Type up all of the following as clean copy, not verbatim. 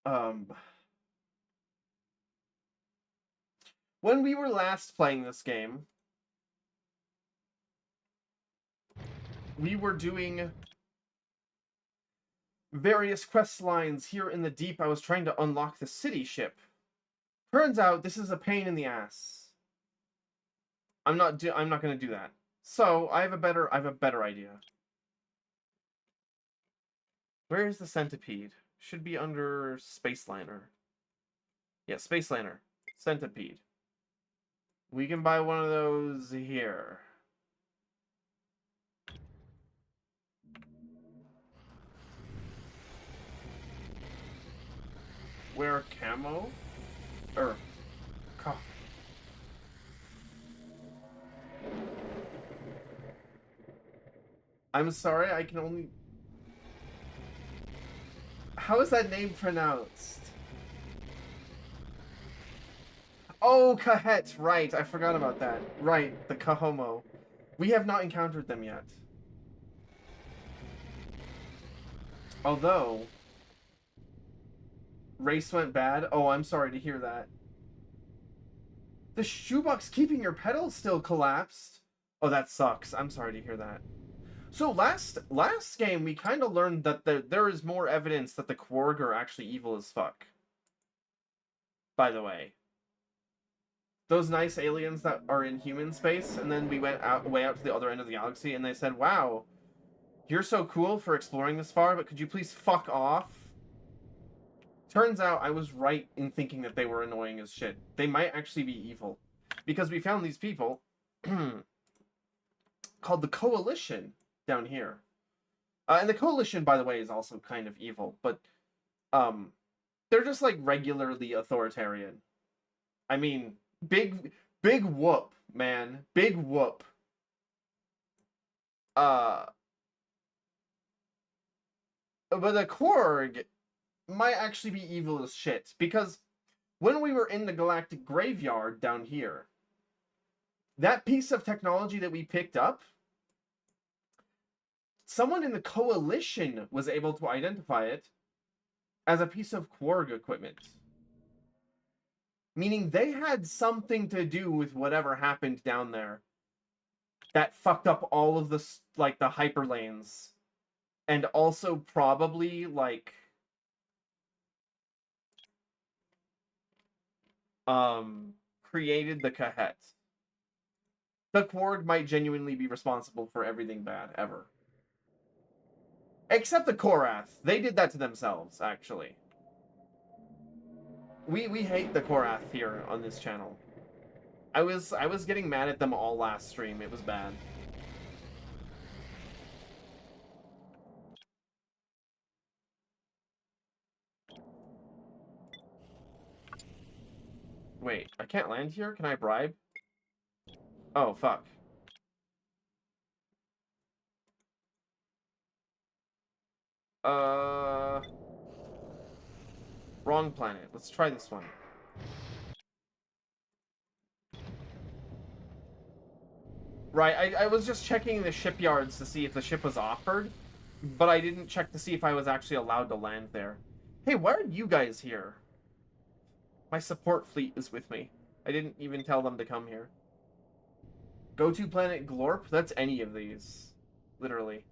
Um, when we were last playing this game, we were doing various quest lines here in the deep. I was trying to unlock the city ship. Turns out this is a pain in the ass. I'm not going to do that. So I have a better idea. Where is the centipede? Should be under Spaceliner. Yeah, Spaceliner. Centipede. We can buy one of those here. Wear camo? Or... I'm sorry, I can only... How is that name pronounced? Oh, Kahet, right. I forgot about that. Right, the Kahomo. We have not encountered them yet. Although... Race went bad? Oh, I'm sorry to hear that. The shoebox keeping your pedals still collapsed? Oh, that sucks. I'm sorry to hear that. So last game, we kind of learned that there is more evidence that the Quarg are actually evil as fuck. By the way. Those nice aliens that are in human space, and then we went way out to the other end of the galaxy, and they said, wow, you're so cool for exploring this far, but could you please fuck off? Turns out I was right in thinking that they were annoying as shit. They might actually be evil. Because we found these people called the Coalition down here. And the Coalition, by the way, is also kind of evil, but they're just like regularly authoritarian. I mean, big whoop, man. Big whoop. But the Korg might actually be evil as shit, because when we were in the galactic graveyard down here, that piece of technology that we picked up, someone in the Coalition was able to identify it as a piece of Quarg equipment. Meaning they had something to do with whatever happened down there that fucked up all of the, like, the hyperlanes. And also probably, like, created the Kahet. The Quarg might genuinely be responsible for everything bad, ever. Except the Korath. They did that to themselves, actually. We hate the Korath here on this channel. I was getting mad at them all last stream. It was bad. Wait, I can't land here? Can I bribe? Oh, fuck. Wrong planet. Let's try this one. Right, I was just checking the shipyards to see if the ship was offered, but I didn't check to see if I was actually allowed to land there. Hey, why are you guys here? My support fleet is with me. I didn't even tell them to come here. Go to planet Glorp? That's any of these. Literally.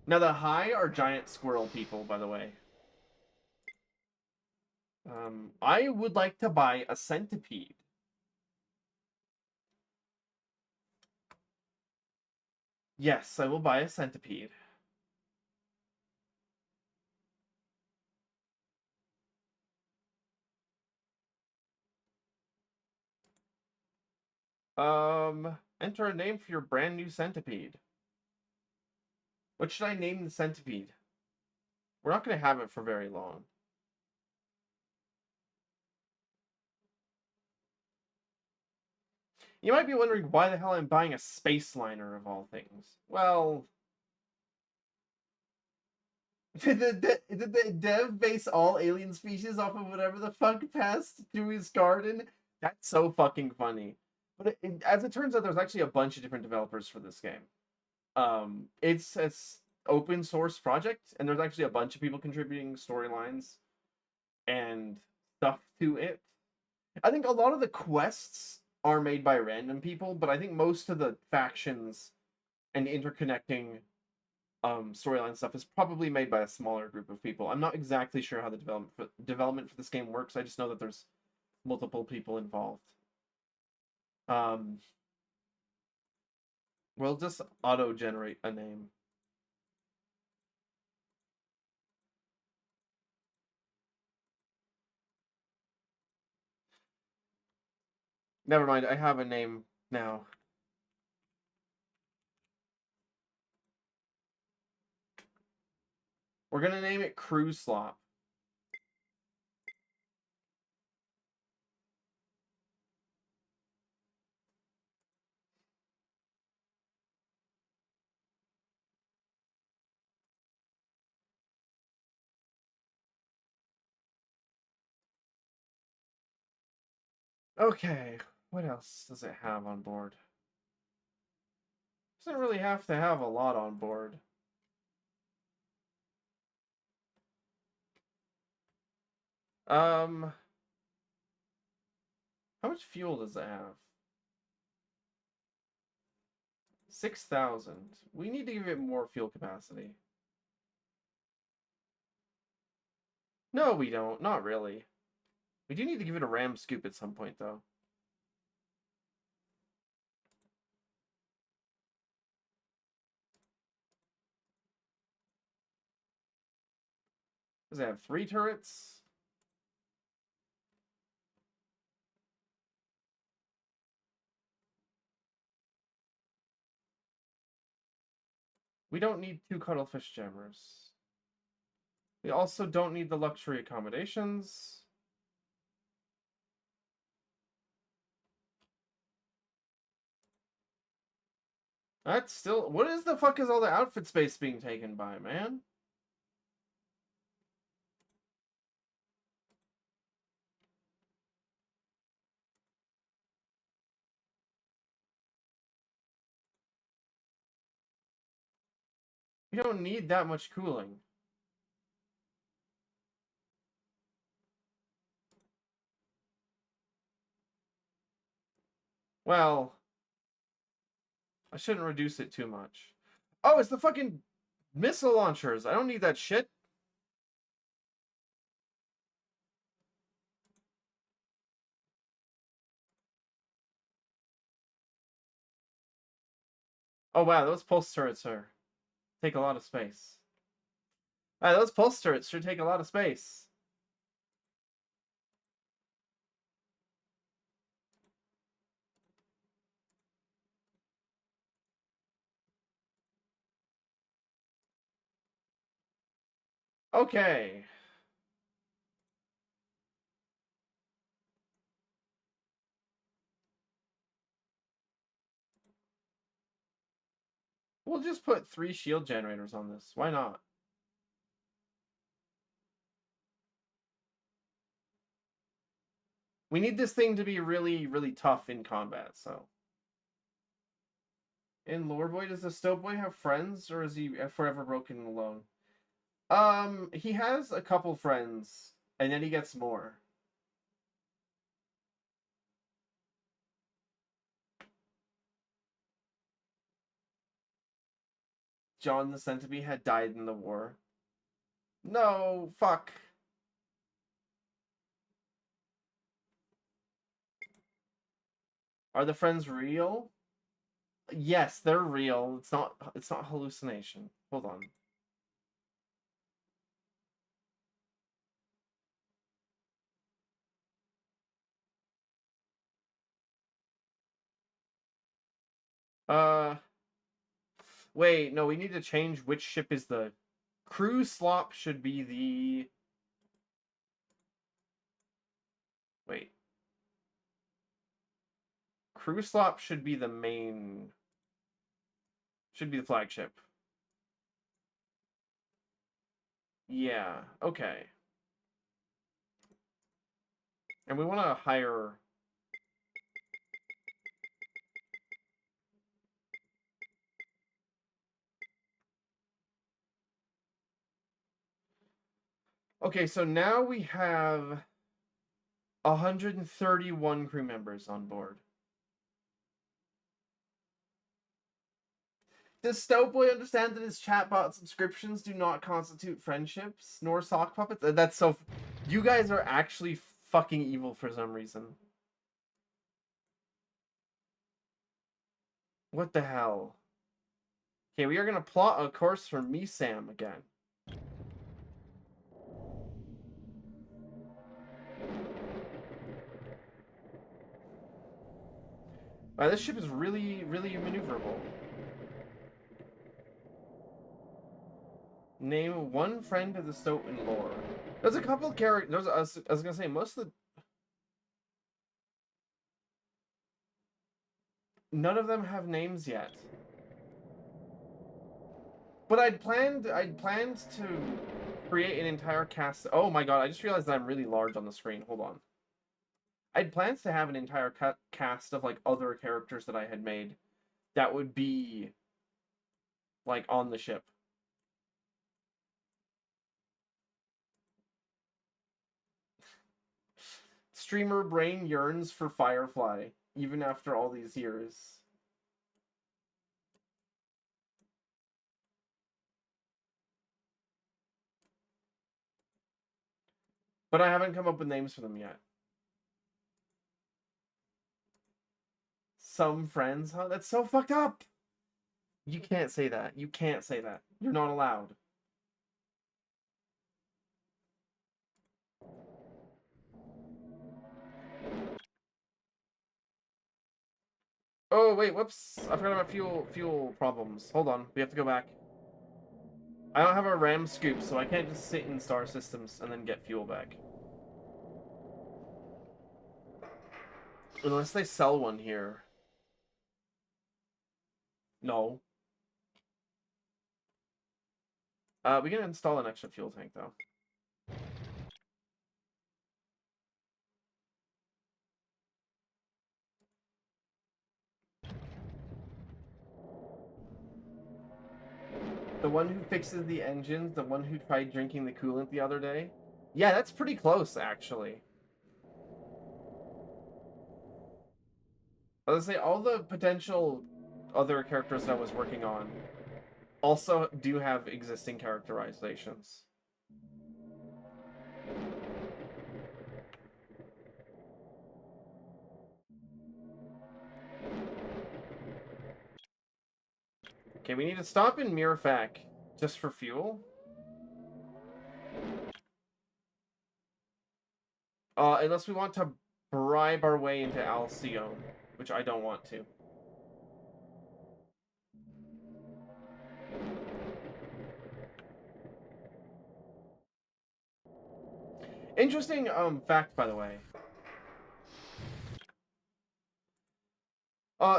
Now, the High are giant squirrel people, by the way. I would like to buy a centipede. Yes, I will buy a centipede. Enter a name for your brand new centipede. What should I name the centipede? We're not going to have it for very long. You might be wondering why the hell I'm buying a Spaceliner of all things. Well, did the dev base all alien species off of whatever the fuck passed through his garden? That's so fucking funny. But as it turns out, there's actually a bunch of different developers for this game. It's open source project, and there's actually a bunch of people contributing storylines. and stuff to it. I think a lot of the quests are made by random people, but I think most of the factions and interconnecting storyline stuff is probably made by a smaller group of people. I'm not exactly sure how the development for this game works. I just know that there's multiple people involved. We'll just auto-generate a name. Never mind, I have a name now. We're gonna name it Crew Slop. Okay, what else does it have on board? Doesn't really have to have a lot on board. How much fuel does it have? 6,000. We need to give it more fuel capacity. No, we don't. Not really. We do need to give it a ram scoop at some point, though. Does it have 3 turrets? We don't need 2 cuttlefish jammers. We also don't need the luxury accommodations. That's still... What is the fuck is all the outfit space being taken by, man? We don't need that much cooling. Well, I shouldn't reduce it too much. Oh, it's the fucking missile launchers. I don't need that shit. Oh wow, those pulse turrets take a lot of space. Wow, those pulse turrets sure take a lot of space. Okay. We'll just put 3 shield generators on this. Why not? We need this thing to be really, really tough in combat, so. In Loreboy, does the Stowboy have friends, or is he forever broken alone? He has a couple friends, and then he gets more. John the Centipede had died in the war. No, fuck. Are the friends real? Yes, they're real. It's not hallucination. Hold on. Uh Wait, no, we need to change which ship is the Crew Slop should be the Wait. Crew Slop should be the main should be the flagship. Yeah, okay. And we want to hire Okay, so now we have 131 crew members on board. Does Stoutboy understand that his chatbot subscriptions do not constitute friendships, nor sock puppets? That's so... You guys are actually fucking evil for some reason. What the hell? Okay, we are gonna plot a course for Misam again. Wow, this ship is really, really maneuverable. Name one friend of the Stoughton lore. There's a couple characters. I was gonna say most of the. None of them have names yet. But I'd planned to create an entire cast. Oh my god! I just realized that I'm really large on the screen. Hold on. I'd planned to have an entire cast of like other characters that I had made that would be like on the ship. Streamer brain yearns for Firefly even after all these years. But I haven't come up with names for them yet. Some friends, huh? That's so fucked up. You can't say that. You can't say that. You're not allowed. Oh, wait, whoops. I forgot about fuel problems. Hold on. We have to go back. I don't have a RAM scoop, so I can't just sit in Star Systems and then get fuel back. Unless they sell one here. No. We can install an extra fuel tank, though. The one who fixes the engines, the one who tried drinking the coolant the other day. Yeah, that's pretty close, actually. I was gonna say, all the potential other characters that I was working on also do have existing characterizations. Okay, we need to stop in Mirafak just for fuel. Unless we want to bribe our way into Alcyone, which I don't want to. Interesting fact, by the way.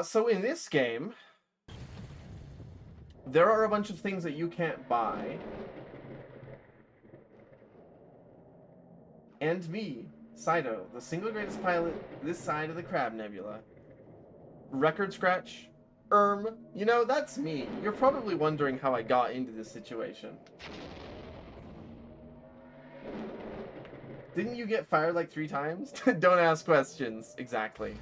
So in this game, there are a bunch of things that you can't buy. And me, Saito, the single greatest pilot this side of the Crab Nebula. Record scratch? You know, that's me. You're probably wondering how I got into this situation. Didn't you get fired like 3 times? Don't ask questions. Exactly.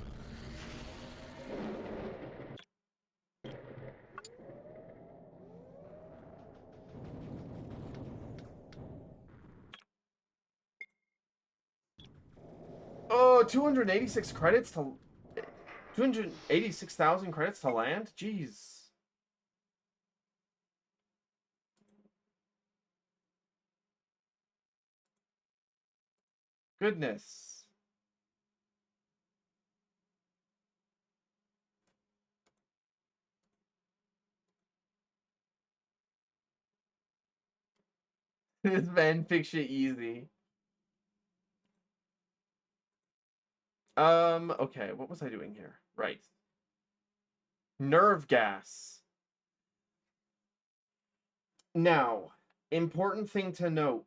Oh, 286 credits to... 286,000 credits to land? Jeez. Goodness. This man picks shit easy. Okay, what was I doing here? Right. Nerve gas. Now, important thing to note.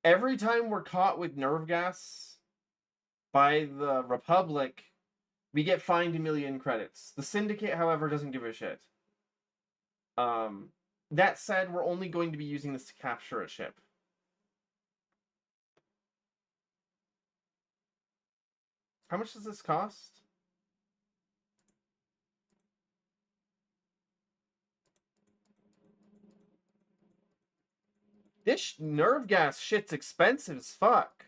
Every time we're caught with nerve gas by the Republic, we get fined 1,000,000 credits. The Syndicate, however, doesn't give a shit. That said, we're only going to be using this to capture a ship. How much does this cost? This nerve gas shit's expensive as fuck.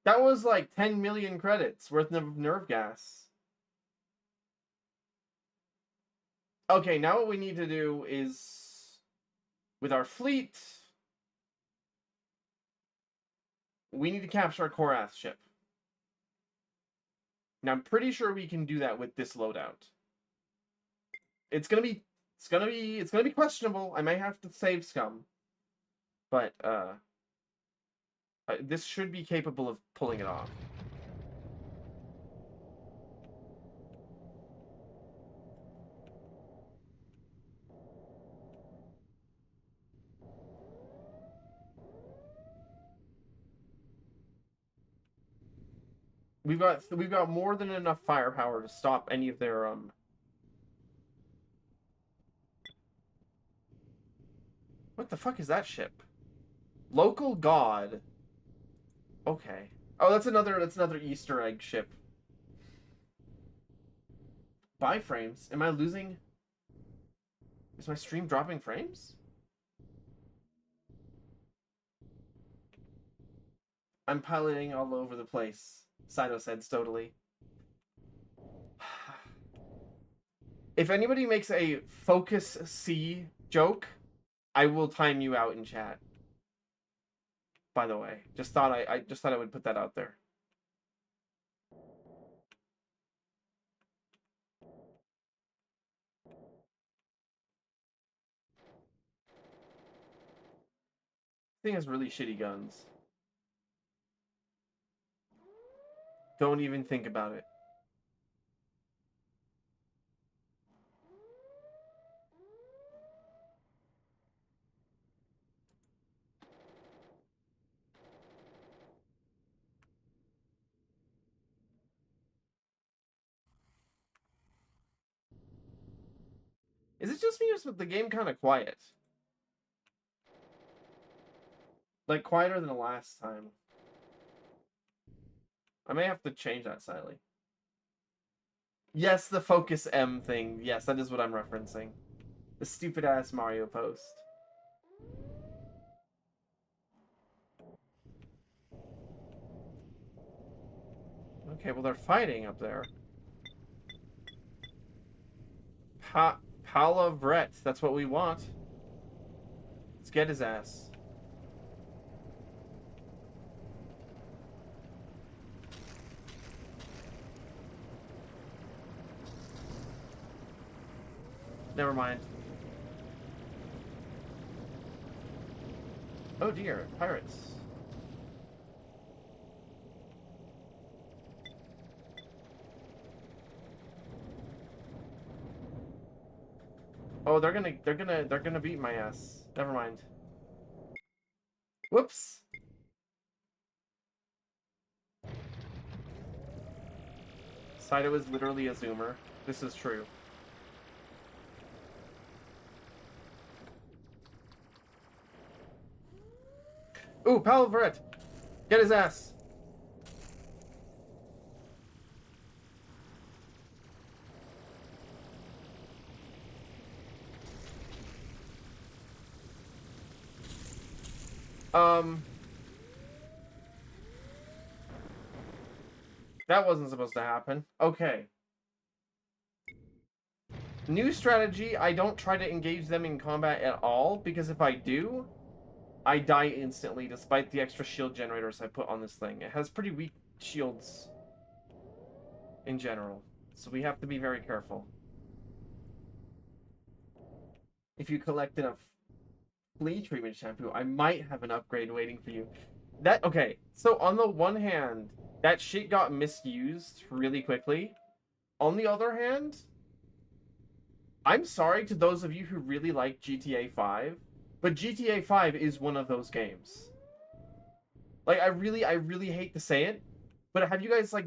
That was like 10 million credits worth of nerve gas. Okay, now what we need to do is, with our fleet, we need to capture our Korath ship. Now I'm pretty sure we can do that with this loadout. It's gonna be questionable. I might have to save scum, but this should be capable of pulling it off. We've got more than enough firepower to stop any of their What the fuck is that ship? Local god. Okay. Oh, that's another Easter egg ship. Buy frames. Am I losing? Is my stream dropping frames? I'm piloting all over the place. Saito said stodily. If anybody makes a focus C joke, I will time you out in chat. By the way, I just thought I would put that out there. Thing has really shitty guns. Don't even think about it. Is it just me or is the game kind of quiet? Like quieter than the last time. I may have to change that slightly. Yes, the Focus M thing. Yes, that is what I'm referencing. The stupid ass Mario post. Okay, well they're fighting up there. Palavret, that's what we want. Let's get his ass. Never mind. Oh dear, pirates. Oh, they're gonna beat my ass. Never mind. Whoops. Saito is literally a zoomer. This is true. Ooh, Palavret! Get his ass! That wasn't supposed to happen. Okay. New strategy, I don't try to engage them in combat at all, because if I do, I die instantly, despite the extra shield generators I put on this thing. It has pretty weak shields in general, so we have to be very careful. If you collect enough flea treatment shampoo, I might have an upgrade waiting for you. Okay, so on the one hand, that shit got misused really quickly. On the other hand, I'm sorry to those of you who really like GTA 5, but GTA 5 is one of those games. Like, I really hate to say it, but have you guys, like,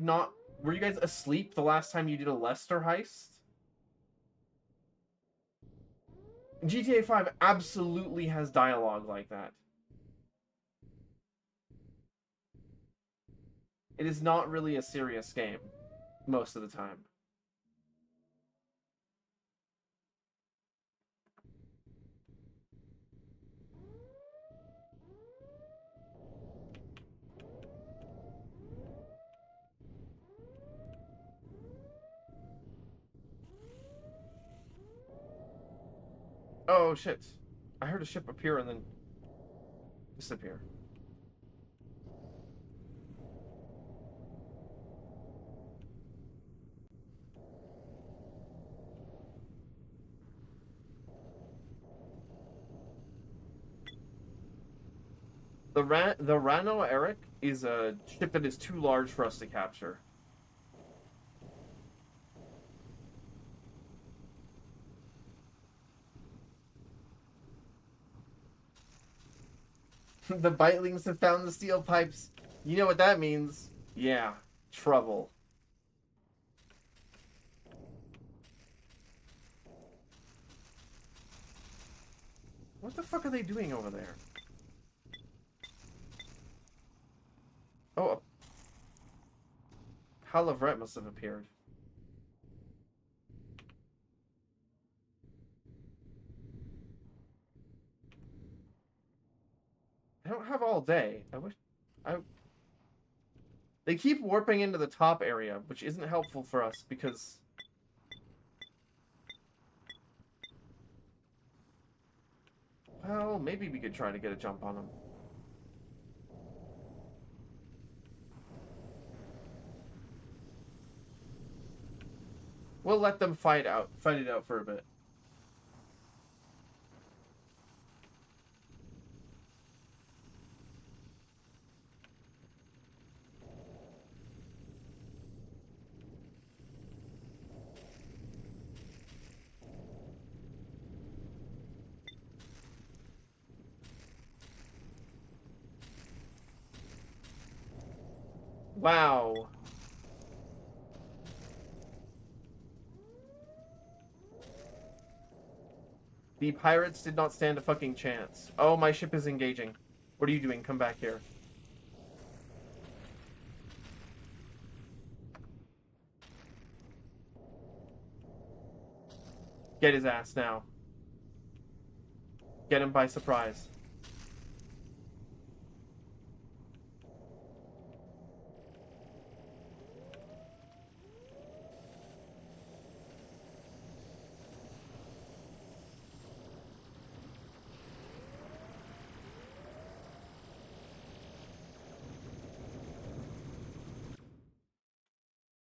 were you guys asleep the last time you did a Lester heist? GTA 5 absolutely has dialogue like that. It is not really a serious game most of the time. Oh shit. I heard a ship appear and then disappear. The Rano Eric is a ship that is too large for us to capture. The Bitelings have found the steel pipes. You know what that means? Yeah, trouble. What the fuck are they doing over there? Oh, Halavret must have appeared. I don't have all day. I wish... They keep warping into the top area, which isn't helpful for us because... Well, maybe we could try to get a jump on them. We'll let them fight it out for a bit. Wow. The pirates did not stand a fucking chance. Oh, my ship is engaging. What are you doing? Come back here. Get his ass now. Get him by surprise.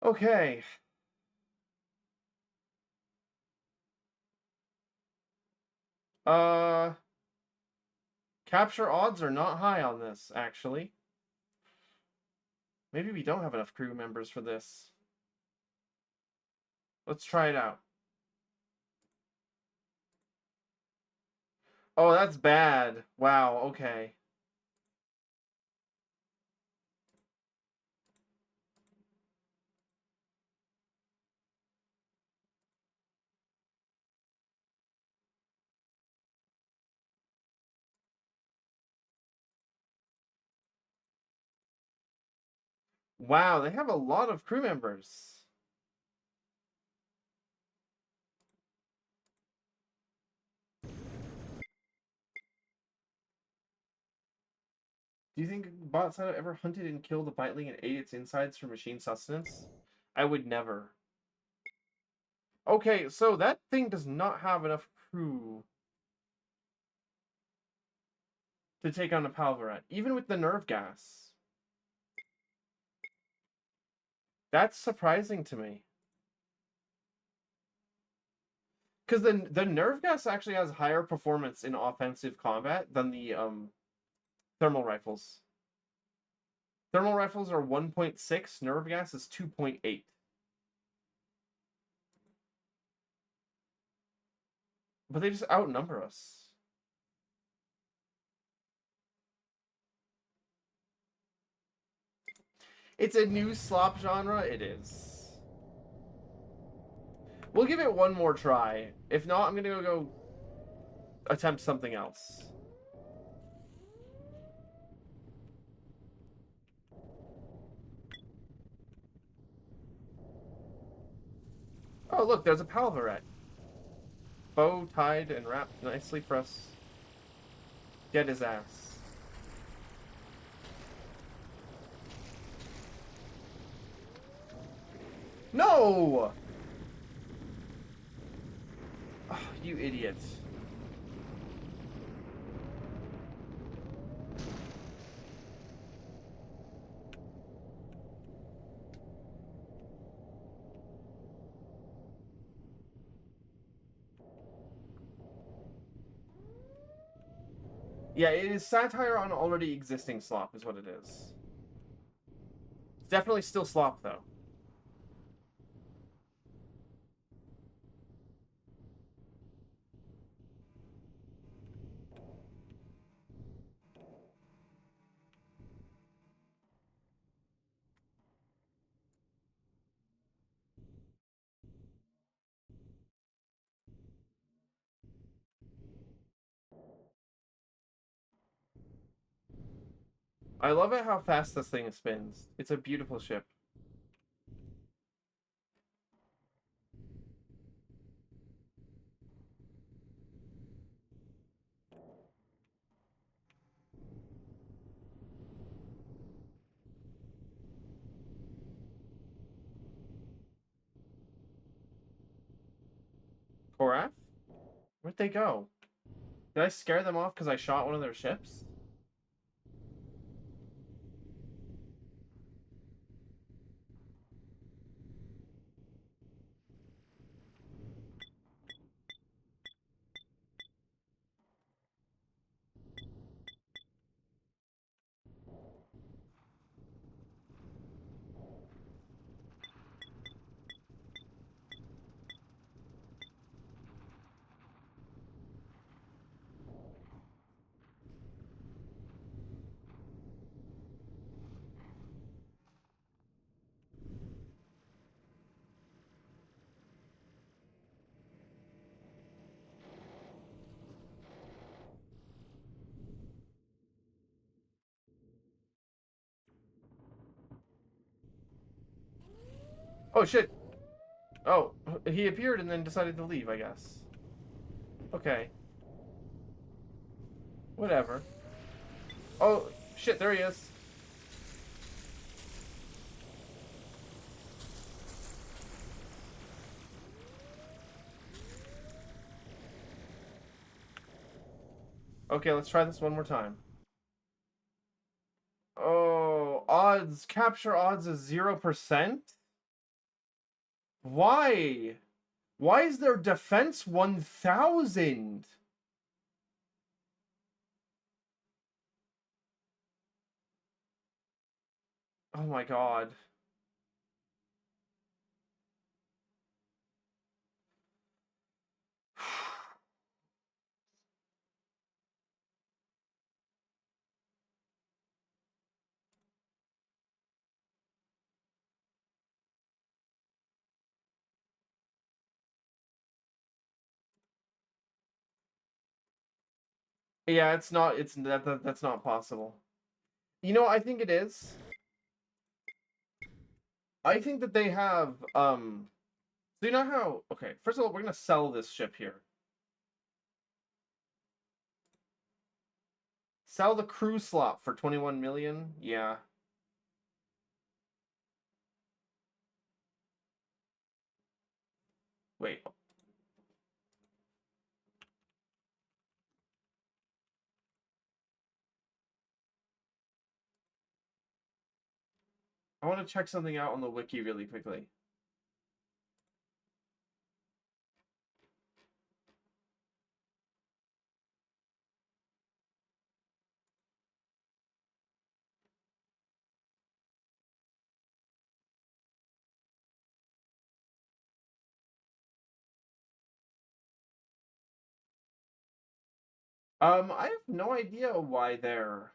Okay. Capture odds are not high on this, actually. Maybe we don't have enough crew members for this. Let's try it out. Oh, that's bad. Wow, okay. Wow, they have a lot of crew members. Do you think Botsana ever hunted and killed a Biteling and ate its insides for machine sustenance? I would never. Okay, so that thing does not have enough crew to take on a Palvarat, even with the nerve gas. That's surprising to me. Because the nerve gas actually has higher performance in offensive combat than the thermal rifles. Thermal rifles are 1.6, nerve gas is 2.8. But they just outnumber us. It's a new slop genre? It is. We'll give it one more try. If not, I'm gonna go attempt something else. Oh, look, there's a Palvarette. Bow tied and wrapped nicely for us. Get his ass. No! Oh, you idiot. Yeah, it is satire on already existing slop, is what it is. It's definitely still slop, though. I love it how fast this thing spins. It's a beautiful ship. Korath? Where'd they go? Did I scare them off because I shot one of their ships? Oh, shit. Oh, he appeared and then decided to leave, I guess. Okay. Whatever. Oh, shit, there he is. Okay, let's try this one more time. Oh, odds. Capture odds is 0%? Why? Why is their defense 1,000? Oh my god. Yeah, it's not. That's not possible. You know, I think it is. I think that they have. So you know how? Okay, first of all, we're gonna sell this ship here. Sell the crew slot for 21 million. Yeah. Wait. I want to check something out on the wiki really quickly. I have no idea why they're.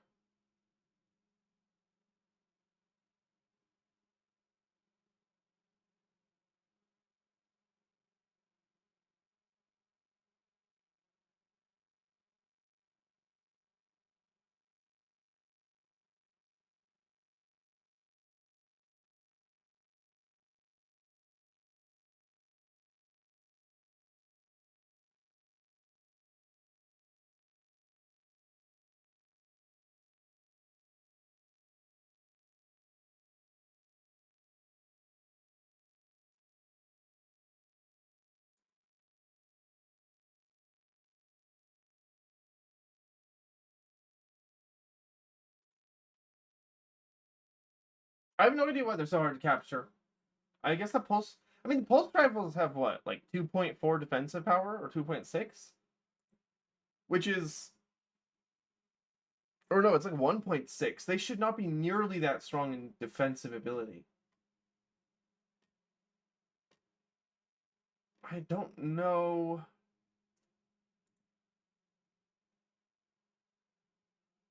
I have no idea why they're so hard to capture. I guess the pulse. I mean, the pulse rifles have what, like 2.4 defensive power or 2.6, which is, or no, it's like 1.6. They should not be nearly that strong in defensive ability. I don't know.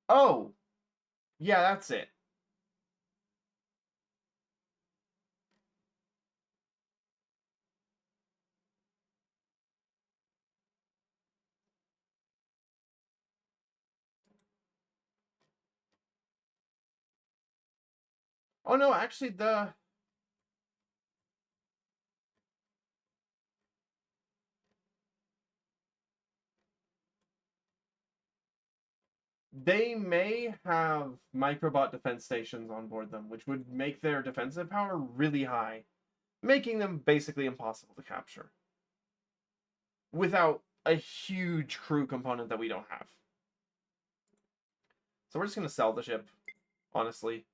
Oh, yeah, that's it. Oh no, actually they may have microbot defense stations on board them, which would make their defensive power really high, making them basically impossible to capture without a huge crew component that we don't have. So we're just going to sell the ship, honestly.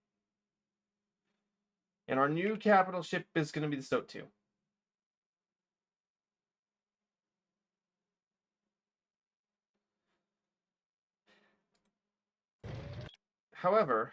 And our new capital ship is going to be the Stoat 2. However,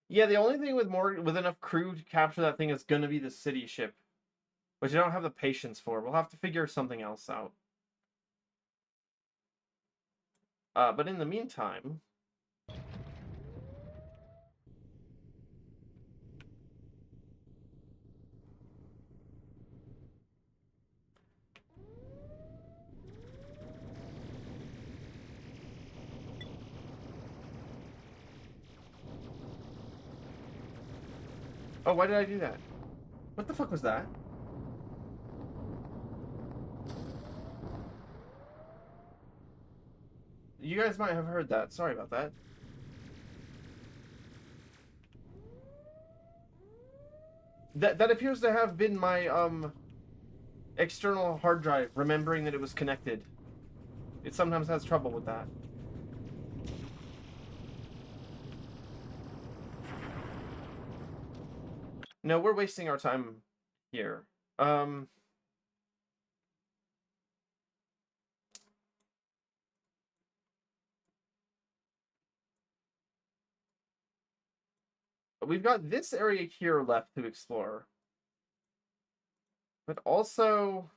yeah, the only thing with enough crew to capture that thing is going to be the city ship, which I don't have the patience for. We'll have to figure something else out. But in the meantime, oh, why did I do that? What the fuck was that? You guys might have heard that. Sorry about that. That appears to have been my external hard drive remembering that it was connected. It sometimes has trouble with that. No, we're wasting our time here. We've got this area here left to explore. But also,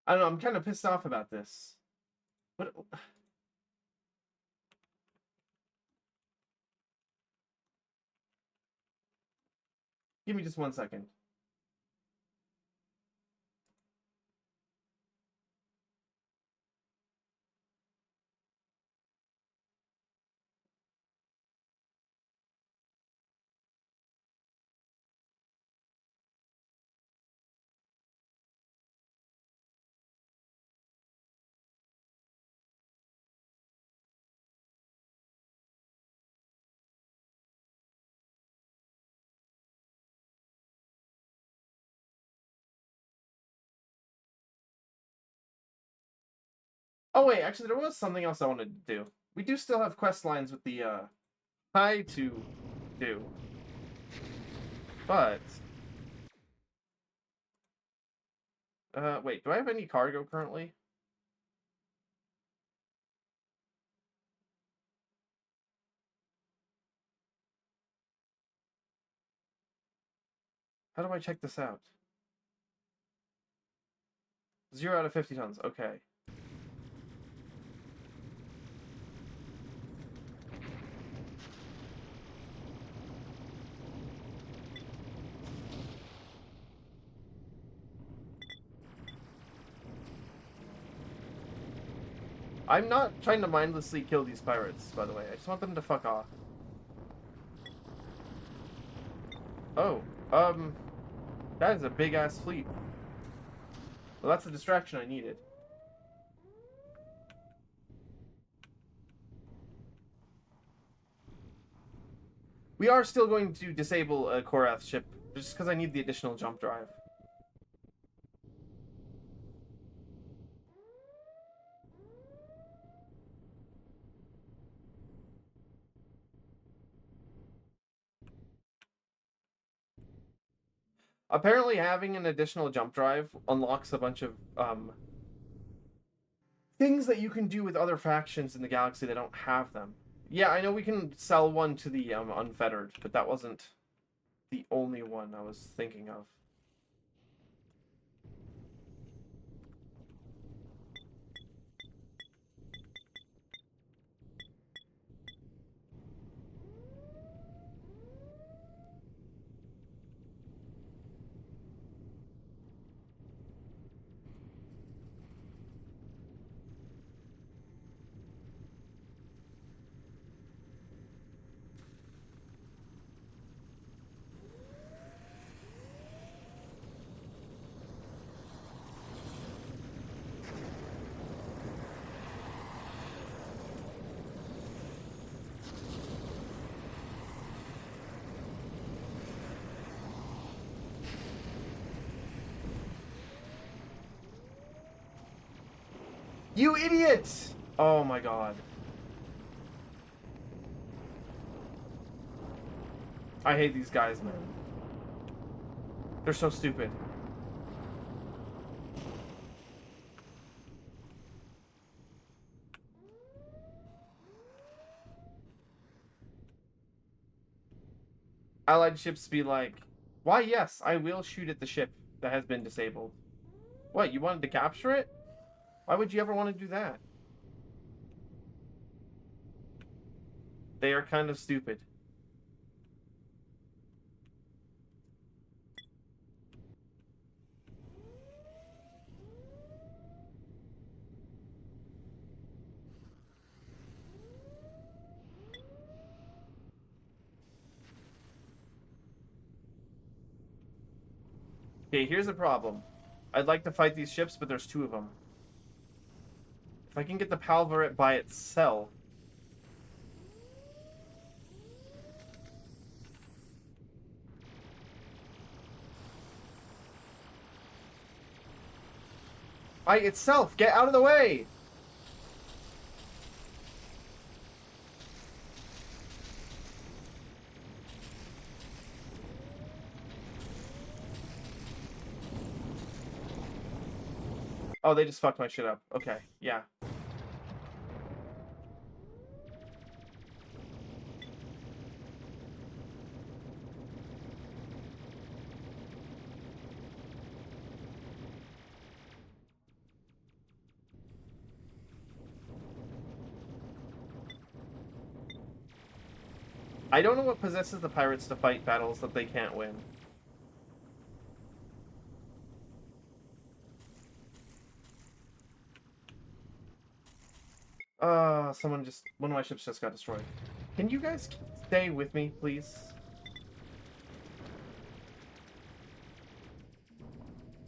I don't know, I'm kind of pissed off about this. What? Give me just 1 second. Oh wait, actually there was something else I wanted to do. We do still have quest lines with the Hi to do. But wait, do I have any cargo currently? How do I check this out? 0 out of 50 tons. Okay. I'm not trying to mindlessly kill these pirates, by the way. I just want them to fuck off. Oh, that is a big-ass fleet. Well, that's the distraction I needed. We are still going to disable a Korath ship, just because I need the additional jump drive. Apparently, having an additional jump drive unlocks a bunch of things that you can do with other factions in the galaxy that don't have them. Yeah, I know we can sell one to the Unfettered, but that wasn't the only one I was thinking of. You idiot! Oh my god. I hate these guys, man. They're so stupid. Allied ships be like, why yes, I will shoot at the ship that has been disabled. What, you wanted to capture it? Why would you ever want to do that? They are kind of stupid. Okay, here's the problem. I'd like to fight these ships, but there's two of them. If I can get the Palvaret by itself... By itself! Get out of the way! Oh, they just fucked my shit up. Okay, yeah. I don't know what possesses the pirates to fight battles that they can't win. One of my ships just got destroyed. Can you guys stay with me, please?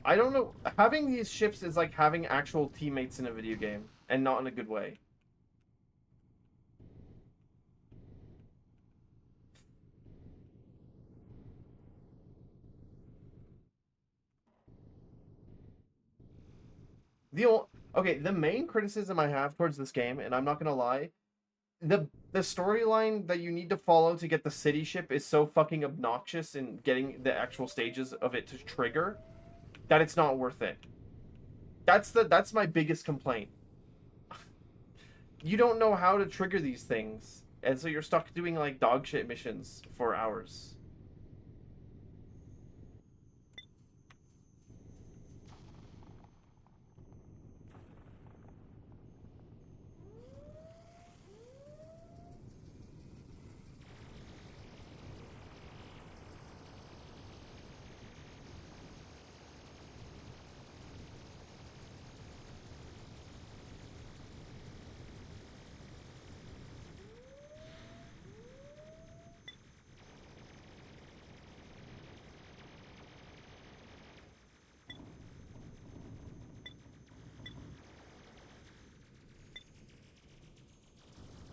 I don't know. Having these ships is like having actual teammates in a video game, and not in a good way. Okay, the main criticism I have towards this game, and I'm not gonna lie, the storyline that you need to follow to get the city ship is so fucking obnoxious in getting the actual stages of it to trigger that it's not worth it. That's my biggest complaint. You don't know how to trigger these things, and so you're stuck doing like dog shit missions for hours.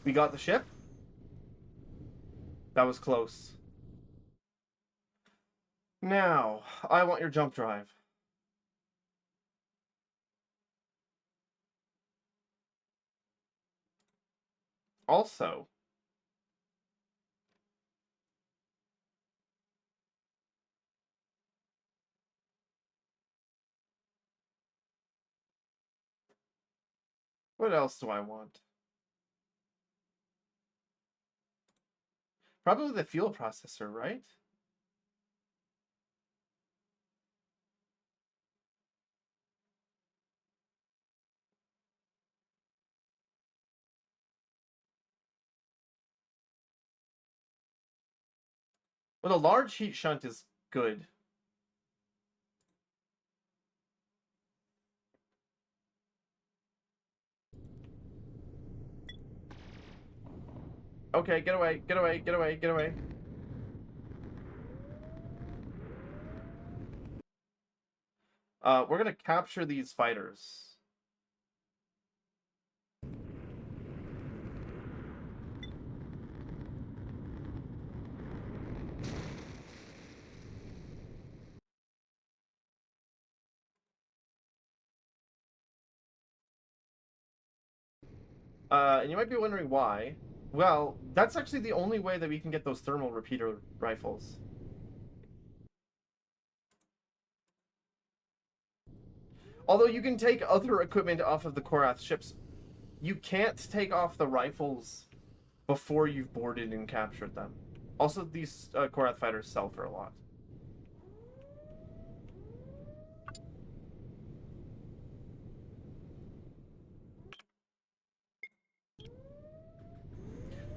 We got the ship. That was close. Now, I want your jump drive. Also, what else do I want? Probably the fuel processor, right? Well, the large heat shunt is good. Okay, get away, get away, get away, get away. We're gonna capture these fighters. And you might be wondering why. Well, that's actually the only way that we can get those thermal repeater rifles. Although you can take other equipment off of the Korath ships, you can't take off the rifles before you've boarded and captured them. Also, these Korath fighters sell for a lot.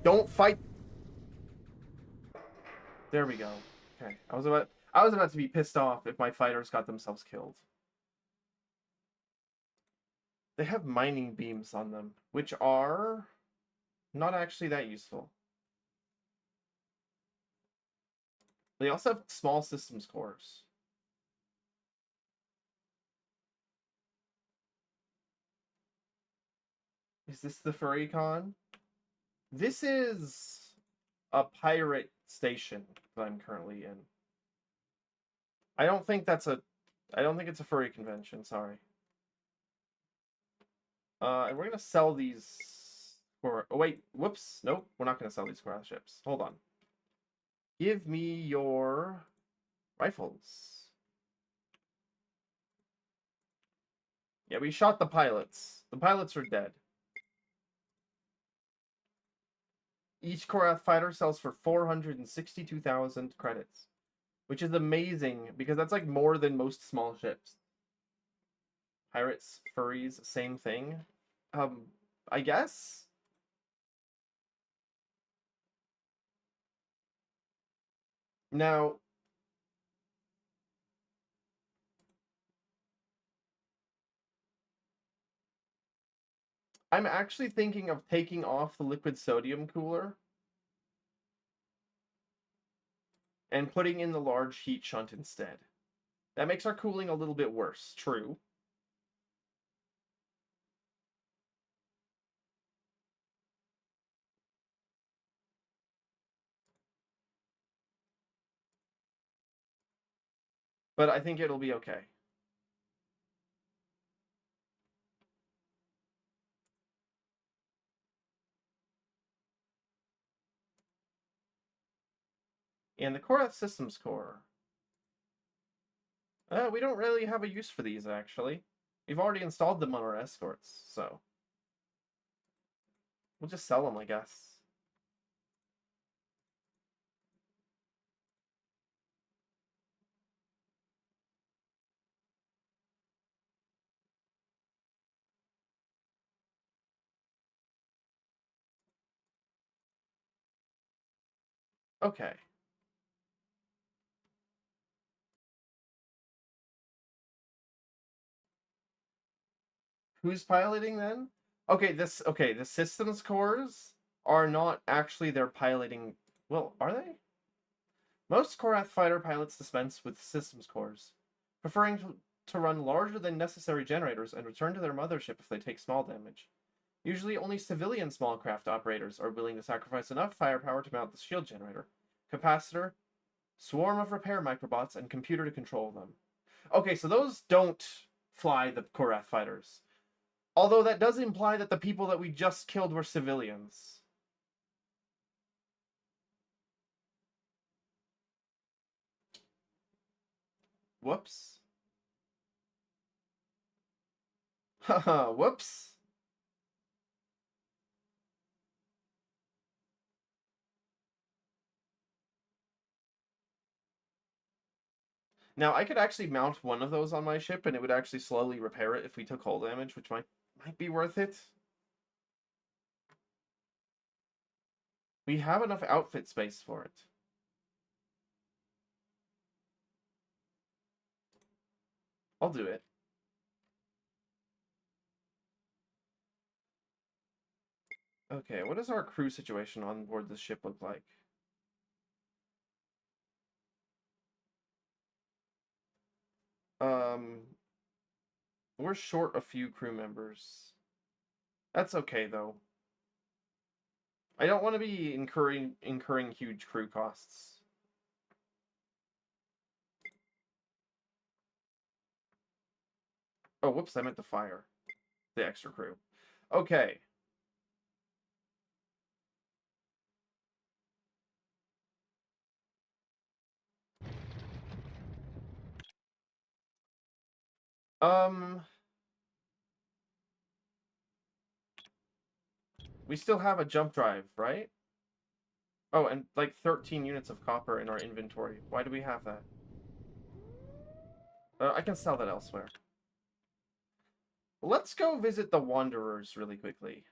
Don't fight. There we go. Okay, I was about to be pissed off if my fighters got themselves killed. They have mining beams on them, which are not actually that useful. They also have small systems cores. Is this the Furry-Con? This is a pirate station that I'm currently in. I don't think it's a furry convention, sorry. And we're gonna sell these for, oh wait, whoops, nope, we're not gonna sell these Korath ships. Hold on. Give me your rifles. Yeah, we shot the pilots. The pilots are dead. Each Korath fighter sells for 462,000 credits, which is amazing because that's like more than most small ships. Pirates, furries, same thing. I guess. Now, I'm actually thinking of taking off the liquid sodium cooler and putting in the large heat shunt instead. That makes our cooling a little bit worse, true. But I think it'll be okay. And the Korath Systems Core. We don't really have a use for these, actually. We've already installed them on our escorts, so we'll just sell them, I guess. Okay. Who's piloting then? Okay, the systems cores are not actually their piloting. Well, are they? Most Korath fighter pilots dispense with systems cores, preferring to run larger than necessary generators and return to their mothership if they take small damage. Usually only civilian small craft operators are willing to sacrifice enough firepower to mount the shield generator, capacitor, swarm of repair microbots, and computer to control them. Okay, so those don't fly the Korath fighters. Although that does imply that the people that we just killed were civilians. Whoops. Haha, whoops. Now, I could actually mount one of those on my ship, and it would actually slowly repair it if we took hull damage, which might be worth it. We have enough outfit space for it. I'll do it. Okay, what does our crew situation on board this ship look like? We're short a few crew members. That's okay, though. I don't want to be incurring huge crew costs. Oh, whoops, I meant to fire the extra crew. Okay. We still have a jump drive, right? Oh, and like 13 units of copper in our inventory. Why do we have that? I can sell that elsewhere. Let's go visit the Wanderers really quickly.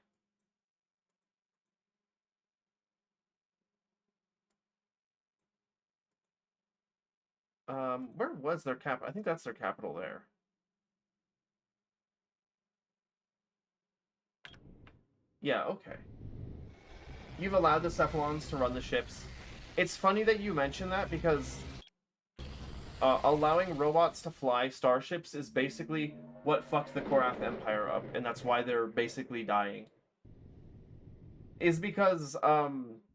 Where was their cap? I think that's their capital there. Yeah, okay. You've allowed the Cephalons to run the ships. It's funny that you mention that because allowing robots to fly starships is basically what fucked the Korath Empire up, and that's why they're basically dying. Is because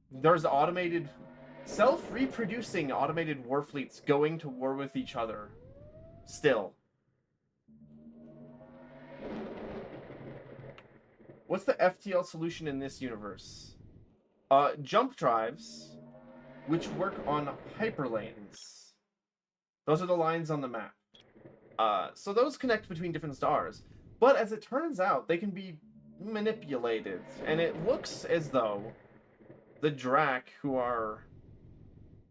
there's automated, self-reproducing automated war fleets going to war with each other. Still. What's the FTL solution in this universe? Jump drives, which work on hyperlanes. Those are the lines on the map. So those connect between different stars. But as it turns out, they can be manipulated. And it looks as though the Drak, who are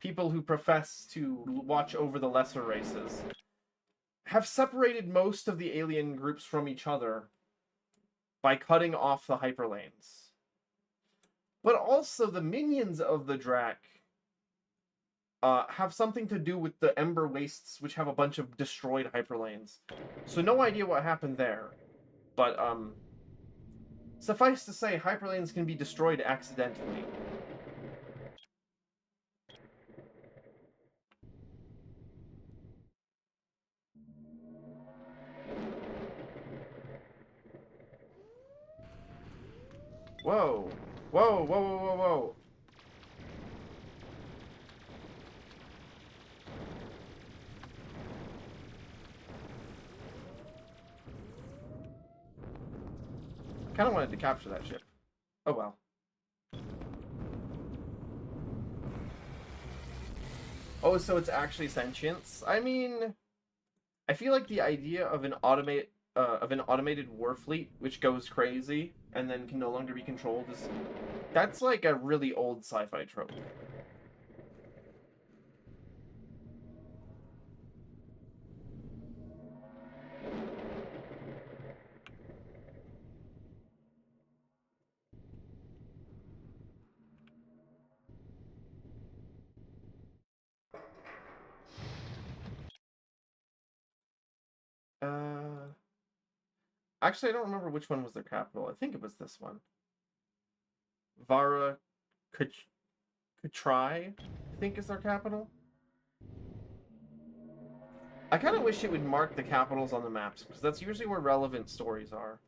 people who profess to watch over the lesser races, have separated most of the alien groups from each other by cutting off the hyperlanes. But also the minions of the Drak have something to do with the Ember Wastes, which have a bunch of destroyed hyperlanes. So no idea what happened there. But, suffice to say, hyperlanes can be destroyed accidentally. Whoa. Whoa, whoa, whoa, whoa, whoa. I kind of wanted to capture that ship. Oh well. Oh, so it's actually sentience? I mean, I feel like the idea of an automated war fleet which goes crazy and then can no longer be controlled that's like a really old sci-fi trope. Actually, I don't remember which one was their capital. I think it was this one. Vara Kutrai, I think is their capital. I kind of wish it would mark the capitals on the maps, because that's usually where relevant stories are.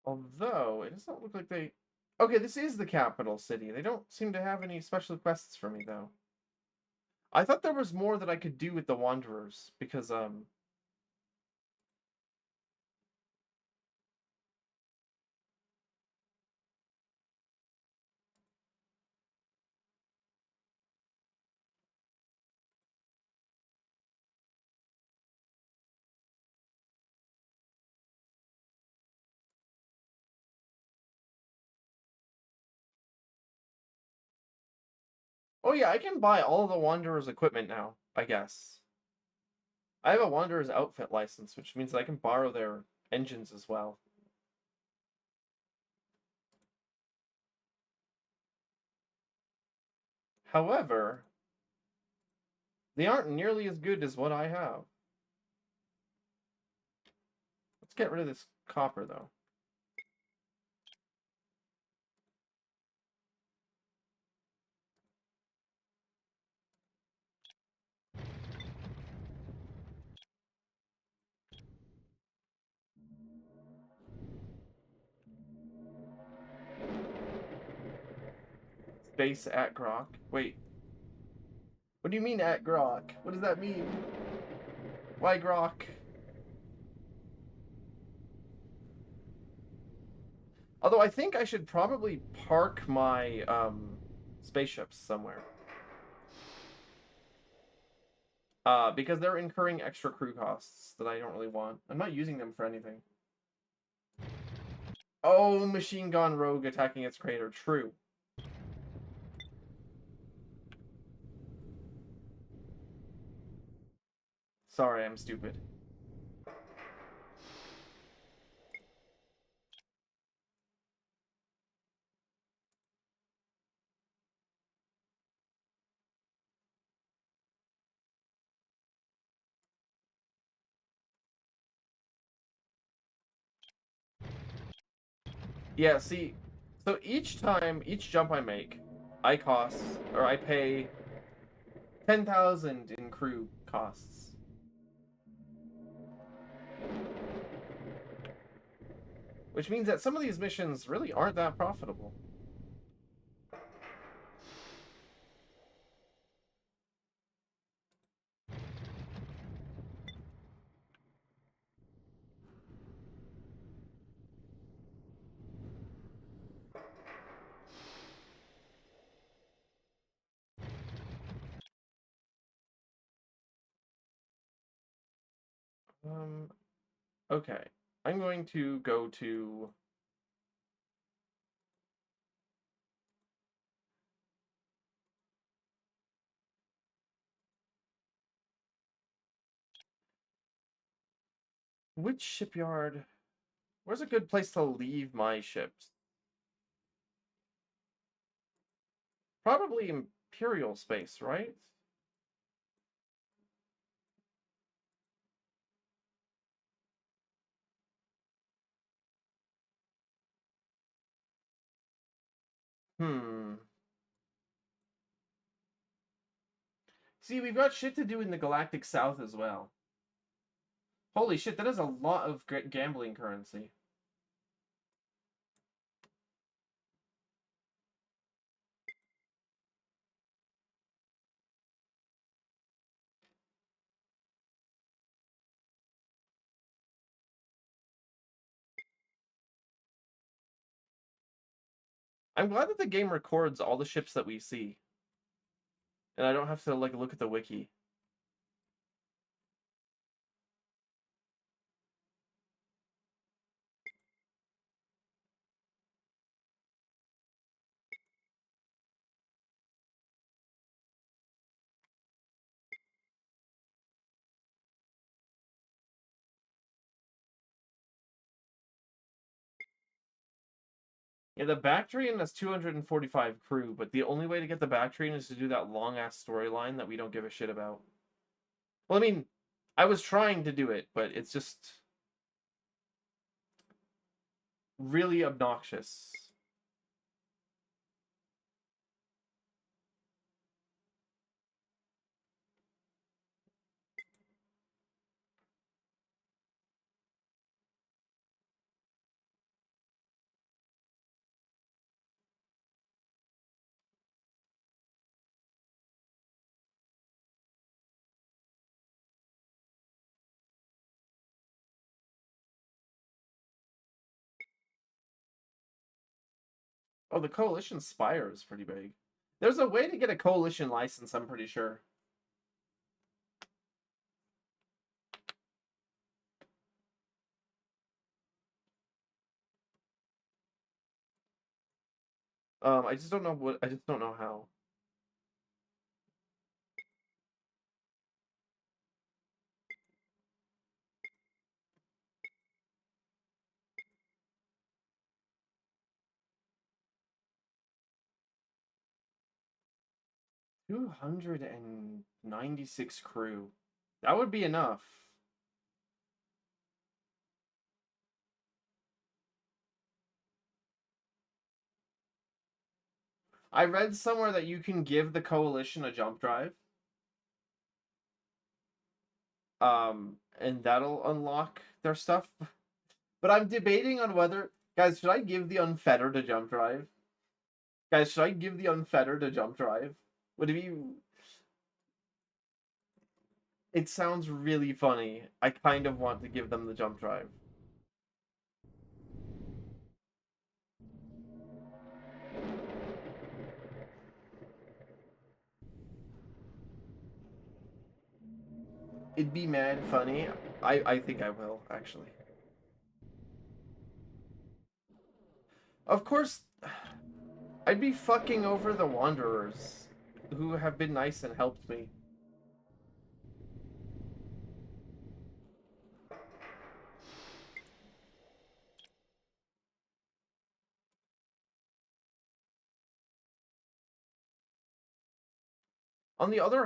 Although, it doesn't look like they... Okay, this is the capital city. They don't seem to have any special quests for me, though. I thought there was more that I could do with the Wanderers, because, Oh yeah, I can buy all the Wanderers equipment now, I guess. I have a Wanderers outfit license, which means that I can borrow their engines as well. However, they aren't nearly as good as what I have. Let's get rid of this copper, though. Space at Grok. Wait. What do you mean at Grok? What does that mean? Why Grok? Although I think I should probably park my spaceships somewhere. Because they're incurring extra crew costs that I don't really want. I'm not using them for anything. Oh, Machine Gun Rogue attacking its crater. True. Sorry, I'm stupid. Yeah, see, so each jump I make, I pay 10,000 in crew costs. Which means that some of these missions really aren't that profitable. Okay. I'm going to go to... Which shipyard? Where's a good place to leave my ships? Probably Imperial space, right? Hmm. See, we've got shit to do in the Galactic South as well. Holy shit, that is a lot of gambling currency. I'm glad that the game records all the ships that we see. And I don't have to, like, look at the wiki. Yeah, the Bactrian has 245 crew, but the only way to get the Bactrian is to do that long-ass storyline that we don't give a shit about. Well, I mean, I was trying to do it, but it's just... really obnoxious. Oh, the Coalition Spire is pretty big. There's a way to get a Coalition license, I'm pretty sure. I just don't know what. I just don't know how. $296 crew. That would be enough. I read somewhere that you can give the Coalition a jump drive. And that'll unlock their stuff. But I'm debating on whether, guys, should I give the Unfettered a jump drive? Guys, should I give the Unfettered a jump drive? Would it be? It sounds really funny. I kind of want to give them the jump drive. It'd be mad funny. I think I will, actually. Of course, I'd be fucking over the Wanderers, who have been nice and helped me. On the other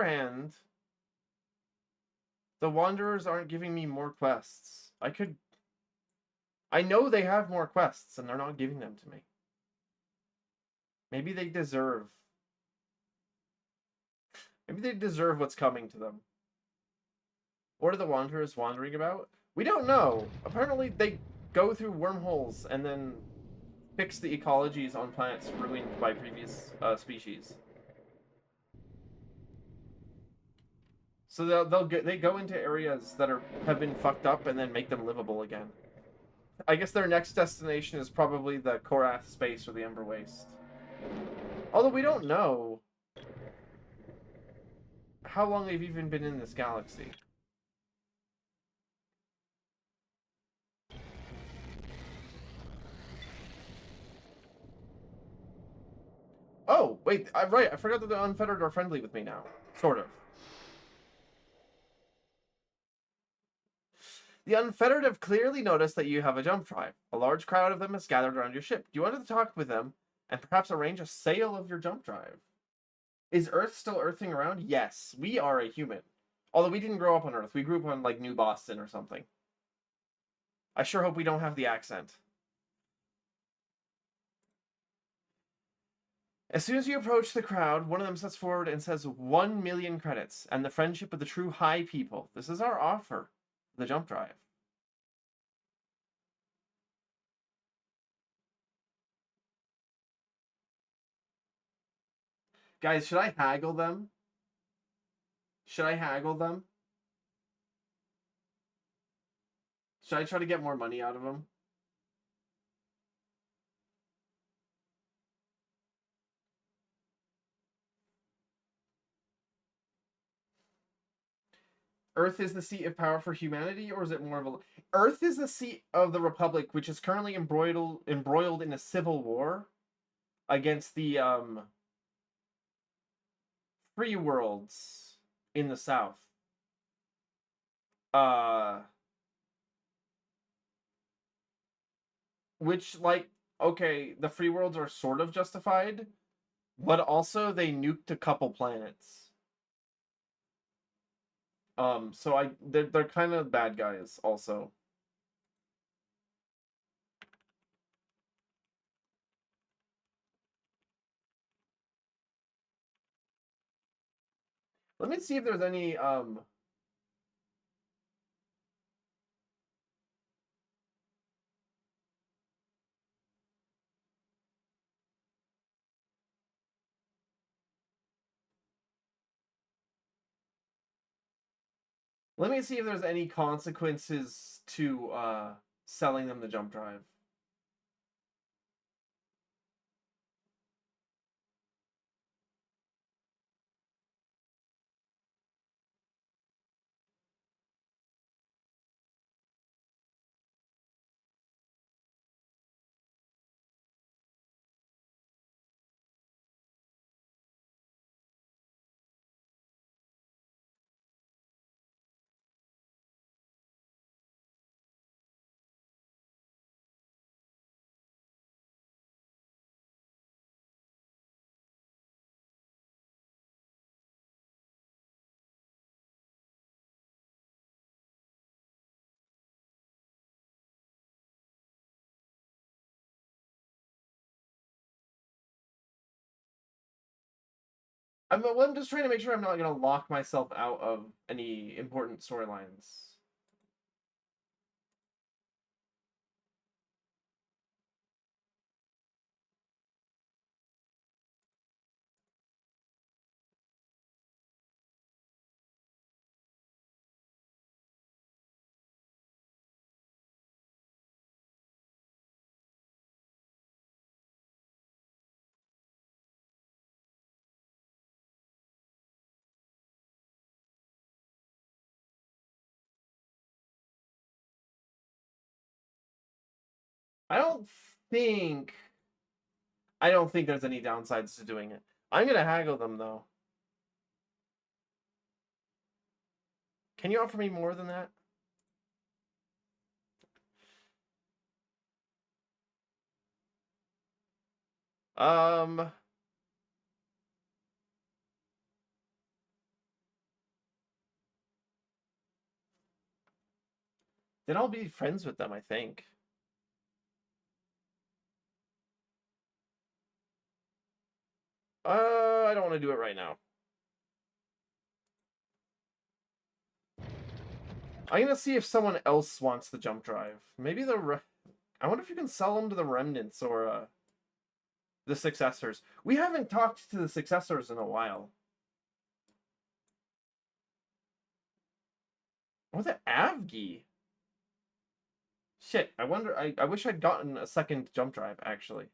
hand, the Wanderers aren't giving me more quests. I know they have more quests, and they're not giving them to me. Maybe they deserve. Maybe they deserve what's coming to them. What are the Wanderers wandering about? We don't know. Apparently, they go through wormholes and then fix the ecologies on planets ruined by previous species. So they go into areas that have been fucked up and then make them livable again. I guess their next destination is probably the Korath space or the Ember Waste. Although we don't know how long they've even been in this galaxy. Oh, wait, I'm right. I forgot that the Unfettered are friendly with me now. Sort of. The Unfettered have clearly noticed that you have a jump drive. A large crowd of them has gathered around your ship. Do you want to talk with them and perhaps arrange a sale of your jump drive? Is Earth still earthing around? Yes, we are a human. Although we didn't grow up on Earth. We grew up on, like, New Boston or something. I sure hope we don't have the accent. As soon as you approach the crowd, one of them steps forward and says 1 million credits and the friendship of the true high people. This is our offer. The jump drive. Guys, should I haggle them? Should I haggle them? Should I try to get more money out of them? Earth is the seat of power for humanity, or is it more of a... Earth is the seat of the Republic, which is currently embroiled in a civil war against the free worlds in the south. Which, like, okay, the free worlds are sort of justified, but also they nuked a couple planets. So they're kind of bad guys also. Let me see if there's any Let me see if there's any consequences to selling them the jump drive. I'm just trying to make sure I'm not going to lock myself out of any important storylines. I don't think I don't think there's any downsides to doing it. I'm going to haggle them though. Can you offer me more than that? Um Then I'll be friends with them, I think. I don't want to do it right now. I'm gonna see if someone else wants the jump drive. Maybe I wonder if you can sell them to the remnants or the successors. We haven't talked to the successors in a while. Or the Avgi. Shit, I wonder. I wish I'd gotten a second jump drive actually.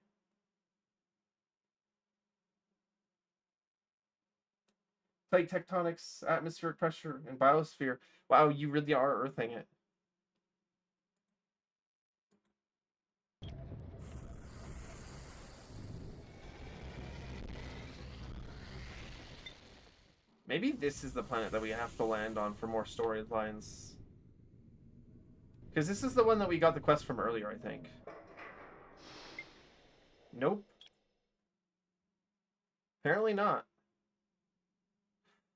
Plate tectonics, atmospheric pressure, and biosphere. Wow, you really are earthing it. Maybe this is the planet that we have to land on for more storylines. Because this is the one that we got the quest from earlier, I think. Nope. Apparently not.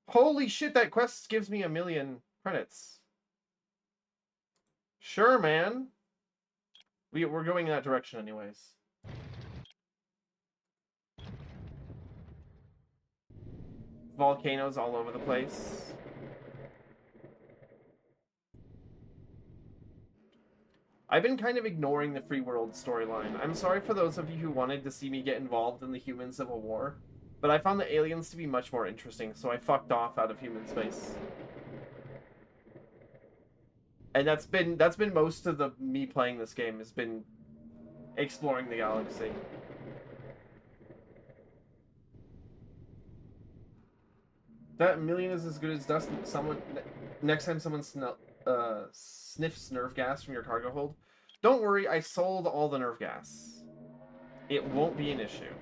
Holy shit, that quest gives me 1,000,000 credits. Sure, man. We're going in that direction anyways. Volcanoes all over the place. I've been kind of ignoring the free world storyline. I'm sorry for those of you who wanted to see me get involved in the human civil war, but I found the aliens to be much more interesting, so I fucked off out of human space. And that's been most of the me playing this game has been exploring the galaxy. That 1,000,000 is as good as dust. Next time someone sniffs nerve gas from your cargo hold, don't worry. I sold all the nerve gas. It won't be an issue.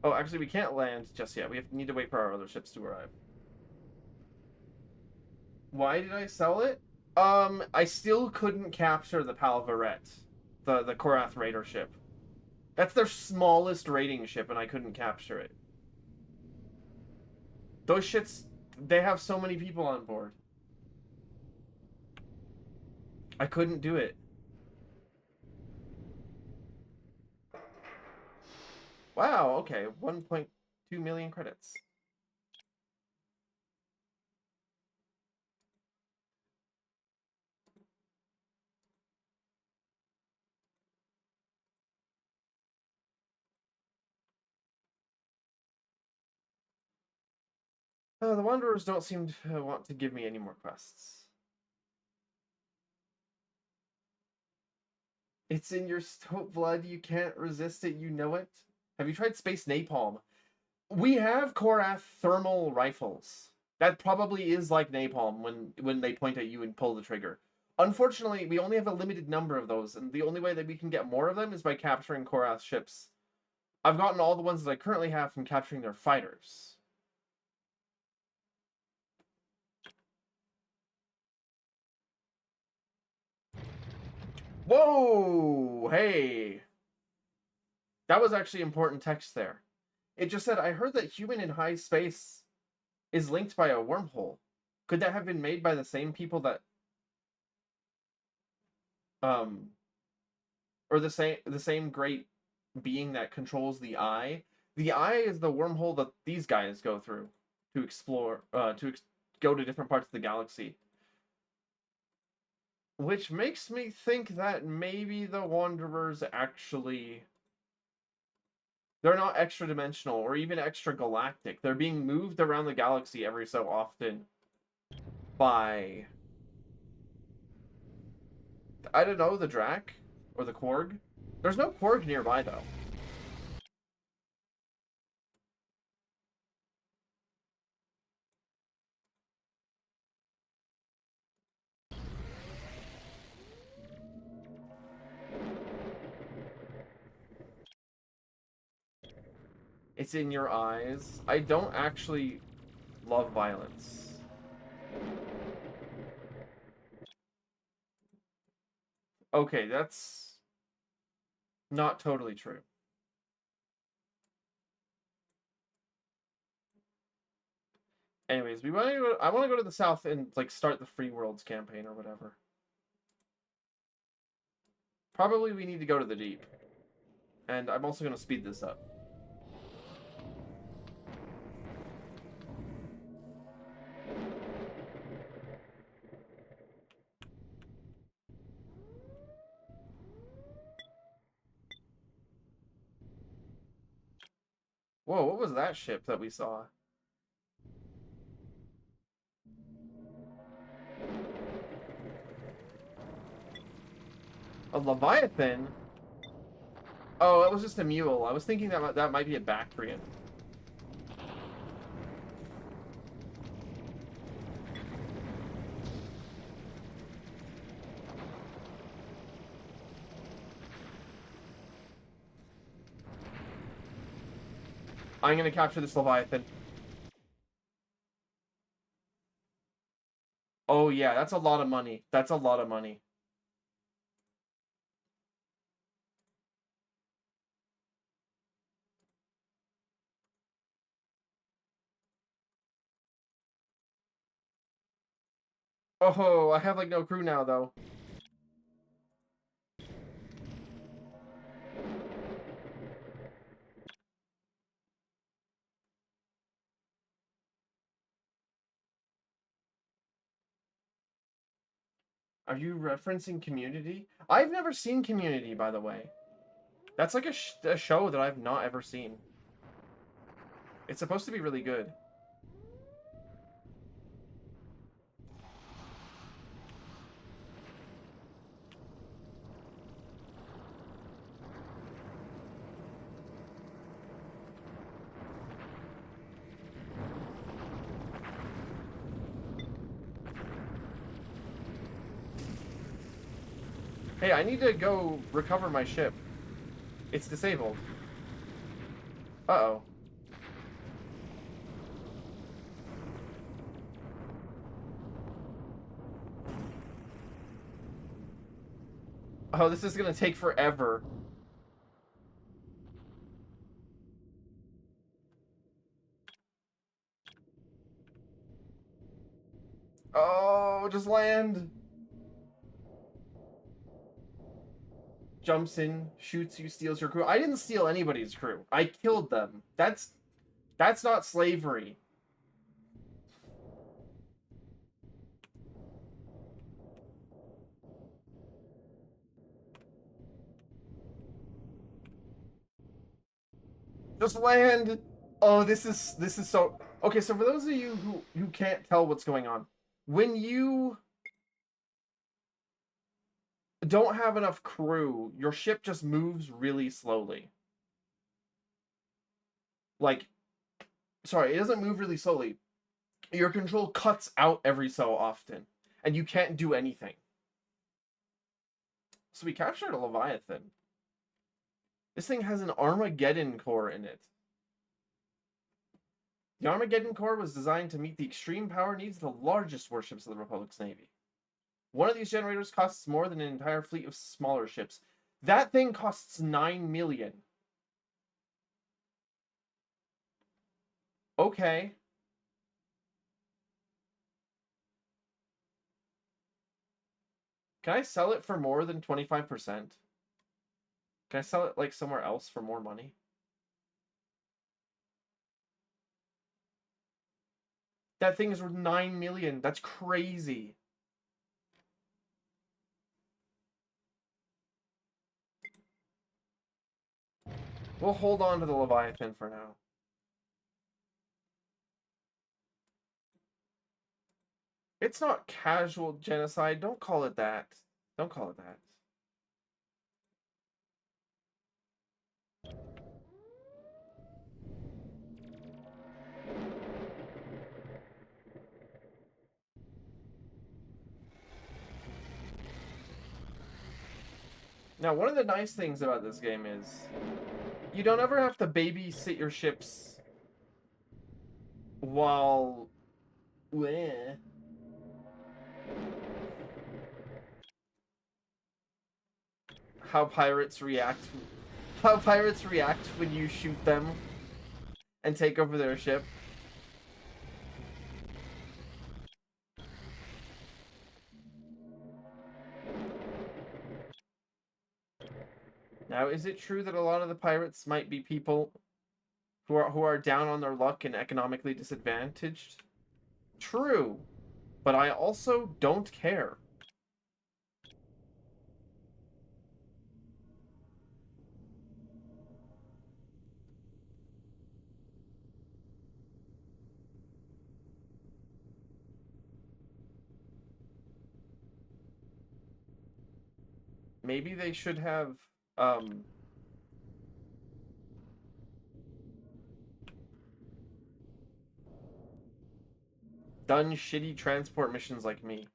Oh, actually, we can't land just yet. Need to wait for our other ships to arrive. Why did I sell it? I still couldn't capture the Palvaret, the Korath Raider ship. That's their smallest raiding ship, and I couldn't capture it. Those shits, they have so many people on board. I couldn't do it. Wow, okay, 1.2 million credits. The Wanderers don't seem to want to give me any more quests. It's in your stoat blood. You can't resist it. You know it. Have you tried Space Napalm? We have Korath thermal rifles. That probably is like napalm when they point at you and pull the trigger. Unfortunately, we only have a limited number of those, and the only way that we can get more of them is by capturing Korath ships. I've gotten all the ones that I currently have from capturing their fighters. Whoa! Hey! That was actually important text there. It just said, I heard that human in high space is linked by a wormhole. Could that have been made by the same people that or the same great being that controls the eye? The eye is the wormhole that these guys go through to explore go to different parts of the galaxy. Which makes me think that maybe the Wanderers actually, they're not extra dimensional or even extra galactic. They're being moved around the galaxy every so often by, I don't know, the Drak or the Korg. There's no Korg nearby though. It's in your eyes. I don't actually love violence. Okay, that's not totally true. Anyways, we want to go, I want to go to the south and like start the Free Worlds campaign or whatever. Probably we need to go to the deep. And I'm also going to speed this up. Whoa, what was that ship that we saw? A Leviathan? Oh, that was just a mule. I was thinking that that might be a Bactrian. I'm going to capture this Leviathan. Oh yeah, that's a lot of money. That's a lot of money. Oh, I have like no crew now though. Are you referencing Community? I've never seen Community, by the way. That's like a show that I've not ever seen. It's supposed to be really good. Hey, I need to go recover my ship. It's disabled. Uh-oh. Oh, this is gonna take forever. Oh, just land. Jumps in, shoots you, steals your crew. I didn't steal anybody's crew. I killed them. That's not slavery. Just land. Oh, this is so Okay, so for those of you who can't tell what's going on, when you don't have enough crew, your ship just moves really slowly. Like, sorry, it doesn't move really slowly. Your control cuts out every so often, and you can't do anything. So we captured a Leviathan. This thing has an Armageddon core in it. The Armageddon core was designed to meet the extreme power needs of the largest warships of the Republic's Navy. One of these generators costs more than an entire fleet of smaller ships. That thing costs 9 million. Okay. Can I sell it for more than 25%? Can I sell it like somewhere else for more money? That thing is worth 9 million. That's crazy. We'll hold on to the Leviathan for now. It's not casual genocide. Don't call it that. Don't call it that. Now, one of the nice things about this game is you don't ever have to babysit your ships while... Bleh. How pirates react when you shoot them and take over their ship. Now, is it true that a lot of the pirates might be people who are down on their luck and economically disadvantaged? True, but I also don't care. Maybe they should have um done shitty transport missions like me.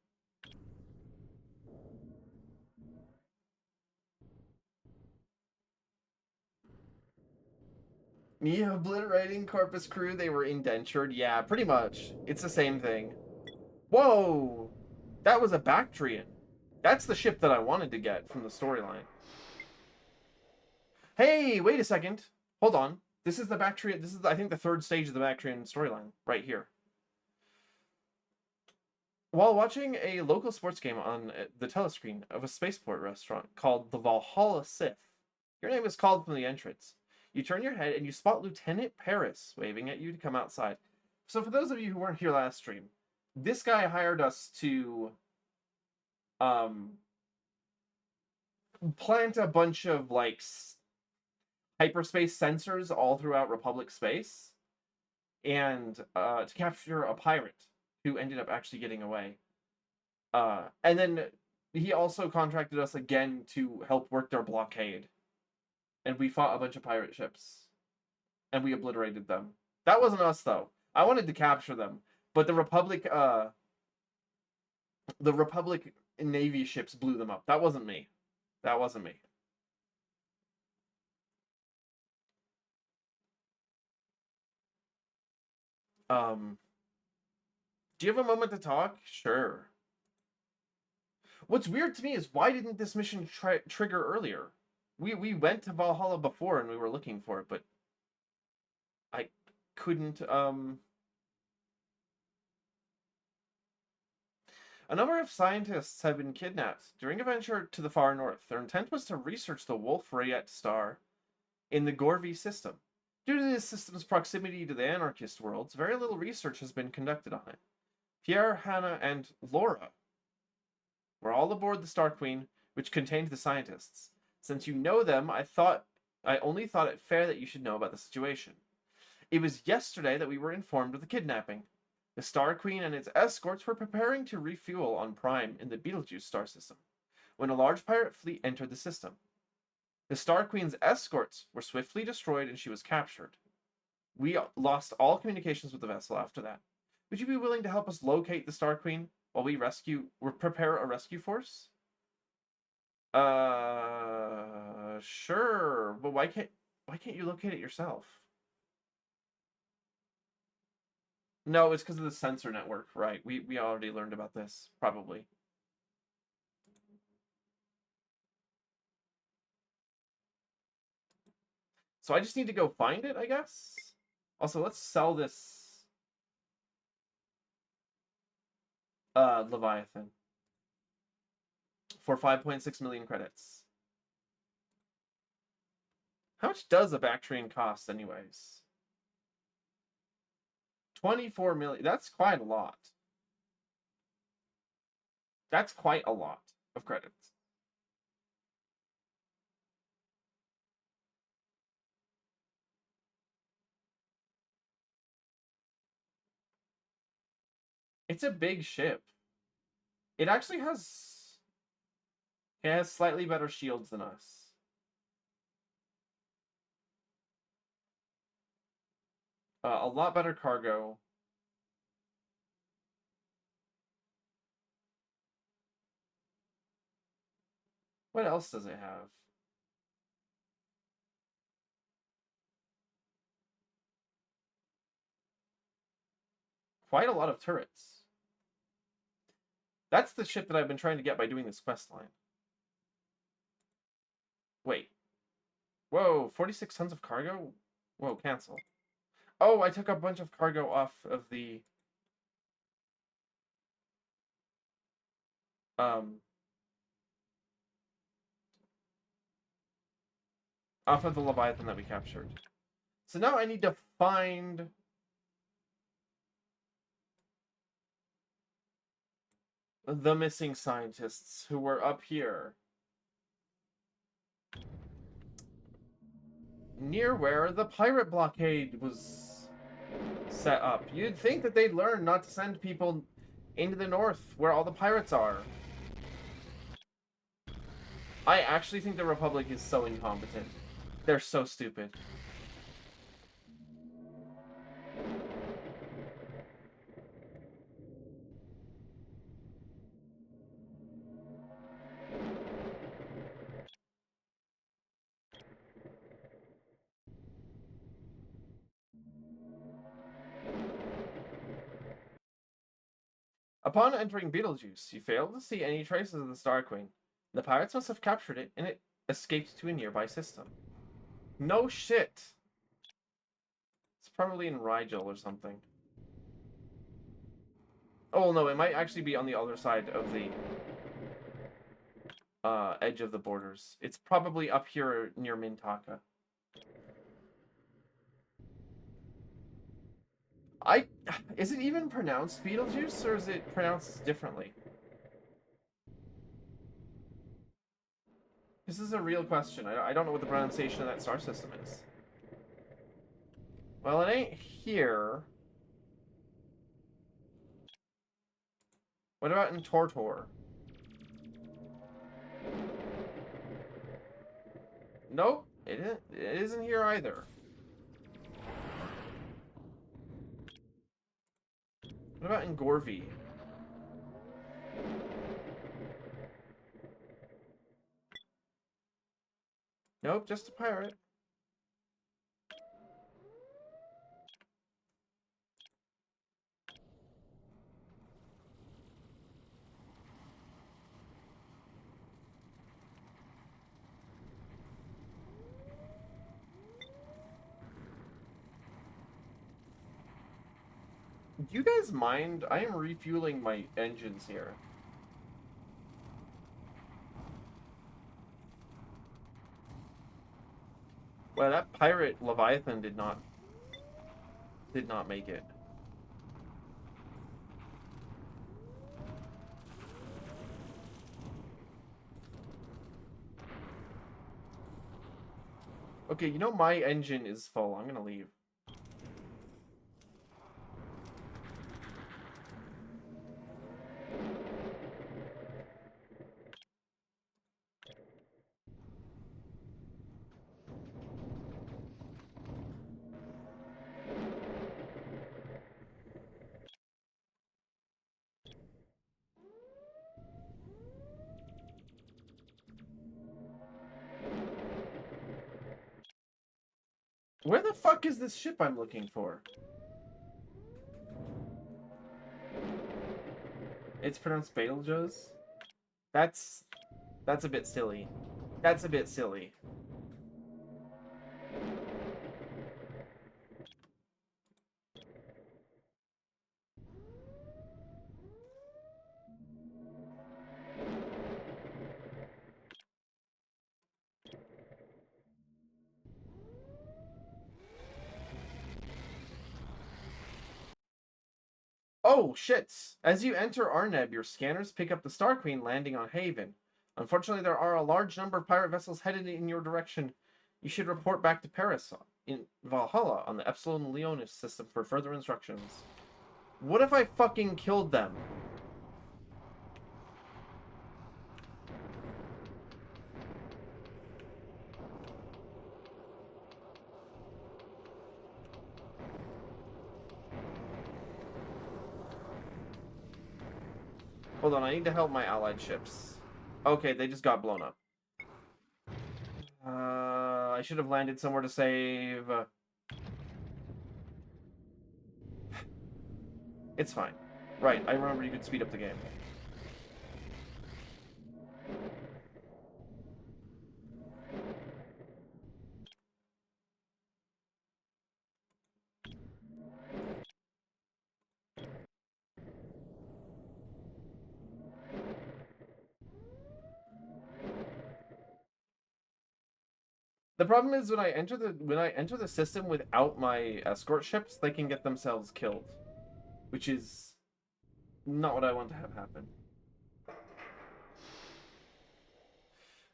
Me obliterating Corpus Crew, they were indentured. Yeah, pretty much. It's the same thing. Whoa! That was a Bactrian. That's the ship that I wanted to get from the storyline. Hey, wait a second. Hold on. This is the Bactrian. This is, I think, the third stage of the Bactrian storyline. Right here. While watching a local sports game on the telescreen of a spaceport restaurant called the Valhalla Sith, your name is called from the entrance. You turn your head and you spot Lieutenant Paris waving at you to come outside. So for those of you who weren't here last stream, this guy hired us to plant a bunch of like hyperspace sensors all throughout Republic space and to capture a pirate who ended up actually getting away. And then he also contracted us again to help work their blockade. And we fought a bunch of pirate ships. And we obliterated them. That wasn't us, though. I wanted to capture them. But the Republic Navy ships blew them up. That wasn't me. That wasn't me. Do you have a moment to talk? Sure. What's weird to me is why didn't this mission trigger earlier? We went to Valhalla before and we were looking for it, but I couldn't. A number of scientists have been kidnapped during a venture to the far north. Their intent was to research the Wolf-Rayet star in the Gorvy system. Due to this system's proximity to the anarchist worlds, very little research has been conducted on it. Pierre, Hannah, and Laura were all aboard the Star Queen, which contained the scientists. Since you know them, I only thought it fair that you should know about the situation. It was yesterday that we were informed of the kidnapping. The Star Queen and its escorts were preparing to refuel on Prime in the Betelgeuse star system when a large pirate fleet entered the system. The Star Queen's escorts were swiftly destroyed and she was captured. We lost all communications with the vessel after that. Would you be willing to help us locate the Star Queen while we prepare a rescue force? Sure, but why can't you locate it yourself? No, it's because of the sensor network, right? We already learned about this, probably. So I just need to go find it, I guess? Also, let's sell this Leviathan for 5.6 million credits. How much does a Bactrian cost, anyways? 24 million. That's quite a lot. That's quite a lot of credits. It's a big ship. It actually has... It has slightly better shields than us. A lot better cargo. What else does it have? Quite a lot of turrets. That's the ship that I've been trying to get by doing this quest line. Wait. Whoa, 46 tons of cargo? Whoa, cancel. Oh, I took a bunch of cargo off of the... off of the Leviathan that we captured. So now I need to find... the missing scientists who were up here. Near where the pirate blockade was set up. You'd think that they'd learn not to send people into the north where all the pirates are. I actually think the Republic is so incompetent. They're so stupid. Upon entering Betelgeuse, you failed to see any traces of the Star Queen. The pirates must have captured it, and it escaped to a nearby system. No shit! It's probably in Rigel or something. Oh, no, it might actually be on the other side of the edge of the borders. It's probably up here near Mintaka. Is it even pronounced Beetlejuice, or is it pronounced differently? This is a real question. I don't know what the pronunciation of that star system is. Well, it ain't here. What about in Tortor? Nope, it isn't here either. What about in Gorvy? Nope, just a pirate. Do you guys mind? I am refueling my engines here. Well, that pirate Leviathan did not make it. Okay, you know my engine is full. I'm gonna leave. Where the fuck is this ship I'm looking for? It's pronounced Betelgeuse? That's a bit silly. That's a bit silly. Oh, shit! As you enter Arneb, your scanners pick up the Star Queen landing on Haven. Unfortunately, there are a large number of pirate vessels headed in your direction. You should report back to Paris in Valhalla on the Epsilon Leonis system for further instructions. What if I fucking killed them? Hold on, I need to help my allied ships. Okay, they just got blown up. I should have landed somewhere to save. It's fine. Right, I remember you could speed up the game. The problem is when I enter the system without my escort ships, they can get themselves killed, which is not what I want to have happen.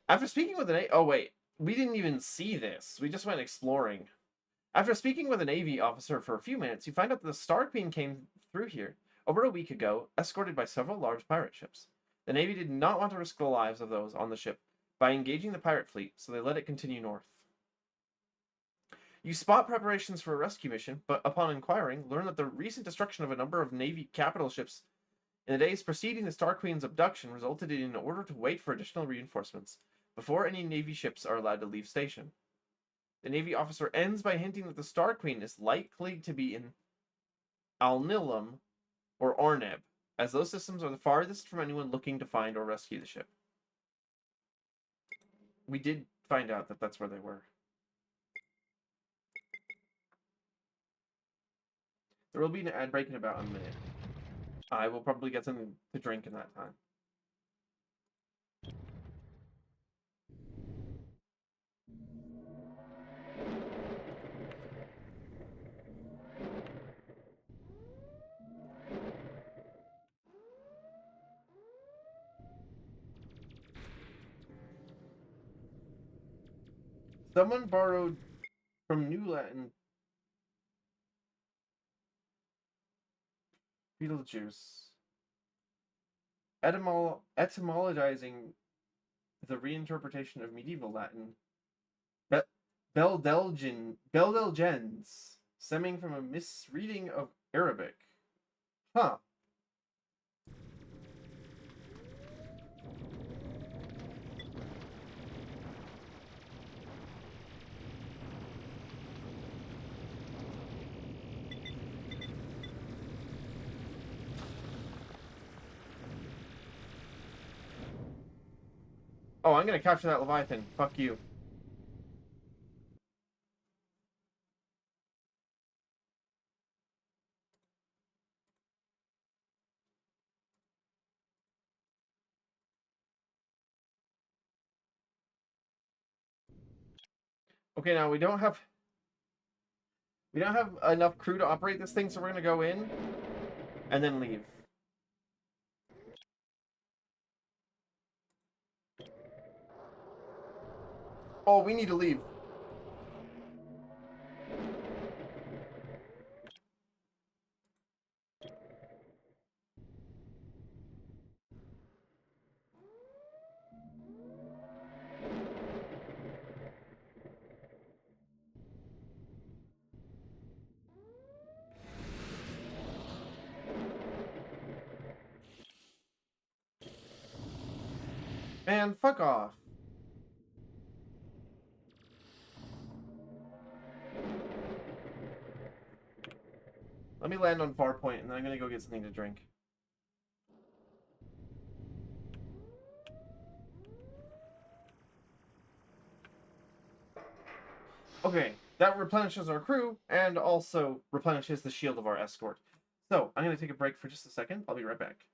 After speaking with an oh wait, we didn't even see this. We just went exploring. After speaking with a Navy officer for a few minutes, you find out that the Star Queen came through here over a week ago, escorted by several large pirate ships. The Navy did not want to risk the lives of those on the ship by engaging the pirate fleet, so they let it continue north. You spot preparations for a rescue mission, but upon inquiring, learn that the recent destruction of a number of Navy capital ships in the days preceding the Star Queen's abduction resulted in an order to wait for additional reinforcements before any Navy ships are allowed to leave station. The Navy officer ends by hinting that the Star Queen is likely to be in Alnilam or Arneb, as those systems are the farthest from anyone looking to find or rescue the ship. We did find out that that's where they were. There will be an ad break in about a minute. I will probably get something to drink in that time. Someone borrowed from New Latin Beetlejuice, etymologizing the reinterpretation of medieval Latin Beldelgens, stemming from a misreading of Arabic. Huh. Oh, I'm gonna capture that Leviathan. Fuck you. Okay, now we don't have enough crew to operate this thing, so we're gonna go in and then leave. Oh, we need to leave. Man, fuck off. Let me land on Farpoint, and then I'm gonna go get something to drink. Okay, that replenishes our crew, and also replenishes the shield of our escort. So, I'm gonna take a break for just a second. I'll be right back.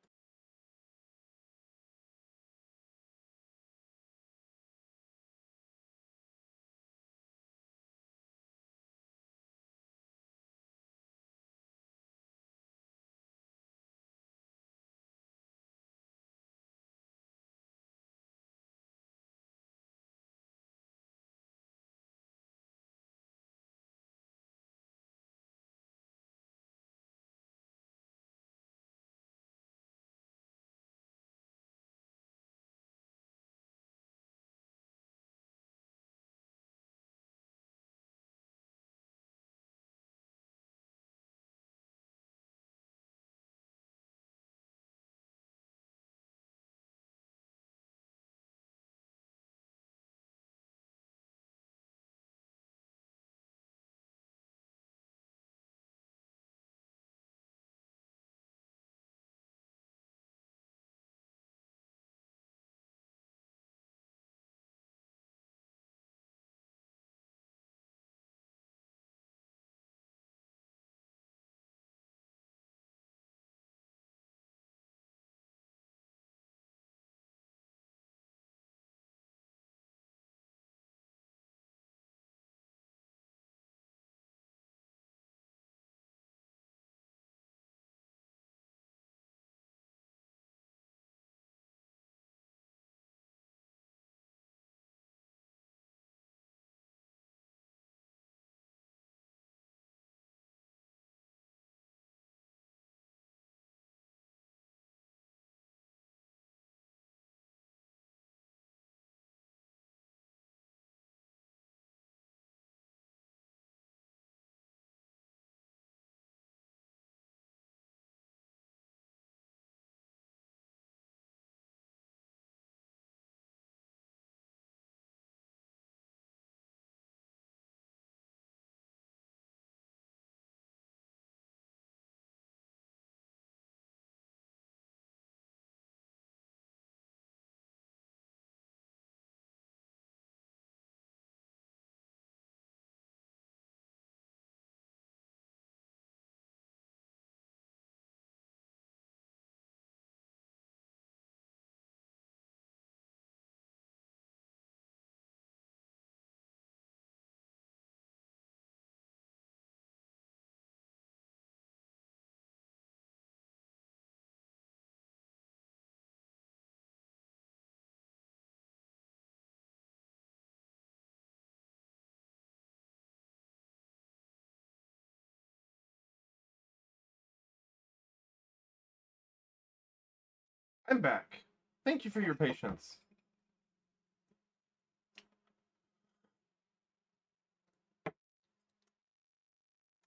I'm back. Thank you for your patience.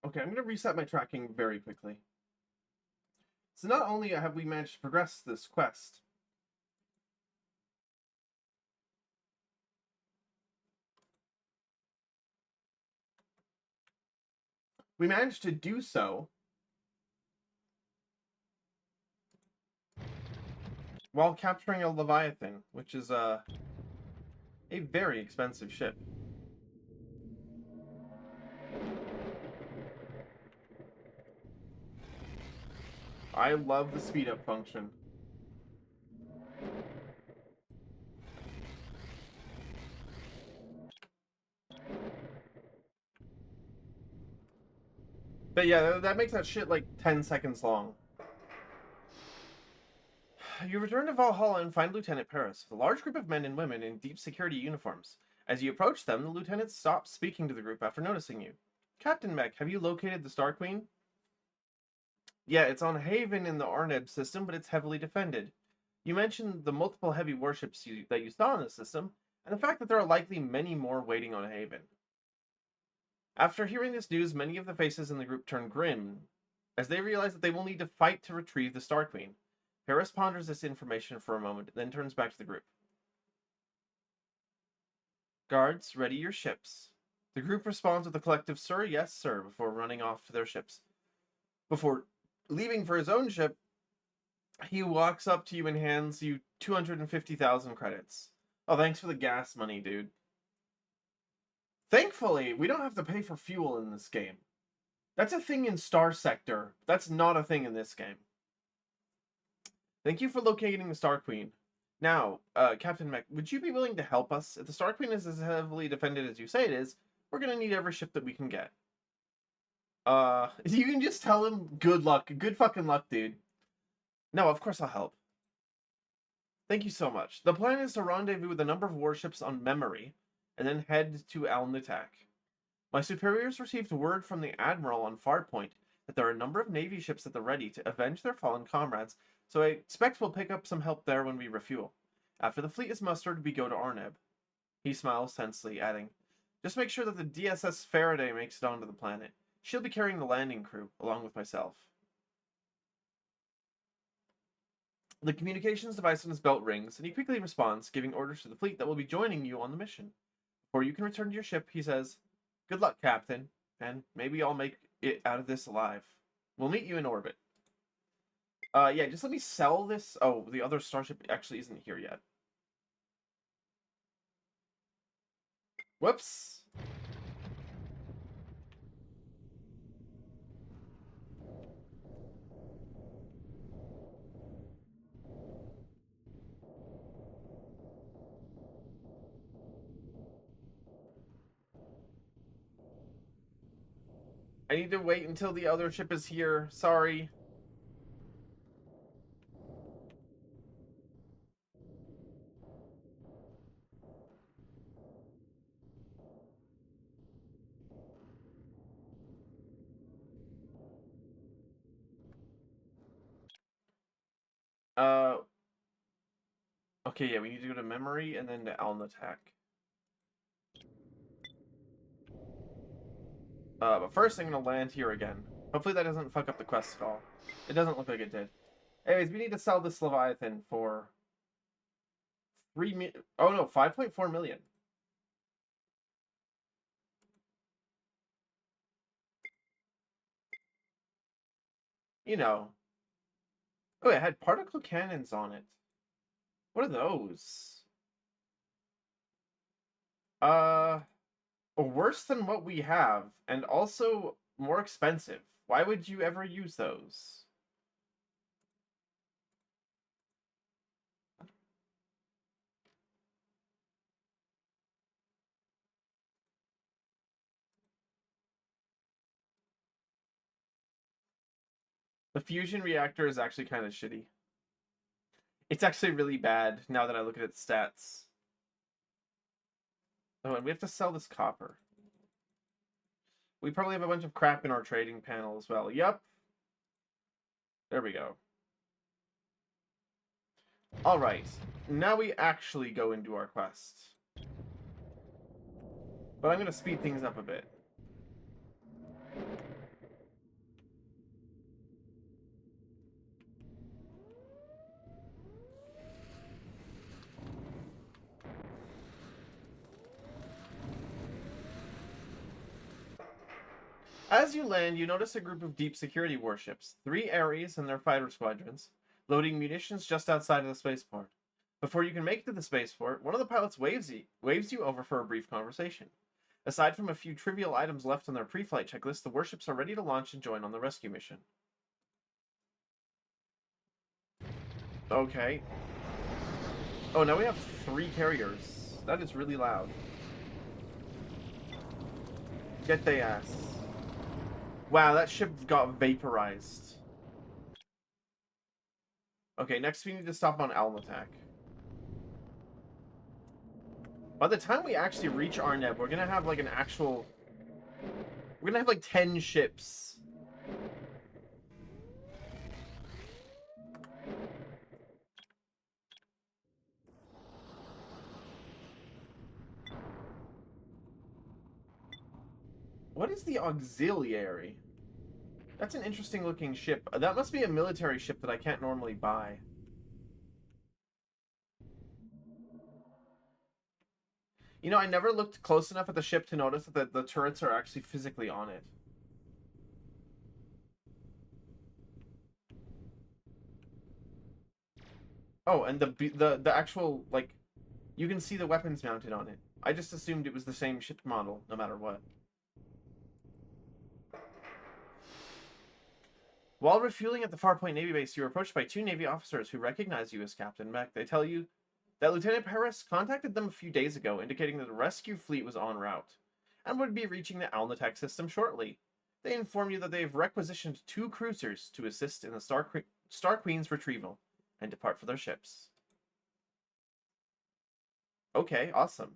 Okay, I'm going to reset my tracking very quickly. So not only have we managed to progress this quest, we managed to do so while capturing a Leviathan, which is a very expensive ship. I love the speed up function. But yeah, that makes that shit like 10 seconds long. You return to Valhalla and find Lieutenant Paris with a large group of men and women in deep security uniforms. As you approach them, the lieutenant stops speaking to the group after noticing you. Captain Mech, have you located the Star Queen? Yeah, it's on Haven in the Arneb system, but it's heavily defended. You mentioned the multiple heavy warships that you saw in the system, and the fact that there are likely many more waiting on Haven. After hearing this news, many of the faces in the group turn grim, as they realize that they will need to fight to retrieve the Star Queen. Paris ponders this information for a moment, then turns back to the group. Guards, ready your ships. The group responds with a collective "Sir, yes, sir," before running off to their ships. Before leaving for his own ship, he walks up to you and hands you 250,000 credits. Oh, thanks for the gas money, dude. Thankfully, we don't have to pay for fuel in this game. That's a thing in Star Sector. That's not a thing in this game. Thank you for locating the Star Queen. Now, Captain Mech, would you be willing to help us? If the Star Queen is as heavily defended as you say it is, we're gonna need every ship that we can get. You can just tell him good luck. Good fucking luck, dude. No, of course I'll help. Thank you so much. The plan is to rendezvous with a number of warships on Memory, and then head to Al Nutak. My superiors received word from the Admiral on Farpoint that there are a number of Navy ships at the ready to avenge their fallen comrades, so I expect we'll pick up some help there when we refuel. After the fleet is mustered, we go to Arneb. He smiles tensely, adding, just make sure that the DSS Faraday makes it onto the planet. She'll be carrying the landing crew, along with myself. The communications device on his belt rings, and he quickly responds, giving orders to the fleet that will be joining you on the mission. Before you can return to your ship, he says, good luck, Captain, and maybe I'll make it out of this alive. We'll meet you in orbit. Yeah, just let me sell this. Oh, the other starship actually isn't here yet. Whoops. I need to wait until the other ship is here. Sorry. Okay, yeah, we need to go to Memory and then to Al Nutak. But first I'm gonna land here again. Hopefully that doesn't fuck up the quest at all. It doesn't look like it did. Anyways, we need to sell this Leviathan for 5.4 million. You know. Oh, it had particle cannons on it. What are those? Worse than what we have, and also more expensive. Why would you ever use those? The fusion reactor is actually kind of shitty. It's actually really bad now that I look at its stats. Oh, and we have to sell this copper. We probably have a bunch of crap in our trading panel as well. Yep. There we go. Alright. Now we actually go into our quest. But I'm going to speed things up a bit. As you land, you notice a group of deep security warships, 3 Ares and their fighter squadrons, loading munitions just outside of the spaceport. Before you can make it to the spaceport, one of the pilots waves you over for a brief conversation. Aside from a few trivial items left on their pre-flight checklist, the warships are ready to launch and join on the rescue mission. Okay. Oh, now we have 3 carriers. That is really loud. Get they ass. Wow, that ship got vaporized. Okay, next we need to stop on Al Nutak. By the time we actually reach Arneb, we're gonna have like an actual... We're gonna have like 10 ships. What is the Auxiliary? That's an interesting looking ship. That must be a military ship that I can't normally buy. You know, I never looked close enough at the ship to notice that the turrets are actually physically on it. Oh, and the actual, like, you can see the weapons mounted on it. I just assumed it was the same ship model, no matter what. While refueling at the Farpoint Navy base, you are approached by two Navy officers who recognize you as Captain Mech. They tell you that Lieutenant Paris contacted them a few days ago, indicating that the rescue fleet was en route and would be reaching the Alnitek system shortly. They inform you that they have requisitioned two cruisers to assist in the Star Queen's retrieval and depart for their ships. Okay, awesome.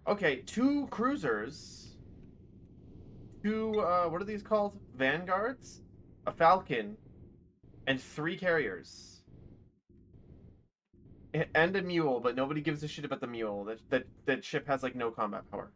Okay, two cruisers, two, what are these called? Vanguards? A Falcon, and three carriers. And a mule, but nobody gives a shit about the mule. That ship has, like, no combat power.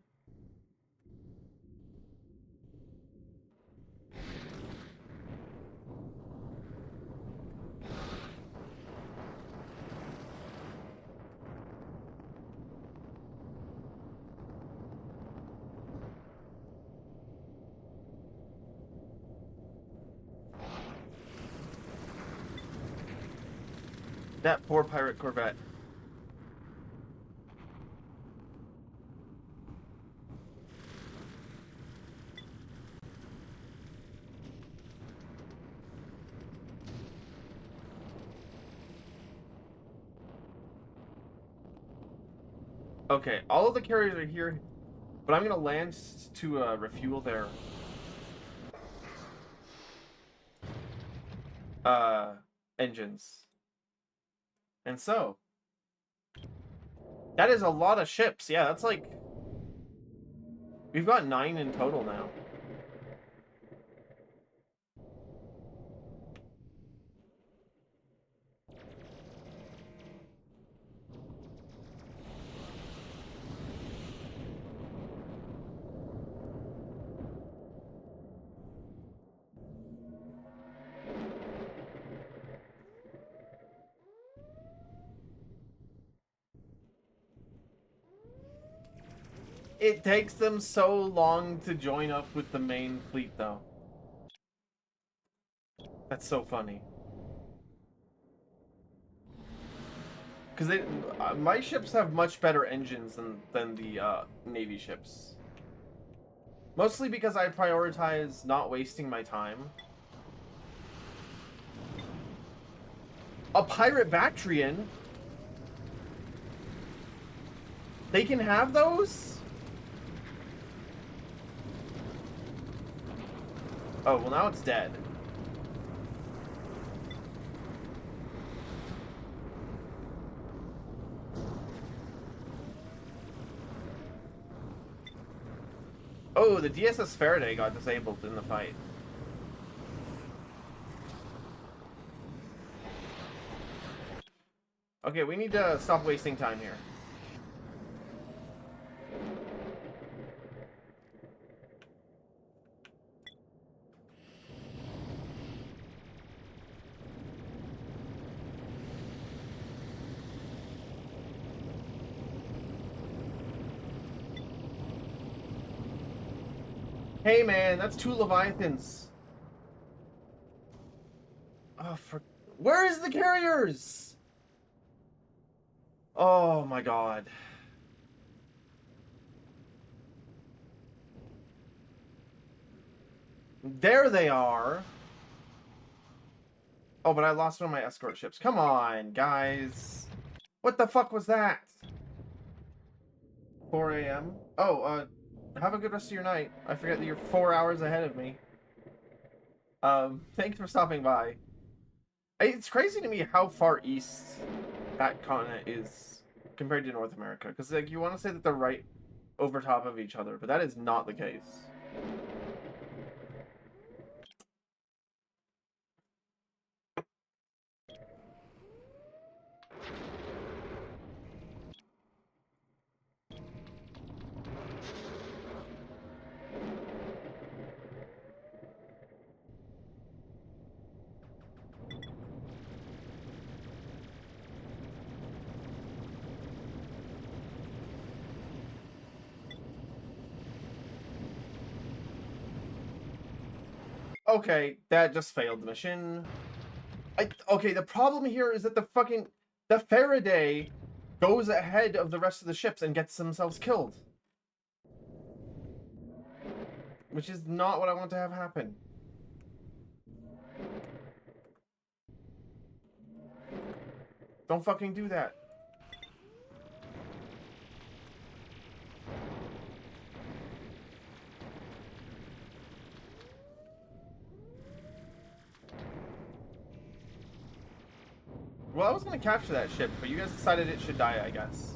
That poor pirate corvette. Okay, all of the carriers are here, but I'm gonna land to refuel their engines. And so, that is a lot of ships. Yeah, that's like, we've got 9 in total now. It takes them so long to join up with the main fleet, though. That's so funny. Because my ships have much better engines than the Navy ships. Mostly because I prioritize not wasting my time. A pirate Bactrian? They can have those? Oh, well now it's dead. Oh, the DSS Faraday got disabled in the fight. Okay, we need to stop wasting time here. Hey man, that's 2 Leviathans. Oh, where is the carriers? Oh my god. There they are. Oh, but I lost one of my escort ships. Come on, guys. What the fuck was that? 4 a.m. Oh, have a good rest of your night. I forget that you're 4 hours ahead of me. Thanks for stopping by. It's crazy to me how far east that continent is compared to North America. Because, like, you want to say that they're right over top of each other, but that is not the case. Okay, that just failed the mission. Okay, the problem here is that the Faraday goes ahead of the rest of the ships and gets themselves killed. Which is not what I want to have happen. Don't fucking do that. Well, I was gonna capture that ship, but you guys decided it should die, I guess.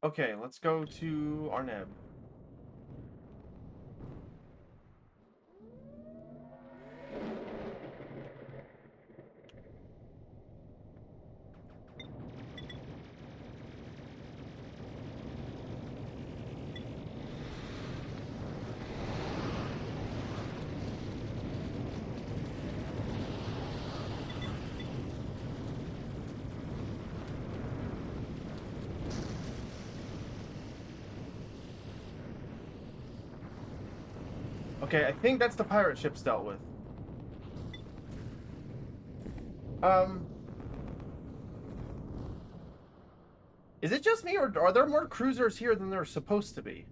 Okay, let's go to Arneb. Okay, I think that's the pirate ships dealt with. Is it just me, or are there more cruisers here than there supposed to be?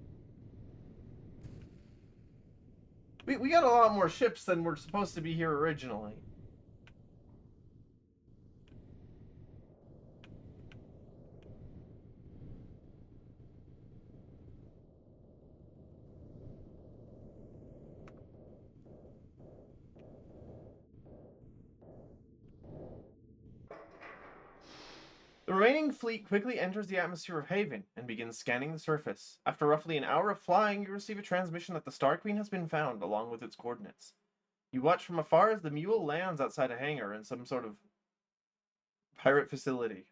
We got a lot more ships than were supposed to be here originally. The remaining fleet quickly enters the atmosphere of Haven and begins scanning the surface. After roughly an hour of flying, you receive a transmission that the Star Queen has been found, along with its coordinates. You watch from afar as the mule lands outside a hangar in some sort of pirate facility.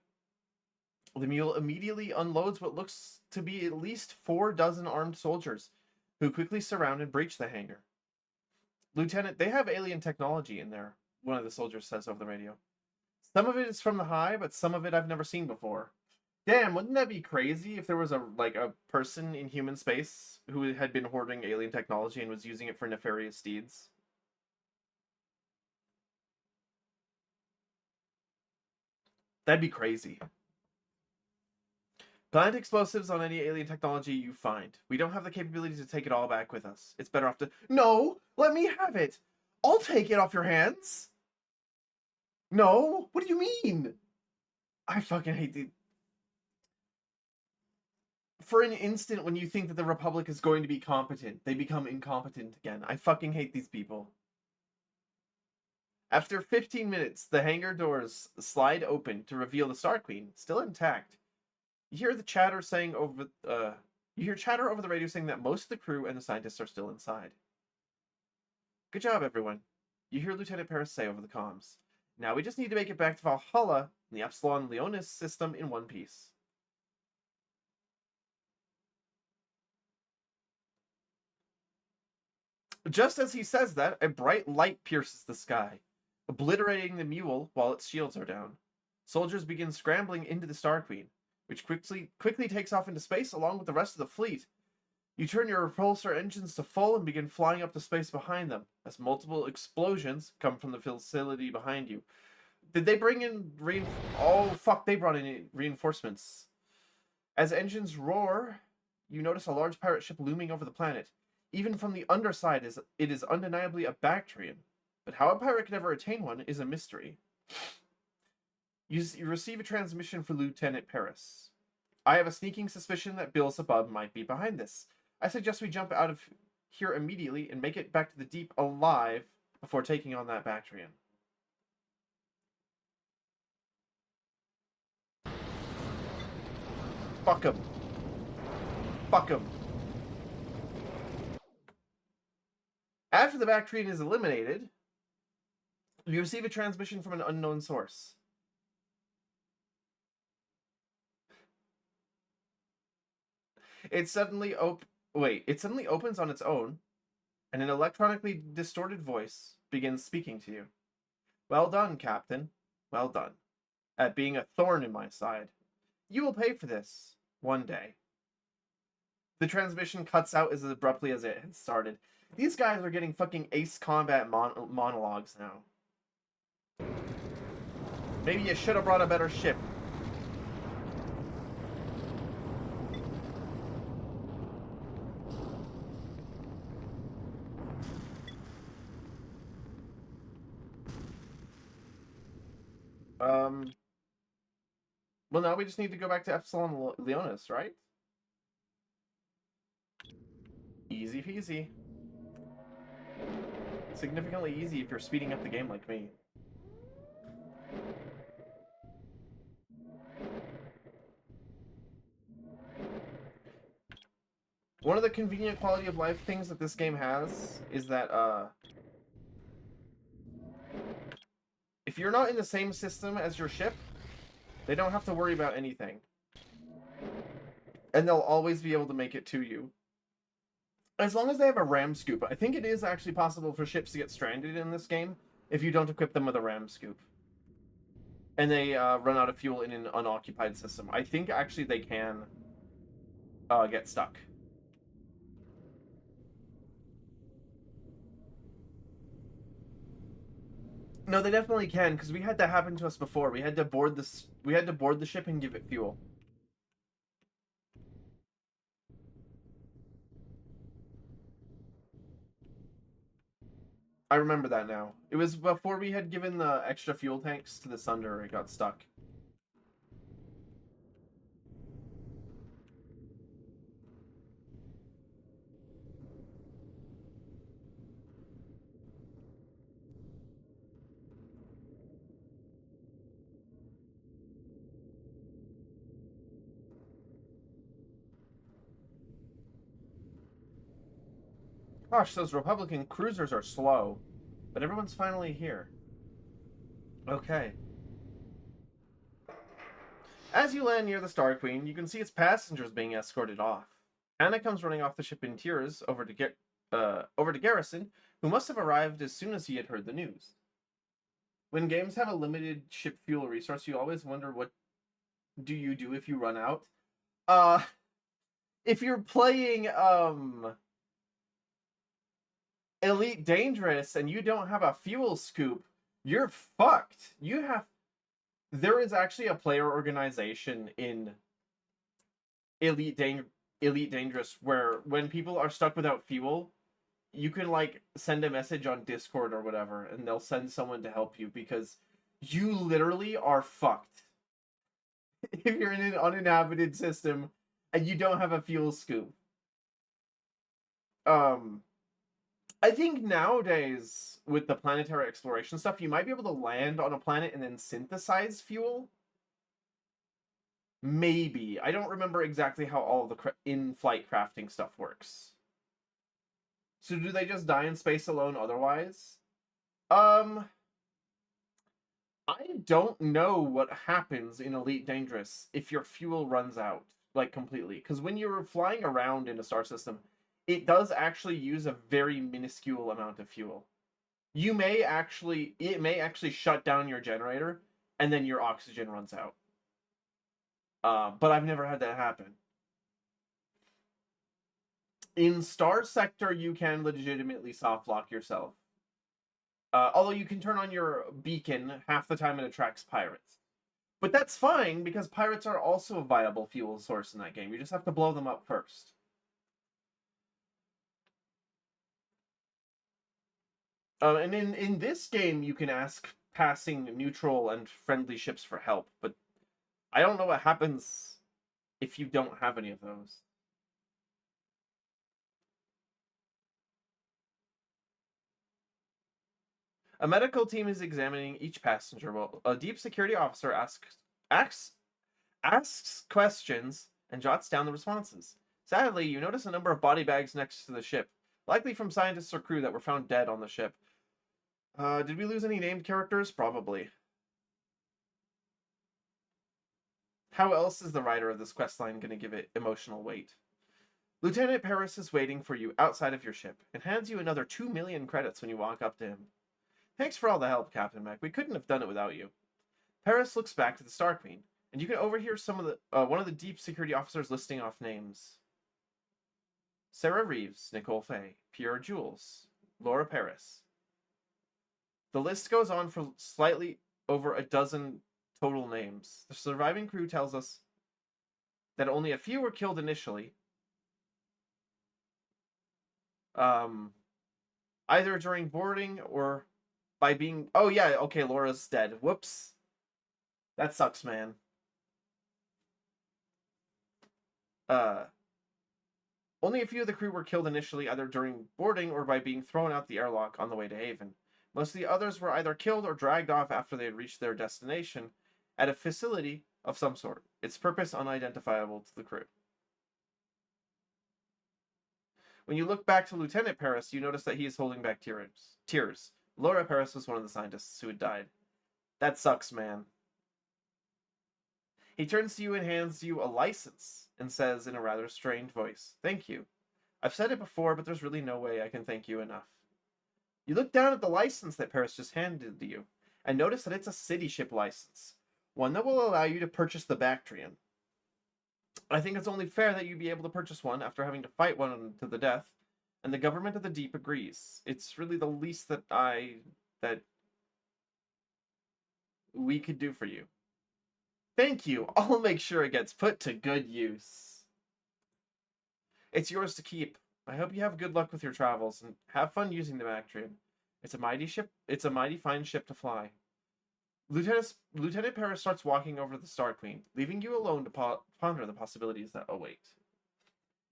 The mule immediately unloads what looks to be at least 4 dozen armed soldiers, who quickly surround and breach the hangar. Lieutenant, they have alien technology in there, one of the soldiers says over the radio. Some of it is from the Hive, but some of it I've never seen before. Damn, wouldn't that be crazy if there was a person in human space who had been hoarding alien technology and was using it for nefarious deeds? That'd be crazy. Plant explosives on any alien technology you find. We don't have the capability to take it all back with us. It's better off to... No! Let me have it! I'll take it off your hands! No! What do you mean? I fucking hate the... For an instant, when you think that the Republic is going to be competent, they become incompetent again. I fucking hate these people. After 15 minutes, the hangar doors slide open to reveal the Star Queen, still intact. You hear chatter over the radio saying that most of the crew and the scientists are still inside. Good job, everyone. You hear Lieutenant Paris say over the comms. Now we just need to make it back to Valhalla and the Epsilon Leonis system in one piece. Just as he says that, a bright light pierces the sky, obliterating the mule while its shields are down. Soldiers begin scrambling into the Star Queen, which quickly takes off into space along with the rest of the fleet. You turn your repulsor engines to full and begin flying up to space behind them, as multiple explosions come from the facility behind you. Did they bring in Oh, fuck, they brought in reinforcements. As engines roar, you notice a large pirate ship looming over the planet. Even from the underside, it is undeniably a Bactrian. But how a pirate could ever attain one is a mystery. You receive a transmission for Lieutenant Paris. I have a sneaking suspicion that Beelzebub might be behind this. I suggest we jump out of here immediately and make it back to the deep alive before taking on that Bactrian. Fuck him. Fuck him. After the Bactrian is eliminated, you receive a transmission from an unknown source. It suddenly opens on its own, and an electronically distorted voice begins speaking to you. Well done, Captain. Well done. at being a thorn in my side. You will pay for this one day. The transmission cuts out as abruptly as it had started. These guys are getting fucking Ace Combat monologues now. Maybe you should have brought a better ship. Well, now we just need to go back to Epsilon Leonis, right? Easy peasy. Significantly easy if you're speeding up the game like me. One of the convenient quality of life things that this game has is that, if you're not in the same system as your ship, they don't have to worry about anything. And they'll always be able to make it to you. As long as they have a ram scoop. I think it is actually possible for ships to get stranded in this game if you don't equip them with a ram scoop. And they run out of fuel in an unoccupied system. I think actually they can get stuck. No, they definitely can, because we had that happen to us before. We had to board the ship and give it fuel. I remember that now. It was before we had given the extra fuel tanks to the Sunder, it got stuck. Gosh, those Republican cruisers are slow. But everyone's finally here. Okay. As you land near the Star Queen, you can see its passengers being escorted off. Anna comes running off the ship in tears over to Garrison, who must have arrived as soon as he had heard the news. When games have a limited ship fuel resource, you always wonder what do you do if you run out. If you're playing Elite Dangerous and you don't have a fuel scoop, you're fucked. There is actually a player organization in Elite Dangerous where when people are stuck without fuel, you can like send a message on Discord or whatever and they'll send someone to help you because you literally are fucked. If you're in an uninhabited system and you don't have a fuel scoop. I think nowadays, with the planetary exploration stuff, you might be able to land on a planet and then synthesize fuel. Maybe. I don't remember exactly how all of the in-flight crafting stuff works. So do they just die in space alone otherwise? I don't know what happens in Elite Dangerous if your fuel runs out, like, completely. Because when you're flying around in a star system, it does actually use a very minuscule amount of fuel. It may actually shut down your generator, and then your oxygen runs out. But I've never had that happen. In Star Sector, you can legitimately soft lock yourself. Although you can turn on your beacon half the time it attracts pirates. But that's fine, because pirates are also a viable fuel source in that game. You just have to blow them up first. And in this game, you can ask passing neutral and friendly ships for help, but I don't know what happens if you don't have any of those. A medical team is examining each passenger while a deep security officer asks questions and jots down the responses. Sadly, you notice a number of body bags next to the ship, likely from scientists or crew that were found dead on the ship. Did we lose any named characters? Probably. How else is the writer of this questline going to give it emotional weight? Lieutenant Paris is waiting for you outside of your ship and hands you another 2 million credits when you walk up to him. Thanks for all the help, Captain Mech. We couldn't have done it without you. Paris looks back to the Star Queen, and you can overhear some of the one of the deep security officers listing off names. Sarah Reeves, Nicole Fay, Pierre Jules, Laura Paris. The list goes on for slightly over a dozen total names. The surviving crew tells us that only a few were killed initially, either during boarding or by being... Oh yeah, okay, Laura's dead. Whoops. That sucks, man. Only a few of the crew were killed initially, either during boarding or by being thrown out the airlock on the way to Haven. Most of the others were either killed or dragged off after they had reached their destination at a facility of some sort, its purpose unidentifiable to the crew. When you look back to Lieutenant Paris, you notice that he is holding back tears. Laura Paris was one of the scientists who had died. That sucks, man. He turns to you and hands you a license and says in a rather strained voice, "Thank you. I've said it before, but there's really no way I can thank you enough." You look down at the license that Paris just handed to you and notice that it's a city ship license, one that will allow you to purchase the Bactrian. I think it's only fair that you be able to purchase one after having to fight one to the death, and the government of the Deep agrees. It's really the least that we could do for you. Thank you. I'll make sure it gets put to good use. It's yours to keep. I hope you have good luck with your travels and have fun using the Bactrian. It's a mighty fine ship to fly. Lieutenant Paris starts walking over the Star Queen, leaving you alone to ponder the possibilities that await.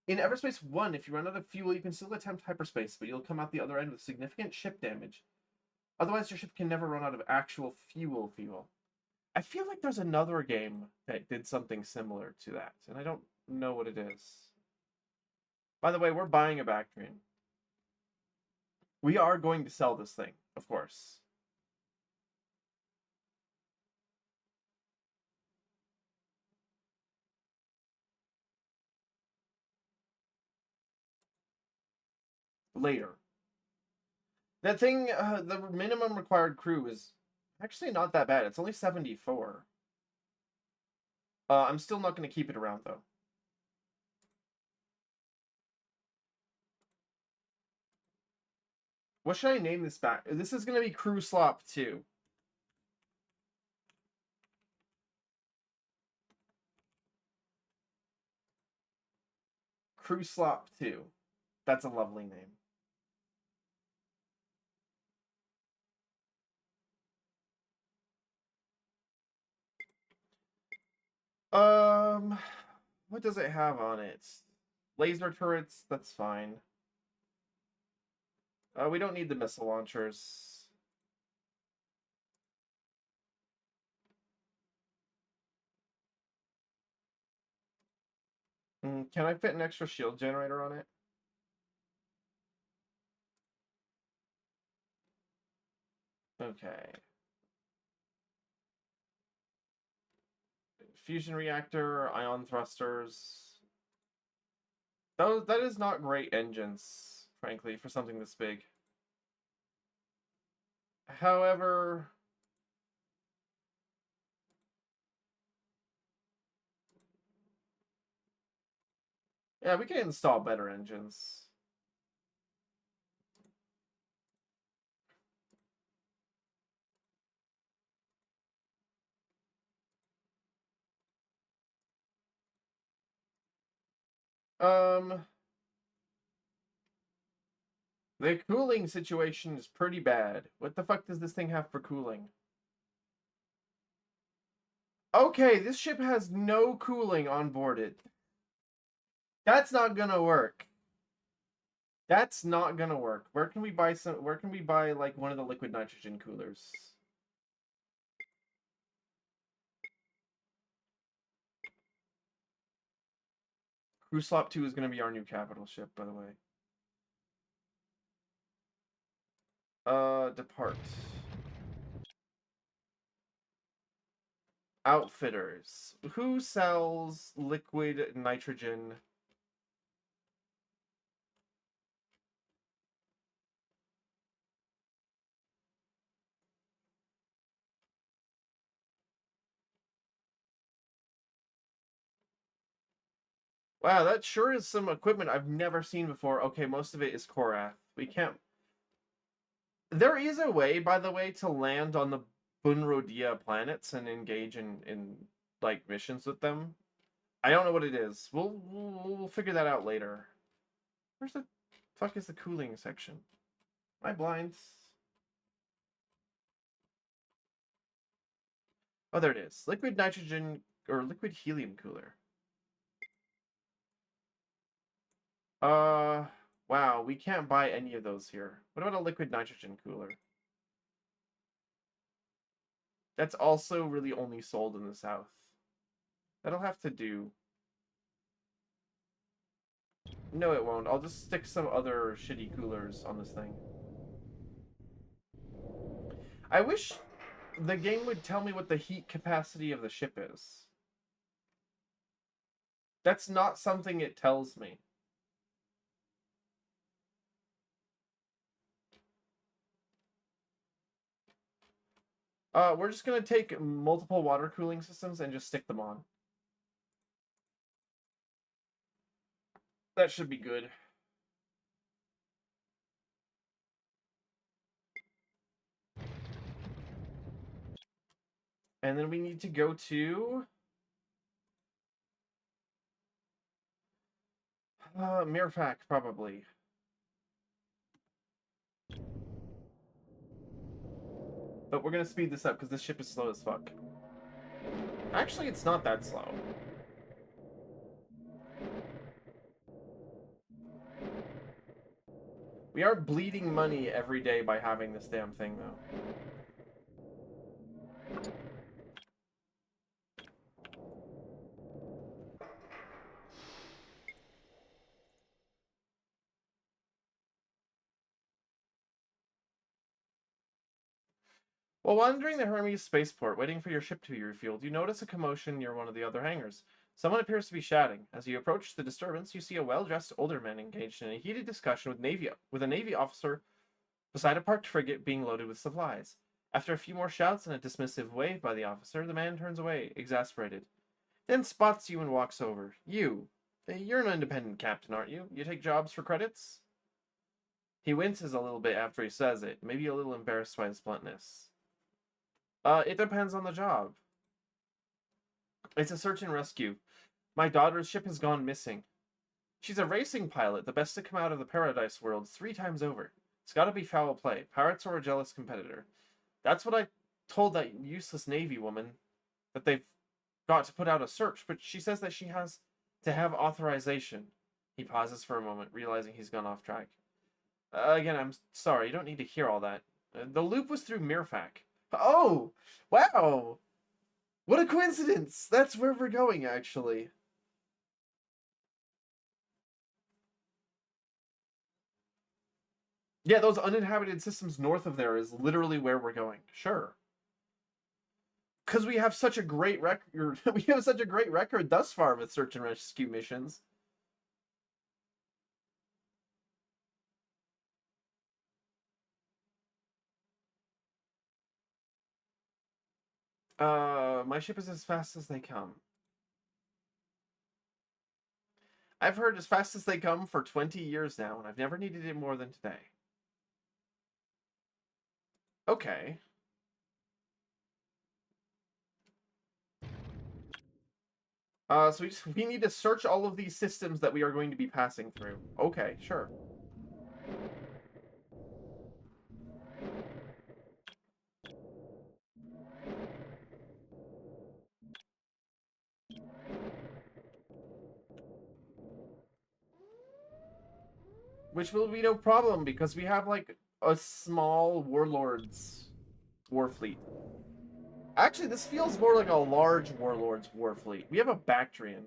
In Everspace 1, if you run out of fuel, you can still attempt hyperspace, but you'll come out the other end with significant ship damage. Otherwise, your ship can never run out of actual fuel. I feel like there's another game that did something similar to that, and I don't know what it is. By the way, we're buying a Bactrian. We are going to sell this thing, of course. Later. That thing, the minimum required crew is actually not that bad. It's only 74. I'm still not going to keep it around, though. What should I name this back? This is going to be Crew Slop 2. Crew Slop 2. That's a lovely name. What does it have on it? Laser turrets, that's fine. We don't need the missile launchers. Can I fit an extra shield generator on it? Okay. Fusion reactor, ion thrusters. That is not great engines, frankly, for something this big. However, yeah, we can install better engines. The cooling situation is pretty bad. What the fuck does this thing have for cooling? Okay, this ship has no cooling on board it. That's not gonna work. That's not gonna work. Where can we buy like one of the liquid nitrogen coolers? Crew Slop 2 is gonna be our new capital ship, by the way. Depart. Outfitters. Who sells liquid nitrogen? Wow, that sure is some equipment I've never seen before. Okay, most of it is Korath. We can't... There is a way, by the way, to land on the Bunrodia planets and engage in like, missions with them. I don't know what it is. We'll figure that out later. Where's the fuck is the cooling section? Am I blind? Oh, there it is. Liquid nitrogen or liquid helium cooler. Wow, we can't buy any of those here. What about a liquid nitrogen cooler? That's also really only sold in the south. That'll have to do. No, it won't. I'll just stick some other shitty coolers on this thing. I wish the game would tell me what the heat capacity of the ship is. That's not something it tells me. We're just gonna take multiple water cooling systems and just stick them on. That should be good. And then we need to go to... Mirfac, probably. But we're gonna speed this up because this ship is slow as fuck. Actually, it's not that slow. We are bleeding money every day by having this damn thing, though. While wandering the Hermes spaceport, waiting for your ship to be refueled, you notice a commotion near one of the other hangars. Someone appears to be shouting. As you approach the disturbance, you see a well-dressed older man engaged in a heated discussion with a Navy officer beside a parked frigate being loaded with supplies. After a few more shouts and a dismissive wave by the officer, the man turns away, exasperated. Then spots you and walks over. You're an independent captain, aren't you? You take jobs for credits? He winces a little bit after he says it, maybe a little embarrassed by his bluntness. It depends on the job. It's a search and rescue. My daughter's ship has gone missing. She's a racing pilot, the best to come out of the Paradise world 3 times over. It's gotta be foul play. Pirates or a jealous competitor. That's what I told that useless Navy woman, that they've got to put out a search, but she says that she has to have authorization. He pauses for a moment, realizing he's gone off track. Again, I'm sorry, you don't need to hear all that. The loop was through Mirfac. Oh! Wow! What a coincidence! That's where we're going, actually. Yeah, those uninhabited systems north of there is literally where we're going. Sure. Because we have such a great record. We have such a great record thus far with search and rescue missions. My ship is as fast as they come. I've heard as fast as they come for 20 years now, and I've never needed it more than today. Okay. So we need to search all of these systems that we are going to be passing through. Okay, sure. Which will be no problem, because we have, like, a small warlord's war fleet. Actually, this feels more like a large warlord's war fleet. We have a Bactrian.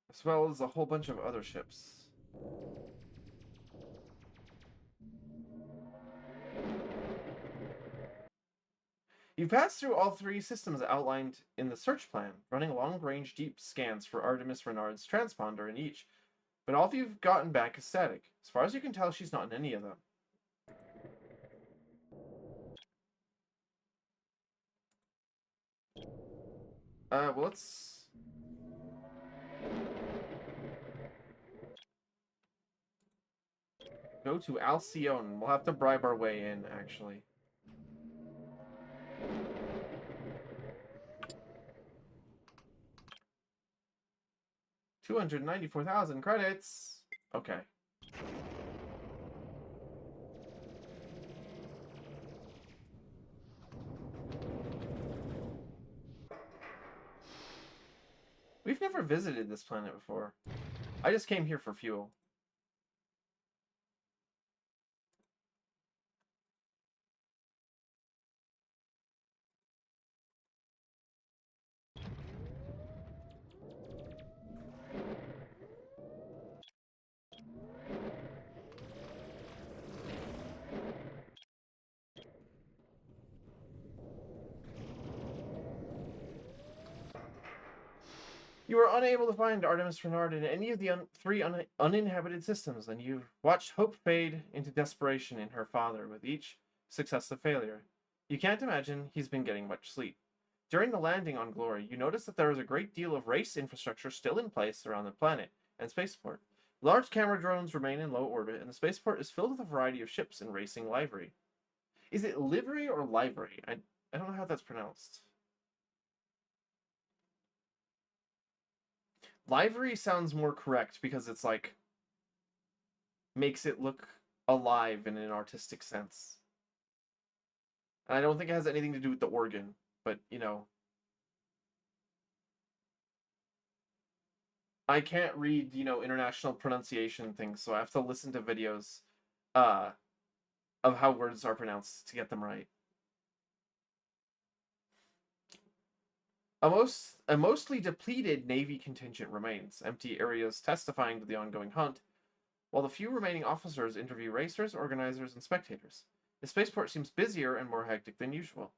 As well as a whole bunch of other ships. You pass through all 3 systems outlined in the search plan, running long-range deep scans for Artemis Renard's transponder in each. But all you've gotten back is static. As far as you can tell, she's not in any of them. Well, let's... go to Alcyone. We'll have to bribe our way in, actually. $294,000 credits. Okay. We've never visited this planet before. I just came here for fuel. You were unable to find Artemis Renard in any of the three uninhabited systems, and you watched hope fade into desperation in her father with each successive failure. You can't imagine he's been getting much sleep. During the landing on Glory, you noticed that there was a great deal of race infrastructure still in place around the planet and spaceport. Large camera drones remain in low orbit, and the spaceport is filled with a variety of ships in racing livery. Is it livery or livery? I don't know how that's pronounced. Livery sounds more correct because it's like makes it look alive in an artistic sense. And I don't think it has anything to do with the organ, but you know, I can't read, international pronunciation things, so I have to listen to videos uh of how words are pronounced to get them right. A mostly depleted Navy contingent remains, empty areas testifying to the ongoing hunt, while the few remaining officers interview racers, organizers, and spectators. The spaceport seems busier and more hectic than usual.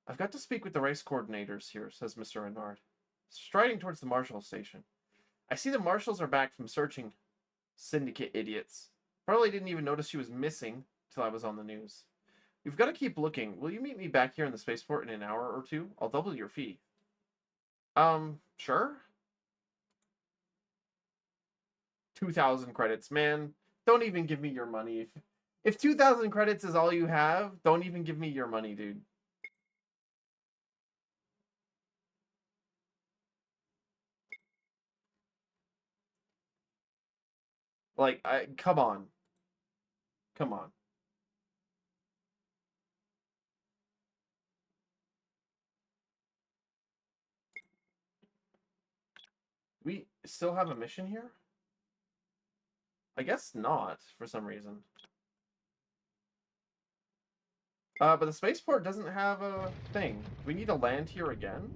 I've got to speak with the race coordinators here, says Mr. Renard, striding towards the marshal station. I see the marshals are back from searching. Syndicate idiots. Probably didn't even notice she was missing till I was on the news. You've got to keep looking. Will you meet me back here in the spaceport in an hour or two? I'll double your fee. Sure? 2,000 credits. Man, don't even give me your money. If 2,000 credits is all you have, don't even give me your money, dude. Like, come on. Come on. We still have a mission here? I guess not, for some reason. But the spaceport doesn't have a thing. Do we need to land here again?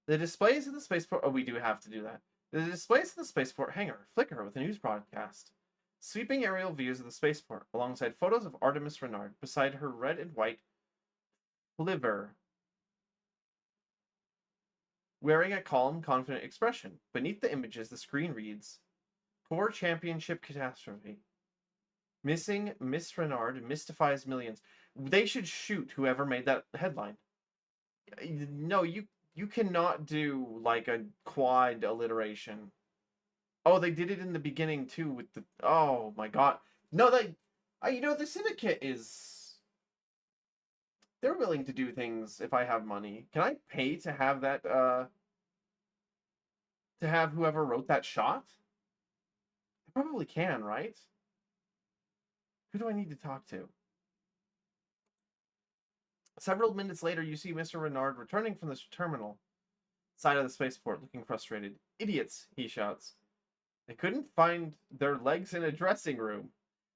The displays in the spaceport... Oh, we do have to do that. The displays in the spaceport hangar flicker with a news broadcast. Sweeping aerial views of the spaceport, alongside photos of Artemis Renard beside her red and white liver, wearing a calm, confident expression. Beneath the images, the screen reads, Core Championship Catastrophe. Missing Miss Renard mystifies millions. They should shoot whoever made that headline. No, you cannot do like a quad alliteration. Oh, they did it in the beginning too with the... Oh my god. No, the Syndicate is... They're willing to do things if I have money. Can I pay to have that, to have whoever wrote that shot? I probably can, right? Who do I need to talk to? Several minutes later, you see Mr. Renard returning from the terminal side of the spaceport, looking frustrated. Idiots, he shouts. They couldn't find their legs in a dressing room.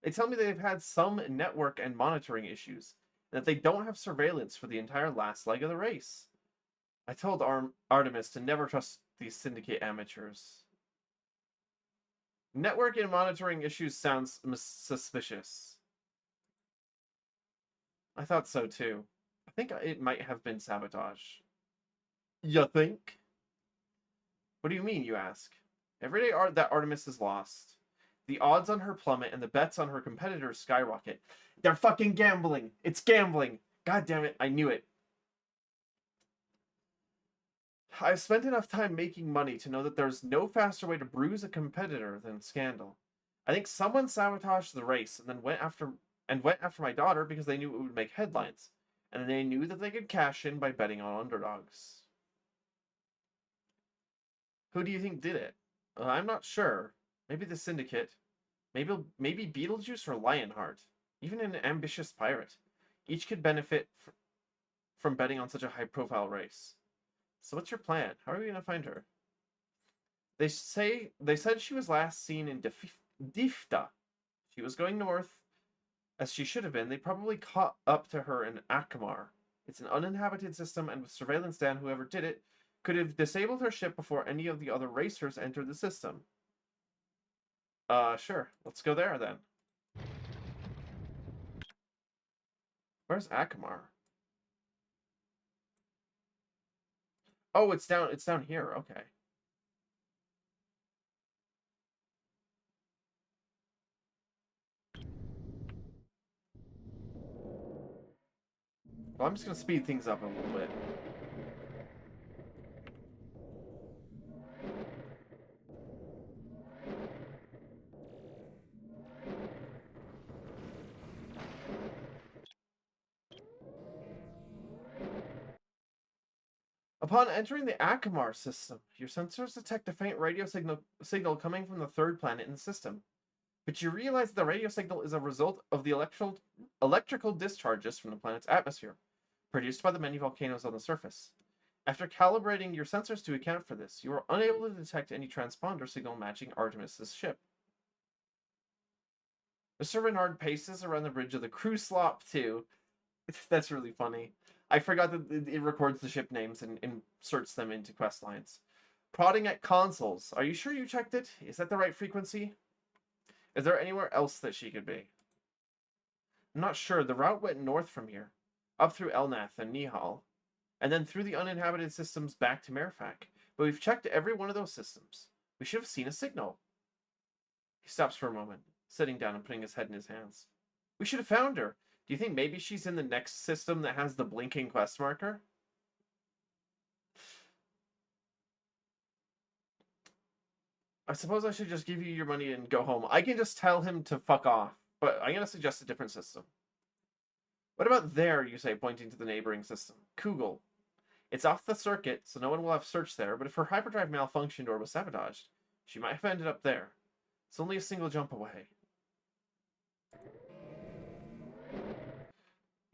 They tell me they've had some network and monitoring issues, and that they don't have surveillance for the entire last leg of the race. I told Artemis to never trust these Syndicate amateurs. Network and monitoring issues sounds suspicious. I thought so too. I think it might have been sabotage. You think? What do you mean, you ask? Every day that Artemis is lost, the odds on her plummet and the bets on her competitors skyrocket. They're fucking gambling. It's gambling. God damn it, I knew it. I've spent enough time making money to know that there's no faster way to bruise a competitor than scandal. I think someone sabotaged the race and then went after my daughter because they knew it would make headlines, and they knew that they could cash in by betting on underdogs. Who do you think did it? I'm not sure. Maybe the Syndicate. Maybe Beetlejuice or Lionheart. Even an ambitious pirate. Each could benefit from betting on such a high-profile race. So what's your plan? How are we gonna find her? They said she was last seen in Difta. She was going north, as she should have been. They probably caught up to her in Akamar. It's an uninhabited system, and with surveillance down, whoever did it could have disabled her ship before any of the other racers entered the system. Sure. Let's go there then. Where's Akamar? Oh, it's down here. Okay. Well, I'm just gonna speed things up a little bit. Upon entering the Akamar system, your sensors detect a faint radio signal coming from the third planet in the system. But you realize the radio signal is a result of the electrical discharges from the planet's atmosphere, produced by the many volcanoes on the surface. After calibrating your sensors to account for this, you are unable to detect any transponder signal matching Artemis's ship. Mr. Renard paces around the bridge of the Crew Slop 2. That's really funny. I forgot that it records the ship names and inserts them into quest lines. Prodding at consoles. Are you sure you checked it? Is that the right frequency? Is there anywhere else that she could be? I'm not sure. The route went north from here, up through Elnath and Nihal, and then through the uninhabited systems back to Merfak. But we've checked every one of those systems. We should have seen a signal. He stops for a moment, sitting down and putting his head in his hands. We should have found her. Do you think maybe she's in the next system that has the blinking quest marker? I suppose I should just give you your money and go home. I can just tell him to fuck off, but I'm going to suggest a different system. What about there, you say, pointing to the neighboring system? Kugel. It's off the circuit, so no one will have searched there, but if her hyperdrive malfunctioned or was sabotaged, she might have ended up there. It's only a single jump away.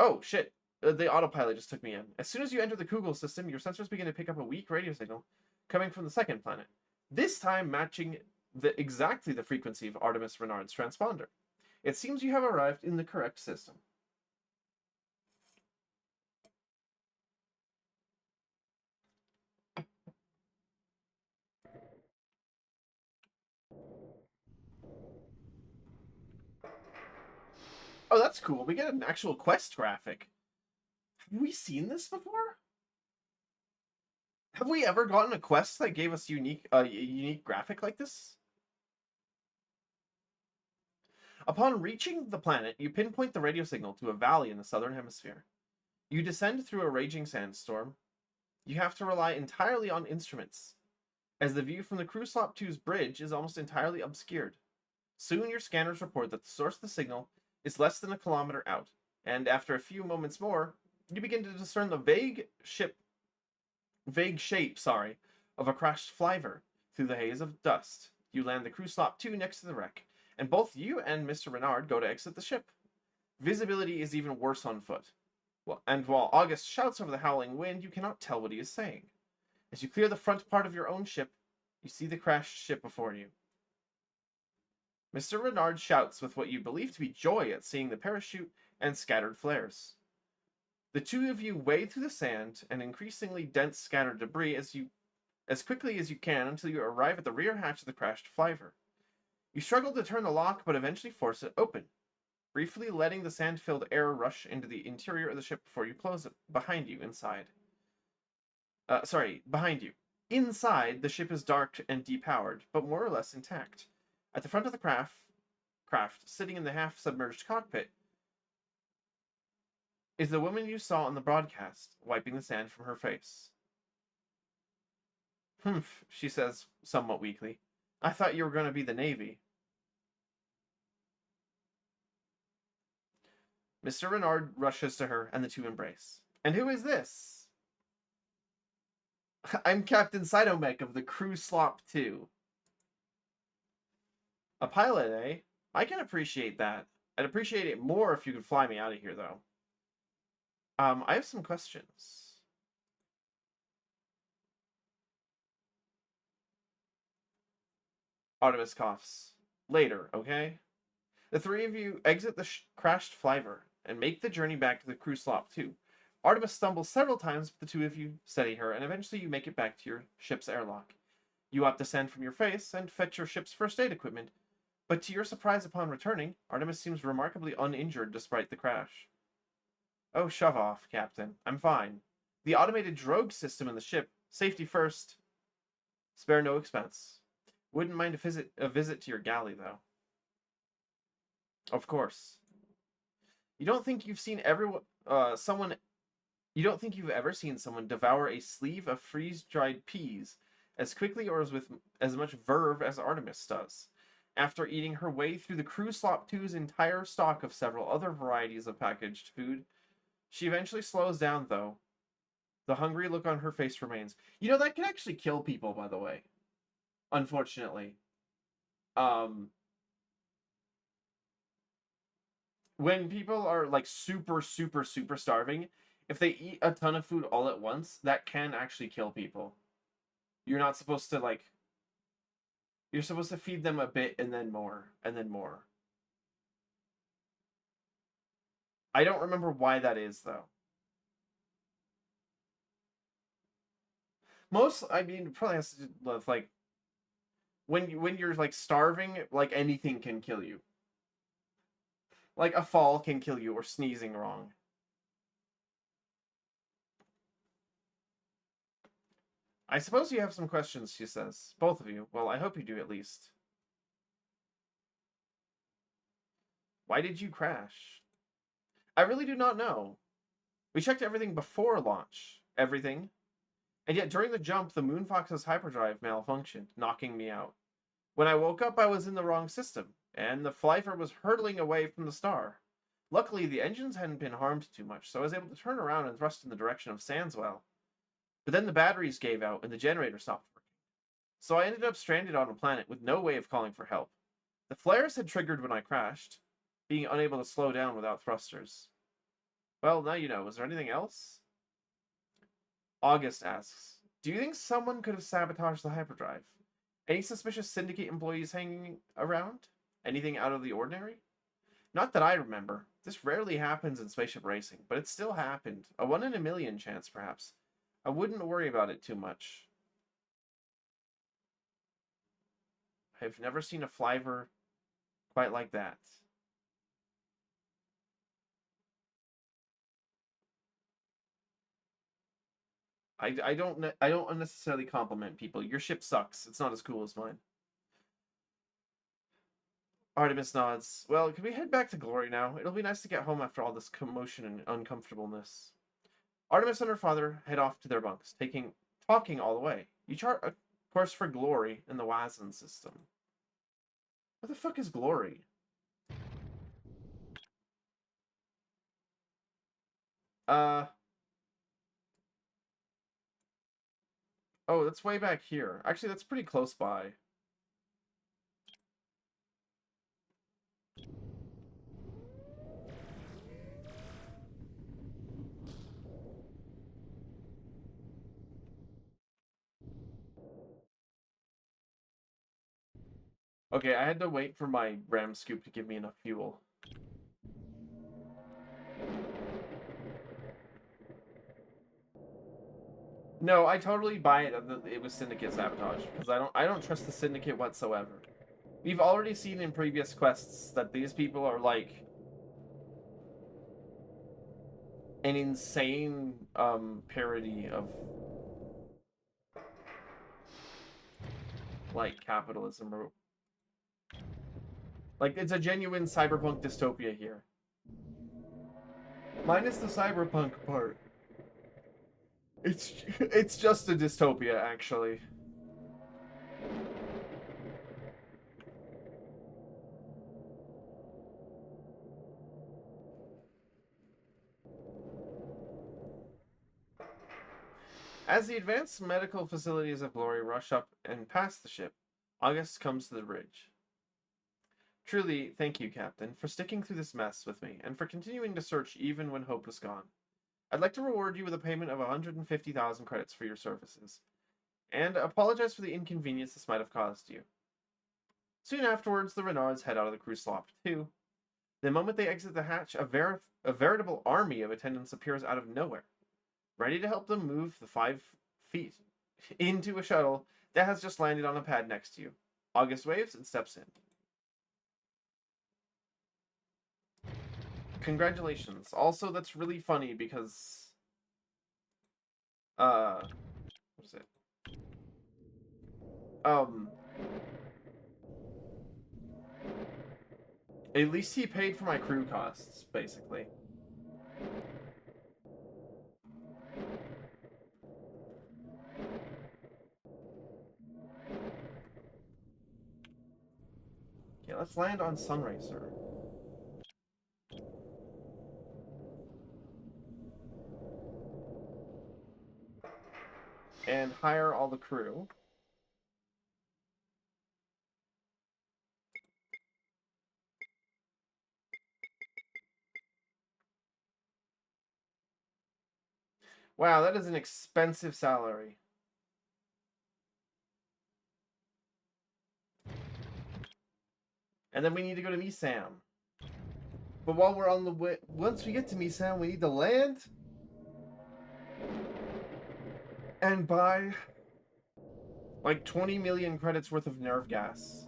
Oh, shit. The autopilot just took me in. As soon as you enter the Kugel system, your sensors begin to pick up a weak radio signal coming from the second planet. This time matching exactly the frequency of Artemis Renard's transponder. It seems you have arrived in the correct system. Oh, that's cool. We get an actual quest graphic. Have we seen this before? Have we ever gotten a quest that gave us a unique graphic like this? Upon reaching the planet, you pinpoint the radio signal to a valley in the southern hemisphere. You descend through a raging sandstorm. You have to rely entirely on instruments, as the view from the Crew Slop 2's bridge is almost entirely obscured. Soon your scanners report that the source of the signal is less than a kilometer out, and after a few moments more, you begin to discern the vague shape, of a crashed flyer through the haze of dust. You land the Crew Slop 2 next to the wreck, and both you and Mr. Renard go to exit the ship. Visibility is even worse on foot. And while August shouts over the howling wind, you cannot tell what he is saying. As you clear the front part of your own ship, you see the crashed ship before you. Mr. Renard shouts with what you believe to be joy at seeing the parachute and scattered flares. The two of you wade through the sand and increasingly dense scattered debris as quickly as you can until you arrive at the rear hatch of the crashed flyer. You struggle to turn the lock, but eventually force it open, briefly letting the sand-filled air rush into the interior of the ship before you close it behind you. Inside, the ship is dark and depowered, but more or less intact. At the front of the craft, sitting in the half-submerged cockpit, is the woman you saw on the broadcast, wiping the sand from her face. Humph, she says somewhat weakly. I thought you were going to be the Navy. Mr. Renard rushes to her, and the two embrace. And who is this? I'm Captain Cytomech of the Crew Slop 2. A pilot, eh? I can appreciate that. I'd appreciate it more if you could fly me out of here, though. I have some questions. Artemis coughs. Later, okay? The three of you exit the crashed flyver and make the journey back to the Crew Slop 2. Artemis stumbles several times, but the two of you steady her, and eventually you make it back to your ship's airlock. You wipe the sand from your face and fetch your ship's first aid equipment, but to your surprise upon returning, Artemis seems remarkably uninjured despite the crash. Oh, shove off, Captain. I'm fine. The automated drogue system in the ship, safety first. Spare no expense. Wouldn't mind a visit to your galley, though. Of course. You don't think you've seen You don't think you've ever seen someone devour a sleeve of freeze-dried peas as quickly or with as much verve as Artemis does. After eating her way through the Crew Slop 2's entire stock of several other varieties of packaged food, she eventually slows down, though. The hungry look on her face remains. You know, that can actually kill people, by the way. Unfortunately. When people are, like, super, super, super starving, if they eat a ton of food all at once, that can actually kill people. You're not supposed to, like... You're supposed to feed them a bit and then more, and then more. I don't remember why that is, though. I mean, it probably has to do with, like, when you're, like, starving, like, anything can kill you. Like, a fall can kill you, or sneezing wrong. I suppose you have some questions, she says. Both of you. Well, I hope you do, at least. Why did you crash? I really do not know. We checked everything before launch. Everything. And yet, during the jump, the Moonfox's hyperdrive malfunctioned, knocking me out. When I woke up, I was in the wrong system, and the flyver was hurtling away from the star. Luckily, the engines hadn't been harmed too much, so I was able to turn around and thrust in the direction of Sandswell. But then the batteries gave out, and the generator stopped working. So I ended up stranded on a planet with no way of calling for help. The flares had triggered when I crashed, being unable to slow down without thrusters. Well, now you know. Was there anything else? August asks, do you think someone could have sabotaged the hyperdrive? Any suspicious Syndicate employees hanging around? Anything out of the ordinary? Not that I remember. This rarely happens in spaceship racing, but it still happened. A 1 in a million chance, perhaps. I wouldn't worry about it too much. I've never seen a flyver quite like that. I don't unnecessarily compliment people. Your ship sucks. It's not as cool as mine. Artemis nods. Well, can we head back to Glory now? It'll be nice to get home after all this commotion and uncomfortableness. Artemis and her father head off to their bunks, talking all the way. You chart a course for Glory in the Wazen system. What the fuck is Glory? Oh, that's way back here. Actually, that's pretty close by. Okay, I had to wait for my ram scoop to give me enough fuel. No, I totally buy it that it was Syndicate sabotage, because I don't trust the Syndicate whatsoever. We've already seen in previous quests that these people are like an insane parody of like capitalism or like it's a genuine cyberpunk dystopia here. Minus the cyberpunk part. It's just a dystopia, actually. As the advanced medical facilities of Glory rush up and past the ship, August comes to the bridge. Truly, thank you, Captain, for sticking through this mess with me, and for continuing to search even when hope was gone. I'd like to reward you with a payment of 150,000 credits for your services, and apologize for the inconvenience this might have caused you. Soon afterwards, the Renards head out of the crew slop, too. The moment they exit the hatch, a veritable army of attendants appears out of nowhere, ready to help them move the 5 feet into a shuttle that has just landed on a pad next to you. August waves and steps in. Congratulations. Also, that's really funny because what is it? At least he paid for my crew costs, basically. Okay, let's land on Sunracer. And hire all the crew. Wow, that is an expensive salary. And then we need to go to Misam. But while we're on the way, once we get to Misam, we need to land and buy like 20 million credits worth of nerve gas.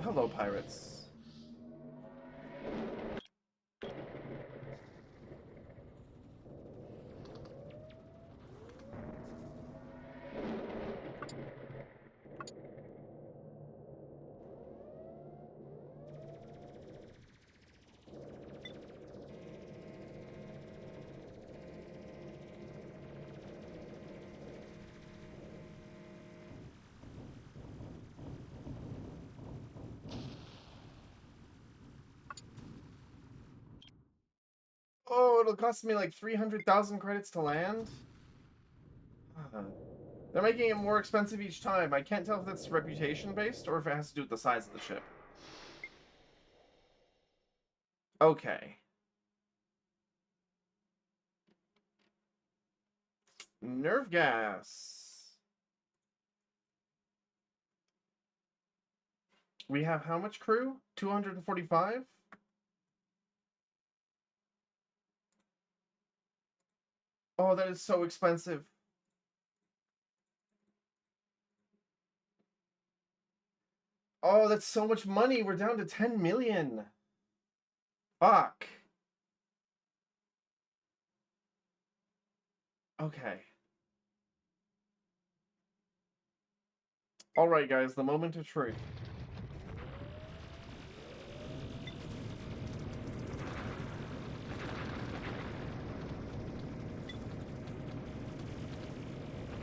Hello, pirates. Oh, it'll cost me like 300,000 credits to land? They're making it more expensive each time. I can't tell if that's reputation-based or if it has to do with the size of the ship. Okay. Nerve gas. We have how much crew? 245? Oh, that is so expensive. Oh, that's so much money. We're down to 10 million. Fuck. Okay. Alright, guys, the moment of truth.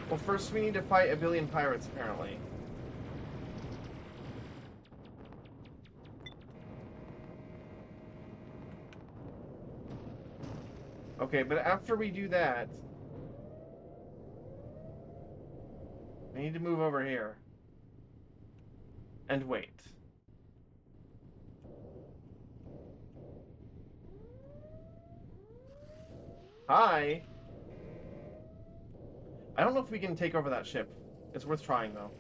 Well, first we need to fight a billion pirates, apparently. Okay, but after we do that, I need to move over here. And wait. Hi! I don't know if we can take over that ship. It's worth trying, though.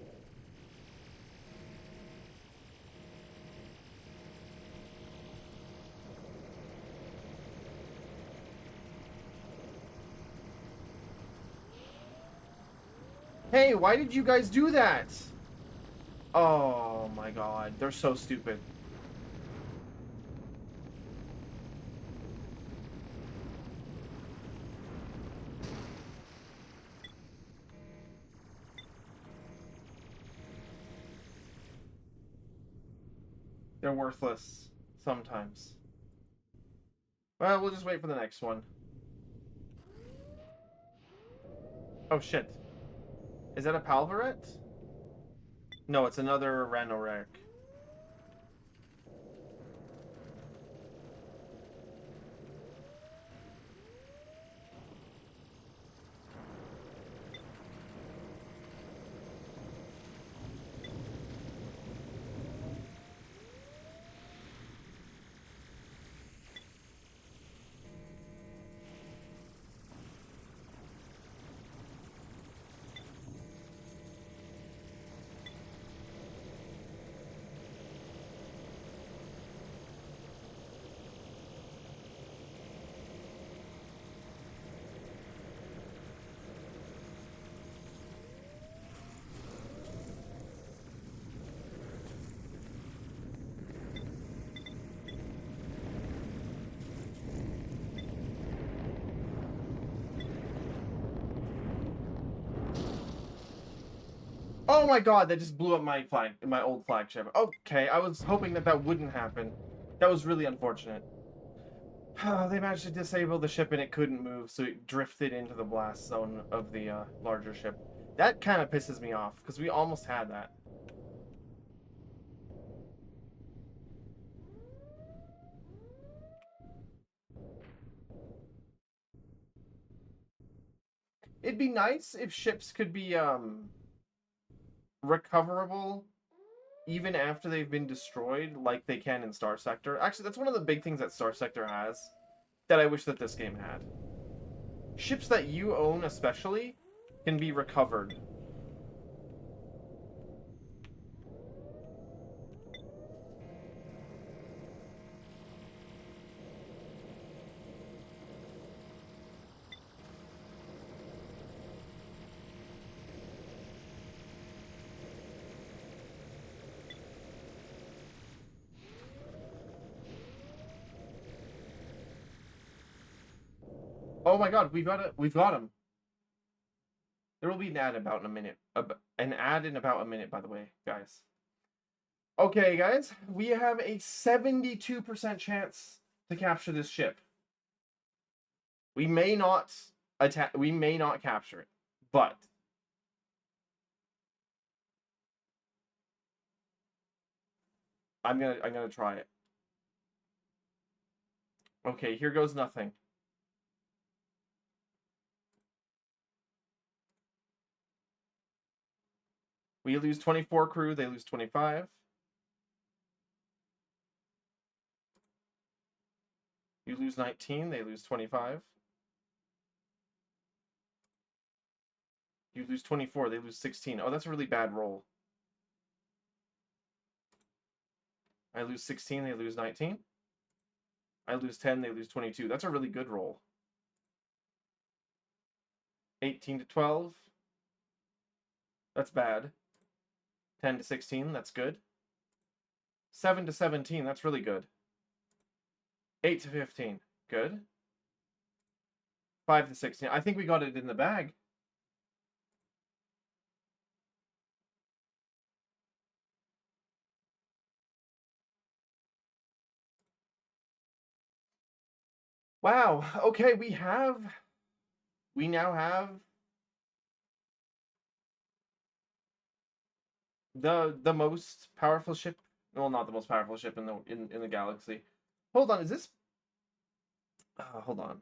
Hey, why did you guys do that? Oh my god, they're so stupid. They're worthless sometimes. Well, we'll just wait for the next one. Oh shit. Is that a Palvarette? No, it's another Ranorak. Oh my god, that just blew up my old flagship. Okay, I was hoping that that wouldn't happen. That was really unfortunate. They managed to disable the ship and it couldn't move, so it drifted into the blast zone of the larger ship. That kind of pisses me off, because we almost had that. It'd be nice if ships could be, recoverable even after they've been destroyed, like they can in Star Sector. Actually, that's one of the big things that Star Sector has that I wish that this game had. Ships that you own, especially, can be recovered. Oh my god, we've got him. There will be an ad about in a minute. An ad in about a minute, by the way, guys. Okay, guys, we have a 72% chance to capture this ship. We may not attack. We may not capture it, but I'm gonna try it. Okay, here goes nothing. We lose 24 crew. They lose 25. You lose 19. They lose 25. You lose 24. They lose 16. Oh, that's a really bad roll. I lose 16. They lose 19. I lose 10. They lose 22. That's a really good roll. 18 to 12. That's bad. 10 to 16. That's good. 7 to 17. That's really good. 8 to 15. Good. 5 to 16. I think we got it in the bag. Wow. Okay, we now have the most powerful ship. Well, not the most powerful ship in the galaxy. Hold on, is this? Hold on.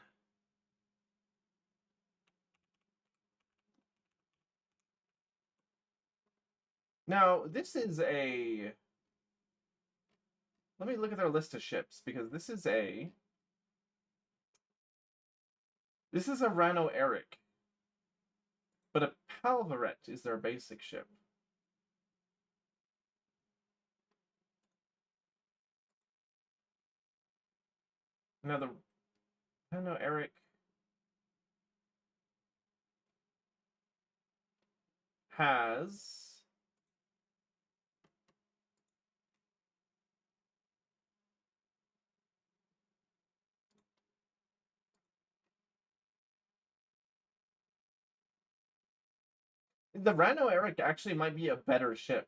Now this is a. Let me look at their list of ships because this is a. This is a Rano Eric, but a Palvarette is their basic ship. Now the Rano Eric has. The Rano Eric actually might be a better ship.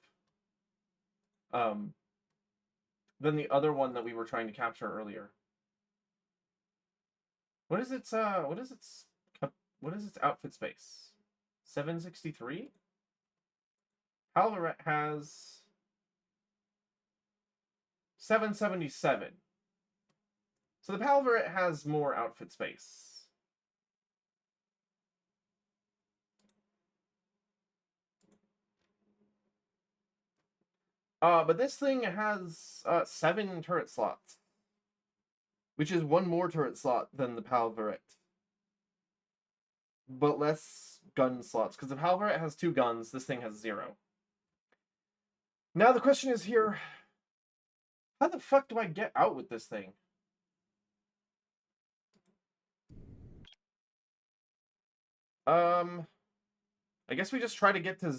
than the other one that we were trying to capture earlier. What is its outfit space? 763? Palvarette has 777. So the Palvarette has more outfit space. But this thing has 7 turret slots, which is 1 more turret slot than the Palvarette, but less gun slots, because the Palvarette has 2 guns, this thing has 0. Now the question is here, how the fuck do I get out with this thing? I guess we just try to get to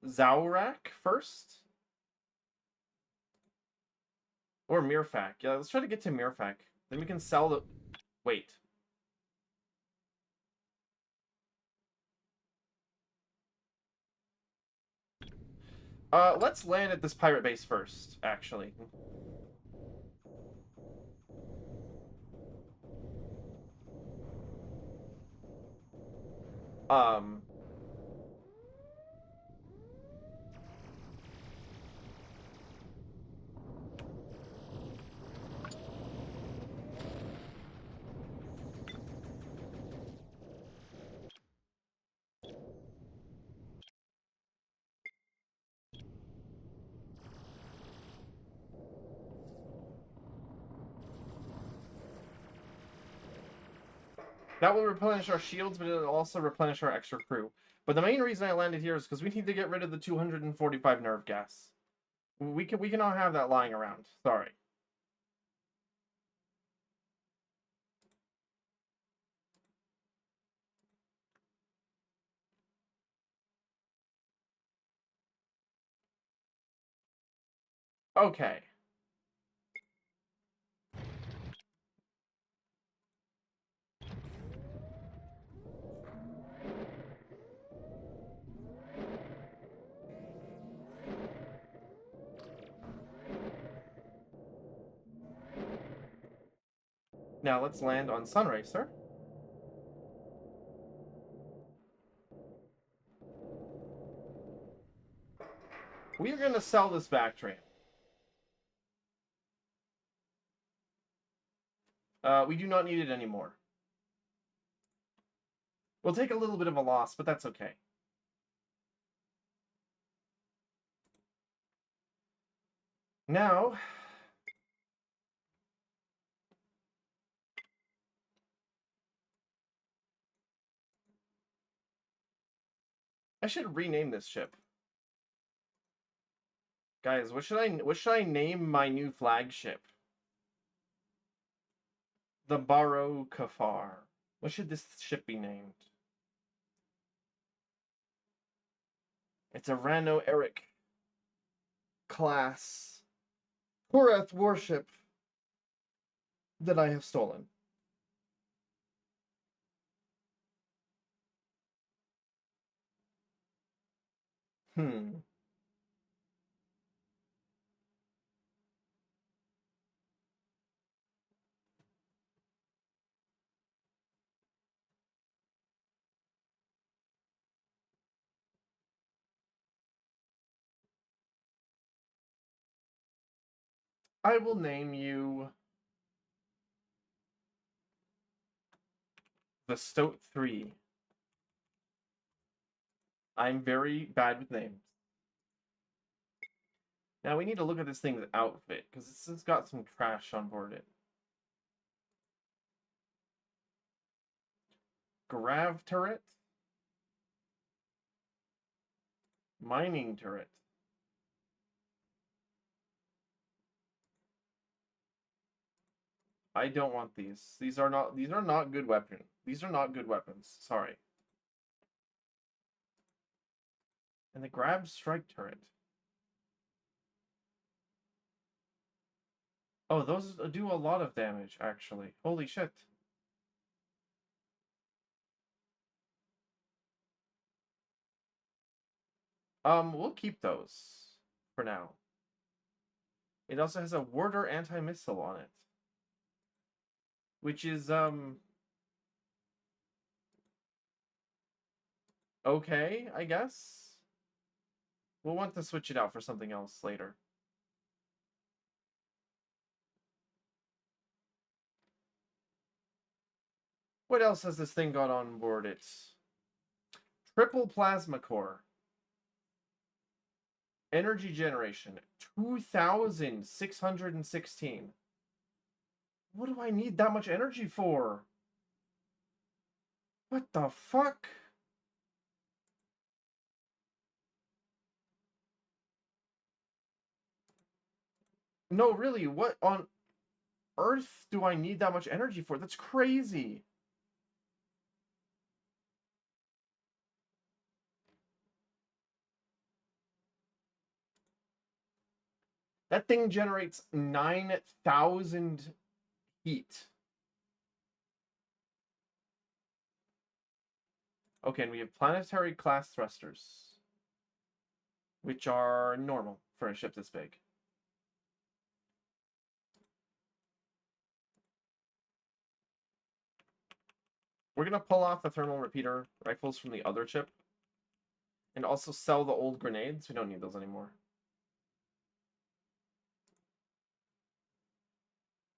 Zaorak first? Or Mirfak. Yeah, let's try to get to Mirfak. Then we can sell the... Wait. Let's land at this pirate base first, actually. Um... That will replenish our shields, but it'll also replenish our extra crew. But the main reason I landed here is because we need to get rid of the 245 nerve gas. We cannot have that lying around. Sorry. Okay. Now let's land on Sunracer. We are going to sell this Bactrian. We do not need it anymore. We'll take a little bit of a loss, but that's okay. Now... I should rename this ship. Guys, what should I name my new flagship? The Baro Kafar. What should this ship be named? It's a Rano Eric class Korath warship that I have stolen. I will name you the Stoat 3. I'm very bad with names. Now we need to look at this thing's outfit, because this has got some trash on board it. Grav turret. Mining turret. I don't want these. These are not good weapons. These are not good weapons. Sorry. And the Grab strike turret. Oh, those do a lot of damage, actually. Holy shit. We'll keep those for now. It also has a Warder anti-missile on it, which is okay, I guess. We'll want to switch it out for something else later. What else has this thing got on board? It's triple plasma core. Energy generation 2,616. What do I need that much energy for? What the fuck? No, really, what on earth do I need that much energy for? That's crazy. That thing generates 9,000 heat. Okay, and we have planetary class thrusters, which are normal for a ship this big. We're going to pull off the thermal repeater rifles from the other ship and also sell the old grenades. We don't need those anymore.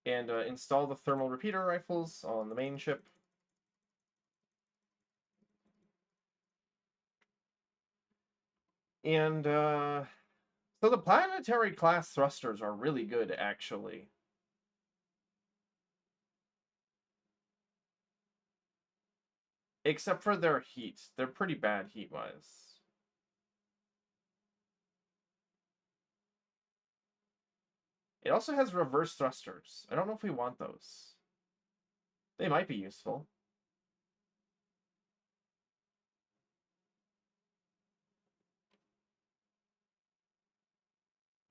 And install the thermal repeater rifles on the main ship. And so the planetary class thrusters are really good, actually. Except for their heat. They're pretty bad heat-wise. It also has reverse thrusters. I don't know if we want those. They might be useful.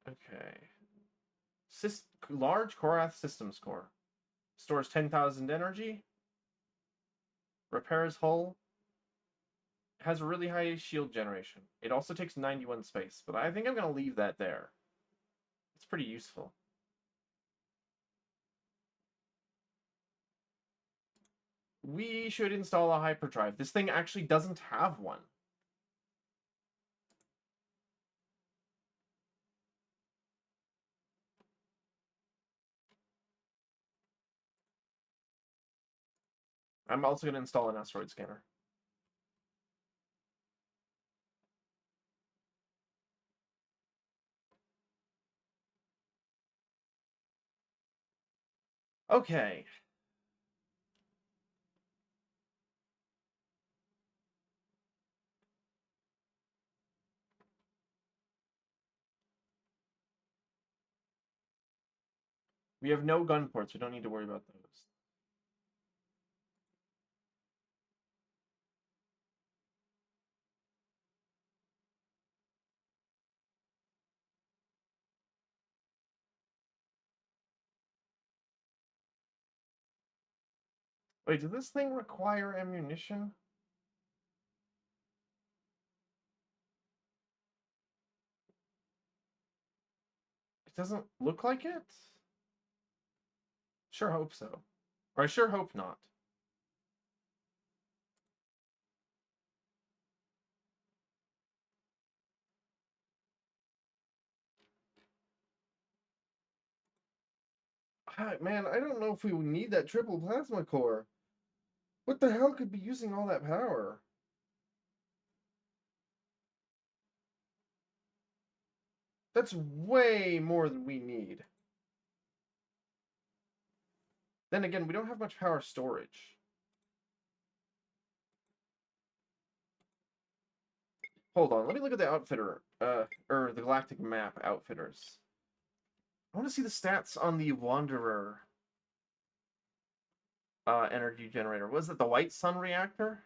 Okay. Large Korath Systems Core. Stores 10,000 energy. Repairs hull. Has really high shield generation. It also takes 91 space, but I think I'm going to leave that there. It's pretty useful. We should install a hyperdrive. This thing actually doesn't have one. I'm also going to install an asteroid scanner. Okay. We have no gun ports. We don't need to worry about those. Wait, does this thing require ammunition? It doesn't look like it? Sure hope so. Or I sure hope not. Man, I don't know if we need that triple plasma core. What the hell could be using all that power? That's way more than we need. Then again, we don't have much power storage. Hold on, let me look at the outfitter, or the galactic map outfitters. I want to see the stats on the Wanderer energy generator. Was it the White Sun reactor?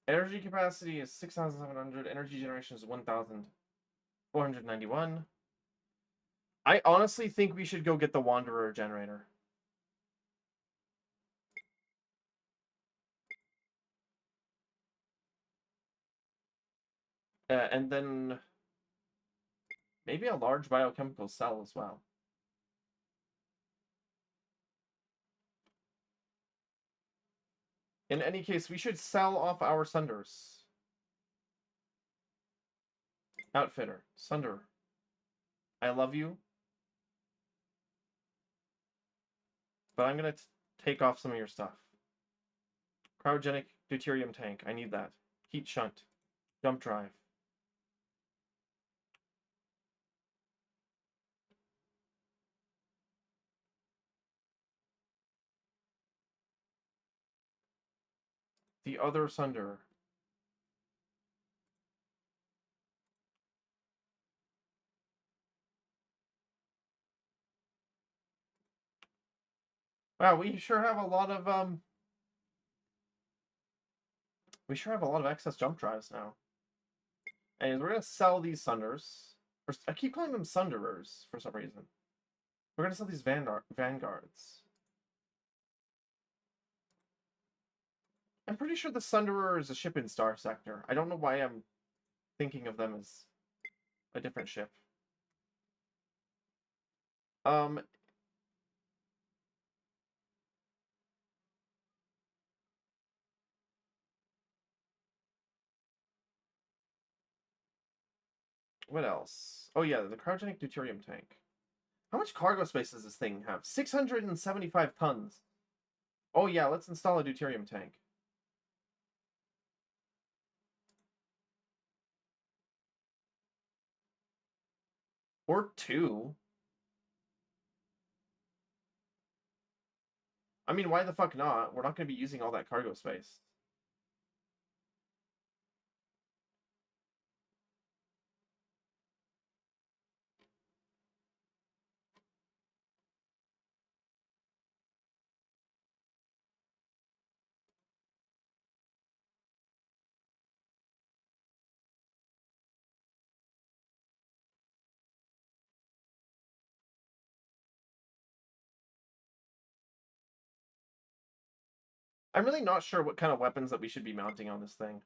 Energy capacity is 6,700. Energy generation is 1,491. I honestly think we should go get the Wanderer generator. And then maybe a large biochemical cell as well. In any case, we should sell off our Sunders. Outfitter. Sunder. I love you. But I'm going to take off some of your stuff. Cryogenic deuterium tank. I need that. Heat shunt. Jump drive. The other Sunder. Wow, we sure have a lot of excess jump drives now. And we're gonna sell these Sunders. I keep calling them Sunderers for some reason. We're gonna sell these Vanguards. I'm pretty sure the Sunderer is a ship in Star Sector. I don't know why I'm thinking of them as a different ship. What else? Oh yeah, the cryogenic deuterium tank. How much cargo space does this thing have? 675 tons. Oh yeah, let's install a deuterium tank. Or two. I mean, why the fuck not? We're not going to be using all that cargo space. I'm really not sure what kind of weapons that we should be mounting on this thing.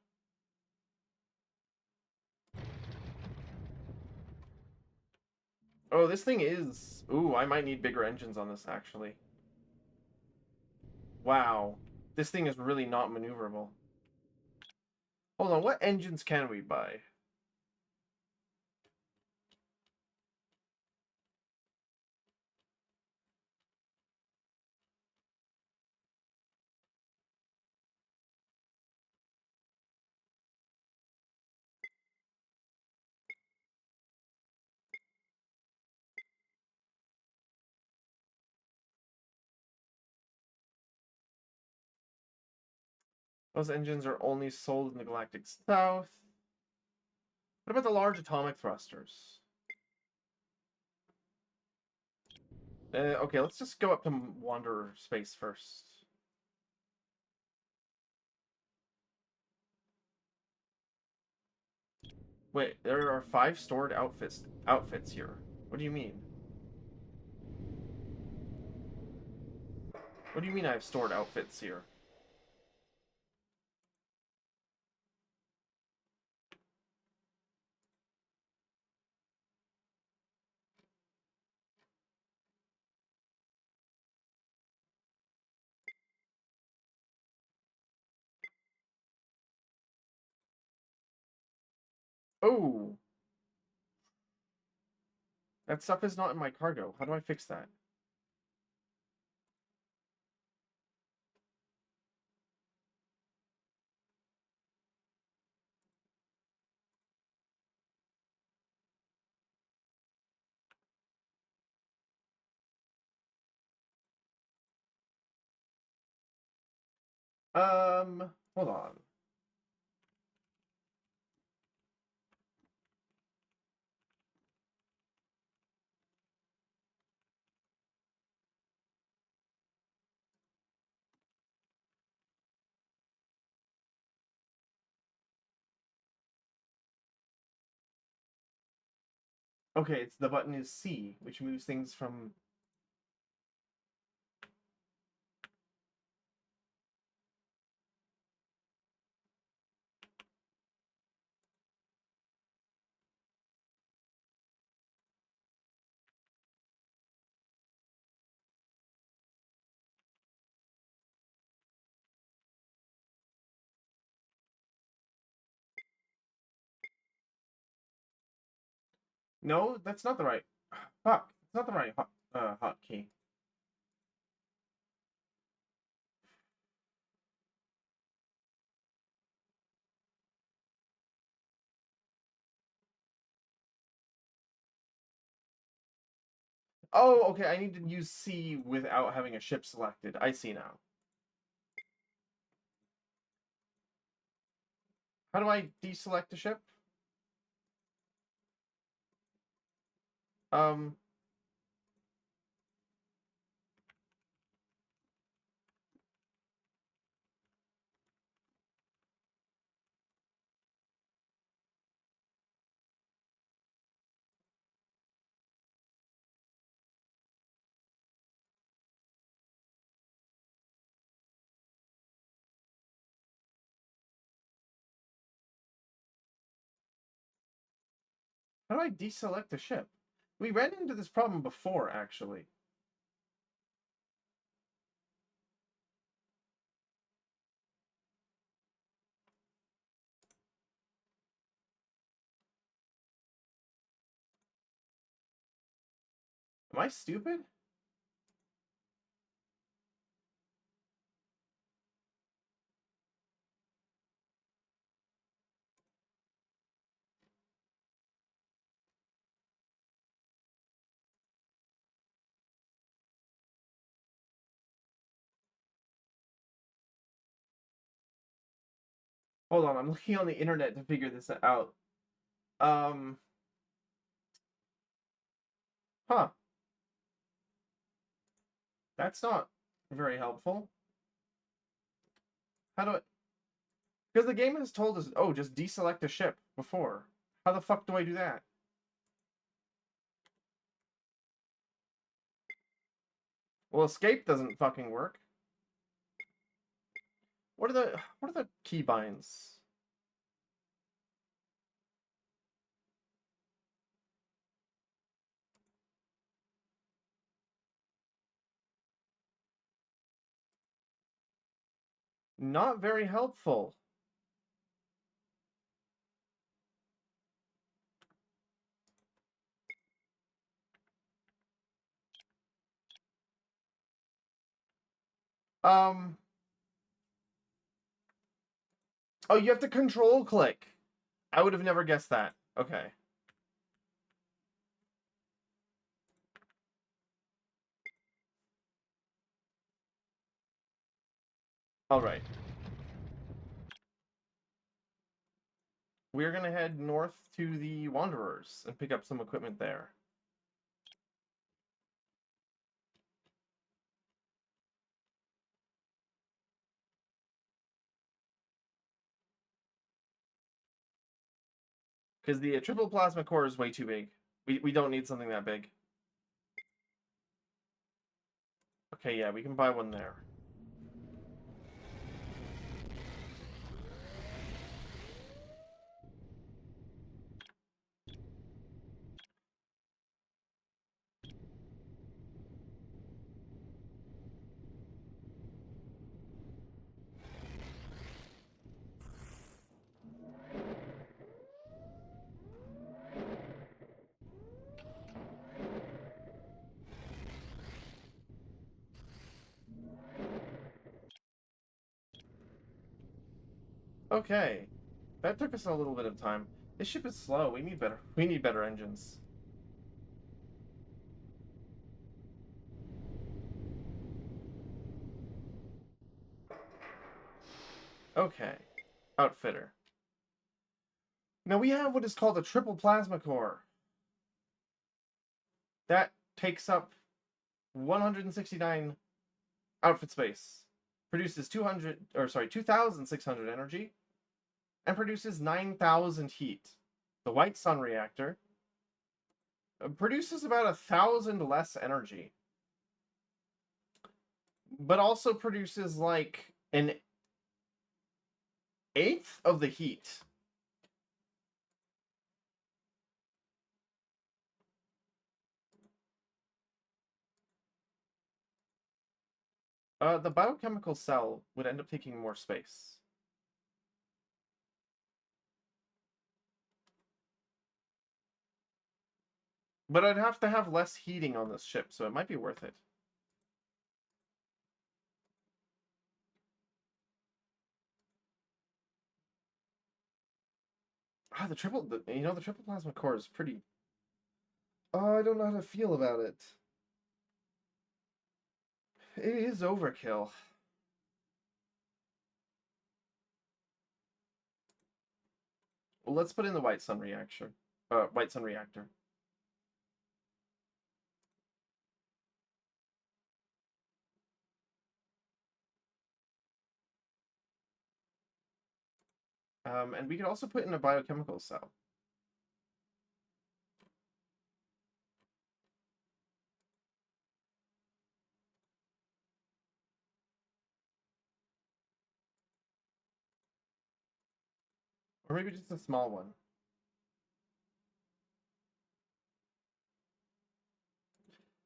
Oh, this thing is... Ooh, I might need bigger engines on this, actually. Wow. This thing is really not maneuverable. Hold on, what engines can we buy? Those engines are only sold in the Galactic South. What about the large atomic thrusters? Okay, let's just go up to Wanderer space first. Wait, there are 5 stored outfits here. What do you mean? What do you mean I have stored outfits here? Oh! That stuff is not in my cargo. How do I fix that? Hold on. Okay, it's the button is C, which moves things from... No, that's not the right. Fuck, it's not the right hotkey. Oh, okay. I need to use C without having a ship selected. I see now. How do I deselect a ship? Um. How do I deselect a ship? We ran into this problem before, actually. Am I stupid? Hold on, I'm looking on the internet to figure this out. Um. Huh. That's not very helpful. How do I... Because the game has told us, oh, just deselect a ship before. How the fuck do I do that? Well, escape doesn't fucking work. What are the keybinds? Not very helpful. Um. Oh, you have to control click. I would have never guessed that. Okay. All right. We're gonna head north to the Wanderers and pick up some equipment there. Because the triple plasma core is way too big. We don't need something that big. Okay, yeah, we can buy one there. Okay. That took us a little bit of time. This ship is slow. We need better engines. Okay. Outfitter. Now we have what is called a triple plasma core. That takes up 169 outfit space, produces 2,600 energy, and produces 9,000 heat. The White Sun reactor produces about 1,000 less energy, but also produces like an eighth of the heat. The biochemical cell would end up taking more space. But I'd have to have less heating on this ship, so it might be worth it. Ah, the triple plasma core is pretty. Oh, I don't know how to feel about it. It is overkill. Well, let's put in the White Sun reactor. White Sun reactor. And we could also put in a biochemical cell. Or maybe just a small one.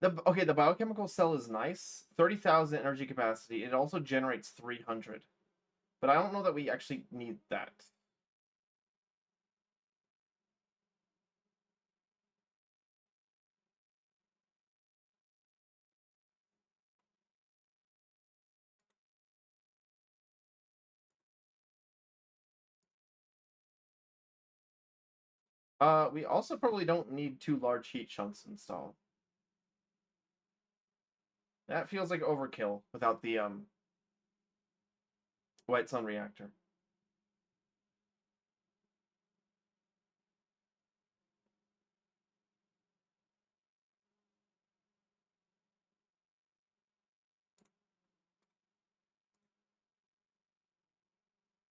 The biochemical cell is nice. 30,000 energy capacity. It also generates 300. But I don't know that we actually need that. We also probably don't need 2 large heat shunts installed. That feels like overkill without the White Sun reactor.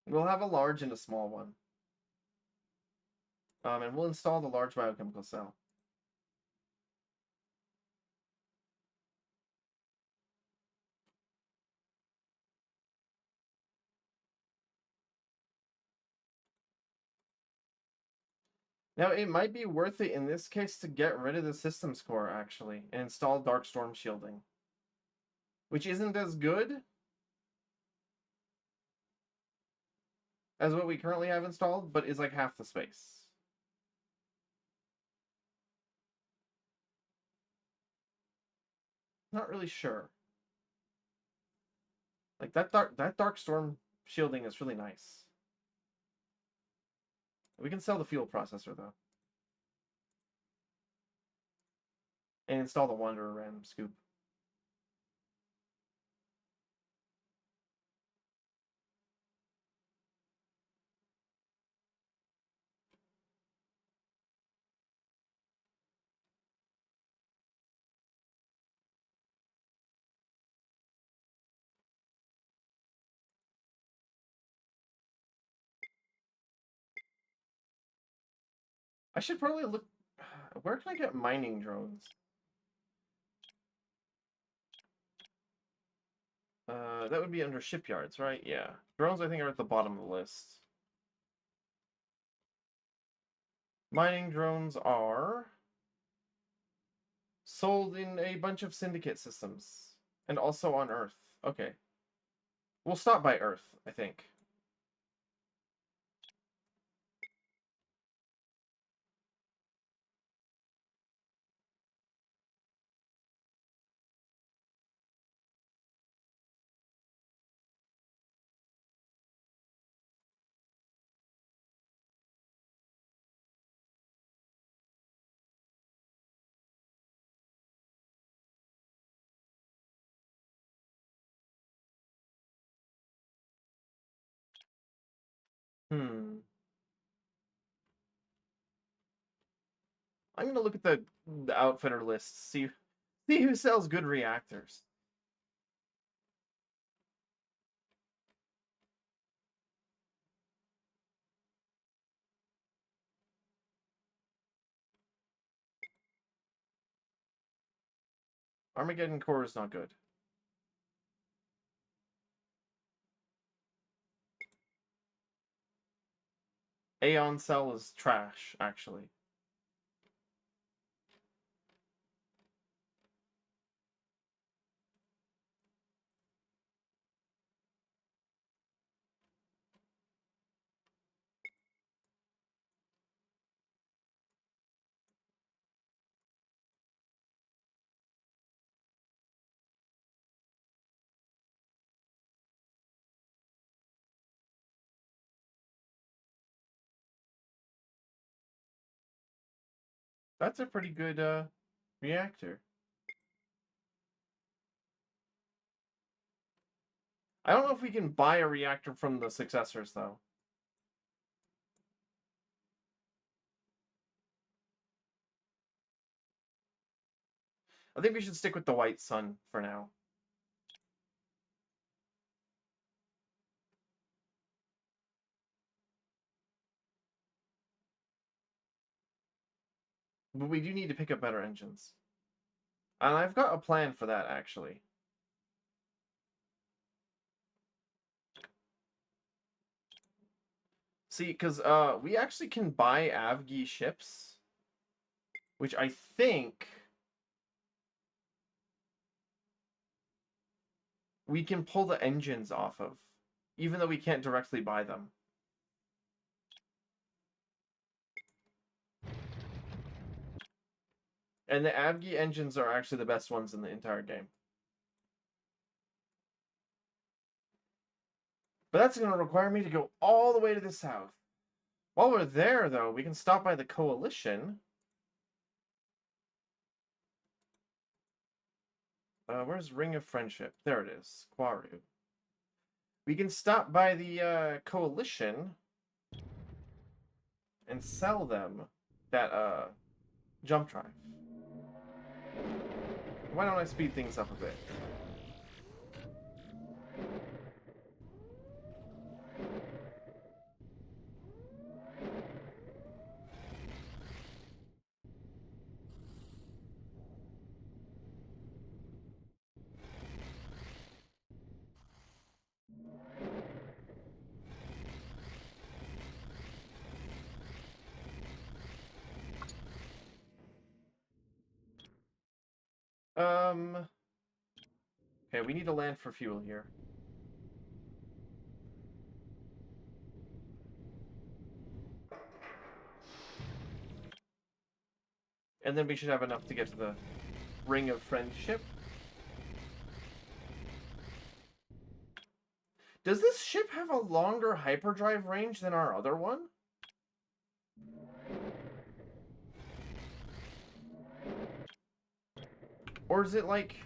We'll have a large and a small one. And we'll install the large biochemical cell. Now, it might be worth it in this case to get rid of the systems core, actually, and install Dark Storm shielding. Which isn't as good as what we currently have installed, but is like half the space. Not really sure. Like that Dark Storm shielding is really nice. We can sell the fuel processor though. And install the Wanderer random scoop. I should probably look. Where can I get mining drones? That would be under shipyards, right? Yeah. Drones, I think, are at the bottom of the list. Mining drones are sold in a bunch of syndicate systems. And also on Earth. Okay. We'll stop by Earth, I think. Hmm. I'm gonna look at the outfitter list, see who sells good reactors. Armageddon Core is not good. Aeon Cell is trash, actually. That's a pretty good reactor. I don't know if we can buy a reactor from the successors, though. I think we should stick with the White Sun for now. But we do need to pick up better engines. And I've got a plan for that, actually. See, because we actually can buy Avgi ships, which I think we can pull the engines off of, even though we can't directly buy them. And the Avgi engines are actually the best ones in the entire game. But that's going to require me to go all the way to the south. While we're there, though, we can stop by the Coalition. Where's Ring of Friendship? There it is. Quaru. We can stop by the Coalition and sell them that jump drive. Why don't I speed things up a bit? Okay, we need to land for fuel here. And then we should have enough to get to the Ring of Friendship. Does this ship have a longer hyperdrive range than our other one? Or is it like...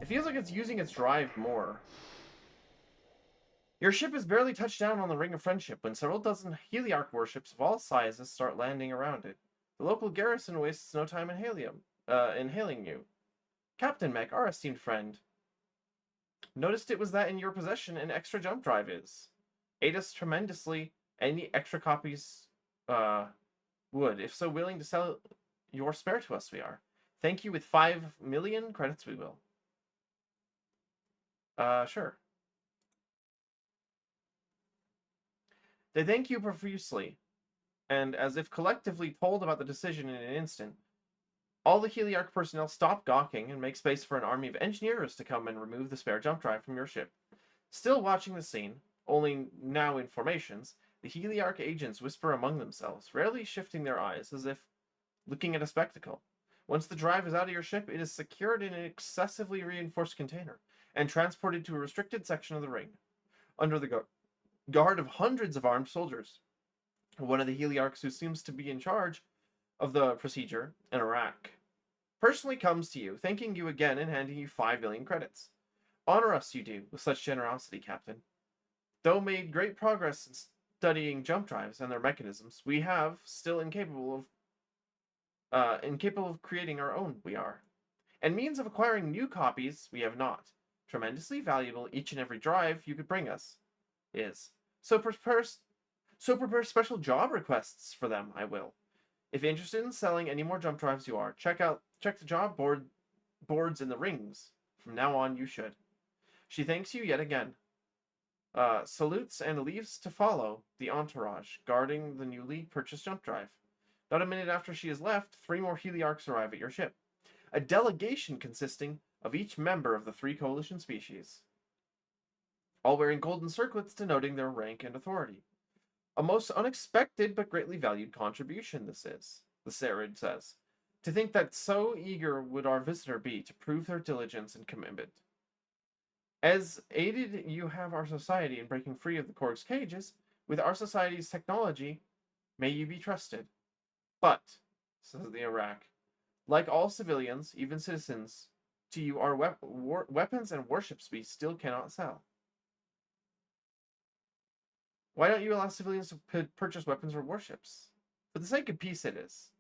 It feels like it's using its drive more. Your ship has barely touched down on the Ring of Friendship when several dozen Heliarch warships of all sizes start landing around it. The local garrison wastes no time in hailing you. Captain Mech, our esteemed friend. Noticed it was that in your possession an extra jump drive is. Aid us tremendously. Any extra copies would. If so willing to sell your spare to us, we are. Thank you with 5 million credits, we will. Sure. They thank you profusely, and as if collectively told about the decision in an instant, all the Heliarch personnel stop gawking and make space for an army of engineers to come and remove the spare jump drive from your ship. Still watching the scene, only now in formations, the Heliarch agents whisper among themselves, rarely shifting their eyes as if looking at a spectacle. Once the drive is out of your ship, it is secured in an excessively reinforced container and transported to a restricted section of the ring, under the guard of hundreds of armed soldiers. One of the Heliarchs who seems to be in charge of the procedure, an Iraq, personally comes to you, thanking you again and handing you 5 million credits. Honor us, you do, with such generosity, Captain. Though made great progress in studying jump drives and their mechanisms, we have still incapable of creating our own, we are. And means of acquiring new copies, we have not. Tremendously valuable each and every drive you could bring us is. So prepare special job requests for them, I will. If interested in selling any more jump drives you are, check the job boards in the rings. From now on, you should. She thanks you yet again. Salutes and leaves to follow the entourage, guarding the newly purchased jump drive. Not a minute after she has left, 3 more Heliarchs arrive at your ship. A delegation consisting of each member of the 3 coalition species, all wearing golden circlets denoting their rank and authority. A most unexpected but greatly valued contribution this is, the Sarid says. To think that so eager would our visitor be to prove their diligence and commitment. As aided you have our society in breaking free of the Korg's cages, with our society's technology, may you be trusted. But, says the Iraq, like all civilians, even citizens, to you our weapons and warships we still cannot sell. Why don't you allow civilians to purchase weapons or warships? For the sake of peace it is.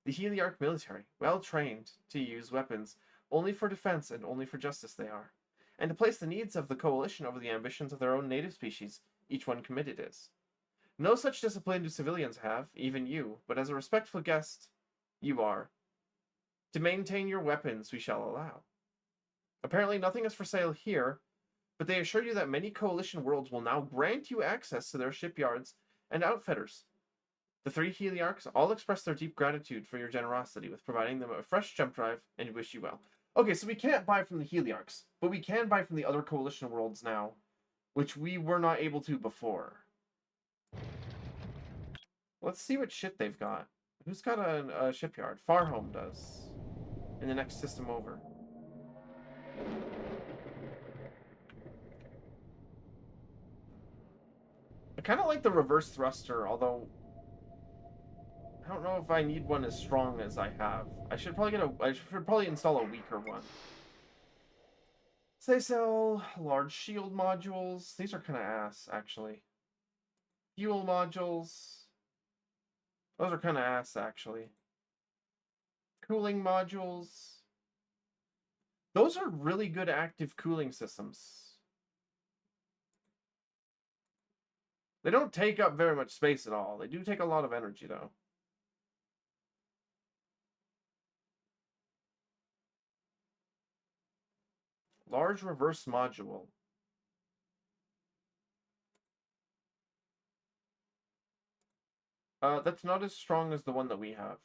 The Heliarch military, well trained to use weapons only for defense and only for justice they are, and to place the needs of the coalition over the ambitions of their own native species, each one committed is. No such discipline do civilians have, even you, but as a respectful guest, you are. To maintain your weapons we shall allow. Apparently nothing is for sale here, but they assure you that many coalition worlds will now grant you access to their shipyards and outfitters. The three Heliarchs all express their deep gratitude for your generosity with providing them a fresh jump drive and wish you well. Okay, so we can't buy from the Heliarchs, but we can buy from the other coalition worlds now, which we were not able to before. Let's see what shit they've got. Who's got a shipyard? Farhome does. In the next system over. I kind of like the reverse thruster, although I don't know if I need one as strong as I have. I should probably install a weaker one. So they sell large shield modules. These are kind of ass, actually. Fuel modules. Those are kind of ass, actually. Cooling modules. Those are really good active cooling systems. They don't take up very much space at all. They do take a lot of energy, though. Large reverse module. That's not as strong as the one that we have.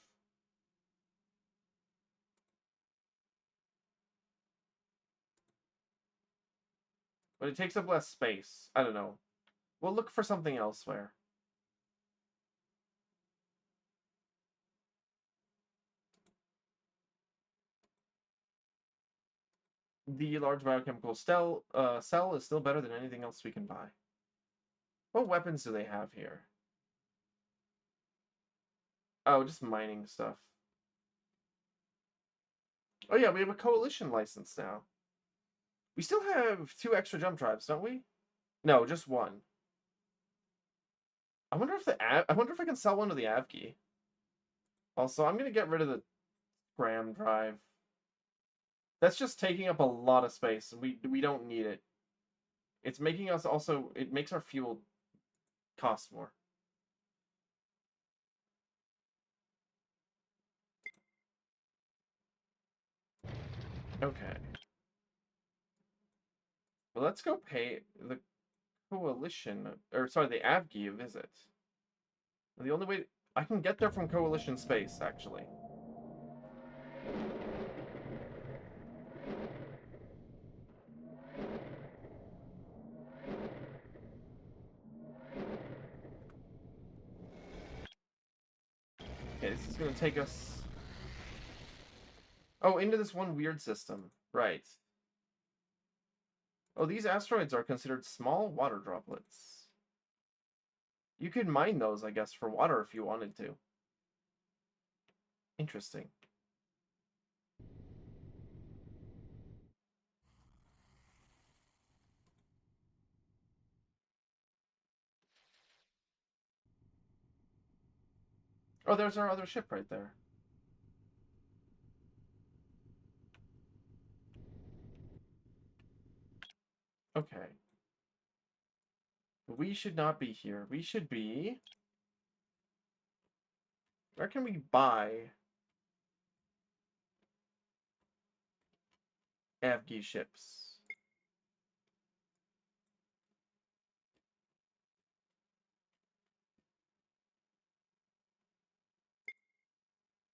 But it takes up less space. I don't know. We'll look for something elsewhere. The large biochemical cell is still better than anything else we can buy. What weapons do they have here? Oh, just mining stuff. Oh yeah, we have a coalition license now. We still have 2 extra jump drives, don't we? No, just 1. I wonder if I can sell one to the Avgi. Also, I'm gonna get rid of the Gram drive. That's just taking up a lot of space, and we don't need it. It's making us also, it makes our fuel cost more. Okay. Well, let's go pay the coalition, or sorry, the Avgi a visit. The only way I can get there from coalition space, actually. Okay, this is gonna take us... Oh, into this one weird system. Right. Oh, these asteroids are considered small water droplets. You could mine those, I guess, for water if you wanted to. Interesting. Oh, there's our other ship right there. Okay. We should not be here. We should be... Where can we buy Avgi ships?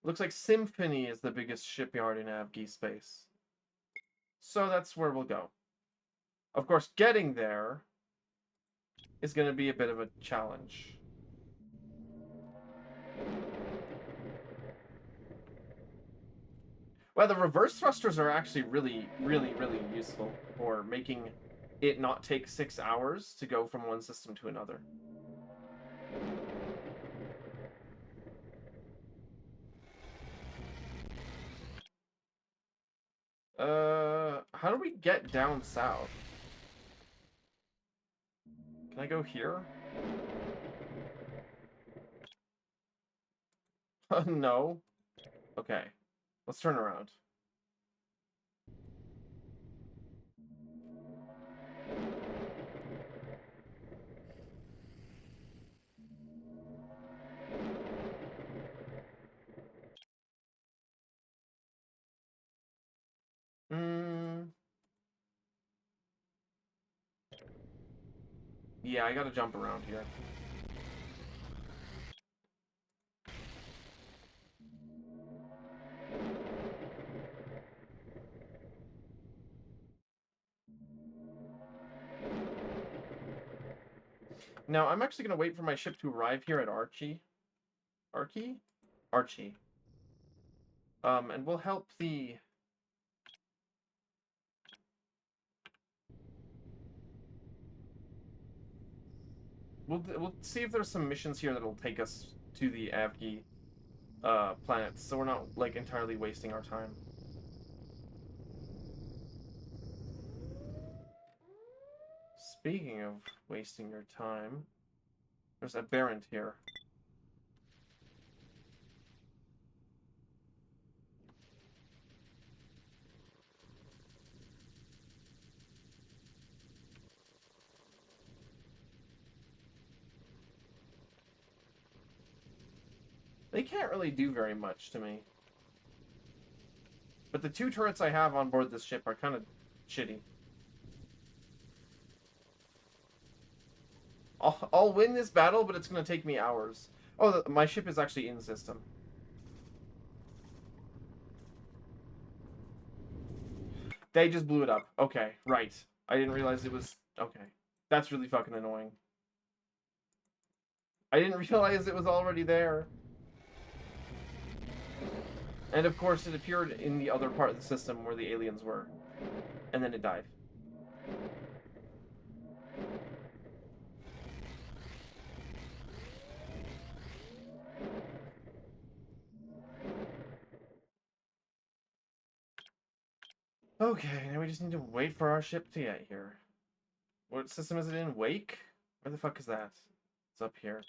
Looks like Symphony is the biggest shipyard in Avgi space. So that's where we'll go. Of course, getting there is going to be a bit of a challenge. Well, the reverse thrusters are actually really, really, really useful for making it not take 6 hours to go from one system to another. How do we get down south? Can I go here? No. Okay. Let's turn around. Yeah, I gotta jump around here. Now, I'm actually gonna wait for my ship to arrive here at Archie. Archie? Archie. And we'll help the... We'll see if there's some missions here that'll take us to the Avgi planets, so we're not, like, entirely wasting our time. Speaking of wasting your time, there's a Barrent here. They can't really do very much to me. But the 2 turrets I have on board this ship are kind of shitty. I'll win this battle, but it's going to take me hours. Oh, my ship is actually in system. They just blew it up. Okay, right. I didn't realize it was... Okay. That's really fucking annoying. I didn't realize it was already there. And of course, it appeared in the other part of the system where the aliens were. And then it died. Okay, now we just need to wait for our ship to get here. What system is it in? Wake? Where the fuck is that? It's up here.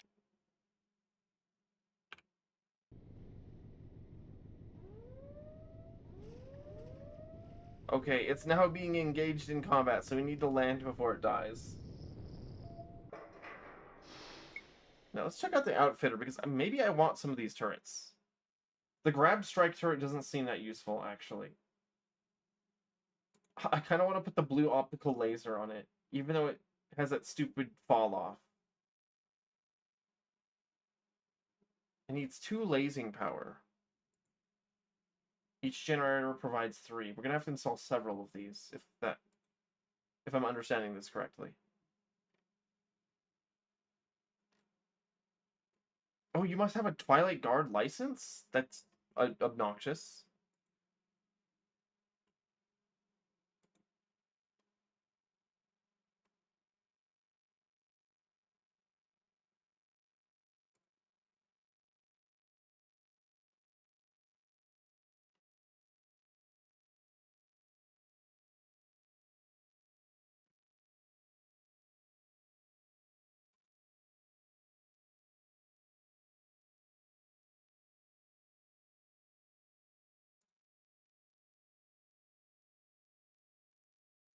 Okay, it's now being engaged in combat, so we need to land before it dies. Now let's check out the outfitter, because maybe I want some of these turrets. The grab strike turret doesn't seem that useful, actually. I kind of want to put the blue optical laser on it, even though it has that stupid fall off. It needs 2 lasing power. Each generator provides 3. We're gonna have to install several of these, if I'm understanding this correctly. Oh, you must have a Twilight Guard license? That's obnoxious.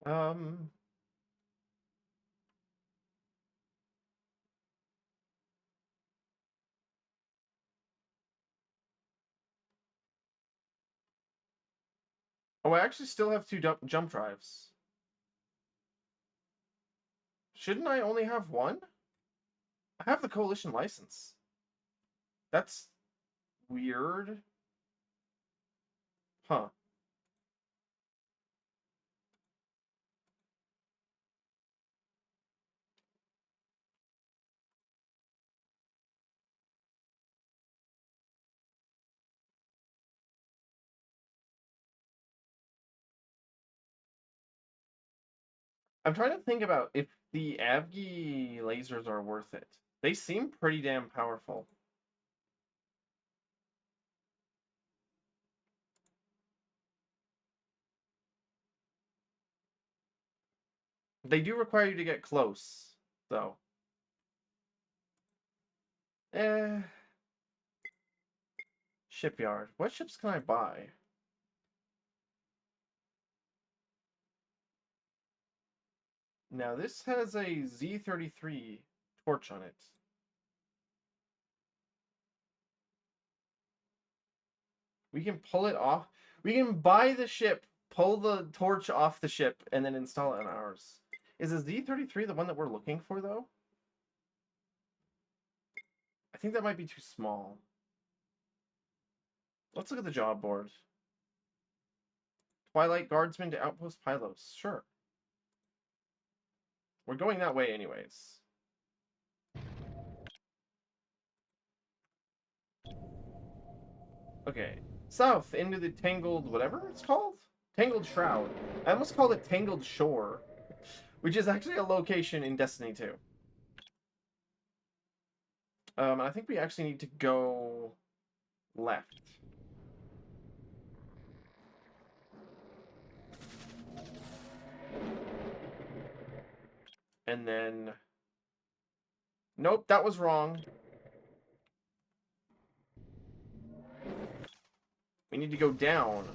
Um... Oh, I actually still have 2 jump drives. Shouldn't I only have 1? I have the Coalition license. That's weird. Huh. I'm trying to think about if the Avgi lasers are worth it. They seem pretty damn powerful. They do require you to get close, though. Eh. Shipyard. What ships can I buy? Now, this has a Z-33 torch on it. We can pull it off. We can buy the ship, pull the torch off the ship, and then install it on ours. Is a Z-33 the one that we're looking for, though? I think that might be too small. Let's look at the job board. Twilight Guardsman to Outpost Pylos. Sure. We're going that way anyways. Okay. South into the Tangled whatever it's called? Tangled Shroud. I almost called it Tangled Shore, which is actually a location in Destiny 2. I think we actually need to go left. And then... Nope, that was wrong. We need to go down.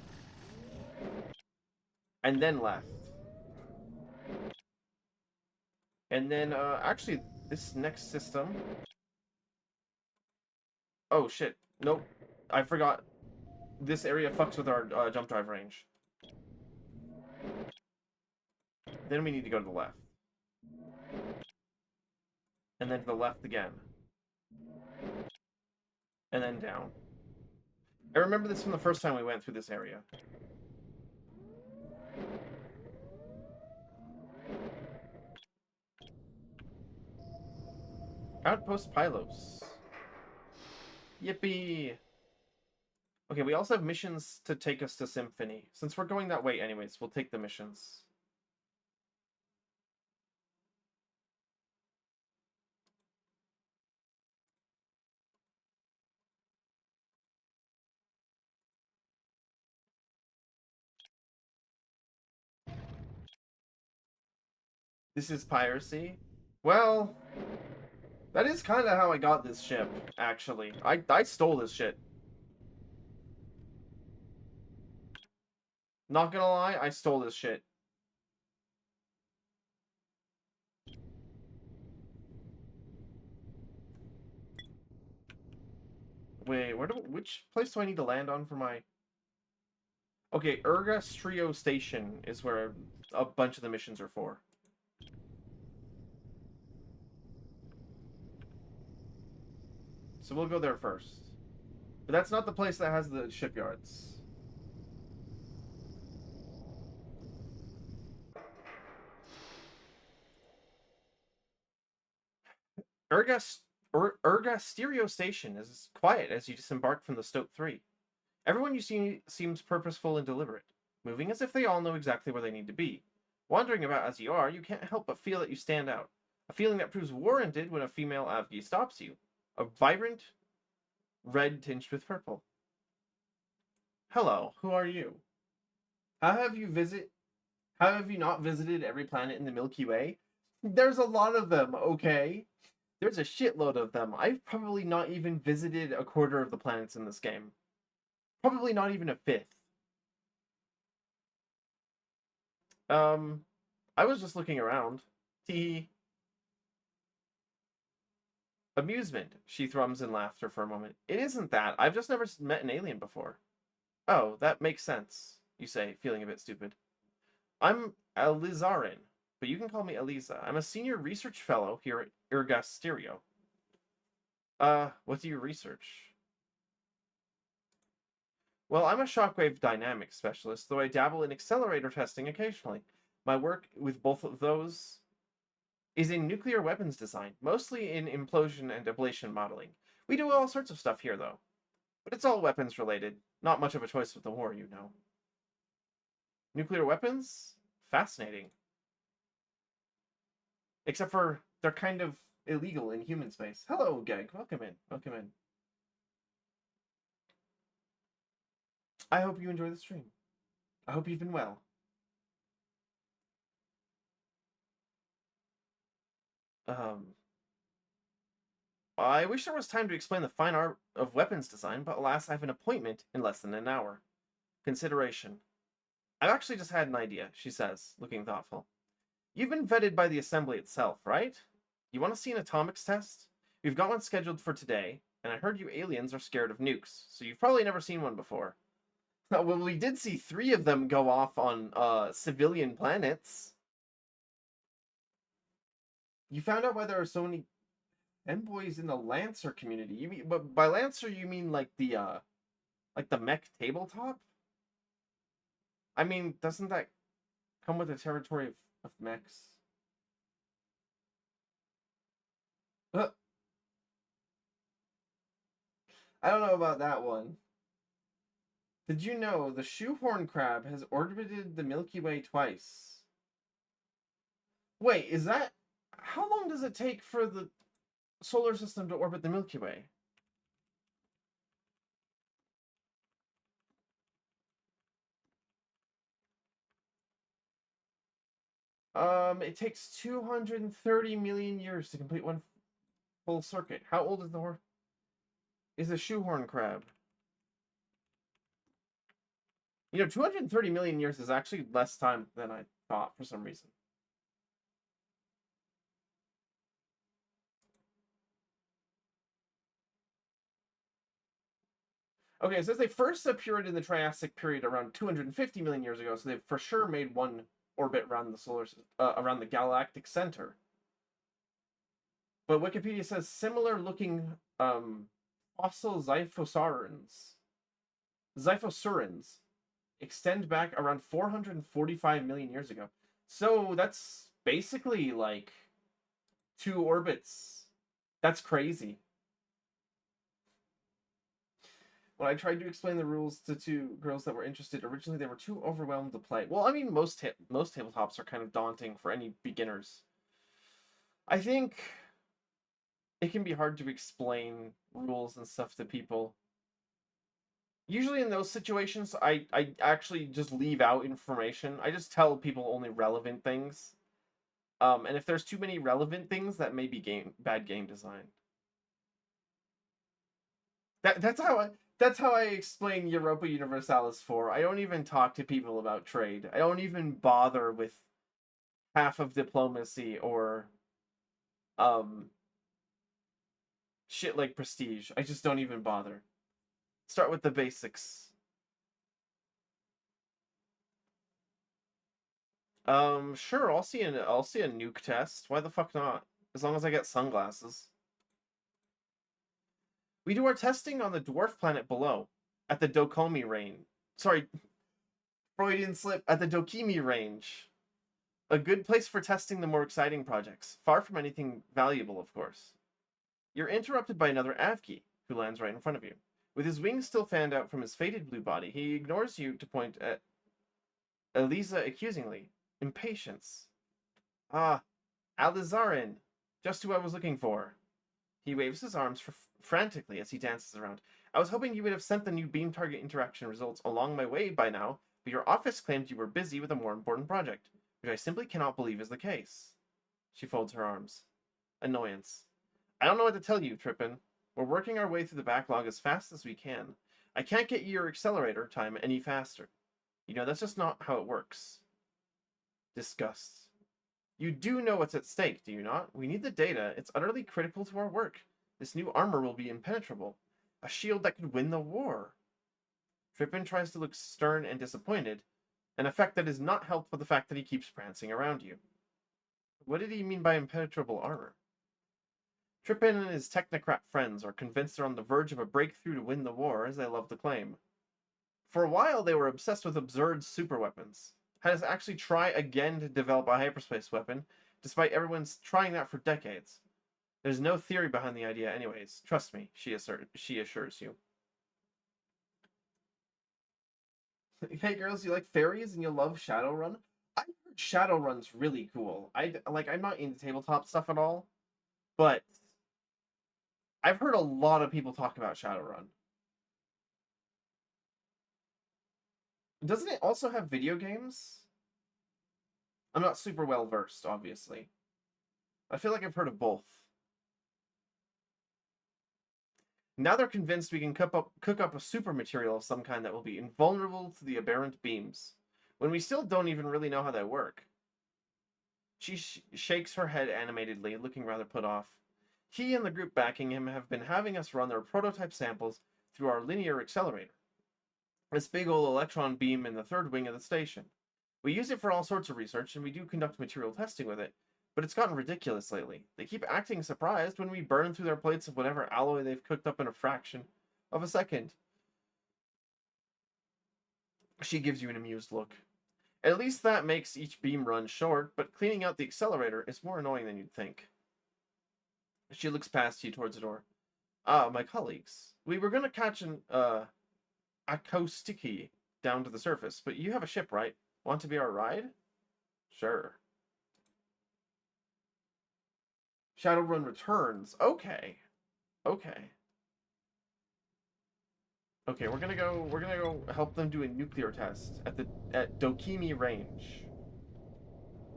And then left. And then, actually, this next system... Oh, shit. Nope. I forgot. This area fucks with our jump drive range. Then we need to go to the left. And then to the left again. And then down. I remember this from the first time we went through this area. Outpost Pylos. Yippee! Okay, we also have missions to take us to Symphony. Since we're going that way anyways, we'll take the missions. This is piracy? Well, that is kind of how I got this ship, actually. I stole this shit. Not gonna lie, I stole this shit. Wait, which place do I need to land on for my... Okay, Ergastrio Station is where a bunch of the missions are for. So we'll go there first. But that's not the place that has the shipyards. Ergasterio Station is quiet as you disembark from the Stoke 3. Everyone you see seems purposeful and deliberate, moving as if they all know exactly where they need to be. Wandering about as you are, you can't help but feel that you stand out. A feeling that proves warranted when a female Avgi stops you. A vibrant red tinged with purple. Hello, who are you? How have you not visited every planet in the Milky Way? There's a lot of them, okay? There's a shitload of them. I've probably not even visited a quarter of the planets in this game. Probably not even a fifth. I was just looking around. Tee. Amusement. She thrums in laughter for a moment. It isn't that. I've just never met an alien before. Oh, that makes sense, you say, feeling a bit stupid. I'm Elizarin, but you can call me Eliza. I'm a senior research fellow here at Ergasterio. What do you research? Well, I'm a shockwave dynamics specialist, though I dabble in accelerator testing occasionally. My work with both of those is in nuclear weapons design, mostly in implosion and ablation modeling. We do all sorts of stuff here, though. But it's all weapons related. Not much of a choice with the war, you know. Nuclear weapons? Fascinating. Except for they're kind of illegal in human space. Hello, Geg. Welcome in. Welcome in. I hope you enjoy the stream. I hope you've been well. I wish there was time to explain the fine art of weapons design, but alas, I have an appointment in less than an hour. Consideration. I've actually just had an idea, she says, looking thoughtful. You've been vetted by the assembly itself, right? You want to see an atomics test? We've got one scheduled for today, and I heard you aliens are scared of nukes, so you've probably never seen one before. Well, we did see 3 of them go off on civilian planets. You found out why there are so many Envoys in the Lancer community. You mean, but by Lancer you mean like the mech tabletop? I mean, doesn't that come with the territory of mechs? I don't know about that one. Did you know the shoehorn crab has orbited the Milky Way twice? Wait, is that... How long does it take for the solar system to orbit the Milky Way? It takes 230 million years to complete one full circuit. How old is a shoehorn crab? You know, 230 million years is actually less time than I thought for some reason. Okay, it says they first appeared in the Triassic period around 250 million years ago, so they've for sure made one orbit around the around the galactic center. But Wikipedia says similar looking fossil Xiphosaurans extend back around 445 million years ago. So that's basically like 2 orbits. That's crazy. When I tried to explain the rules to 2 girls that were interested, originally they were too overwhelmed to play. Well, I mean, most tabletops are kind of daunting for any beginners. I think it can be hard to explain rules and stuff to people. Usually in those situations, I actually just leave out information. I just tell people only relevant things. And if there's too many relevant things, that may be bad game design. That's how I explain Europa Universalis 4. I don't even talk to people about trade. I don't even bother with half of diplomacy or shit like prestige. I just don't even bother. Start with the basics. Sure, I'll see a nuke test. Why the fuck not? As long as I get sunglasses. We do our testing on the dwarf planet below, at the Dokomi range. Sorry, Freudian slip, at the Dokimi range. A good place for testing the more exciting projects, far from anything valuable, of course. You're interrupted by another Avki, who lands right in front of you. With his wings still fanned out from his faded blue body, he ignores you to point at Eliza accusingly. Impatience. Ah, Alizarin! Just who I was looking for. He waves his arms frantically as he dances around. I was hoping you would have sent the new beam target interaction results along my way by now, but your office claimed you were busy with a more important project, which I simply cannot believe is the case. She folds her arms. Annoyance. I don't know what to tell you, Trippin. We're working our way through the backlog as fast as we can. I can't get your accelerator time any faster. You know, that's just not how it works. Disgust. You do know what's at stake, do you not? We need the data. It's utterly critical to our work. This new armor will be impenetrable. A shield that could win the war. Trippin tries to look stern and disappointed, an effect that is not helped by the fact that he keeps prancing around you. What did he mean by impenetrable armor? Trippin and his technocrat friends are convinced they're on the verge of a breakthrough to win the war, as they love to claim. For a while, they were obsessed with absurd superweapons. Had us actually try again to develop a hyperspace weapon, despite everyone's trying that for decades. There's no theory behind the idea anyways. Trust me, she assures you. Hey girls, you like fairies and you love Shadowrun? I've heard Shadowrun's really cool. I'm not into tabletop stuff at all, but I've heard a lot of people talk about Shadowrun. Doesn't it also have video games? I'm not super well versed, obviously. I feel like I've heard of both. Now they're convinced we can cook up a super material of some kind that will be invulnerable to the aberrant beams, when we still don't even really know how they work. She shakes her head animatedly, looking rather put off. He and the group backing him have been having us run their prototype samples through our linear accelerator, this big old electron beam in the third wing of the station. We use it for all sorts of research, and we do conduct material testing with it, but it's gotten ridiculous lately. They keep acting surprised when we burn through their plates of whatever alloy they've cooked up in a fraction of a second. She gives you an amused look. At least that makes each beam run short, but cleaning out the accelerator is more annoying than you'd think. She looks past you towards the door. Ah, my colleagues. We were going to catch an, Akostiki down to the surface, but you have a ship, right? Want to be our ride? Sure. Shadowrun returns. Okay. Okay. Okay, we're gonna go help them do a nuclear test at Dokimi Range.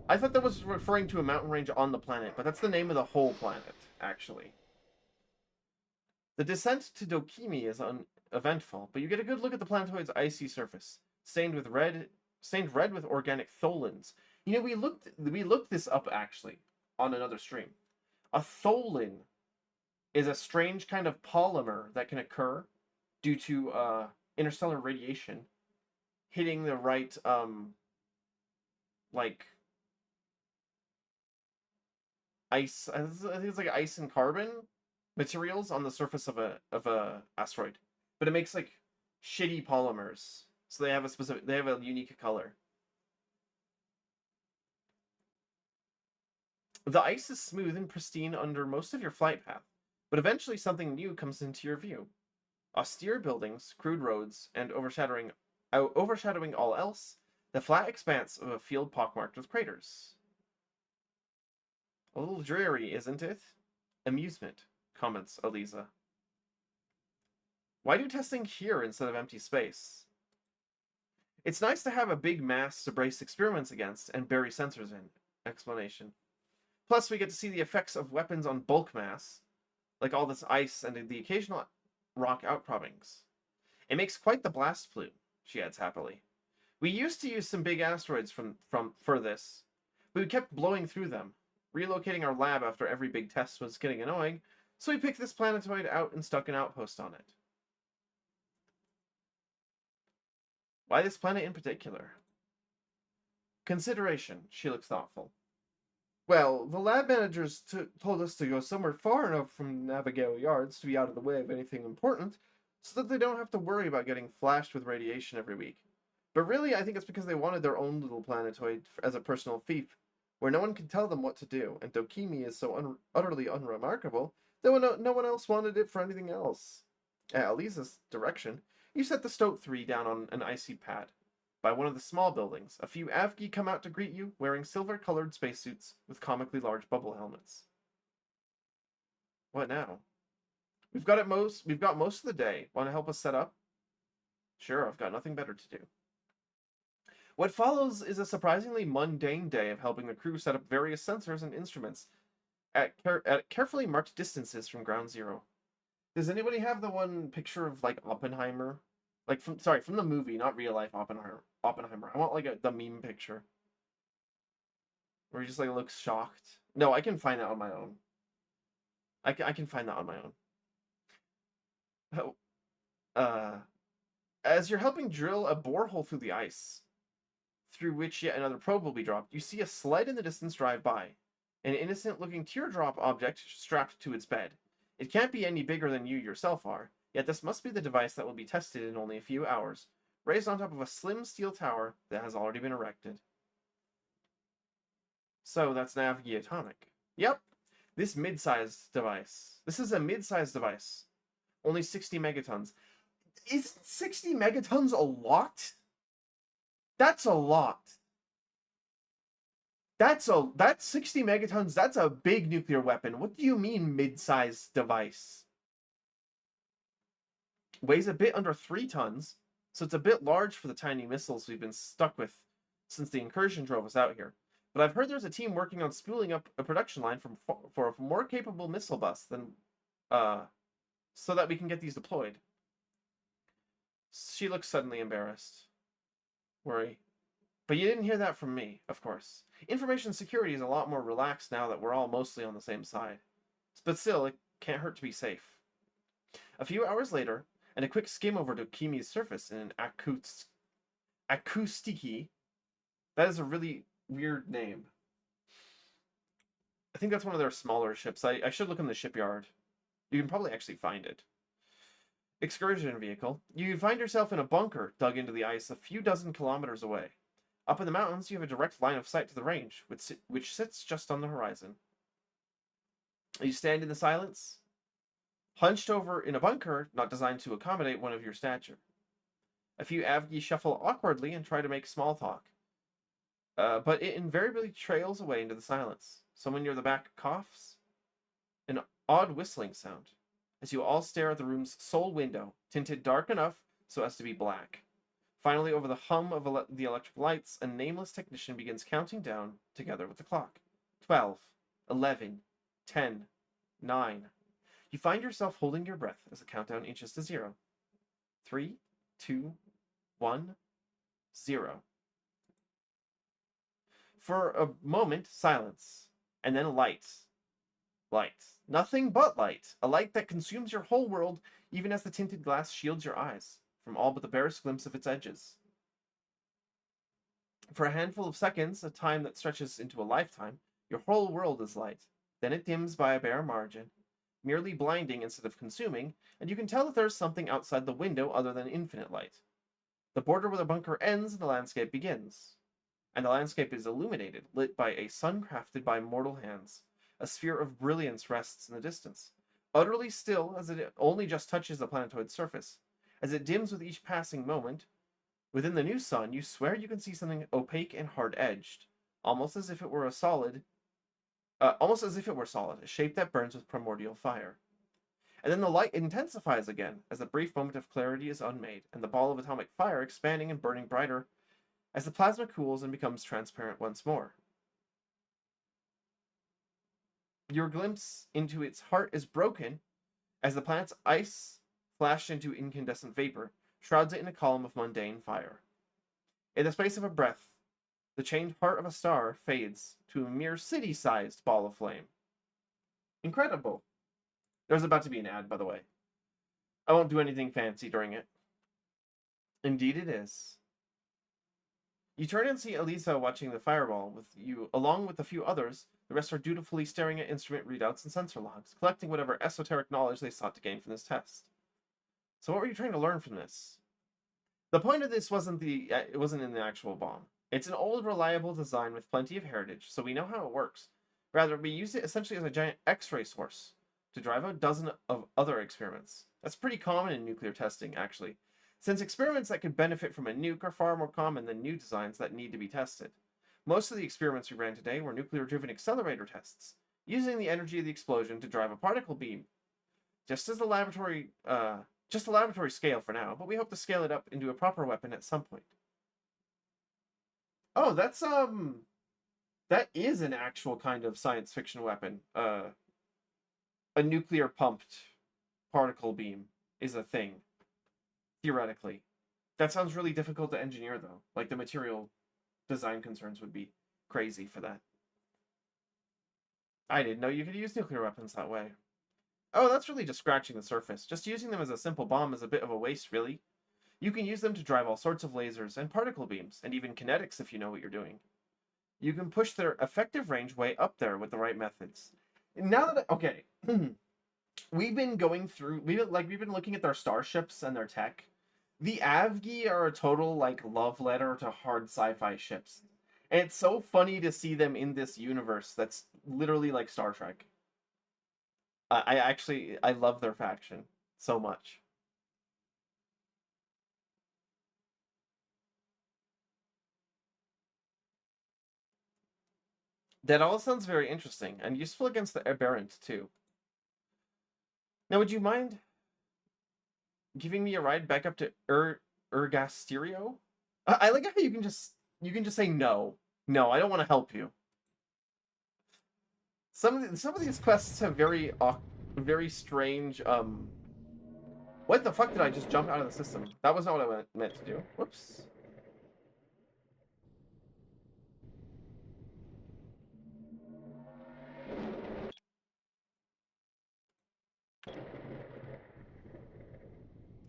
I thought that was referring to a mountain range on the planet, but that's the name of the whole planet, actually. The descent to Dokimi is uneventful, but you get a good look at the planetoid's icy surface, stained red with organic tholins. You know, we looked this up actually on another stream. A tholin is a strange kind of polymer that can occur due to interstellar radiation hitting the right like ice. I think it's like ice and carbon materials on the surface of a asteroid, but it makes like shitty polymers. So they have a unique color. The ice is smooth and pristine under most of your flight path, but eventually something new comes into your view. Austere buildings, crude roads, and overshadowing all else, the flat expanse of a field pockmarked with craters. A little dreary, isn't it? Amusement, comments Eliza. Why do testing here instead of empty space? It's nice to have a big mass to brace experiments against and bury sensors in. Explanation. Plus, we get to see the effects of weapons on bulk mass, like all this ice and the occasional rock outcroppings. It makes quite the blast plume, she adds happily. We used to use some big asteroids for this, but we kept blowing through them. Relocating our lab after every big test was getting annoying, so we picked this planetoid out and stuck an outpost on it. Why this planet in particular? Consideration. She looks thoughtful. Well, the lab managers told us to go somewhere far enough from Navigale Yards to be out of the way of anything important, so that they don't have to worry about getting flashed with radiation every week. But really, I think it's because they wanted their own little planetoid as a personal fief, where no one can tell them what to do, and Dokimi is so utterly unremarkable that no one else wanted it for anything else. At Eliza's direction, you set the Stoat 3 down on an icy pad. By one of the small buildings, a few Avgi come out to greet you, wearing silver-colored spacesuits with comically large bubble helmets. What now? We've got most of the day. Want to help us set up? Sure, I've got nothing better to do. What follows is a surprisingly mundane day of helping the crew set up various sensors and instruments at carefully marked distances from ground zero. Does anybody have the one picture of like Oppenheimer? Like from the movie, not real life Oppenheimer. I want like the meme picture. Where he just like looks shocked. No, I can find that on my own. I can find that on my own. Oh, as you're helping drill a borehole through the ice, through which yet another probe will be dropped, you see a sled in the distance drive by. An innocent-looking teardrop object strapped to its bed. It can't be any bigger than you yourself are, yet this must be the device that will be tested in only a few hours, raised on top of a slim steel tower that has already been erected. So that's Navgi Atomic. Yep, this is a mid-sized device. Only 60 megatons. Is 60 megatons a lot? That's a lot. That's 60 megatons. That's a big nuclear weapon. What do you mean mid-sized device? Weighs a bit under 3 tons, so it's a bit large for the tiny missiles we've been stuck with since the incursion drove us out here. But I've heard there's a team working on spooling up a production line for a more capable missile bus than, so that we can get these deployed. She looks suddenly embarrassed. Worry. But you didn't hear that from me, of course. Information security is a lot more relaxed now that we're all mostly on the same side. But still, it can't hurt to be safe. A few hours later, and a quick skim over Dokimi's surface in an Acoustiki. That is a really weird name. I think that's one of their smaller ships. I should look in the shipyard. You can probably actually find it. Excursion vehicle. You find yourself in a bunker dug into the ice a few dozen kilometers away. Up in the mountains, you have a direct line of sight to the range, which sits just on the horizon. You stand in the silence, hunched over in a bunker not designed to accommodate one of your stature. A few Avgi shuffle awkwardly and try to make small talk. But it invariably trails away into the silence. Someone near the back coughs. An odd whistling sound, as you all stare at the room's sole window, tinted dark enough so as to be black. Finally, over the hum of the electric lights, a nameless technician begins counting down together with the clock. 12, 11, 10, 9. You find yourself holding your breath as the countdown inches to 0. 3, 2, 1, 0. For a moment, silence, and then light. Light. Nothing but light. A light that consumes your whole world, even as the tinted glass shields your eyes from all but the barest glimpse of its edges. For a handful of seconds, a time that stretches into a lifetime, your whole world is light. Then it dims by a bare margin, merely blinding instead of consuming, and you can tell that there is something outside the window other than infinite light. The border where the bunker ends and the landscape begins. And the landscape is illuminated, lit by a sun crafted by mortal hands. A sphere of brilliance rests in the distance, utterly still as it only just touches the planetoid's surface. As it dims with each passing moment, within the new sun, you swear you can see something opaque and hard-edged, almost as if it were solid, a shape that burns with primordial fire. And then the light intensifies again, as the brief moment of clarity is unmade, and the ball of atomic fire expanding and burning brighter, as the plasma cools and becomes transparent once more. Your glimpse into its heart is broken, as the planet's ice, flashed into incandescent vapor, shrouds it in a column of mundane fire. In the space of a breath, the chained heart of a star fades to a mere city-sized ball of flame. Incredible. There's about to be an ad, by the way. I won't do anything fancy during it. Indeed it is. You turn and see Elisa watching the fireball with you, along with a few others. The rest are dutifully staring at instrument readouts and sensor logs, collecting whatever esoteric knowledge they sought to gain from this test. So what were you trying to learn from this? The point of this wasn't in the actual bomb. It's an old, reliable design with plenty of heritage, so we know how it works. Rather, we use it essentially as a giant X-ray source to drive a dozen of other experiments. That's pretty common in nuclear testing, actually, since experiments that could benefit from a nuke are far more common than new designs that need to be tested. Most of the experiments we ran today were nuclear-driven accelerator tests, using the energy of the explosion to drive a particle beam. Just the laboratory scale for now, but we hope to scale it up into a proper weapon at some point. Oh, that is an actual kind of science fiction weapon. A nuclear pumped particle beam is a thing, theoretically. That sounds really difficult to engineer, though. Like, the material design concerns would be crazy for that. I didn't know you could use nuclear weapons that way. Oh, that's really just scratching the surface. Just using them as a simple bomb is a bit of a waste, really. You can use them to drive all sorts of lasers and particle beams, and even kinetics if you know what you're doing. You can push their effective range way up there with the right methods. Now that okay, we've been looking at their starships and their tech. The Avgi are a total love letter to hard sci-fi ships. And it's so funny to see them in this universe that's literally like Star Trek. I love their faction so much. That all sounds very interesting and useful against the Aberrant too. Now, would you mind giving me a ride back up to Ergasterio? I like how you can just say no. No, I don't want to help you. Some of these quests have very strange what the fuck did I just jump out of the system? That was not what I meant to do. Whoops.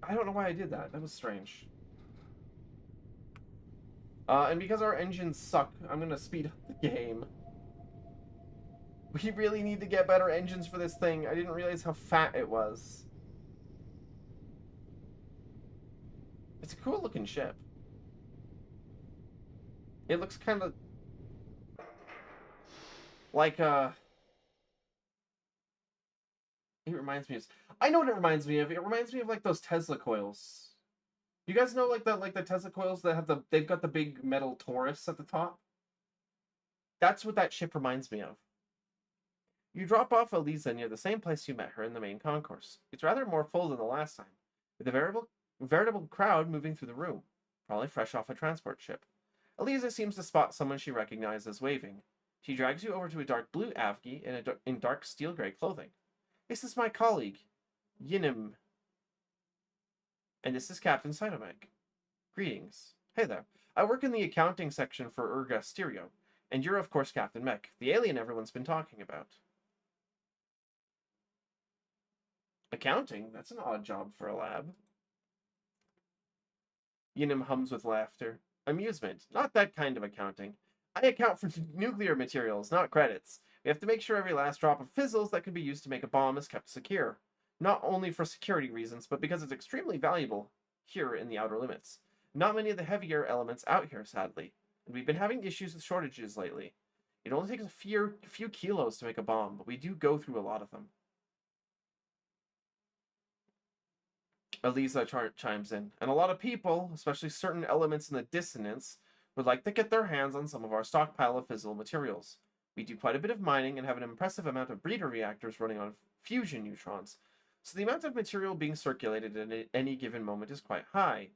I don't know why I did that. That was strange. And because our engines suck, I'm gonna speed up the game. We really need to get better engines for this thing. I didn't realize how fat it was. It's a cool looking ship. It looks kind of like it reminds me of. I know what it reminds me of. It reminds me of like those Tesla coils. You guys know like the Tesla coils that have they've got the big metal torus at the top? That's what that ship reminds me of. You drop off Eliza near the same place you met her in the main concourse. It's rather more full than the last time, with a veritable crowd moving through the room, probably fresh off a transport ship. Eliza seems to spot someone she recognizes waving. She drags you over to a dark blue Avgi in dark steel gray clothing. This is my colleague, Yinim. And this is Captain Cytomeg. Greetings. Hey there. I work in the accounting section for Ergasterio, and you're of course Captain Mech, the alien everyone's been talking about. Accounting? That's an odd job for a lab. Yinim hums with laughter. Amusement. Not that kind of accounting. I account for nuclear materials, not credits. We have to make sure every last drop of fizzles that can be used to make a bomb is kept secure. Not only for security reasons, but because it's extremely valuable here in the outer limits. Not many of the heavier elements out here, sadly. And we've been having issues with shortages lately. It only takes a few kilos to make a bomb, but we do go through a lot of them. Eliza chimes in, and a lot of people, especially certain elements in the dissonance, would like to get their hands on some of our stockpile of fissile materials. We do quite a bit of mining and have an impressive amount of breeder reactors running on fusion neutrons, so the amount of material being circulated at any given moment is quite high.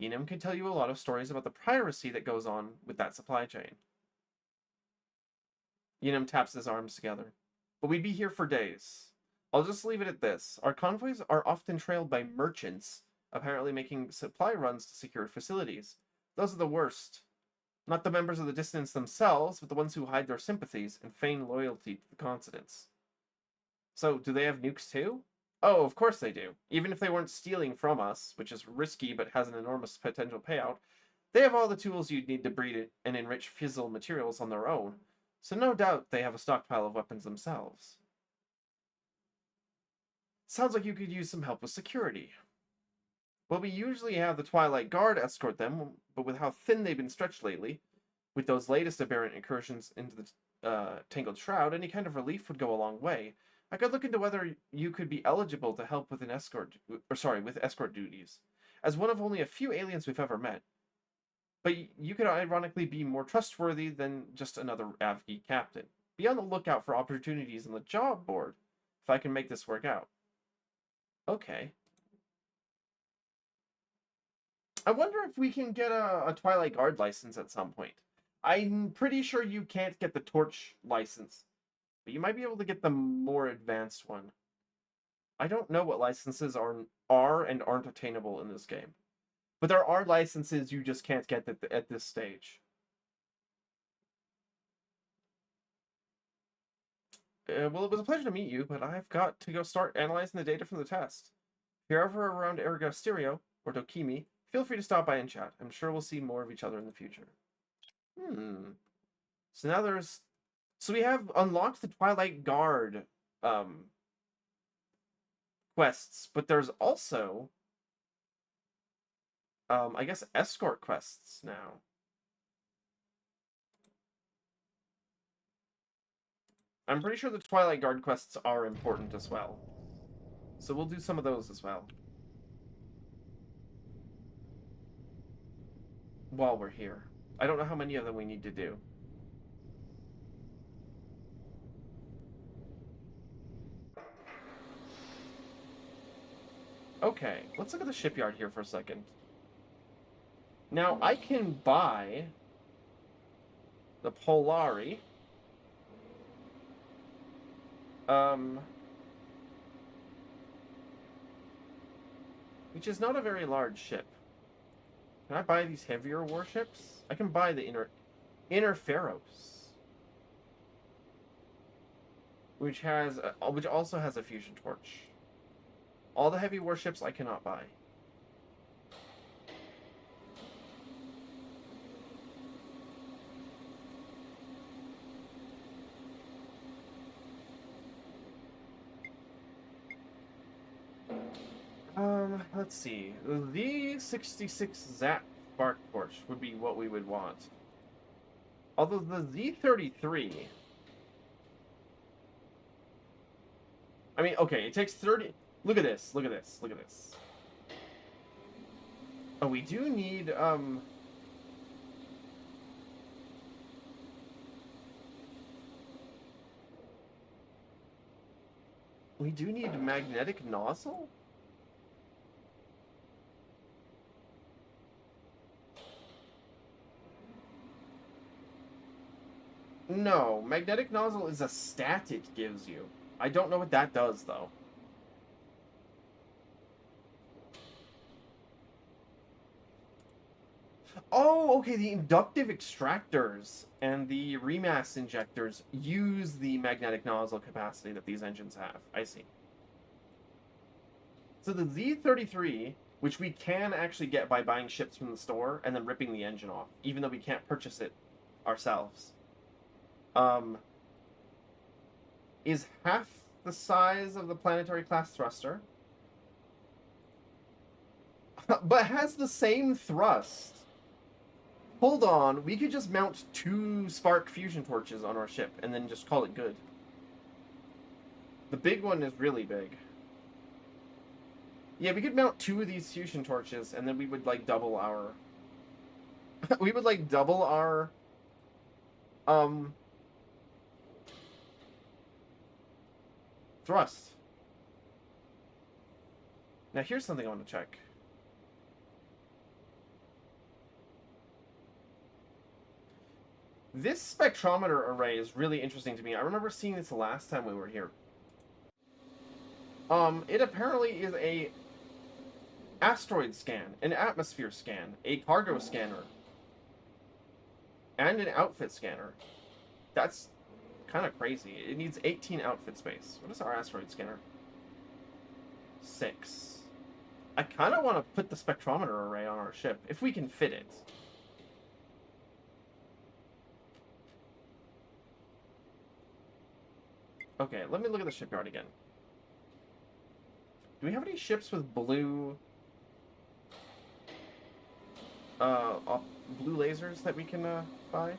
Yinim can tell you a lot of stories about the piracy that goes on with that supply chain. Yinim taps his arms together. But we'd be here for days. I'll just leave it at this. Our convoys are often trailed by merchants, apparently making supply runs to secured facilities. Those are the worst. Not the members of the Dissonance themselves, but the ones who hide their sympathies and feign loyalty to the Consonants. So, do they have nukes too? Oh, of course they do. Even if they weren't stealing from us, which is risky but has an enormous potential payout, they have all the tools you'd need to breed and enrich fissile materials on their own. So no doubt they have a stockpile of weapons themselves. Sounds like you could use some help with security. Well, we usually have the Twilight Guard escort them, but with how thin they've been stretched lately, with those latest aberrant incursions into the Tangled Shroud, any kind of relief would go a long way. I could look into whether you could be eligible to help with with escort duties, as one of only a few aliens we've ever met. But you could ironically be more trustworthy than just another Avgi captain. Be on the lookout for opportunities on the job board, if I can make this work out. Okay. I wonder if we can get a Twilight Guard license at some point. I'm pretty sure you can't get the Torch license, but you might be able to get the more advanced one. I don't know what licenses are and aren't attainable in this game, but there are licenses you just can't get at this stage. Well, it was a pleasure to meet you, but I've got to go start analyzing the data from the test. If you're ever around Ergasterio or Dokimi, feel free to stop by and chat. I'm sure we'll see more of each other in the future. So now so we have unlocked the Twilight Guard quests, but there's also I guess escort quests now. I'm pretty sure the Twilight Guard quests are important as well. So we'll do some of those as well. While we're here. I don't know how many of them we need to do. Okay, let's look at the shipyard here for a second. Now, I can buy the Polari. Which is not a very large ship. Can I buy these heavier warships? I can buy the Interferos, which also has a fusion torch. All the heavy warships I cannot buy. Let's see. The 66 Zap Spark Torch would be what we would want. Although the Z33... I mean, okay, it takes 30... Look at this, look at this, look at this. Oh, we do need, we do need magnetic nozzle? No, magnetic nozzle is a stat it gives you. I don't know what that does, though. Oh, okay, the inductive extractors and the remass injectors use the magnetic nozzle capacity that these engines have. I see. So the Z33, which we can actually get by buying ships from the store and then ripping the engine off, even though we can't purchase it ourselves, is half the size of the planetary class thruster, but has the same thrust. Hold on, we could just mount 2 spark fusion torches on our ship and then just call it good. The big one is really big. Yeah, we could mount 2 of these fusion torches and then we would like double our we would like double our thrust. Now here's something I want to check. This spectrometer array is really interesting to me. I remember seeing this the last time we were here. It apparently is a asteroid scan, an atmosphere scan, a cargo scanner, and an outfit scanner. That's kind of crazy. It needs 18 outfit space. What is our asteroid scanner? 6. I kind of want to put the spectrometer array on our ship, if we can fit it. Okay, let me look at the shipyard again. Do we have any ships with blue... blue lasers that we can, buy?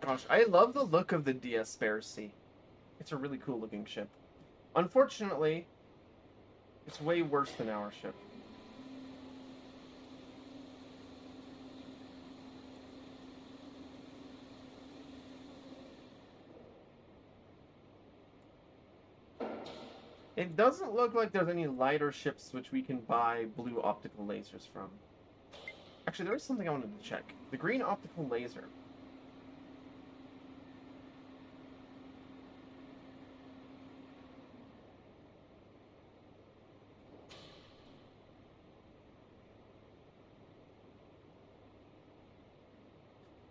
Gosh, I love the look of the DS Spare C. It's a really cool looking ship. Unfortunately, it's way worse than our ship. It doesn't look like there's any lighter ships which we can buy blue optical lasers from. Actually, there is something I wanted to check. The green optical laser.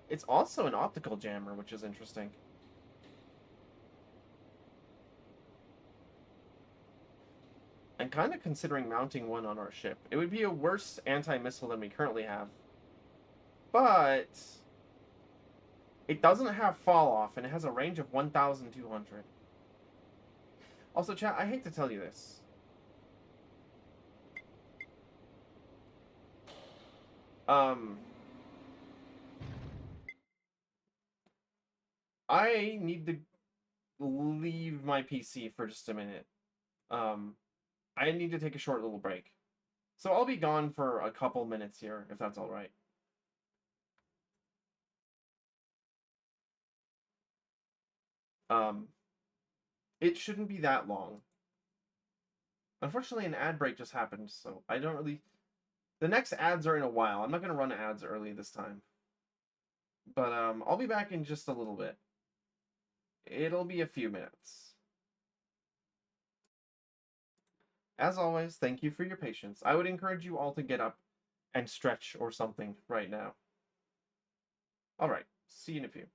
It's also an optical jammer, which is interesting. I'm kind of considering mounting one on our ship. It would be a worse anti-missile than we currently have. But it doesn't have fall off, and it has a range of 1,200. Also, chat, I hate to tell you this. I need to leave my PC for just a minute. I need to take a short little break. So I'll be gone for a couple minutes here, if that's all right. Um, it shouldn't be that long. Unfortunately, an ad break just happened, so I don't really. The next ads are in a while. I'm not gonna run ads early this time, but I'll be back in just a little bit. It'll be a few minutes. As always, thank you for your patience. I would encourage you all to get up and stretch or something right now. All right, see you in a few.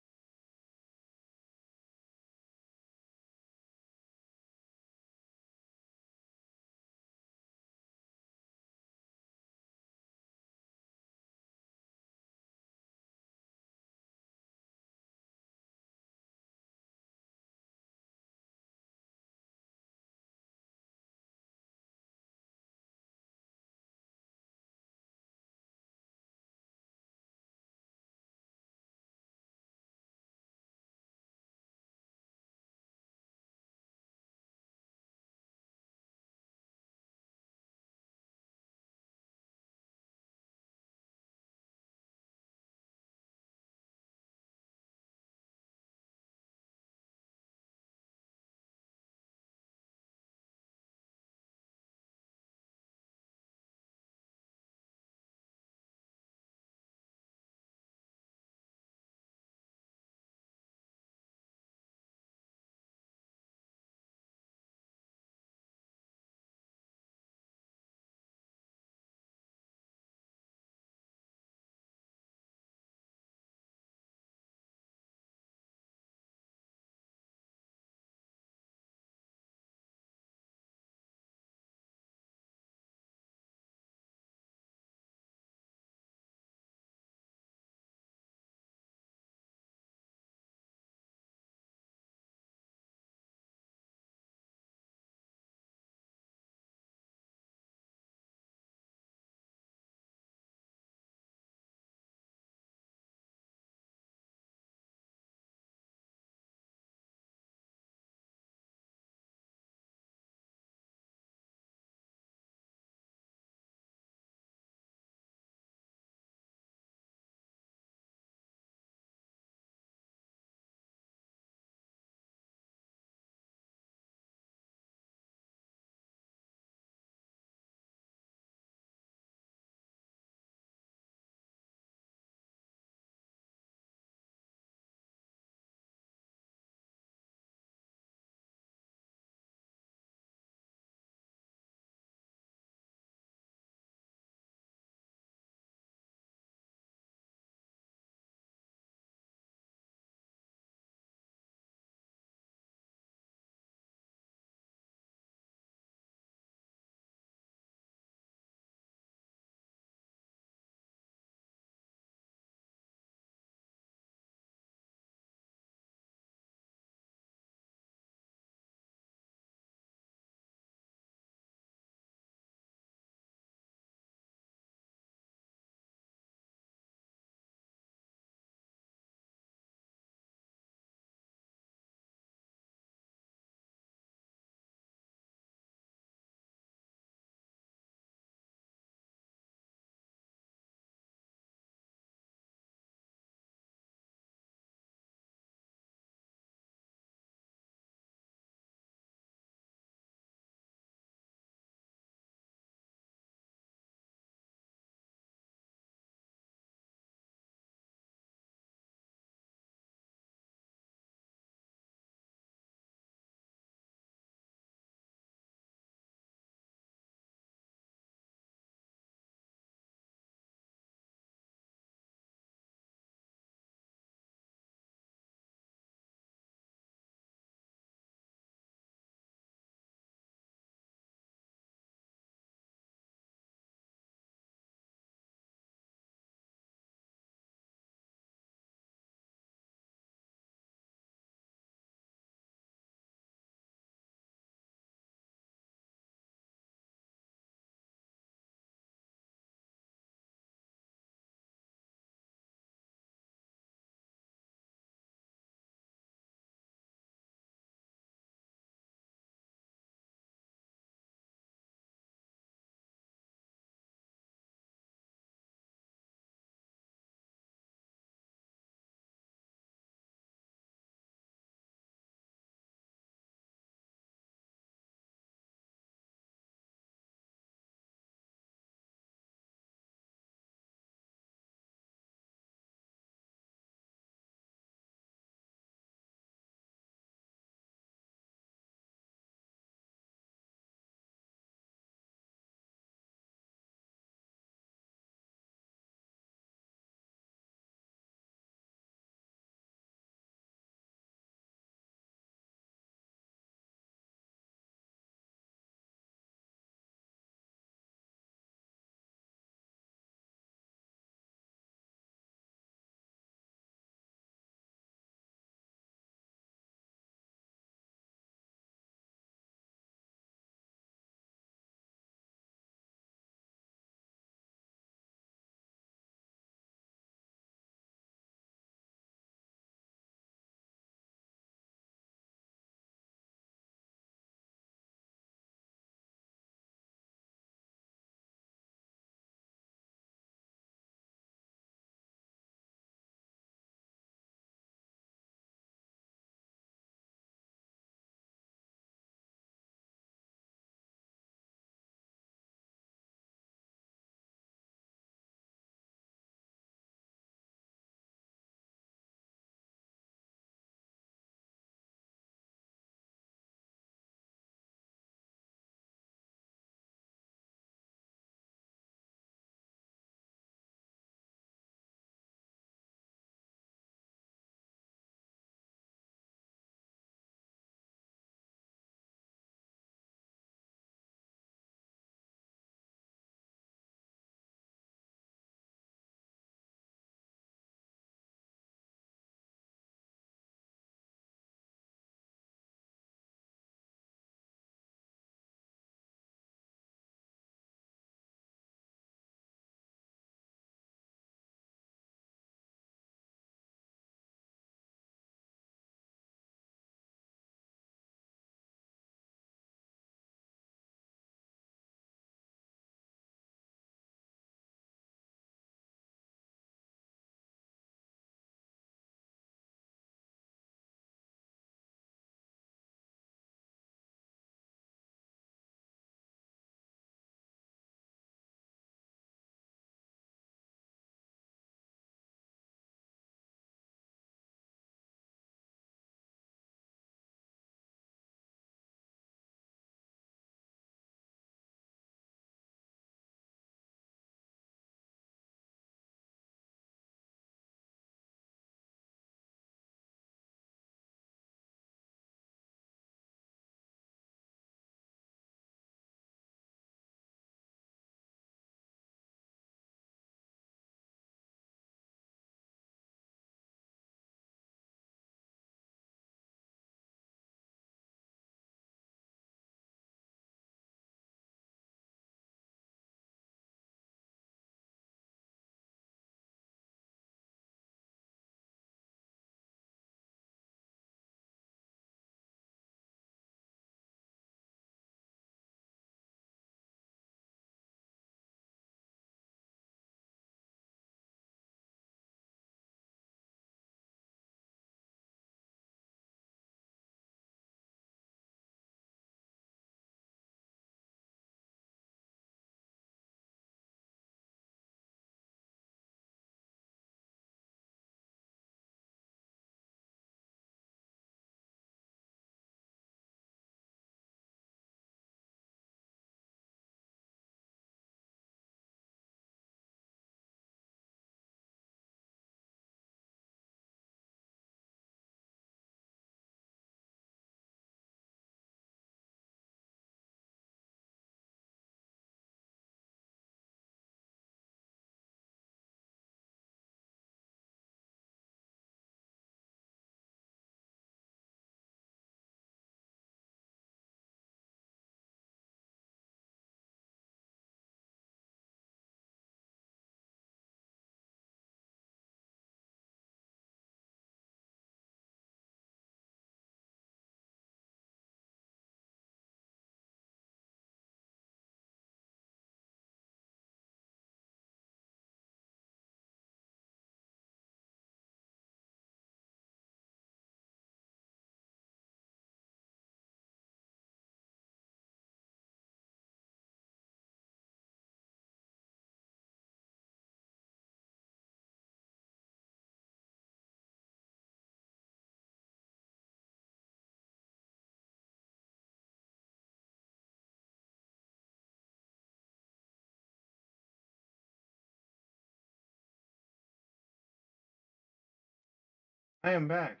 I am back.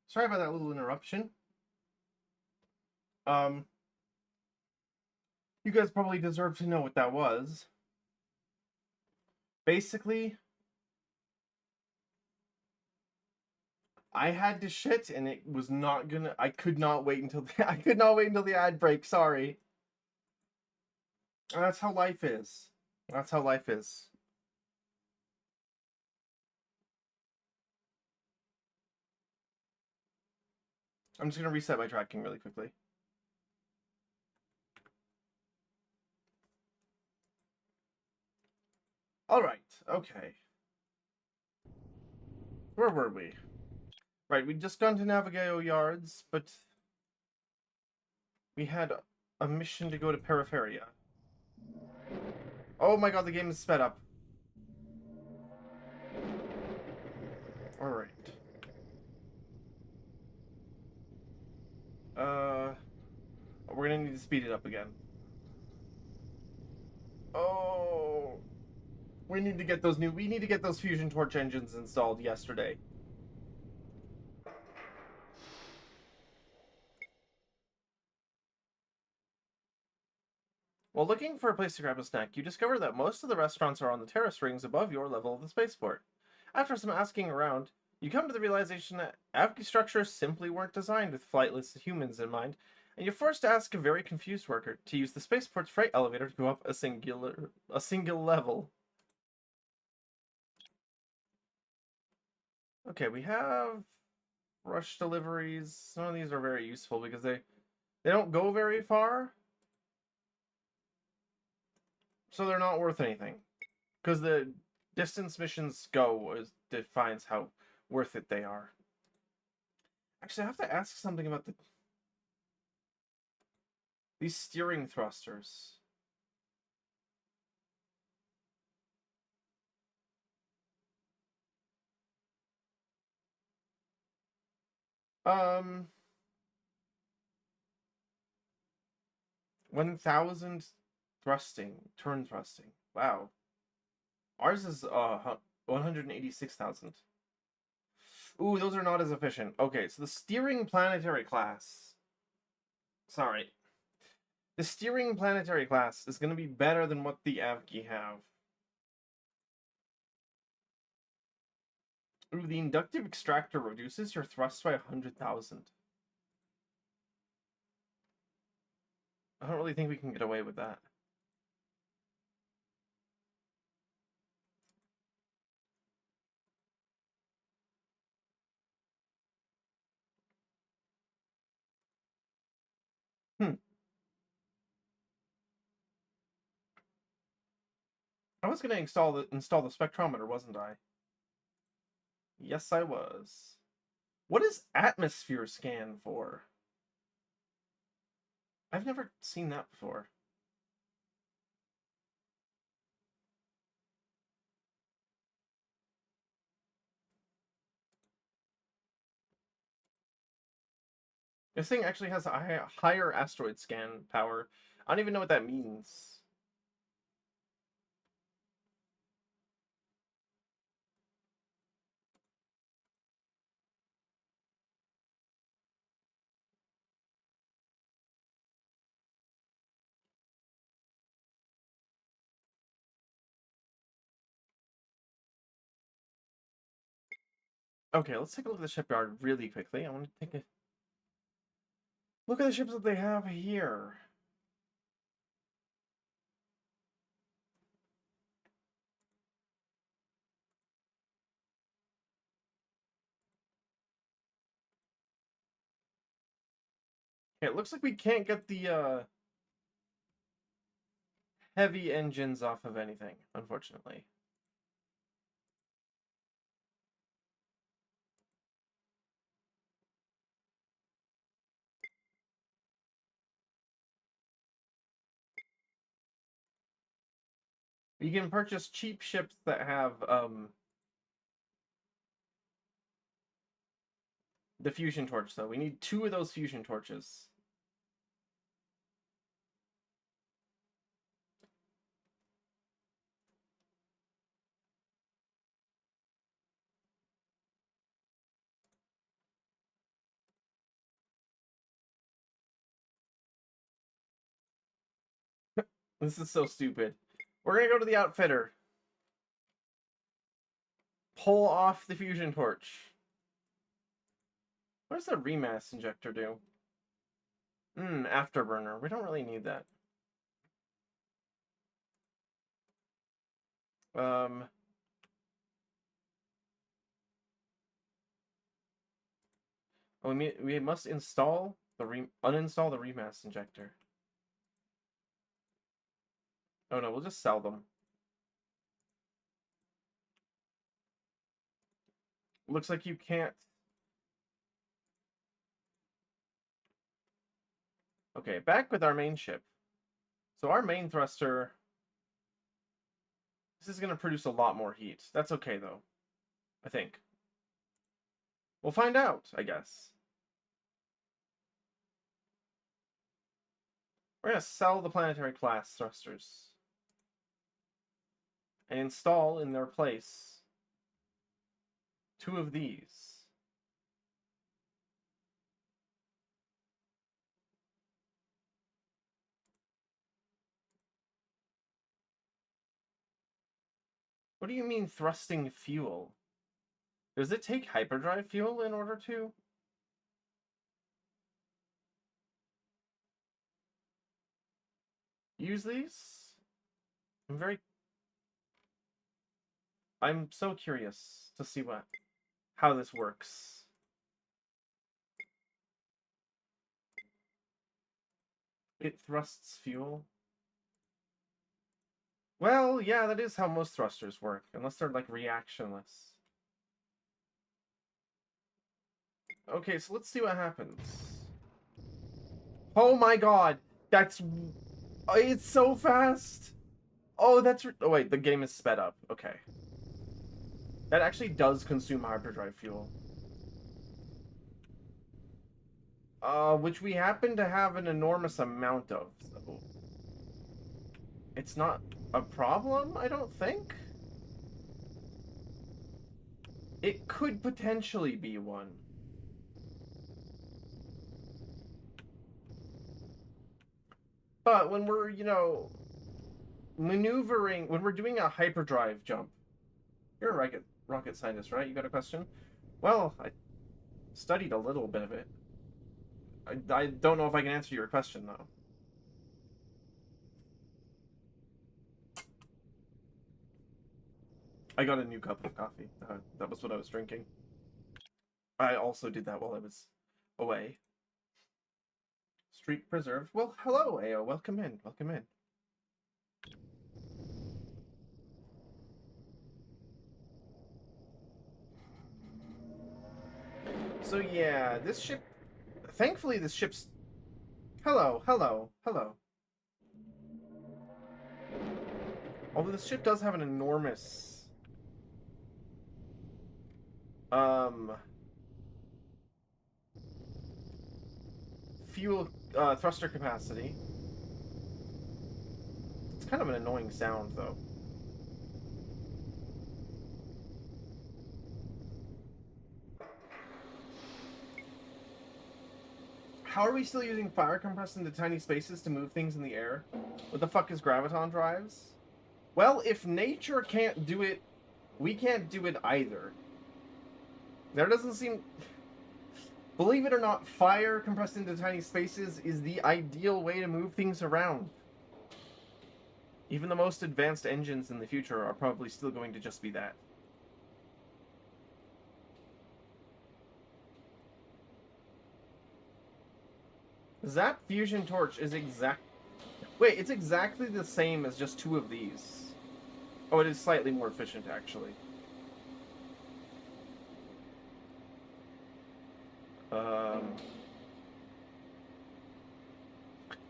Sorry about that little interruption. Um, you guys probably deserve to know what that was. Basically, I had to shit, and it was not gonna. I could not wait until I could not wait until the ad break. Sorry. That's how life is. That's how life is. I'm just gonna reset my tracking really quickly. All right. Okay. Where were we? Right. We'd just gone to Navigao Yards, but we had a mission to go to Periferia. Oh my god, the game is sped up. Alright. We're gonna need to speed it up again. Oh, we need to get those Fusion Torch engines installed yesterday. While looking for a place to grab a snack, you discover that most of the restaurants are on the terrace rings above your level of the spaceport. After some asking around, you come to the realization that AVGI structures simply weren't designed with flightless humans in mind, and you're forced to ask a very confused worker to use the spaceport's freight elevator to go up a single level. Okay, we have rush deliveries. Some of these are very useful because they don't go very far, so they're not worth anything. Because the distance missions defines how worth it they are. Actually, I have to ask something about these steering thrusters. Um, 1,000 turn thrusting. Wow. Ours is 186,000. Ooh, those are not as efficient. Okay, so the steering planetary class. Sorry. The steering planetary class is going to be better than what the AVGI have. Ooh, the inductive extractor reduces your thrust by 100,000. I don't really think we can get away with that. Hmm. I was going to install the spectrometer, wasn't I? Yes, I was. What is atmosphere scan for? I've never seen that before. This thing actually has a higher asteroid scan power. I don't even know what that means. Okay, let's take a look at the shipyard really quickly. I want to take a look at the ships that they have here. Okay, it looks like we can't get the heavy engines off of anything, unfortunately. You can purchase cheap ships that have the fusion torch, though. We need 2 of those fusion torches. This is so stupid. We're gonna go to the outfitter. Pull off the fusion torch. What does the remass injector do? Afterburner. We don't really need that. We must install uninstall the remass injector. Oh no, we'll just sell them. Looks like you can't. Okay, back with our main ship. So our main thruster. This is going to produce a lot more heat. That's okay though. I think. We'll find out, I guess. We're going to sell the planetary class thrusters. And install in their place 2 of these. What do you mean thrusting fuel? Does it take hyperdrive fuel in order to? Use these? I'm so curious to see how this works. It thrusts fuel. Well, yeah, that is how most thrusters work, unless they're like reactionless. Okay, so let's see what happens. Oh my god, it's so fast. Oh, oh wait, the game is sped up. Okay. That actually does consume hyperdrive fuel. Which we happen to have an enormous amount of, so it's not a problem, I don't think. It could potentially be one. But when we're, maneuvering, when we're doing a hyperdrive jump, you're a rocket scientist, right? You got a question? Well, I studied a little bit of it. I don't know if I can answer your question, though. I got a new cup of coffee. That was what I was drinking. I also did that while I was away. Streak preserved. Well, hello, AO. Welcome in. Welcome in. So yeah, this ship... Thankfully, this ship's... Hello, hello, hello. Although this ship does have an enormous... fuel thruster capacity. It's kind of an annoying sound, though. How are we still using fire compressed into tiny spaces to move things in the air? What the fuck is graviton drives? Well, if nature can't do it, we can't do it either. There doesn't seem... Believe it or not, fire compressed into tiny spaces is the ideal way to move things around. Even the most advanced engines in the future are probably still going to just be that. Zap fusion torch is Wait, it's exactly the same as just 2 of these. Oh, it is slightly more efficient, actually.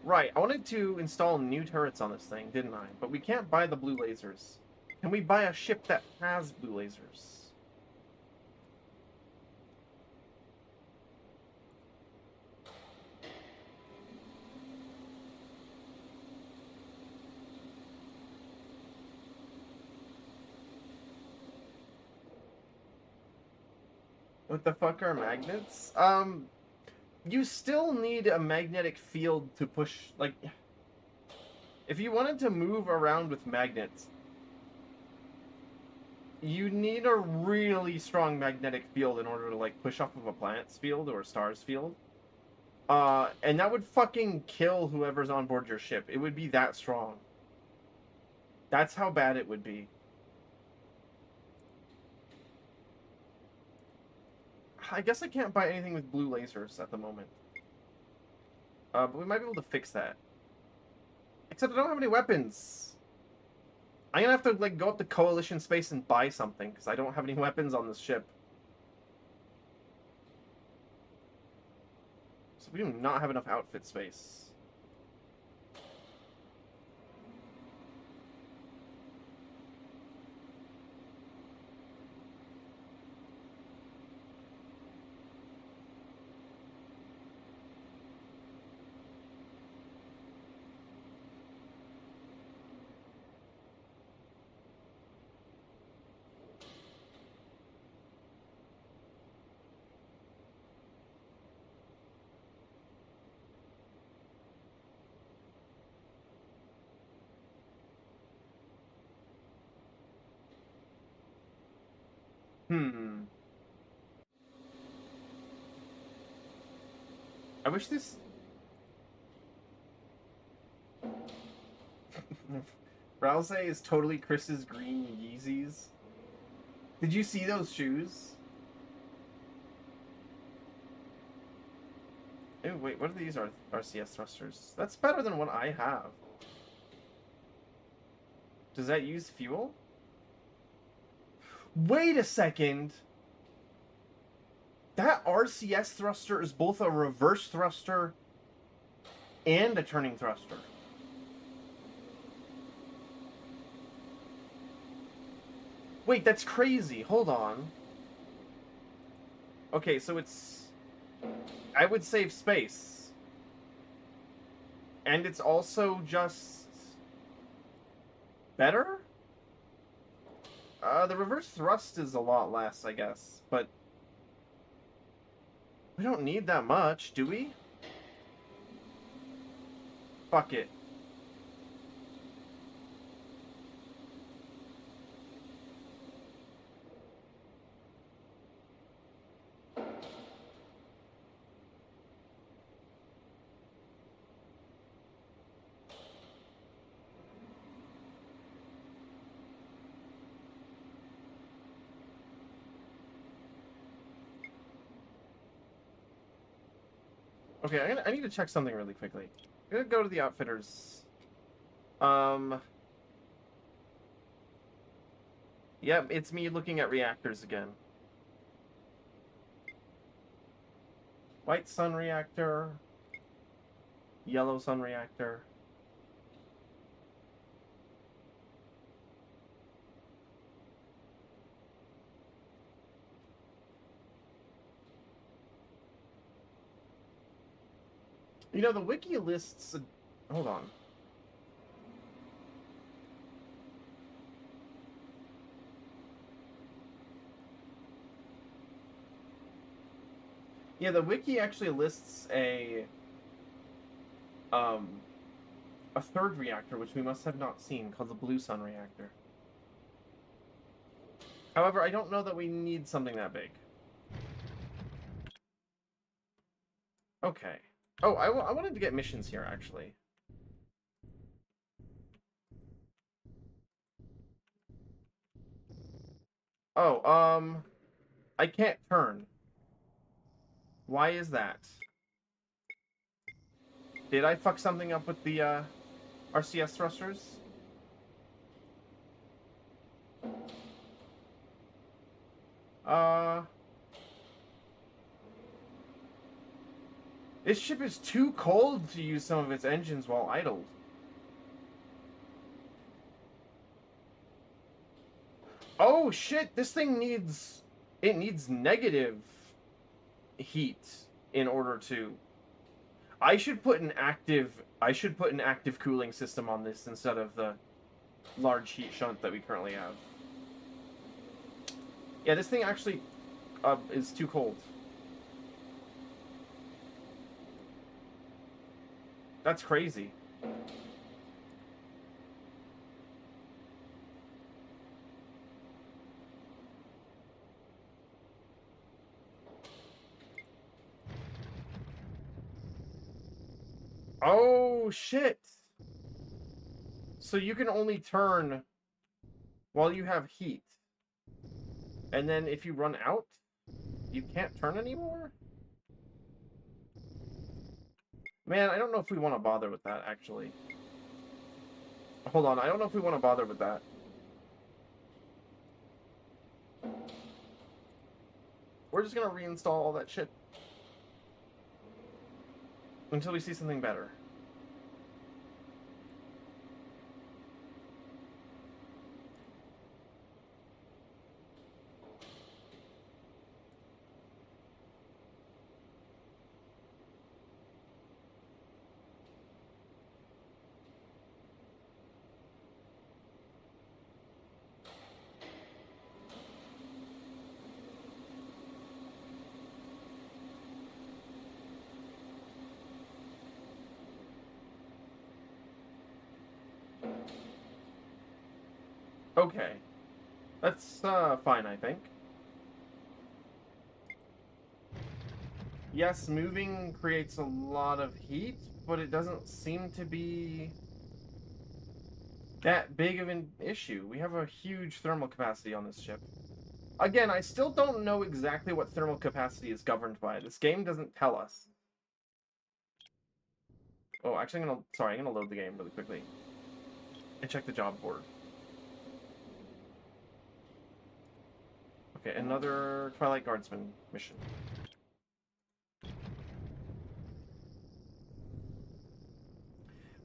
Right, I wanted to install new turrets on this thing, didn't I? But we can't buy the blue lasers. Can we buy a ship that has blue lasers? What the fuck are magnets? You still need a magnetic field to push, like... If you wanted to move around with magnets, you need a really strong magnetic field in order to, like, push off of a planet's field or a star's field. And that would fucking kill whoever's on board your ship. It would be that strong. That's how bad it would be. I guess I can't buy anything with blue lasers at the moment. But we might be able to fix that. Except I don't have any weapons. I'm gonna have to, like, go up to Coalition space and buy something, because I don't have any weapons on this ship. So we do not have enough outfit space. I wish this... Rouse is totally Chris's green Yeezys. Did you see those shoes? Oh, wait, what are these RCS thrusters? That's better than what I have. Does that use fuel? Wait a second! That RCS thruster is both a reverse thruster and a turning thruster. Wait, that's crazy. Hold on. Okay, so it's... I would save space. And it's also just... better? The reverse thrust is a lot less, I guess, but... we don't need that much, do we? Fuck it. Okay, I need to check something really quickly. I'm gonna go to the outfitters. Yep, it's me looking at reactors again. White sun reactor. Yellow sun reactor. You know, the wiki lists... hold on. Yeah, the wiki actually lists a third reactor, which we must have not seen, called the Blue Sun reactor. However, I don't know that we need something that big. Okay. Oh, I wanted to get missions here, actually. Oh, I can't turn. Why is that? Did I fuck something up with the, RCS thrusters? This ship is too cold to use some of its engines while idled. Oh shit, this thing needs... it needs negative heat in order to... I should put an active cooling system on this instead of the large heat shunt that we currently have. Yeah, this thing actually is too cold. That's crazy. Oh, shit! So you can only turn while you have heat. And then if you run out, you can't turn anymore? Man, I don't know if we want to bother with that, actually. Hold on, I don't know if we want to bother with that. We're just gonna reinstall all that shit. Until we see something better. Okay. That's, fine, I think. Yes, moving creates a lot of heat, but it doesn't seem to be that big of an issue. We have a huge thermal capacity on this ship. Again, I still don't know exactly what thermal capacity is governed by. This game doesn't tell us. Oh, actually, I'm gonna load the game really quickly and check the job board. Okay, another Twilight Guardsman mission.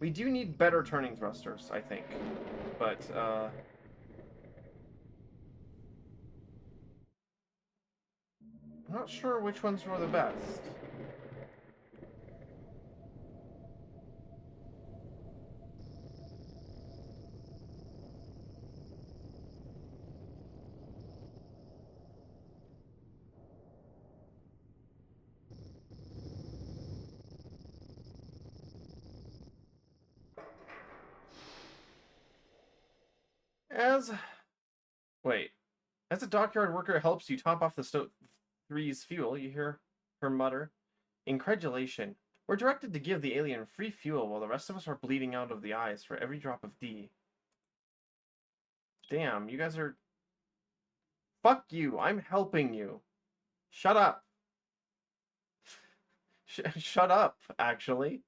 We do need better turning thrusters, I think. But, I'm not sure which ones were the best. As... Wait. As a dockyard worker helps you top off the Stoat 3's fuel, you hear her mutter. Incredulation. We're directed to give the alien free fuel while the rest of us are bleeding out of the eyes for every drop of D. Damn, you guys are... Fuck you, I'm helping you. Shut up. Shut up, actually.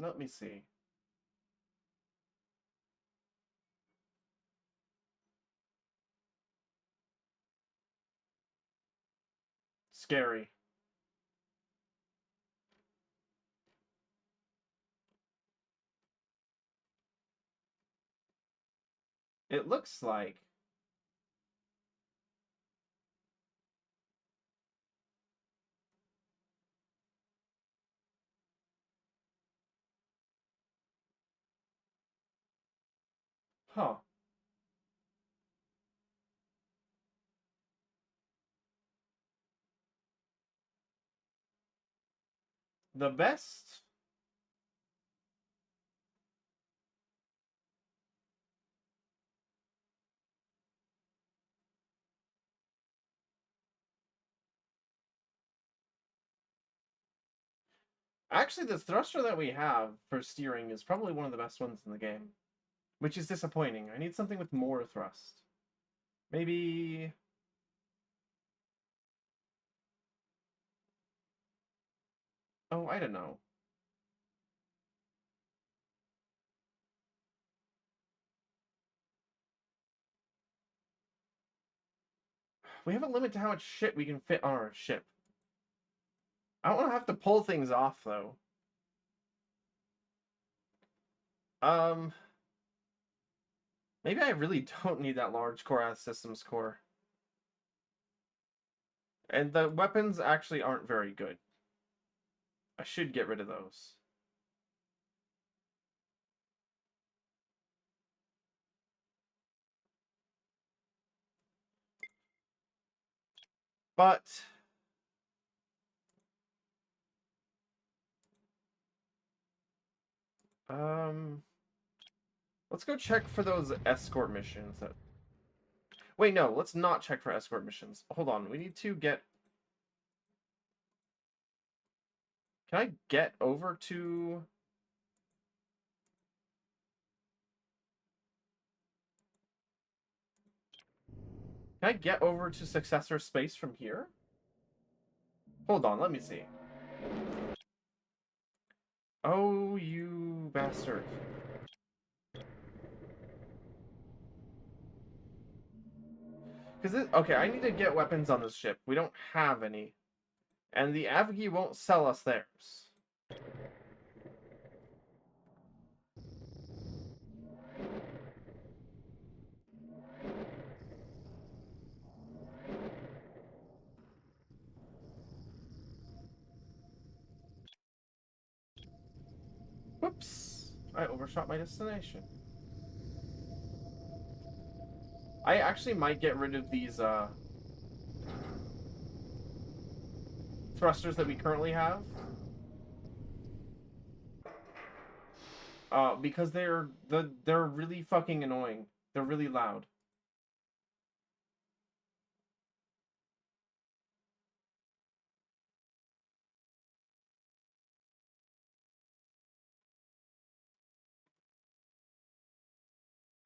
Let me see. Scary. It looks like... Huh. The best... Actually, the thruster that we have for steering is probably one of the best ones in the game. Which is disappointing. I need something with more thrust. Maybe... Oh, I don't know. We have a limit to how much shit we can fit on our ship. I don't want to have to pull things off, though. Maybe I really don't need that large core as systems core. And the weapons actually aren't very good. I should get rid of those. But let's go check for those escort missions. Wait, no, let's not check for escort missions. Hold on, we need to get... Can I get over to... Can I get over to Successor Space from here? Hold on, let me see. Oh, you bastard. Okay, I need to get weapons on this ship. We don't have any. And the Avgi won't sell us theirs. Whoops. I overshot my destination. I actually might get rid of these, thrusters that we currently have. Because they're really fucking annoying. They're really loud.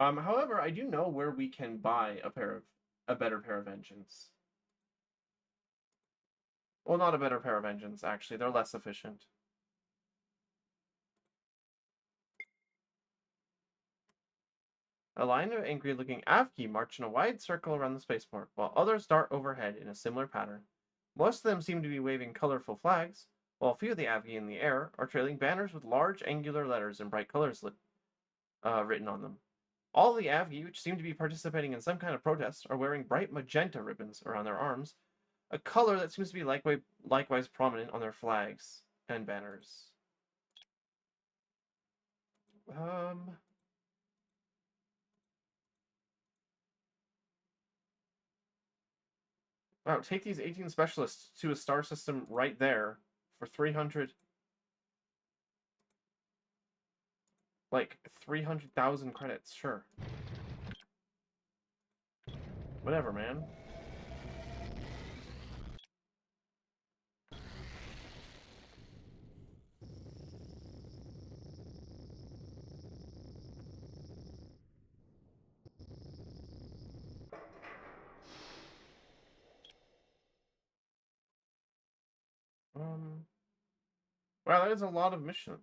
However, I do know where we can buy a better pair of engines. Well, not a better pair of engines, actually. They're less efficient. A line of angry-looking Avgi march in a wide circle around the spaceport, while others dart overhead in a similar pattern. Most of them seem to be waving colorful flags, while a few of the Avgi in the air are trailing banners with large angular letters and bright colors written on them. All the Avgi, which seem to be participating in some kind of protest, are wearing bright magenta ribbons around their arms, a color that seems to be likewise prominent on their flags and banners. Wow, take these 18 specialists to a star system right there for 300... Like, 300,000 credits, sure. Whatever, man. Wow, that is a lot of missions.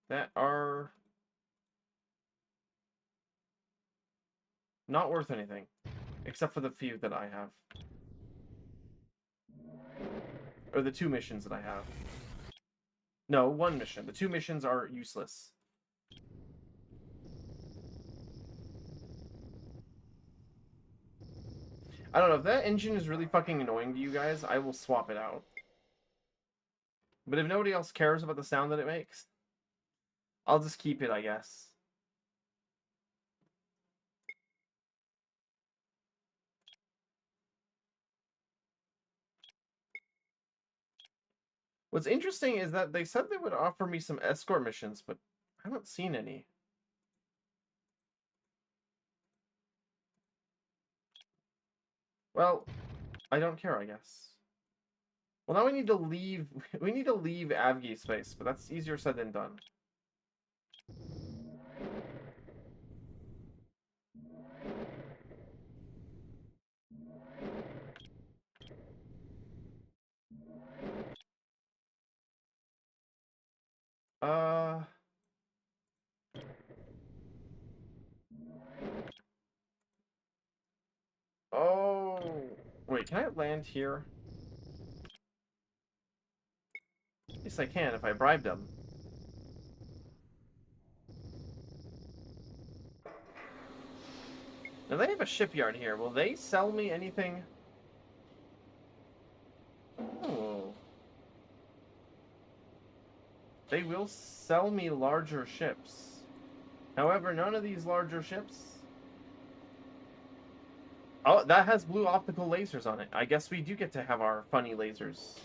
That are not worth anything, except for the few that I have. Or the 2 missions that I have. No, 1 mission. The 2 missions are useless. I don't know, if that engine is really fucking annoying to you guys, I will swap it out. But if nobody else cares about the sound that it makes, I'll just keep it, I guess. What's interesting is that they said they would offer me some escort missions, but I haven't seen any. Well, I don't care, I guess. Well, now we need to leave Avgi space, but that's easier said than done. Wait, can I land here? At least I can if I bribe them. Now they have a shipyard here. Will they sell me anything? Oh. They will sell me larger ships. However, none of these larger ships... Oh, that has blue optical lasers on it. I guess we do get to have our funny lasers.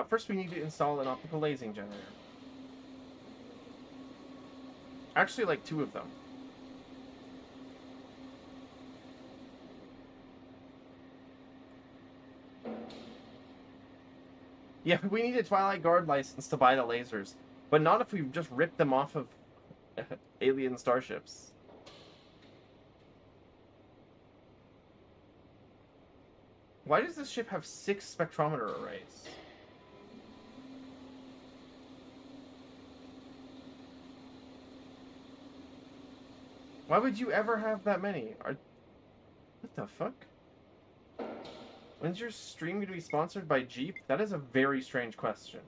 First, we need to install an optical lasing generator. Actually, like 2 of them. Yeah, we need a Twilight Guard license to buy the lasers. But not if we just rip them off of alien starships. Why does this ship have 6 spectrometer arrays? Why would you ever have that many? What the fuck? When's your stream going to be sponsored by Jeep? That is a very strange question.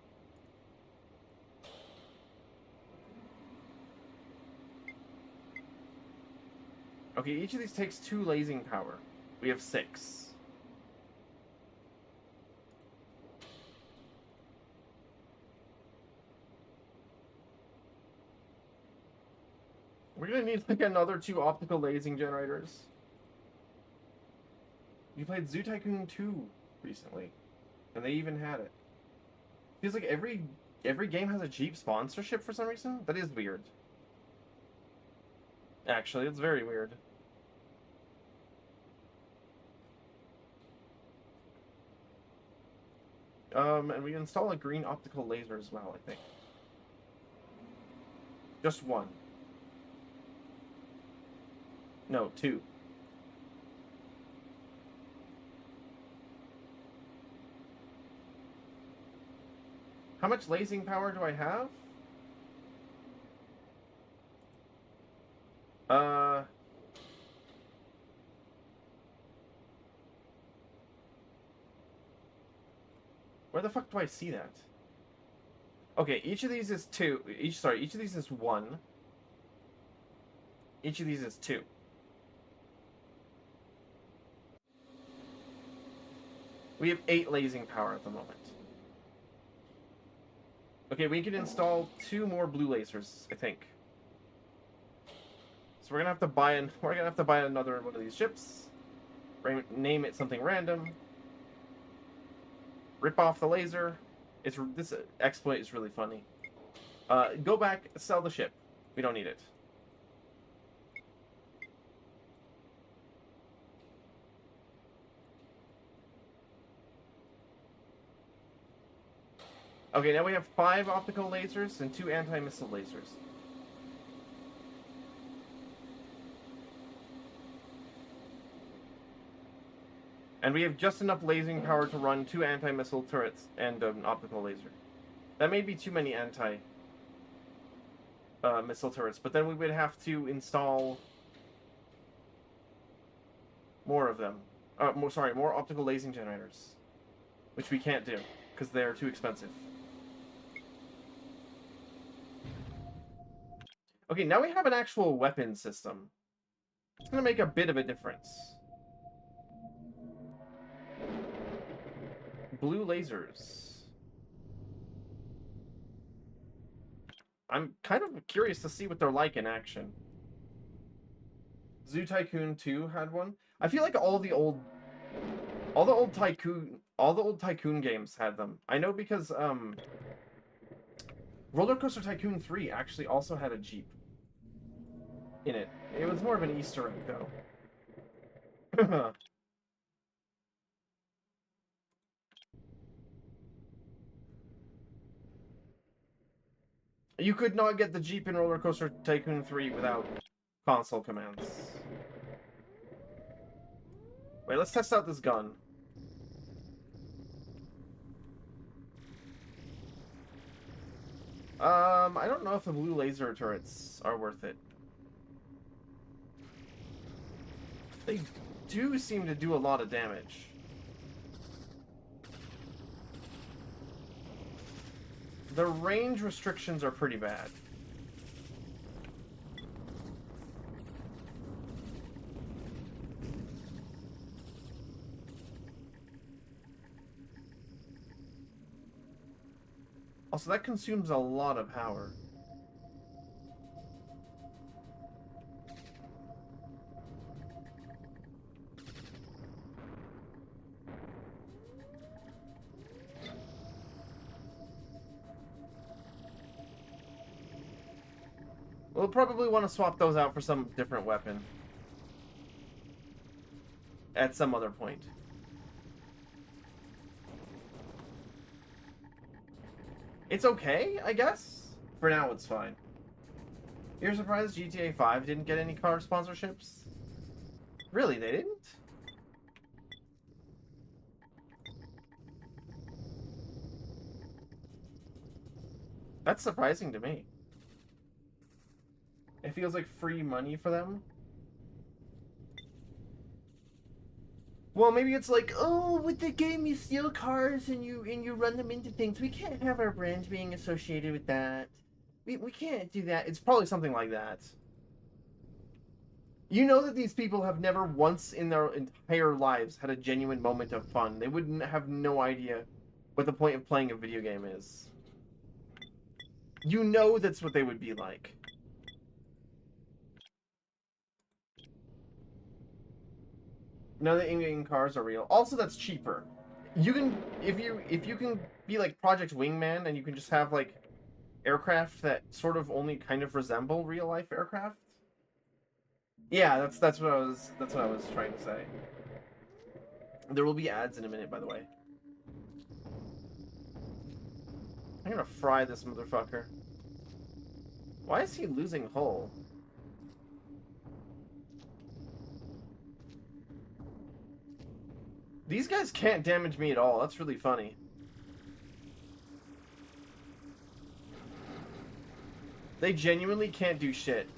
Okay, each of these takes 2 lasing power. We have 6. We're gonna need like another 2 optical lasing generators. We played Zoo Tycoon 2 recently, and they even had it. Feels like every game has a Jeep sponsorship for some reason. That is weird. Actually, it's very weird. And we install a green optical laser as well, I think. Just 1. No, 2. How much lasing power do I have? Where the fuck do I see that? Okay, each of these is 2. Each of these is 1. Each of these is 2. We have 8 lasing power at the moment. Okay, we can install 2 more blue lasers, I think. So we're gonna have to buy another one of these ships. Name it something random. Rip off the laser. This exploit is really funny. Go back, sell the ship. We don't need it. Okay, now we have 5 optical lasers and 2 anti-missile lasers. And we have just enough lasing power to run 2 anti-missile turrets and an optical laser. That may be too many anti-missile turrets, but then we would have to install more of them. More optical lasing generators. Which we can't do, because they're too expensive. Okay, now we have an actual weapon system. It's gonna make a bit of a difference. Blue lasers. I'm kind of curious to see what they're like in action. Zoo Tycoon 2 had one. I feel like all the old Tycoon games had them. I know because Roller Coaster Tycoon 3 actually also had a Jeep in it. It was more of an Easter egg though. You could not get the Jeep in Roller Coaster Tycoon 3 without console commands. Wait, let's test out this gun. I don't know if the blue laser turrets are worth it. They do seem to do a lot of damage. The range restrictions are pretty bad. Also, that consumes a lot of power. We'll probably want to swap those out for some different weapon. At some other point. It's okay, I guess? For now, it's fine. You're surprised GTA 5 didn't get any car sponsorships? Really, they didn't? That's surprising to me. It feels like free money for them. Well, maybe it's like, oh, with the game you steal cars and you run them into things. We can't have our brand being associated with that. We can't do that. It's probably something like that. You know that these people have never once in their entire lives had a genuine moment of fun. They wouldn't have no idea what the point of playing a video game is. You know that's what they would be like. None of the in-game cars are real. Also, that's cheaper. You can if you can be like Project Wingman and you can just have like aircraft that sort of only kind of resemble real life aircraft. Yeah, that's what I was trying to say. There will be ads in a minute, by the way. I'm gonna fry this motherfucker. Why is he losing hull? These guys can't damage me at all. That's really funny. They genuinely can't do shit.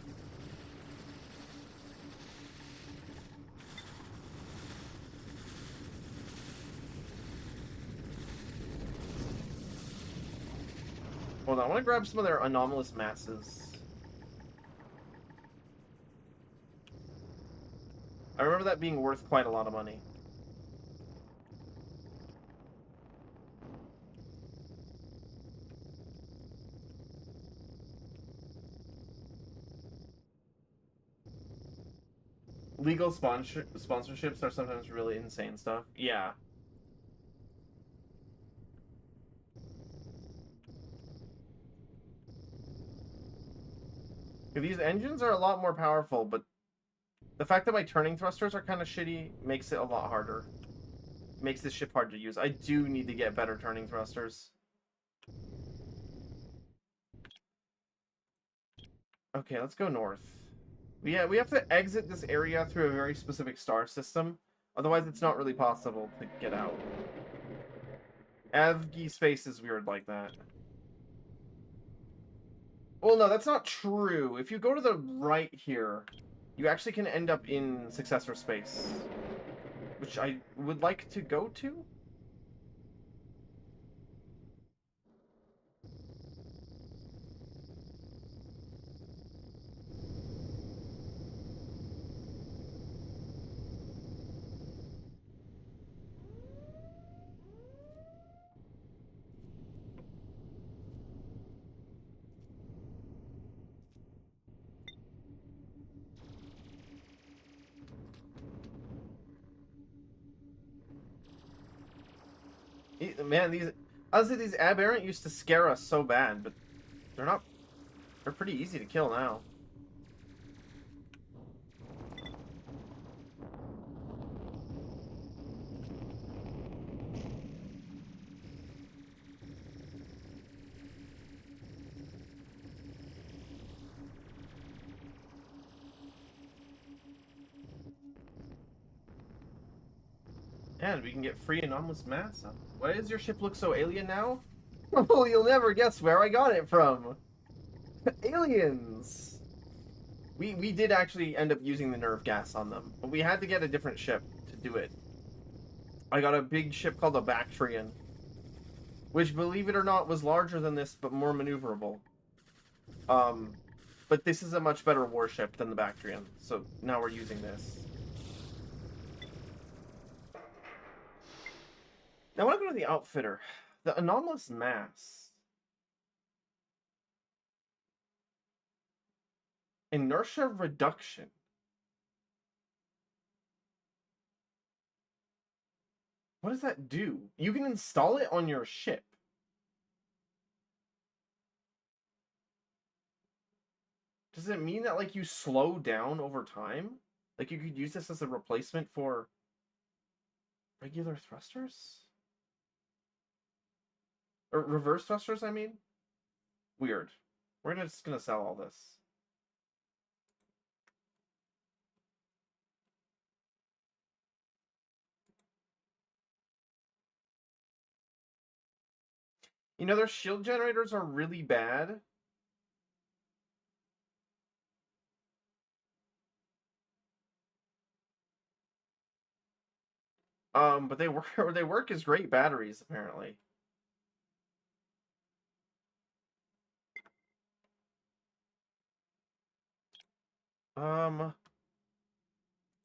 Hold on, I want to grab some of their anomalous masses. I remember that being worth quite a lot of money. Legal sponsorships are sometimes really insane stuff. Yeah. These engines are a lot more powerful, but the fact that my turning thrusters are kind of shitty makes it a lot harder. Makes this ship hard to use. I do need to get better turning thrusters. Okay, let's go north. Yeah, we have to exit this area through a very specific star system. Otherwise, it's not really possible to get out. Avgi space is weird like that. Well, no, that's not true. If you go to the right here, you actually can end up in Successor space. Which I would like to go to? Man, these... Honestly, these aberrant used to scare us so bad, but they're not... They're pretty easy to kill now. And we can get free anomalous mass. Why does your ship look so alien now? Oh, you'll never guess where I got it from. Aliens. We did actually end up using the nerve gas on them, but we had to get a different ship to do it. I got a big ship called the Bactrian, which, believe it or not, was larger than this, but more maneuverable. But this is a much better warship than the Bactrian, so now we're using this. Now I want to go to the outfitter. The anomalous mass. Inertia reduction. What does that do? You can install it on your ship. Does it mean that, like, you slow down over time? Like, you could use this as a replacement for regular thrusters? Or reverse thrusters, I mean? Weird. We're just gonna sell all this. You know, their shield generators are really bad. But they work they work as great batteries, apparently.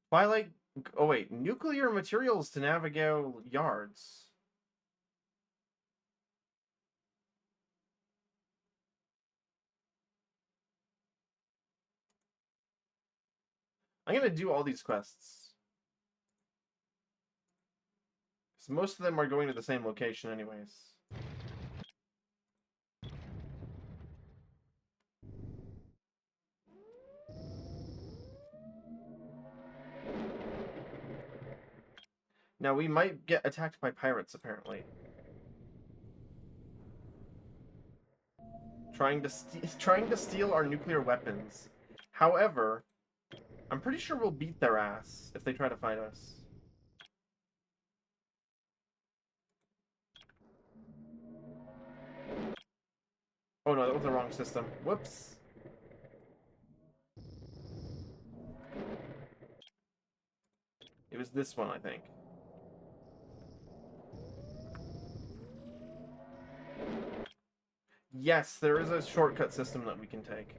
Twilight. Oh wait, nuclear materials to navigate yards. I'm gonna do all these quests. So most of them are going to the same location anyways. Now we might get attacked by pirates, apparently. Trying to steal our nuclear weapons. However, I'm pretty sure we'll beat their ass if they try to fight us. Oh no, that was the wrong system. Whoops. It was this one, I think. Yes, there is a shortcut system that we can take.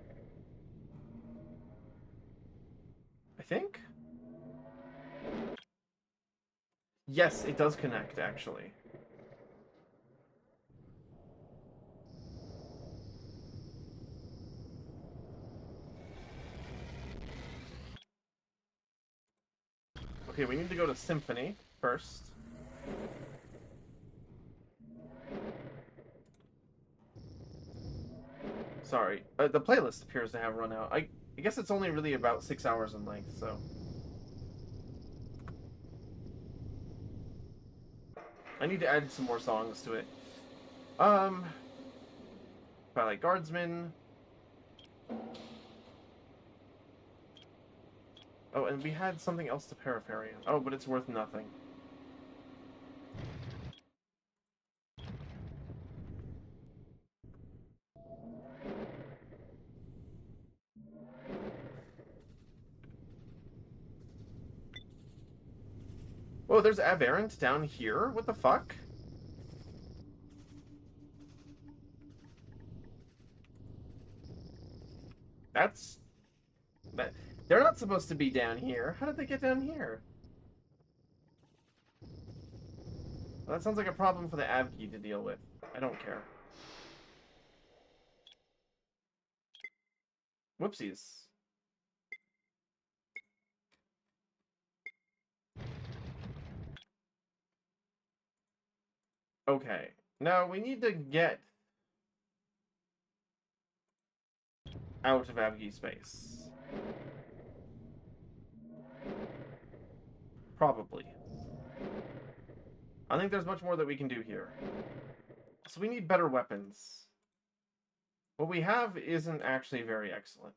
I think? Yes, it does connect, actually. Okay, we need to go to Symphony first. Sorry, the playlist appears to have run out. I guess it's only really about 6 hours in length, so... I need to add some more songs to it. Twilight Guardsman. Oh, and we had something else to Parapherian. Oh, but it's worth nothing. Whoa, there's Aberrant down here? What the fuck? That's... They're not supposed to be down here. How did they get down here? Well, that sounds like a problem for the Avgi to deal with. I don't care. Whoopsies. Okay. Now, we need to get out of Avgi space. Probably. I think there's much more that we can do here. So we need better weapons. What we have isn't actually very excellent.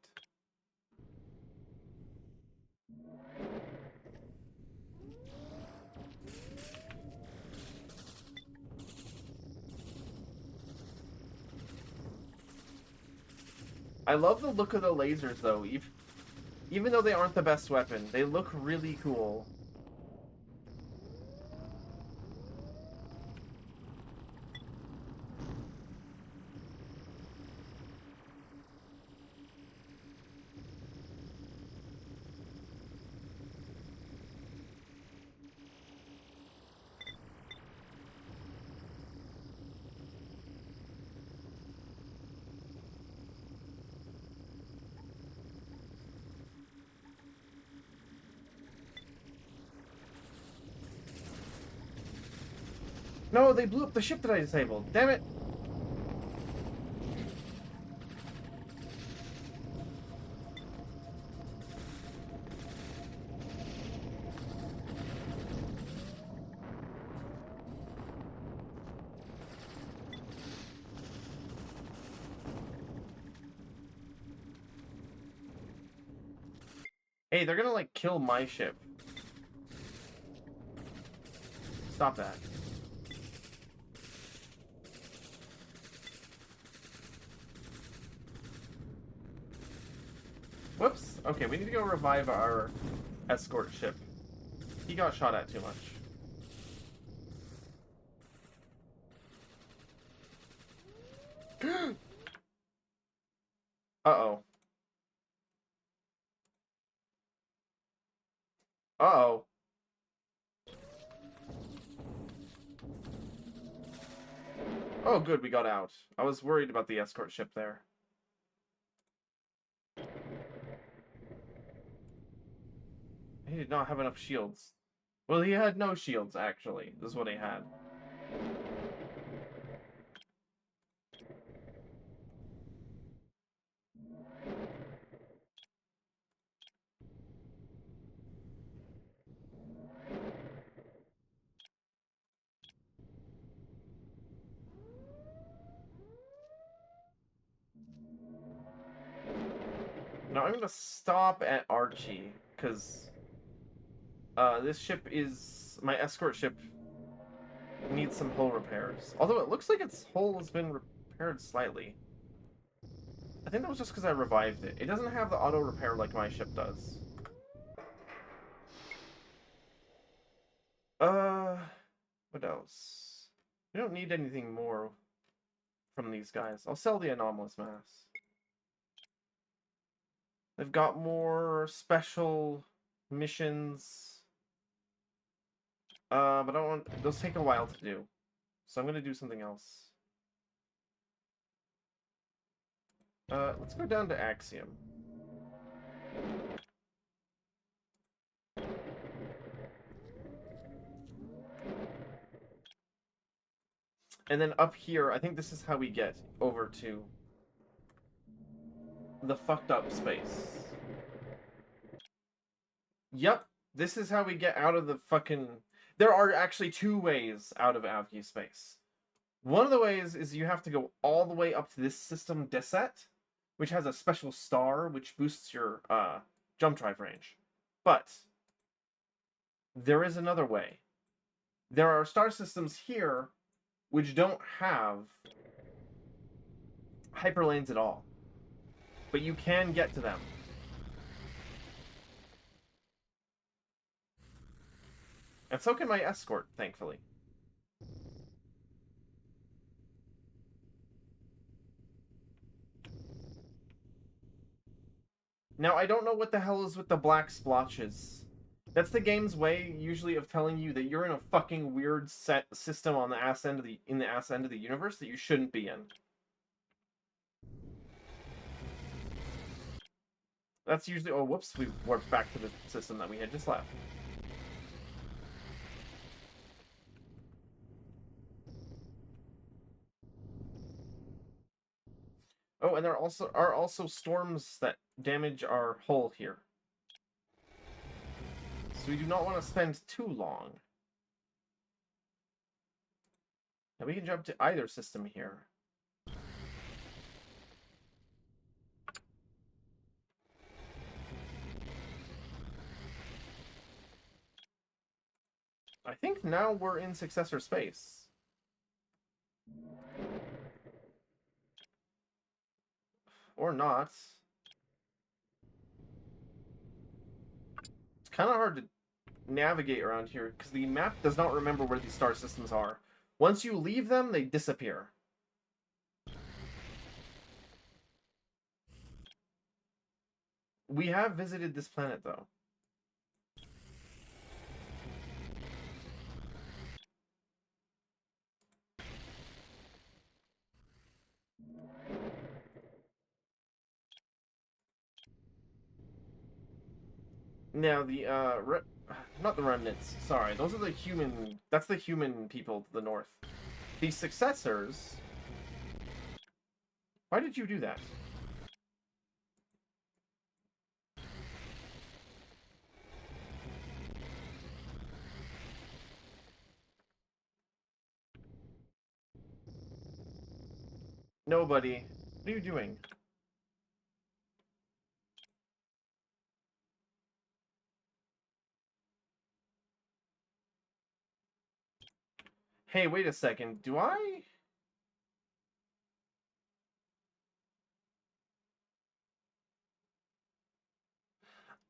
I love the look of the lasers, though. Even though they aren't the best weapon, they look really cool. No, they blew up the ship that I disabled. Damn it! Hey, they're gonna, like, kill my ship. Stop that. Whoops. Okay, we need to go revive our escort ship. He got shot at too much. Uh-oh. Uh-oh. Oh, good, we got out. I was worried about the escort ship there. He did not have enough shields. Well, he had no shields, actually. This is what he had. Now I'm gonna stop at Archie, because this ship is... my escort ship needs some hull repairs. Although it looks like its hull has been repaired slightly. I think that was just because I revived it. It doesn't have the auto repair like my ship does. What else? We don't need anything more from these guys. I'll sell the anomalous mass. They've got more special missions. But I don't want... those take a while to do. So I'm gonna do something else. Let's go down to Axiom. And then up here, I think this is how we get over to the fucked up space. Yep, this is how we get out of the fucking... there are actually two ways out of Avgi space. One of the ways is you have to go all the way up to this system Deset, which has a special star which boosts your jump drive range. But there is another way. There are star systems here which don't have hyperlanes at all. But you can get to them. And so can my escort, thankfully. Now, I don't know what the hell is with the black splotches. That's the game's way, usually, of telling you that you're in a fucking weird set system on the ass end of the ass end of the universe that you shouldn't be in. That's usually... oh, whoops, we warped back to the system that we had just left. Oh, and there are also storms that damage our hull here. So we do not want to spend too long. Now we can jump to either system here. I think now we're in successor space. or not. It's kind of hard to navigate around here because the map does not remember where these star systems are. Once you leave them, they disappear. We have visited this planet, though. Now, the, not the remnants, sorry. Those are the human... That's the human people to the north. The successors... Why did you do that? Nobody. What are you doing? Hey, wait a second. Do I...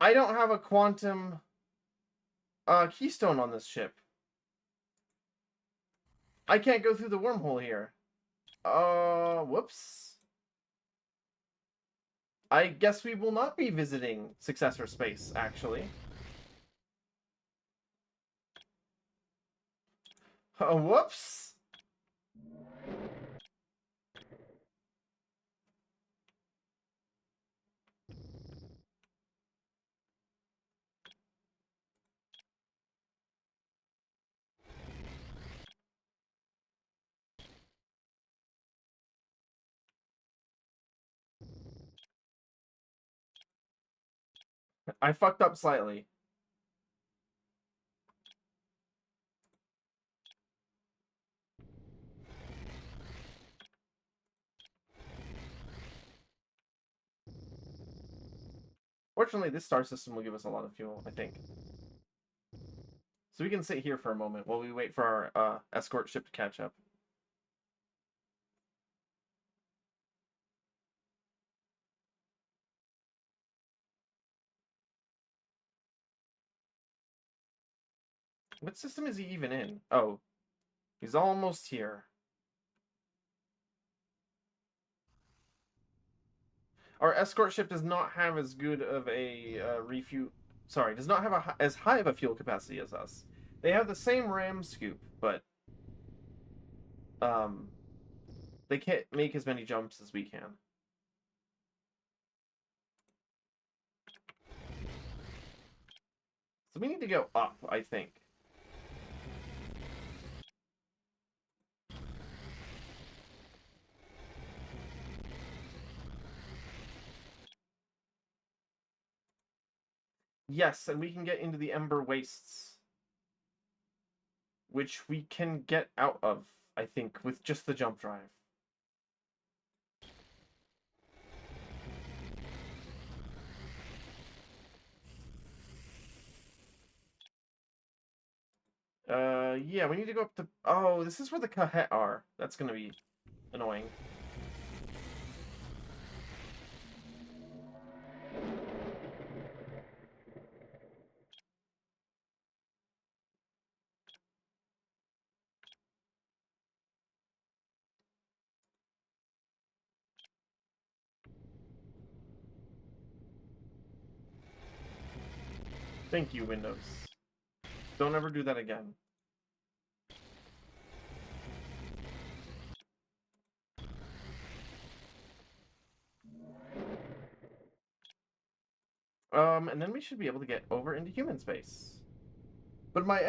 I don't have a quantum keystone on this ship. I can't go through the wormhole here. Whoops. I guess we will not be visiting Successor Space, actually. Whoops. I fucked up slightly. Fortunately, this star system will give us a lot of fuel, I think. So we can sit here for a moment while we wait for our escort ship to catch up. What system is he even in? Oh, he's almost here. Our escort ship does not have as good of a refuel. Sorry, does not have as high of a fuel capacity as us. They have the same ram scoop, but they can't make as many jumps as we can. So we need to go up, I think. Yes, and we can get into the Ember Wastes. Which we can get out of, I think, with just the jump drive. Yeah, we need to go up to... Oh, this is where the Kahet are. That's gonna be annoying. Thank you, Windows. Don't ever do that again. And then we should be able to get over into human space. But my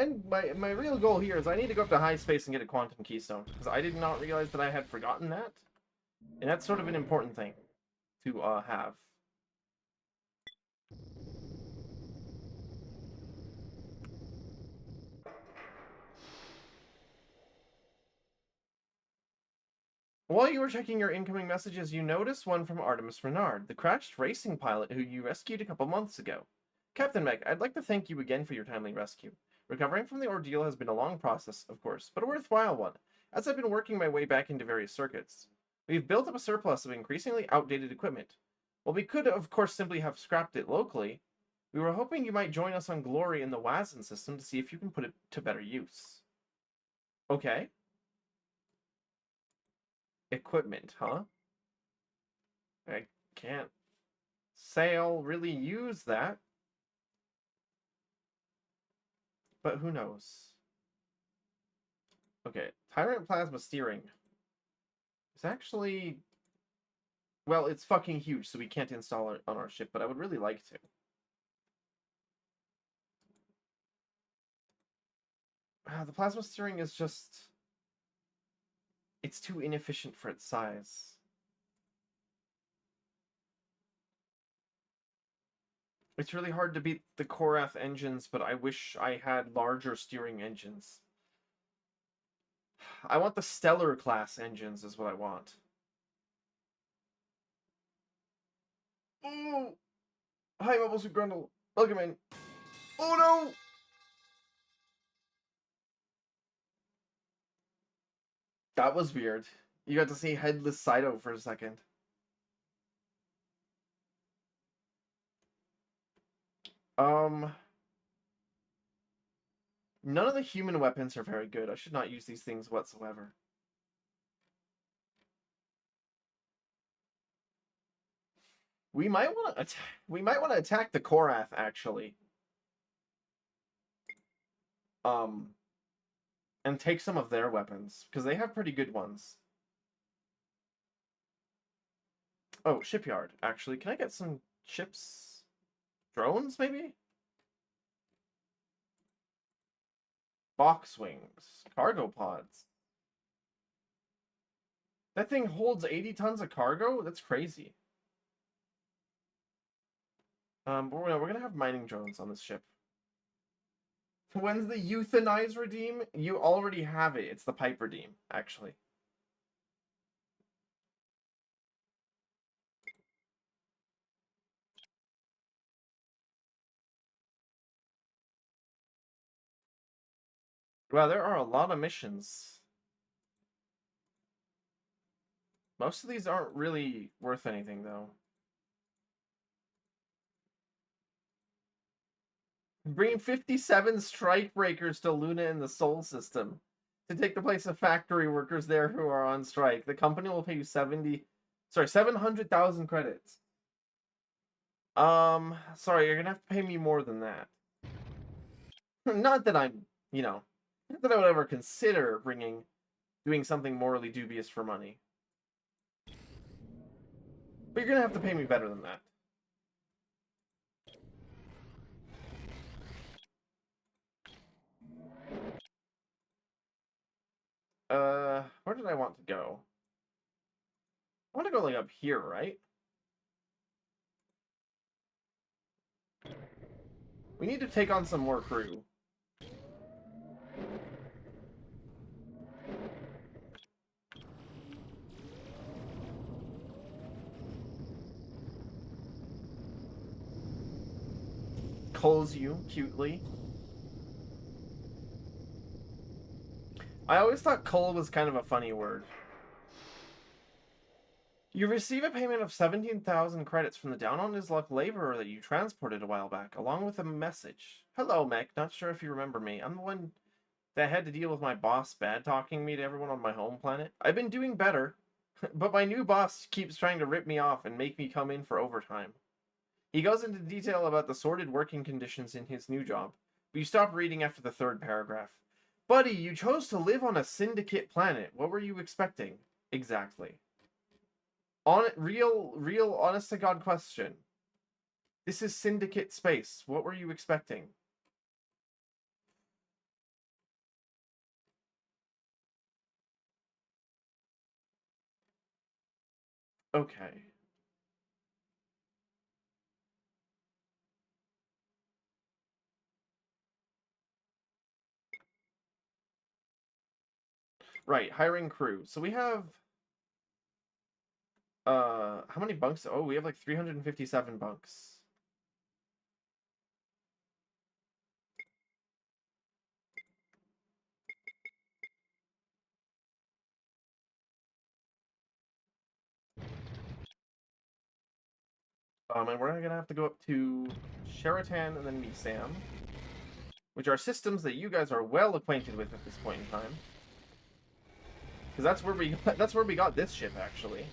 real goal here is I need to go up to high space and get a quantum keystone, because I did not realize that I had forgotten that. And that's sort of an important thing to have. While you were checking your incoming messages, you noticed one from Artemis Renard, the crashed racing pilot who you rescued a couple months ago. Captain Meg, I'd like to thank you again for your timely rescue. Recovering from the ordeal has been a long process, of course, but a worthwhile one, as I've been working my way back into various circuits. We've built up a surplus of increasingly outdated equipment. While we could, of course, simply have scrapped it locally, we were hoping you might join us on Glory in the Wazen system to see if you can put it to better use. Okay. Equipment, huh? I can't say I'll really use that. But who knows? Okay, Tyrant Plasma Steering. It's actually... Well, it's fucking huge, so we can't install it on our ship, but I would really like to. The Plasma Steering is just... It's too inefficient for its size. It's really hard to beat the Korath engines, but I wish I had larger steering engines. I want the Stellar class engines is what I want. Oh! Hi, Mobile Suit Grundle. Welcome in. Oh no! That was weird. You got to see Headless Saito for a second. None of the human weapons are very good. I should not use these things whatsoever. We might want to attack. We might want to attack the Korath actually. And take some of their weapons because they have pretty good ones. Oh, shipyard. Actually, can I get some ships? Drones, maybe? Box wings. Cargo pods. That thing holds 80 tons of cargo? That's crazy. We're gonna have mining drones on this ship. When's the Euthanize redeem? You already have it. It's the pipe redeem, actually. Wow, there are a lot of missions. Most of these aren't really worth anything, though. Bring 57 strike breakers to Luna in the Sol system to take the place of factory workers there who are on strike. The company will pay you 700,000 credits. Sorry, you're gonna have to pay me more than that. Not that I'm, not that I would ever consider doing something morally dubious for money. But you're gonna have to pay me better than that. Where did I want to go? I want to go, like, up here, right? We need to take on some more crew. Calls you cutely. I always thought cull was kind of a funny word. You receive a payment of 17,000 credits from the Down on His Luck laborer that you transported a while back, along with a message. Hello, Mech. Not sure if you remember me. I'm the one that had to deal with my boss bad-talking me to everyone on my home planet. I've been doing better, but my new boss keeps trying to rip me off and make me come in for overtime. He goes into detail about the sordid working conditions in his new job, but you stop reading after the third paragraph. Buddy, you chose to live on a syndicate planet. What were you expecting? Exactly. Real honest to God question. This is syndicate space. What were you expecting? Okay. Right, hiring crew. So we have how many bunks? Oh, we have like 357 bunks. And we're gonna have to go up to Sheratan and then Misam, which are systems that you guys are well acquainted with at this point in time. Because that's where we got this ship, actually.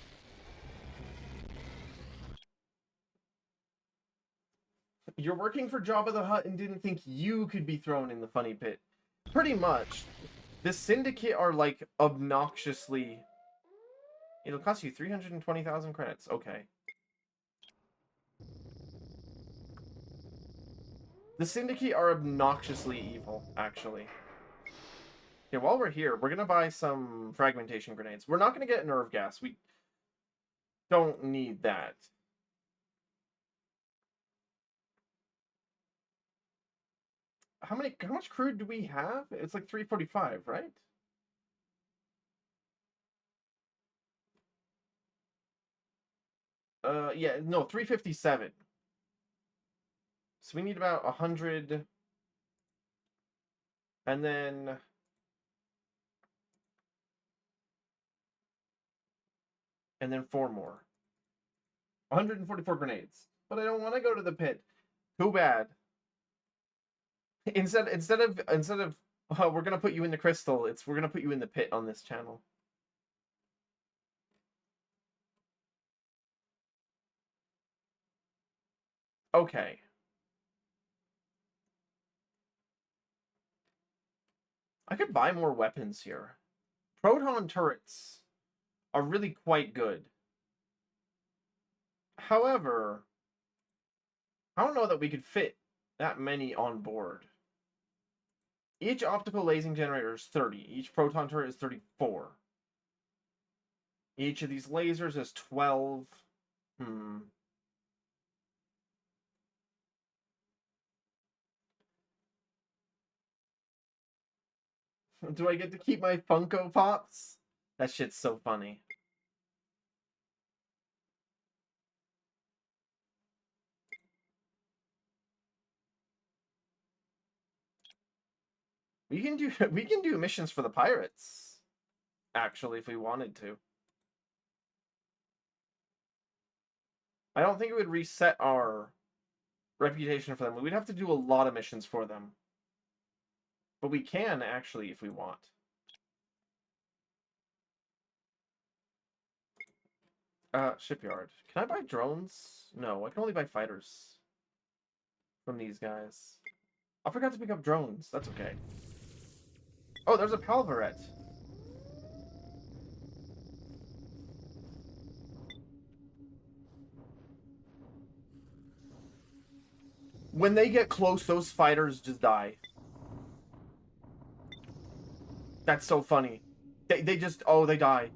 You're working for Jabba the Hutt and didn't think you could be thrown in the funny pit. Pretty much. The Syndicate are, like, obnoxiously... It'll cost you 320,000 credits. Okay. The Syndicate are obnoxiously evil, actually. Okay, while we're here, we're gonna buy some fragmentation grenades. We're not gonna get nerve gas. We don't need that. How much crude do we have? It's like 345, right? Yeah, no, 357. So we need about 100. And then... And then 4 more. 144 grenades. But I don't want to go to the pit. Too bad. Instead of we're gonna put you in the crystal, we're gonna put you in the pit on this channel. Okay. I could buy more weapons here. Proton turrets are really quite good. However, I don't know that we could fit that many on board. Each optical lasing generator is 30. Each proton turret is 34. Each of these lasers is 12. Do I get to keep my Funko Pops? That shit's so funny. We can do missions for the pirates, actually, if we wanted to. I don't think it would reset our reputation for them. We'd have to do a lot of missions for them. But we can, actually, if we want. Shipyard. Can I buy drones? No, I can only buy fighters from these guys. I forgot to pick up drones. That's okay. Oh, there's a Palvarette. When they get close, those fighters just die. That's so funny. They just... Oh, they die.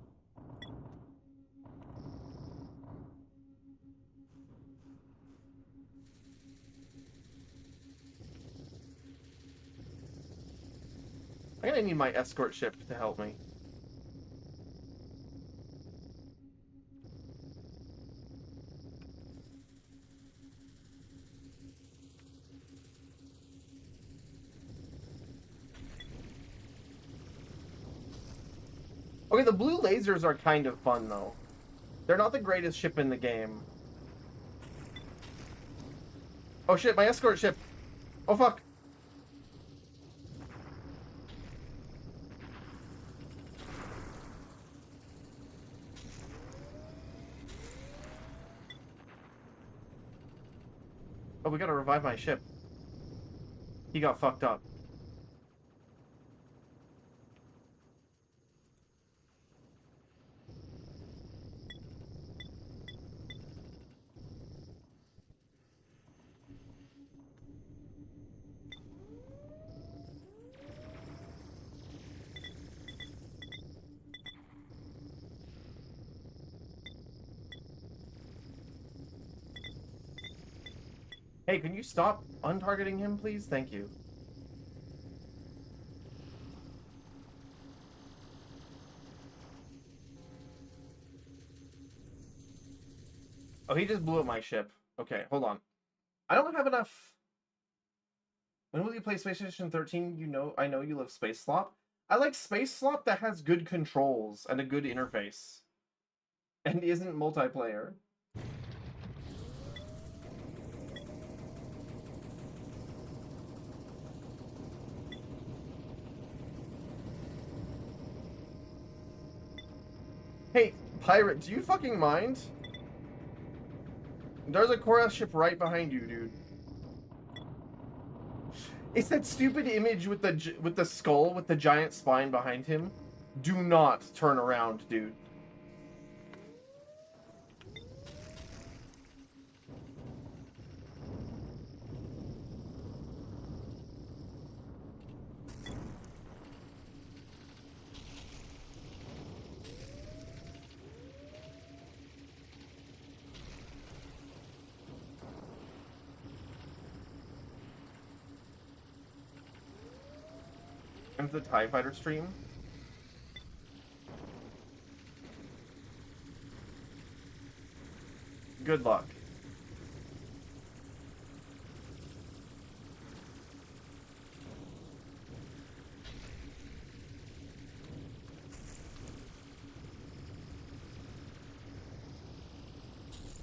I'm gonna need my escort ship to help me. Okay, the blue lasers are kind of fun, though. They're not the greatest ship in the game. Oh shit, my escort ship! Oh fuck! Oh, we gotta revive my ship. He got fucked up. Hey, can you stop untargeting him, please? Thank you. Oh, he just blew up my ship. Okay, hold on. I don't have enough... When will you play Space Station 13? I know you love Space Slop. I like Space Slop that has good controls and a good interface. And isn't multiplayer. Hey, pirate, do you fucking mind? There's a Korath ship right behind you, dude. It's that stupid image with the skull with the giant spine behind him. Do not turn around, dude. And the TIE Fighter stream. Good luck.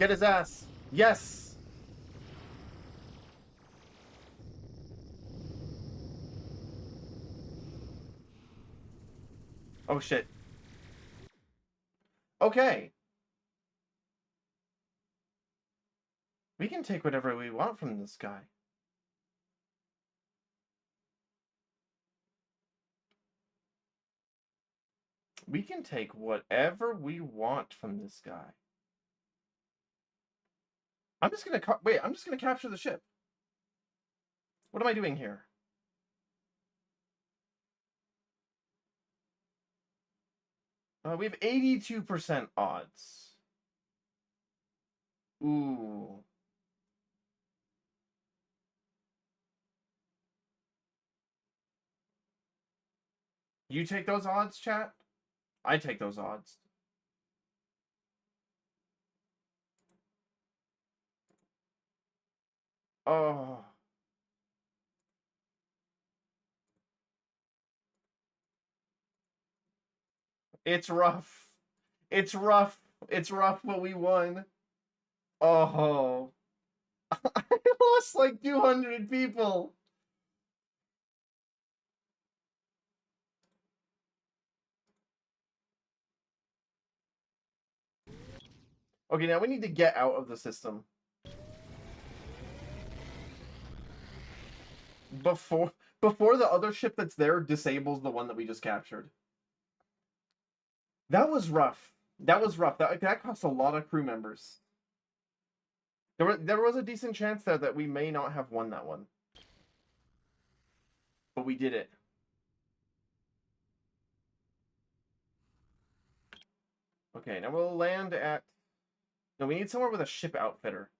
Get his ass. Yes. Oh shit. Okay. We can take whatever we want from this guy. We can take whatever we want from this guy. I'm just gonna wait. I'm just gonna capture the ship. What am I doing here? We have 82% odds. Ooh. You take those odds, chat? I take those odds. Oh. It's rough. It's rough. It's rough, but we won. Oh. I lost like 200 people. Okay, now we need to get out of the system. Before the other ship that's there disables the one that we just captured. That was rough. That was rough. That cost a lot of crew members. There was a decent chance there that we may not have won that one. But we did it. Okay, now we'll land at... No, we need somewhere with a ship outfitter.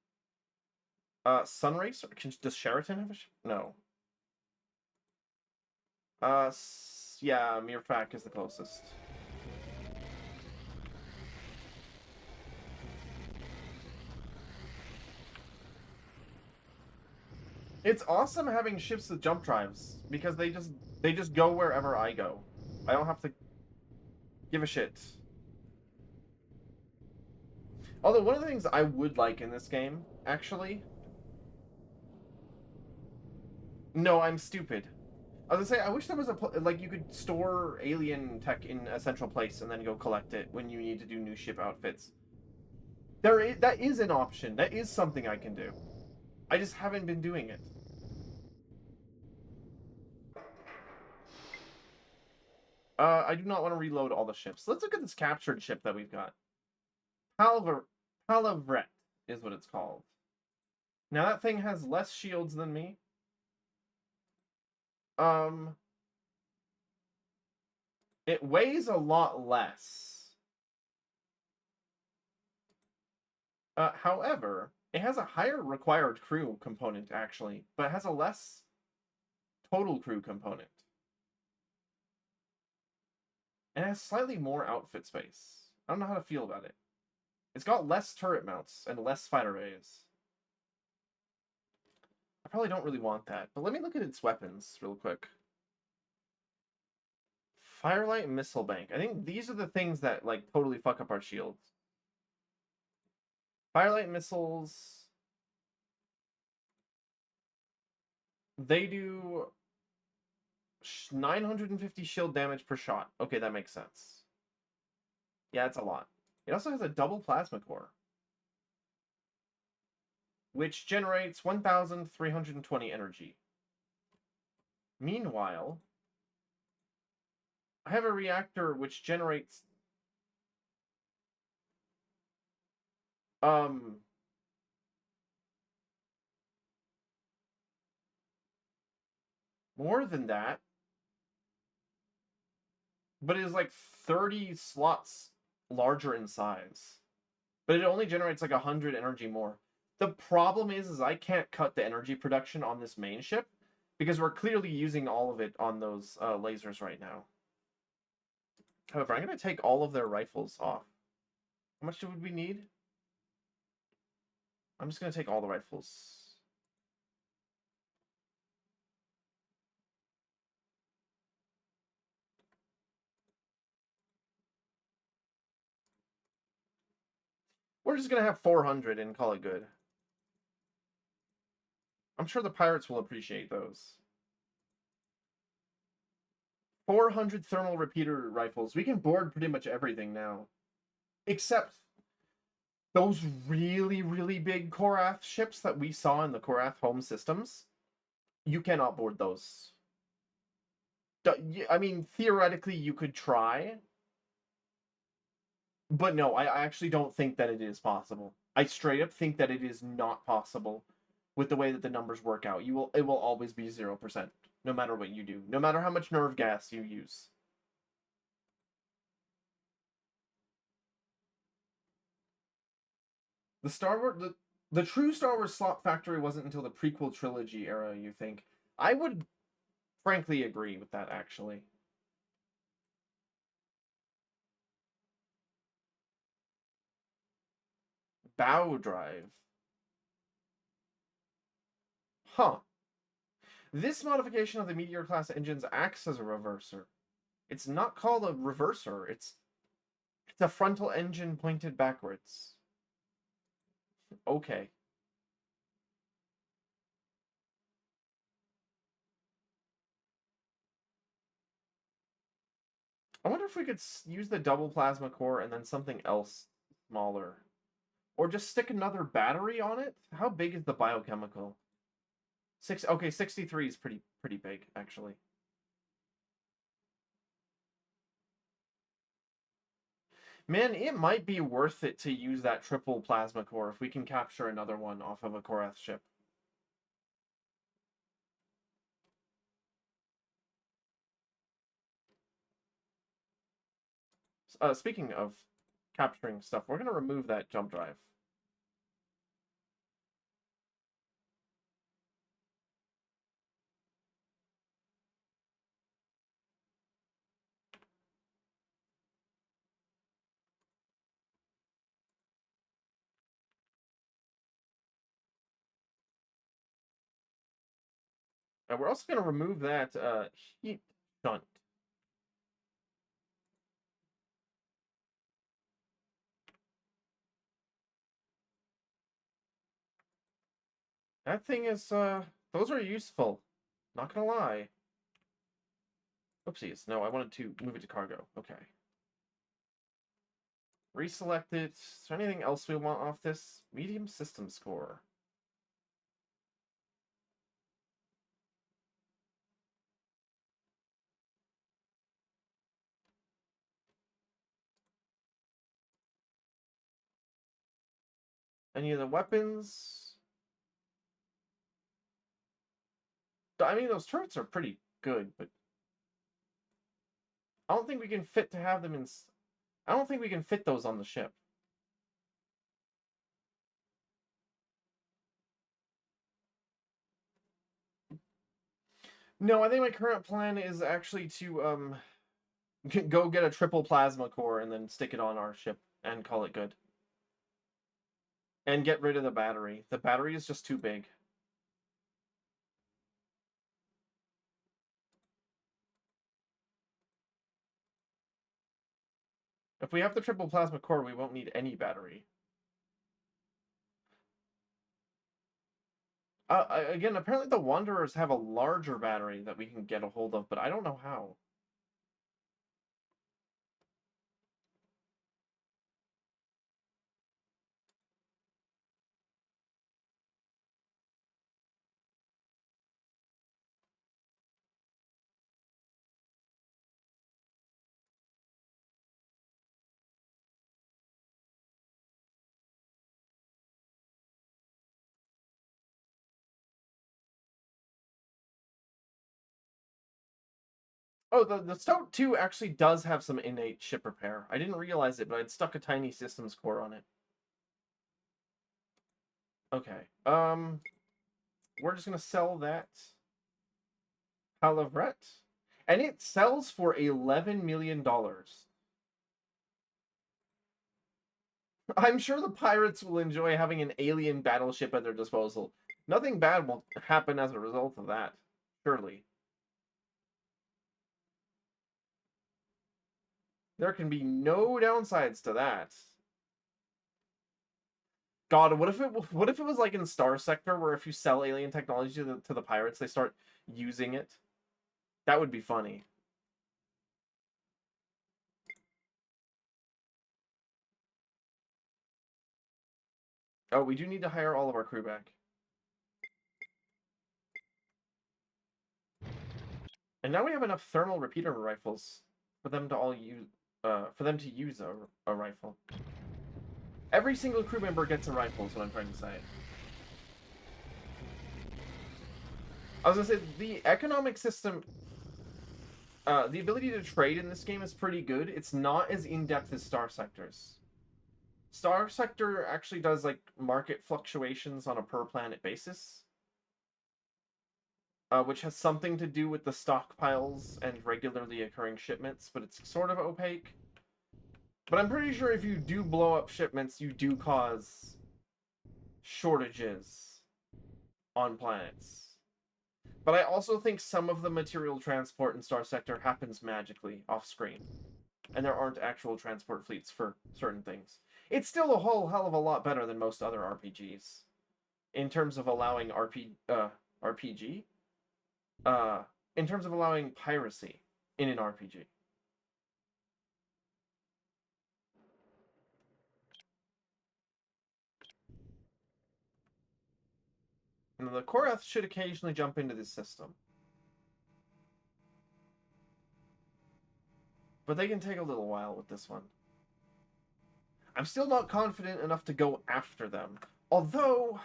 Sunrace? Does Sheraton have a ship? No. Yeah, Mirfak is the closest. It's awesome having ships with jump drives because they just go wherever I go. I don't have to give a shit. Although one of the things I would like in this game, actually... No, I'm stupid. I was gonna say, I wish there was like you could store alien tech in a central place and then go collect it when you need to do new ship outfits. That is an option. That is something I can do. I just haven't been doing it. I do not want to reload all the ships. Let's look at this captured ship that we've got. Palavret is what it's called. Now that thing has less shields than me. It weighs a lot less. However, it has a higher required crew component, actually, but it has a less total crew component. And it has slightly more outfit space. I don't know how to feel about it. It's got less turret mounts and less fighter bays. I probably don't really want that, but let me look at its weapons real quick. Firelight Missile Bank. I think these are the things that, like, totally fuck up our shields. Firelight missiles... They do 950 shield damage per shot. Okay, that makes sense. Yeah, it's a lot. It also has a double plasma core, which generates 1,320 energy. Meanwhile, I have a reactor which generates um more than that, but it is like 30 slots larger in size. But it only generates like 100 energy more. The problem is I can't cut the energy production on this main ship because we're clearly using all of it on those lasers right now. However, I'm going to take all of their rifles off. How much would we need? I'm just going to take all the rifles. We're just going to have 400 and call it good. I'm sure the pirates will appreciate those. 400 thermal repeater rifles. We can board pretty much everything now. Except those really, really big Korath ships that we saw in the Korath home systems. You cannot board those. I mean, theoretically, you could try. But no, I actually don't think that it is possible. I straight up think that it is not possible with the way that the numbers work out. It will always be 0%, no matter what you do, no matter how much nerve gas you use. The Star Wars the true Star Wars slot factory wasn't until the prequel trilogy era, you think? I would frankly agree with that, actually. Bow drive. Huh. This modification of the Meteor class engines acts as a reverser. It's not called a reverser, it's a frontal engine pointed backwards. Okay. I wonder if we could use the double plasma core and then something else smaller. Or just stick another battery on it? How big is the biochemical? Okay, 63 is pretty big, actually. Man, it might be worth it to use that triple plasma core if we can capture another one off of a Korath ship. Speaking of capturing stuff, we're going to remove that jump drive. And we're also going to remove that heat shunt. That thing is, those are useful. Not gonna lie. Oopsies. No, I wanted to move it to cargo. Okay. Reselect it. Is there anything else we want off this? Medium system score. Any of the weapons? I mean, those turrets are pretty good, but I don't think we can fit to have them in. I don't think we can fit those on the ship. No, I think my current plan is actually to go get a triple plasma core and then stick it on our ship and call it good. And get rid of the battery. The battery is just too big. If we have the triple plasma core, we won't need any battery. Again, apparently the Wanderers have a larger battery that we can get a hold of, but I don't know how. Oh, the Stout 2 actually does have some innate ship repair. I didn't realize it, but I'd stuck a tiny systems core on it. Okay. We're just gonna sell that Palavret. And it sells for $11 million. I'm sure the pirates will enjoy having an alien battleship at their disposal. Nothing bad will happen as a result of that, surely. There can be no downsides to that. God, what if it was like in Star Sector, where if you sell alien technology to the pirates, they start using it? That would be funny. Oh, we do need to hire all of our crew back. And now we have enough thermal repeater rifles for them to all use a rifle. Every single crew member gets a rifle, is what I'm trying to say. I was gonna say, the economic system, the ability to trade in this game is pretty good. It's not as in-depth as Star Sector's. Star Sector actually does, like, market fluctuations on a per-planet basis. Which has something to do with the stockpiles and regularly occurring shipments, but it's sort of opaque. But I'm pretty sure if you do blow up shipments, you do cause shortages on planets. But I also think some of the material transport in Star Sector happens magically off-screen. And there aren't actual transport fleets for certain things. It's still a whole hell of a lot better than most other RPGs. In terms of allowing RPG? In terms of allowing piracy in an RPG. And the Korath should occasionally jump into this system. But they can take a little while with this one. I'm still not confident enough to go after them. Although,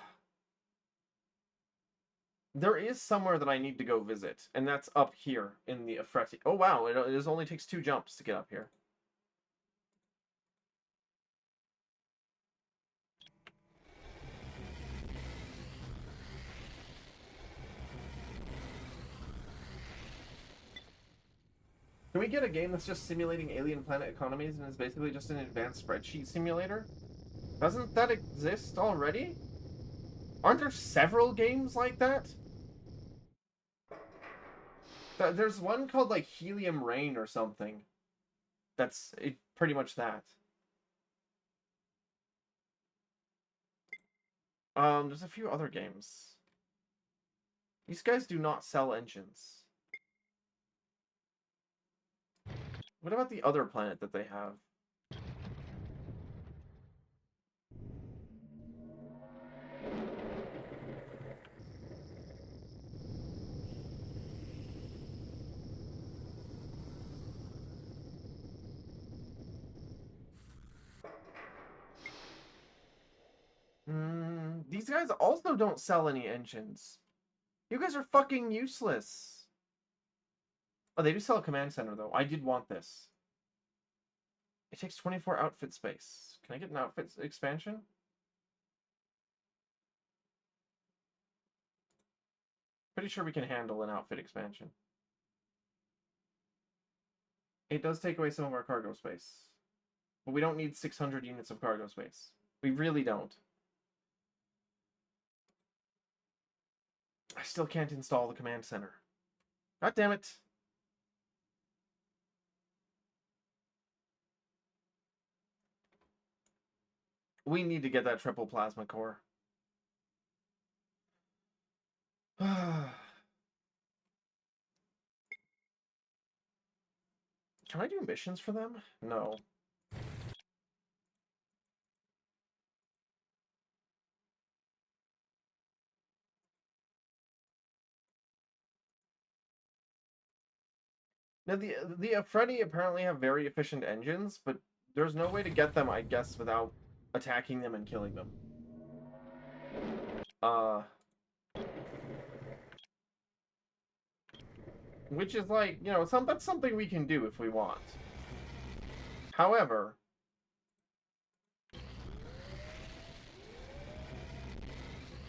there is somewhere that I need to go visit, and that's up here in the Afreti. Oh wow, it only takes 2 jumps to get up here. Can we get a game that's just simulating alien planet economies and is basically just an advanced spreadsheet simulator? Doesn't that exist already? Aren't there several games like that? There's one called, like, Helium Rain or something. That's pretty much that. There's a few other games. These guys do not sell engines. What about the other planet that they have? These guys also don't sell any engines. You guys are fucking useless. Oh, they do sell a command center, though. I did want this. It takes 24 outfit space. Can I get an outfit expansion? Pretty sure we can handle an outfit expansion. It does take away some of our cargo space. But we don't need 600 units of cargo space. We really don't. I still can't install the command center. God damn it. We need to get that triple plasma core. Can I do missions for them? No. Now, the Afreti apparently have very efficient engines, but there's no way to get them, I guess, without attacking them and killing them. Which is like, you know, that's something we can do if we want. However,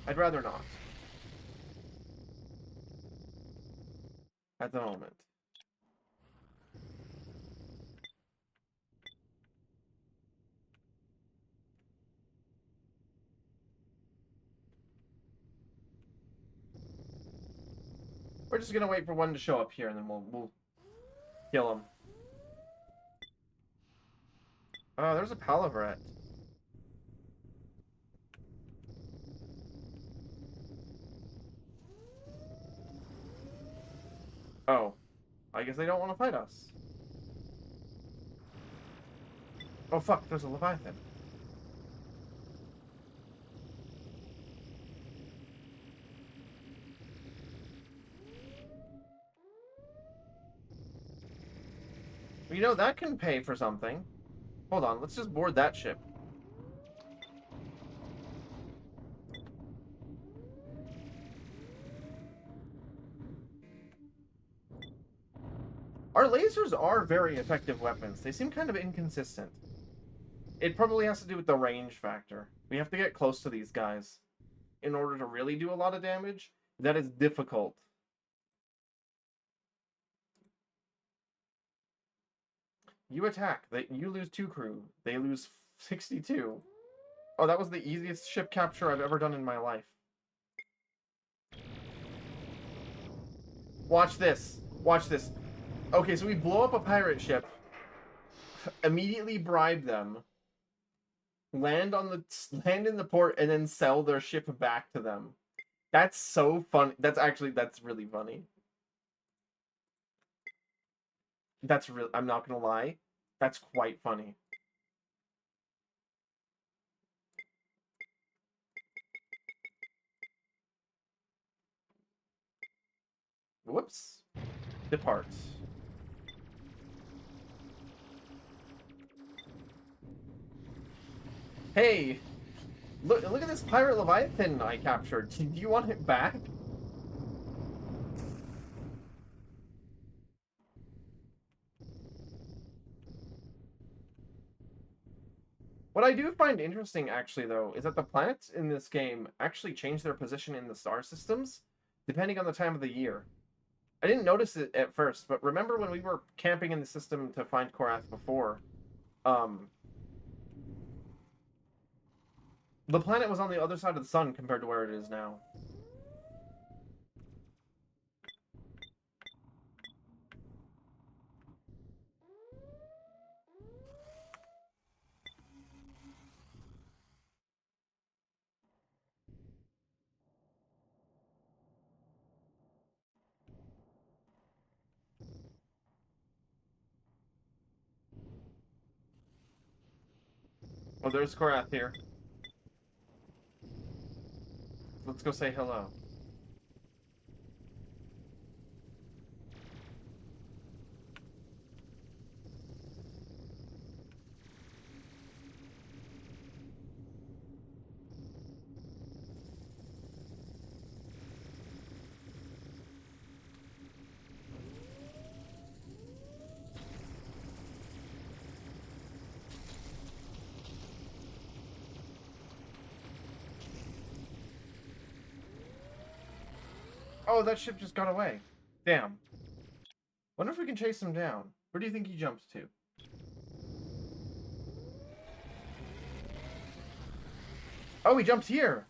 I'd rather not. At the moment. We're just gonna wait for one to show up here, and then we'll kill him. Oh, there's a Palaverette. Oh, I guess they don't want to fight us. Oh fuck, there's a Leviathan. You know, that can pay for something. Hold on, let's just board that ship. Our lasers are very effective weapons. They seem kind of inconsistent. It probably has to do with the range factor. We have to get close to these guys in order to really do a lot of damage. That is difficult. You attack. You lose 2 crew. They lose 62. Oh, that was the easiest ship capture I've ever done in my life. Watch this. Watch this. Okay, so we blow up a pirate ship, immediately bribe them, land in the port, and then sell their ship back to them. That's so funny. That's really funny. That's real. I'm not gonna lie. That's quite funny. Whoops. Depart. Hey, look at this pirate Leviathan I captured. Do you want it back? What I do find interesting, actually, though, is that the planets in this game actually change their position in the star systems depending on the time of the year. I didn't notice it at first, but remember when we were camping in the system to find Korath before? The planet was on the other side of the sun compared to where it is now. Oh, there's Korath here. Let's go say hello. Oh, that ship just got away. Damn. Wonder if we can chase him down. Where do you think he jumped to? Oh, he jumped here.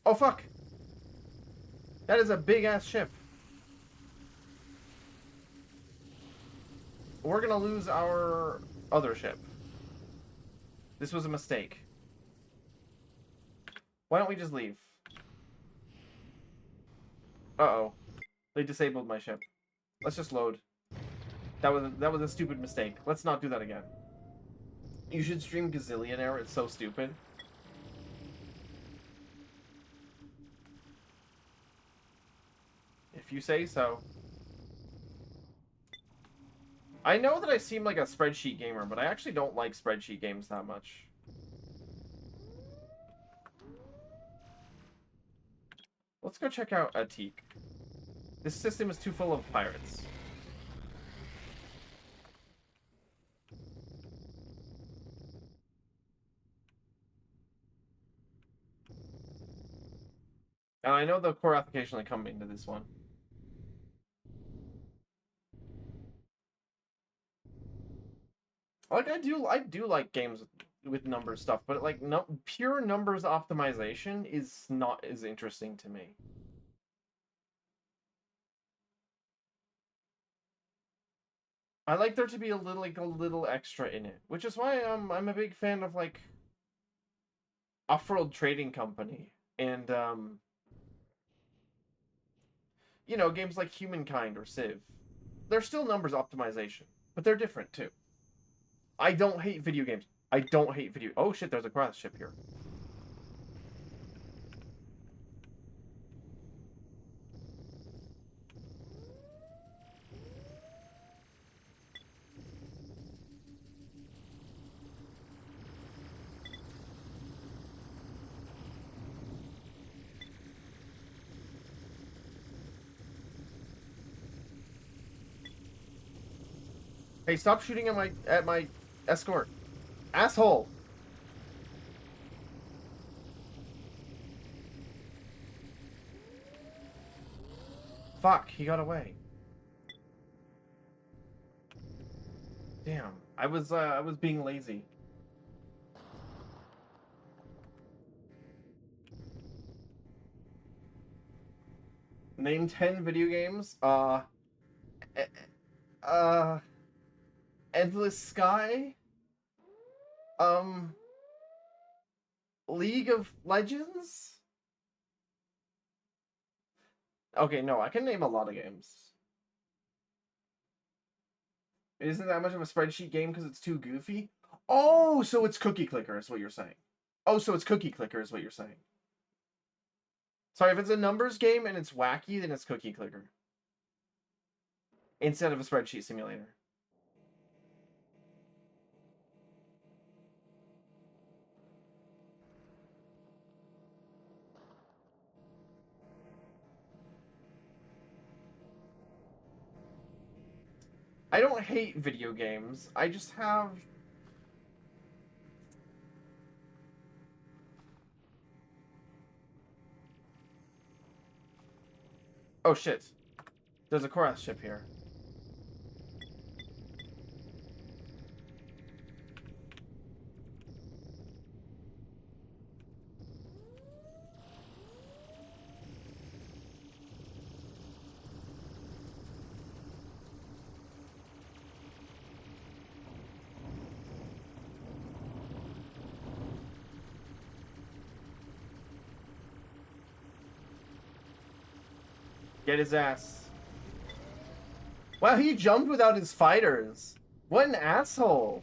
Oh, fuck. That is a big-ass ship. We're gonna lose our other ship. This was a mistake. Why don't we just leave? Uh-oh. They disabled my ship. Let's just load. That was a stupid mistake. Let's not do that again. You should stream Gazillionaire. It's so stupid. If you say so. I know that I seem like a spreadsheet gamer, but I actually don't like spreadsheet games that much. Let's go check out Atik. This system is too full of pirates. And I know the Korath occasionally come into this one. Like I do like games with number stuff, but like no pure numbers optimization is not as interesting to me. I like there to be a little extra in it, which is why I'm a big fan of like Off-World Trading Company and you know, games like Humankind or Civ. They're still numbers optimization, but they're different too. I don't hate video games. I don't hate video. Oh shit, there's a cross ship here. Hey, stop shooting at my escort. Asshole. Fuck, he got away. Damn. I was being lazy. Name 10 video games. Eh, uh Endless Sky. Um League of Legends? Okay, no, I can name a lot of games. It isn't that much of a spreadsheet game because it's too goofy. Oh, so it's Cookie Clicker is what you're saying. Oh, so it's Cookie Clicker is what you're saying. Sorry, if it's a numbers game and it's wacky, then it's Cookie Clicker. Instead of a spreadsheet simulator. I don't hate video games. I just have... Oh, shit. There's a Korath ship here. Get his ass. Wow, he jumped without his fighters. What an asshole.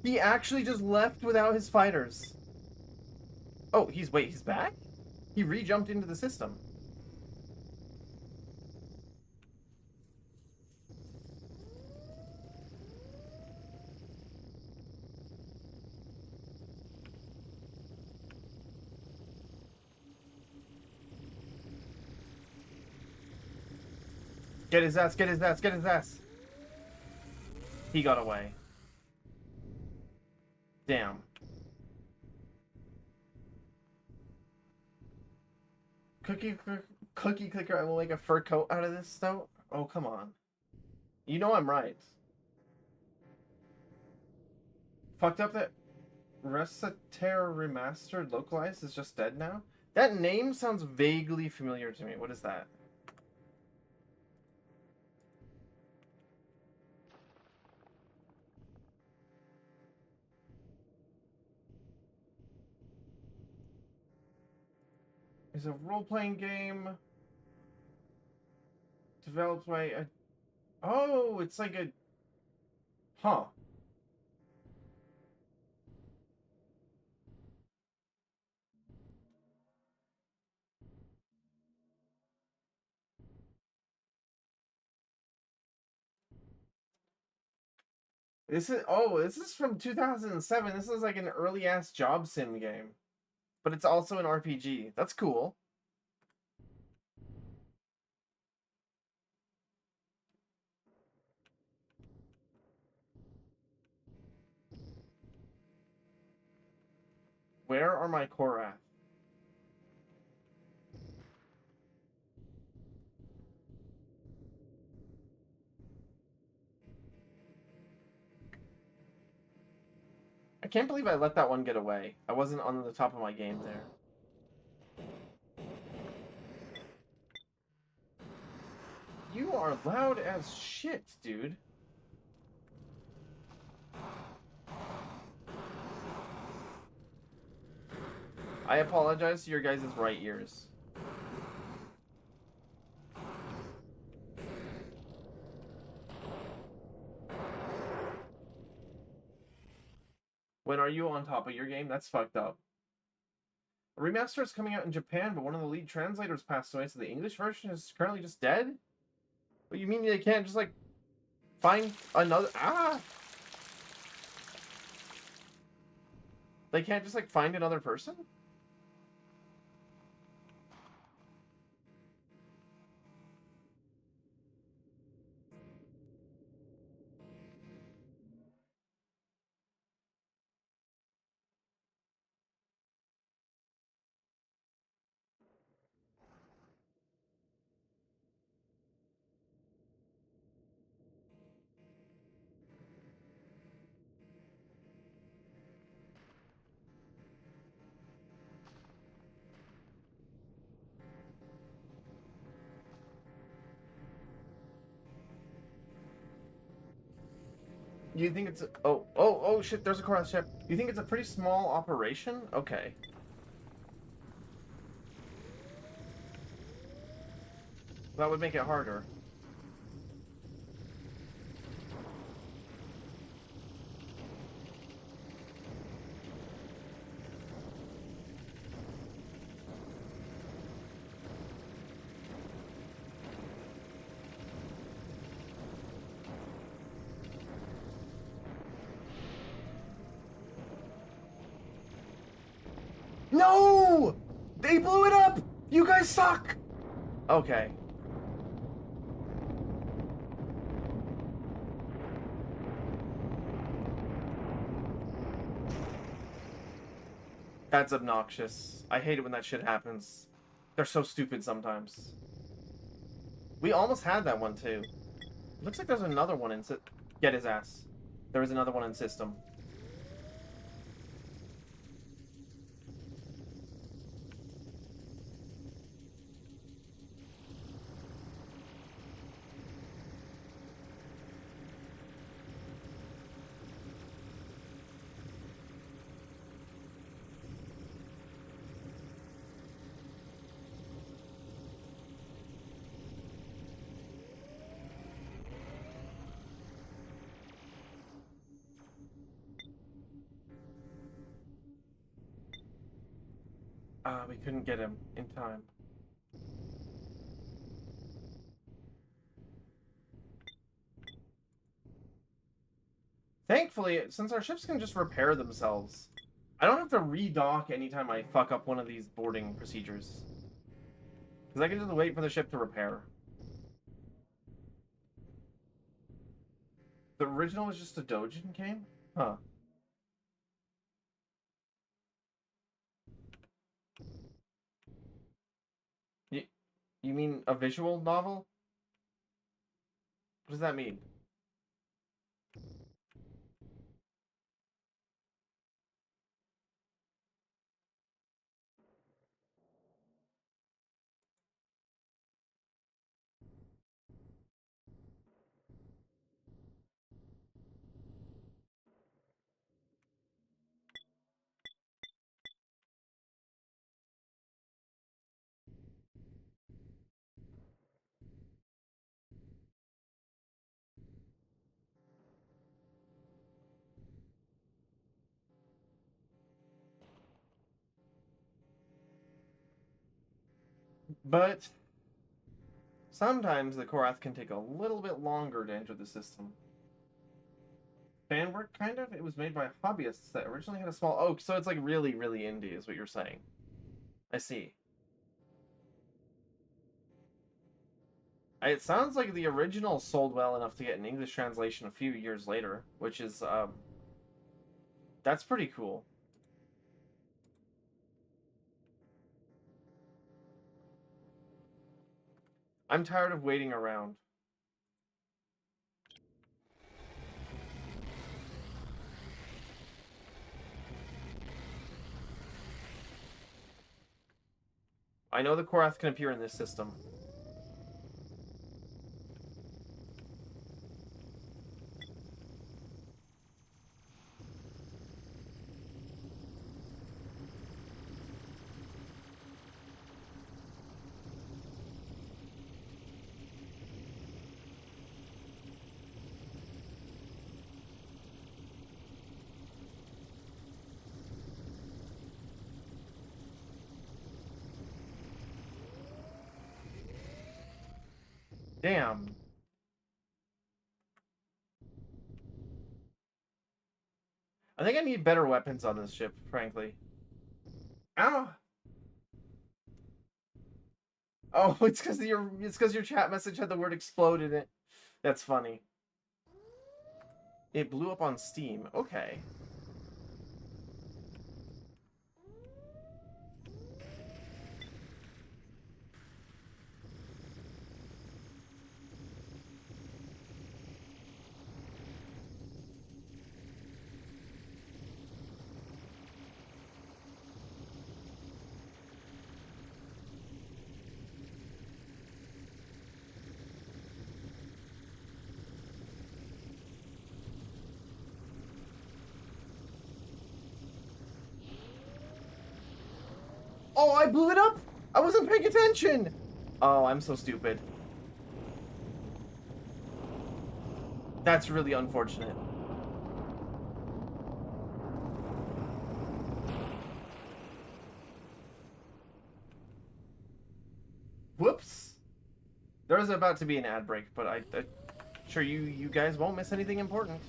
He actually just left without his fighters. Oh, wait, he's back? He re-jumped into the system. Get his ass, get his ass, get his ass. He got away. Damn. Cookie, cookie clicker, I will make a fur coat out of this, though? Oh, come on. You know I'm right. Fucked up that Recitaire Remastered Localized is just dead now? That name sounds vaguely familiar to me. What is that? It's a role-playing game developed by a... Oh, it's like a... Huh. This is from 2007. This is like an early-ass job sim game. But it's also an RPG. That's cool. Where are my Korath? I can't believe I let that one get away. I wasn't on the top of my game there. You are loud as shit, dude. I apologize to your guys' right ears. When are you on top of your game? That's fucked up. A remaster is coming out in Japan, but one of the lead translators passed away, so the English version is currently just dead? What, you mean they can't just, like, find another... Ah! They can't just, like, find another person? You think it's a... Oh, shit, there's a Korath ship. You think it's a pretty small operation? Okay. That would make it harder. No! They blew it up! You guys suck! Okay. That's obnoxious. I hate it when that shit happens. They're so stupid sometimes. We almost had that one too. Looks like there's another one in... Get his ass. There was another one in system. We couldn't get him in time. Thankfully, since our ships can just repair themselves, I don't have to redock anytime I fuck up one of these boarding procedures. Because I can just wait for the ship to repair. The original was just a Dojin game? Huh. You mean a visual novel? What does that mean? But sometimes the Korath can take a little bit longer to enter the system. Fan work, kind of? It was made by hobbyists that originally had a small... Oh, so it's like really, really indie is what you're saying. I see. It sounds like the original sold well enough to get an English translation a few years later, which is, that's pretty cool. I'm tired of waiting around. I know the Korath can appear in this system. Damn. I think I need better weapons on this ship, frankly. Ow! Oh, it's because your chat message had the word explode in it. That's funny. It blew up on Steam. Okay. Oh, I blew it up! I wasn't paying attention! Oh, I'm so stupid. That's really unfortunate. Whoops! There's about to be an ad break, but I'm sure you guys won't miss anything important.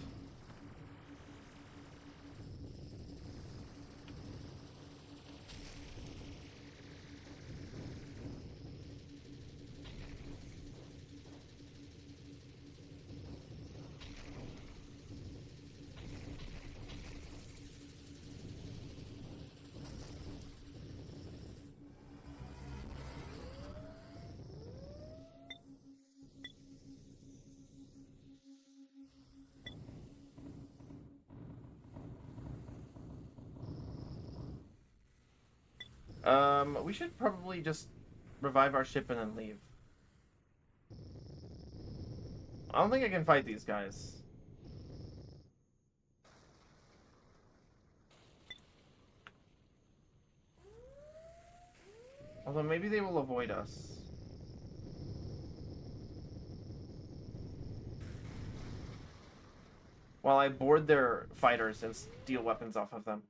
We should probably just revive our ship and then leave. I don't think I can fight these guys. Although maybe they will avoid us. While I board their fighters and steal weapons off of them.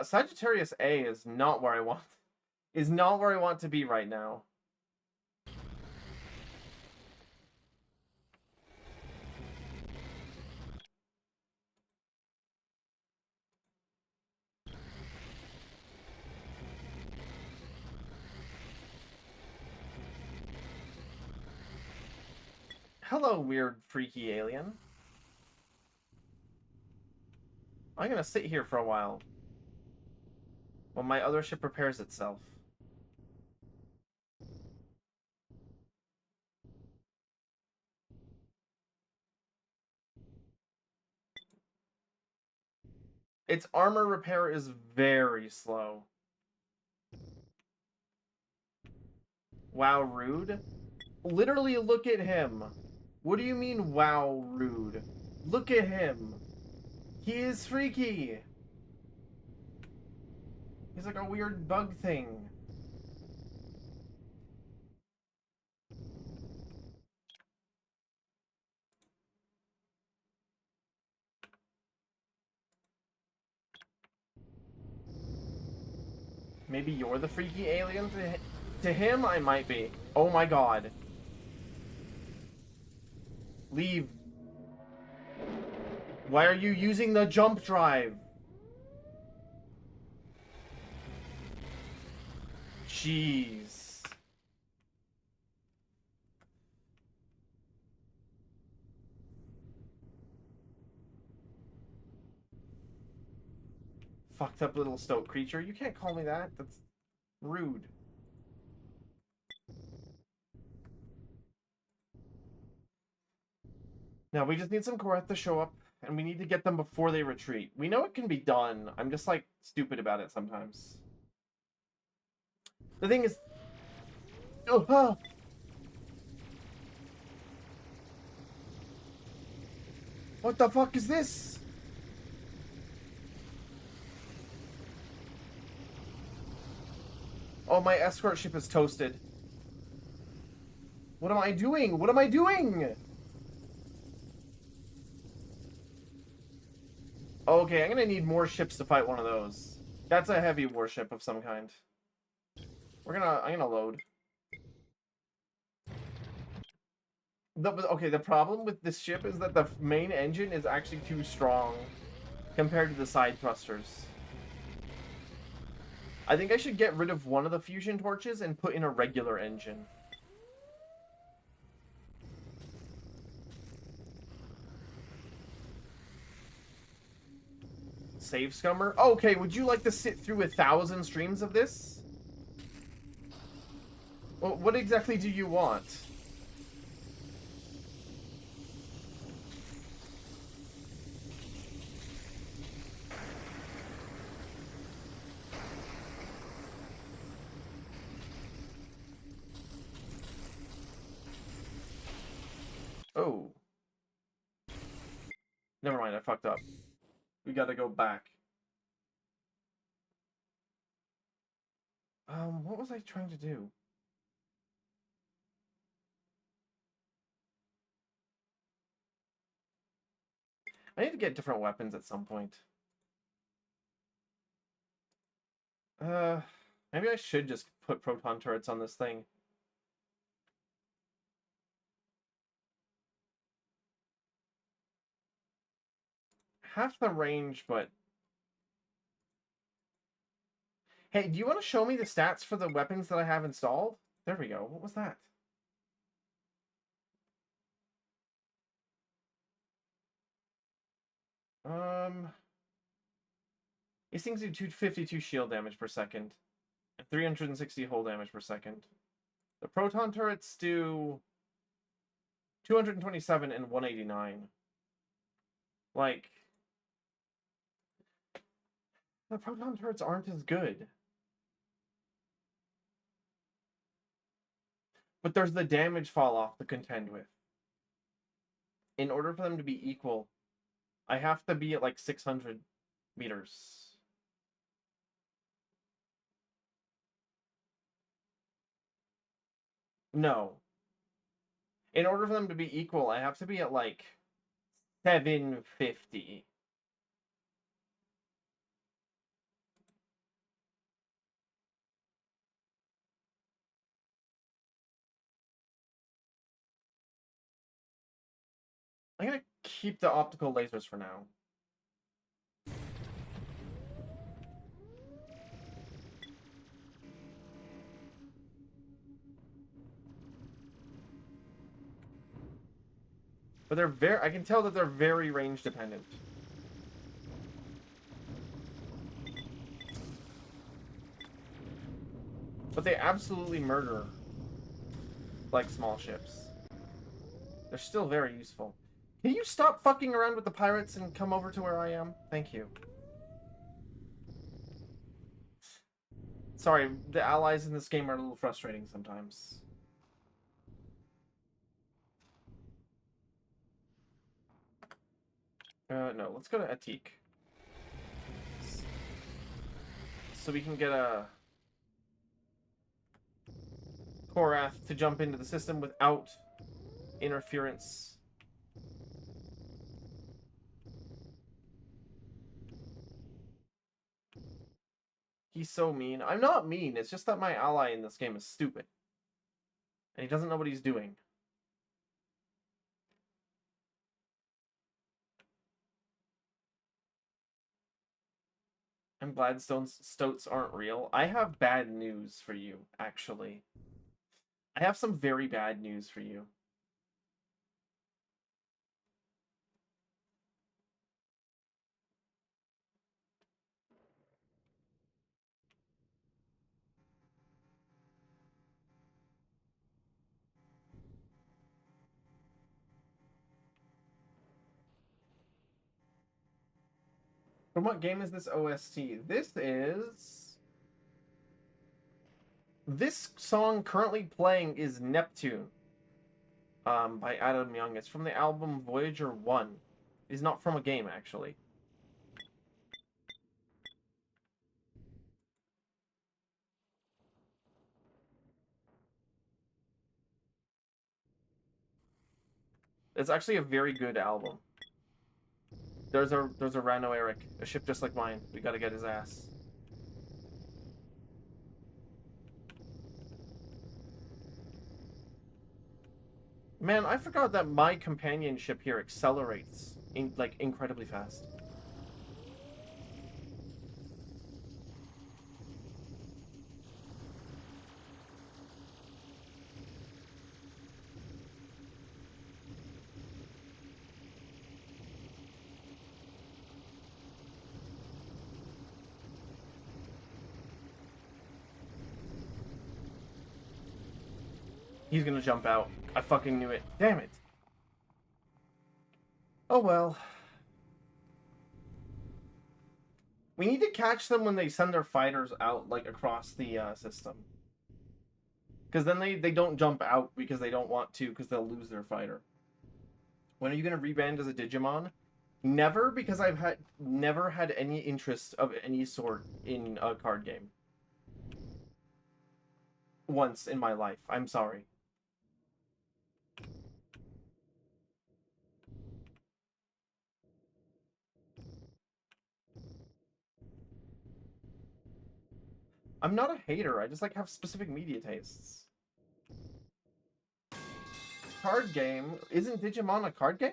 Sagittarius A is not where I want to be right now. Hello, weird, freaky alien. I'm gonna sit here for a while. While my other ship repairs itself. Its armor repair is very slow. Wow, rude? Literally, look at him. What do you mean, wow, rude? Look at him. He is freaky. He's like a weird bug thing. Maybe you're the freaky alien to him? I might be. Oh my god. Leave. Why are you using the jump drive? Jeez. Fucked up little stoat creature. You can't call me that. That's rude. Now we just need some Korath to show up, and we need to get them before they retreat. We know it can be done. I'm just, like, stupid about it sometimes. The thing is... Oh, ah! What the fuck is this? Oh, my escort ship is toasted. What am I doing? What am I doing? Okay, I'm gonna need more ships to fight one of those. That's a heavy warship of some kind. I'm gonna load. Okay, the problem with this ship is that the main engine is actually too strong compared to the side thrusters. I think I should get rid of one of the fusion torches and put in a regular engine. Save Scummer? Okay, would you like to sit through 1,000 streams of this? Well, what exactly do you want? Oh. Never mind, I fucked up. We gotta go back. What was I trying to do? I need to get different weapons at some point. Maybe I should just put proton turrets on this thing. Half the range, but... Hey, do you want to show me the stats for the weapons that I have installed? There we go. What was that? These things do 252 shield damage per second. And 360 hull damage per second. The proton turrets do 227 and 189. Like... The proton turrets aren't as good. But there's the damage fall off to contend with. In order for them to be equal, I have to be at like 600 meters. No. In order for them to be equal, I have to be at like 750. I'm gonna keep the optical lasers for now. But I can tell that they're very range dependent. But they absolutely murder, like, small ships. They're still very useful. Can you stop fucking around with the pirates and come over to where I am? Thank you. Sorry, the allies in this game are a little frustrating sometimes. No, let's go to Atik. So we can get a Korath to jump into the system without interference. He's so mean. I'm not mean, it's just that my ally in this game is stupid. And he doesn't know what he's doing. I'm glad stoats aren't real. I have bad news for you, actually. I have some very bad news for you. From what game is this OST? This song currently playing is Neptune, by Adam Young. It's from the album Voyager 1. It's not from a game, actually. It's actually a very good album. There's a Rano Eric, a ship just like mine. We gotta get his ass. Man, I forgot that my companionship here accelerates incredibly fast. He's gonna jump out. I fucking knew it. Damn it. Oh well. We need to catch them when they send their fighters out, like, across the system. Because then they don't jump out because they don't want to, because they'll lose their fighter. When are you going to reband as a Digimon? Never, because I've never had any interest of any sort in a card game. Once in my life. I'm sorry. I'm not a hater, I just have specific media tastes. Card game? Isn't Digimon a card game?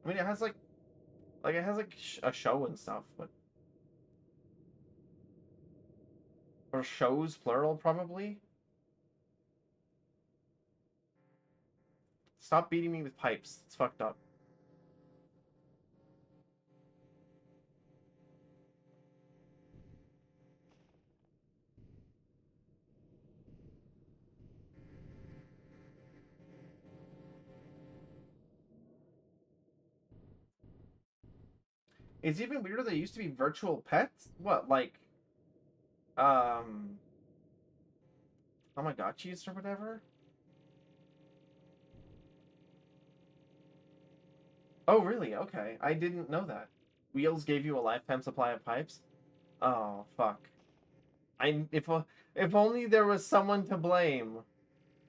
I mean, it has a show and stuff, but... Or shows, plural, probably? Stop beating me with pipes. It's fucked up. It's even weirder they used to be virtual pets? What, like... Tamagotchis or whatever? Oh, really? Okay. I didn't know that. Wheels gave you a lifetime supply of pipes? Oh, fuck. If only there was someone to blame.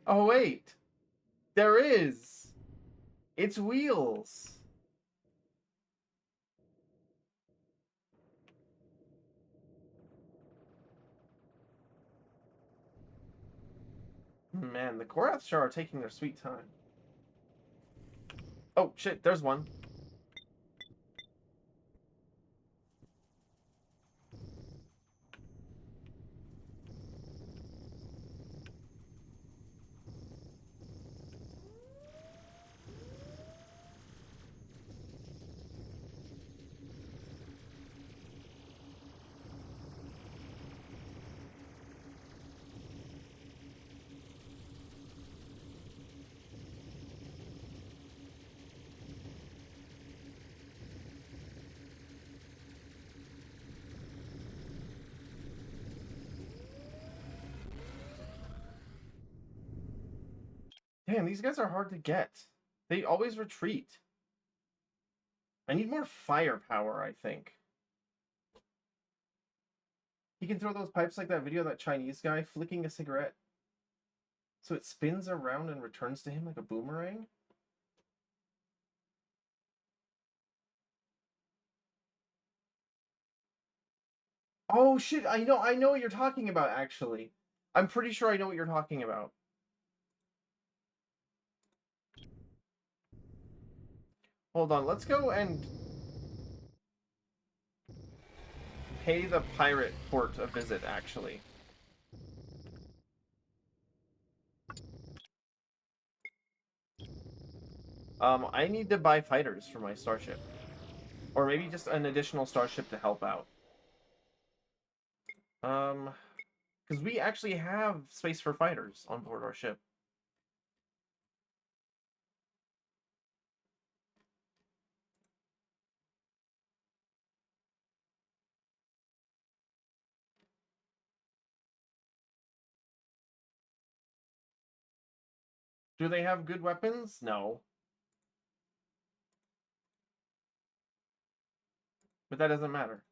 Oh, wait. There is. It's Wheels. Man, the Koraths sure are taking their sweet time. Oh, shit, there's one. Damn, these guys are hard to get. They always retreat. I need more firepower, I think. He can throw those pipes like that video of that Chinese guy flicking a cigarette. So it spins around and returns to him like a boomerang? Oh shit, I know what you're talking about, actually. I'm pretty sure I know what you're talking about. Hold on, let's go and pay the pirate port a visit, actually. I need to buy fighters for my starship. Or maybe just an additional starship to help out. Because we actually have space for fighters on board our ship. Do they have good weapons? No. But that doesn't matter.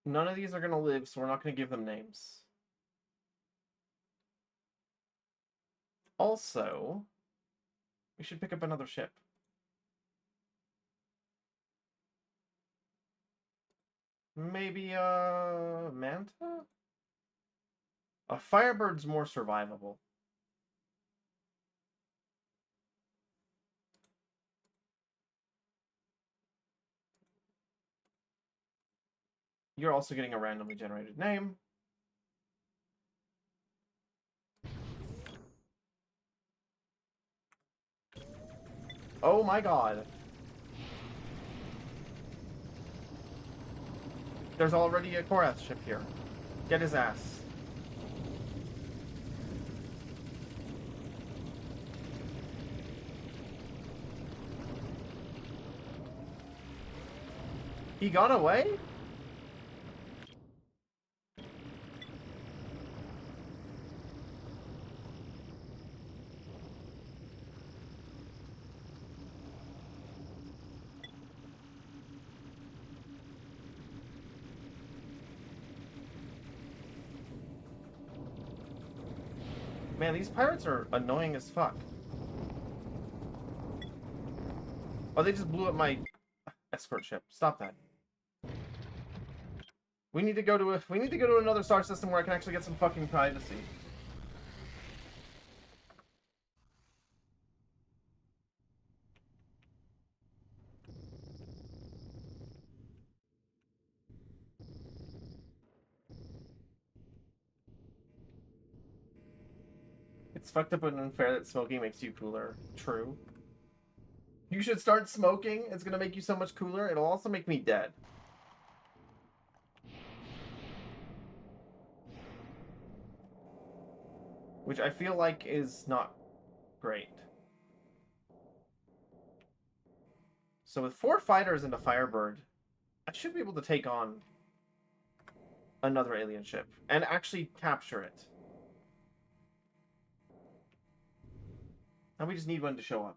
None of these are going to live, so we're not going to give them names. Also, we should pick up another ship. Maybe a Manta? A Firebird's more survivable. You're also getting a randomly generated name. Oh my god. There's already a Korath ship here. Get his ass. He got away? Man, these pirates are annoying as fuck. Oh, they just blew up my escort ship. Stop that. We need to go to another star system where I can actually get some fucking privacy. It's fucked up and unfair that smoking makes you cooler. True. You should start smoking. It's gonna make you so much cooler. It'll also make me dead. Which I feel like is not great. So with 4 fighters and a Firebird, I should be able to take on another alien ship and actually capture it. Now we just need one to show up.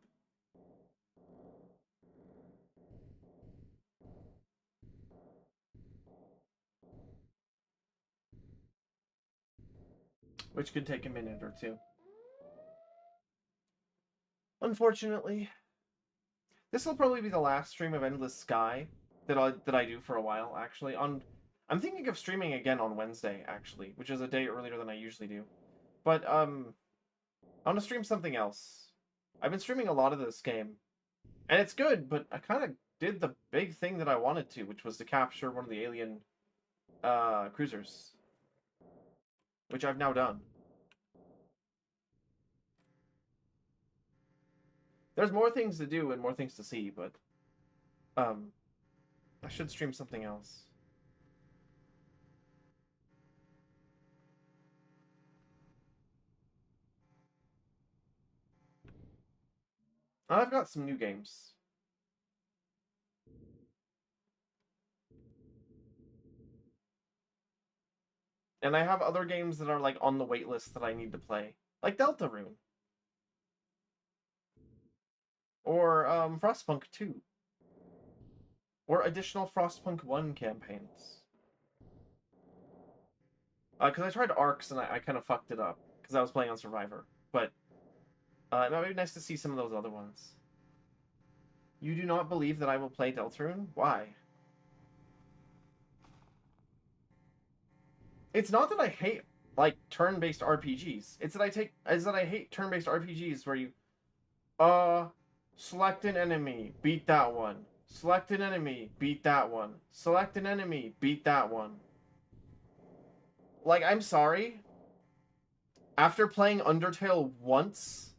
Which could take a minute or two. Unfortunately. This will probably be the last stream of Endless Sky that I do for a while, actually. I'm thinking of streaming again on Wednesday, actually, which is a day earlier than I usually do. But, I want to stream something else. I've been streaming a lot of this game. And it's good, but I kind of did the big thing that I wanted to, which was to capture one of the alien, cruisers. Which I've now done. There's more things to do and more things to see, but, I should stream something else. I've got some new games. And I have other games that are like on the wait list that I need to play. Like Deltarune. Or Frostpunk 2. Or additional Frostpunk 1 campaigns. Because I tried Arcs and I kind of fucked it up. Because I was playing on Survivor. But it might be nice to see some of those other ones. You do not believe that I will play Deltarune? Why? It's not that I hate like turn-based RPGs. It's that I hate turn-based RPGs where you select an enemy, beat that one. Select an enemy, beat that one. Select an enemy, beat that one. Like, I'm sorry. After playing Undertale once,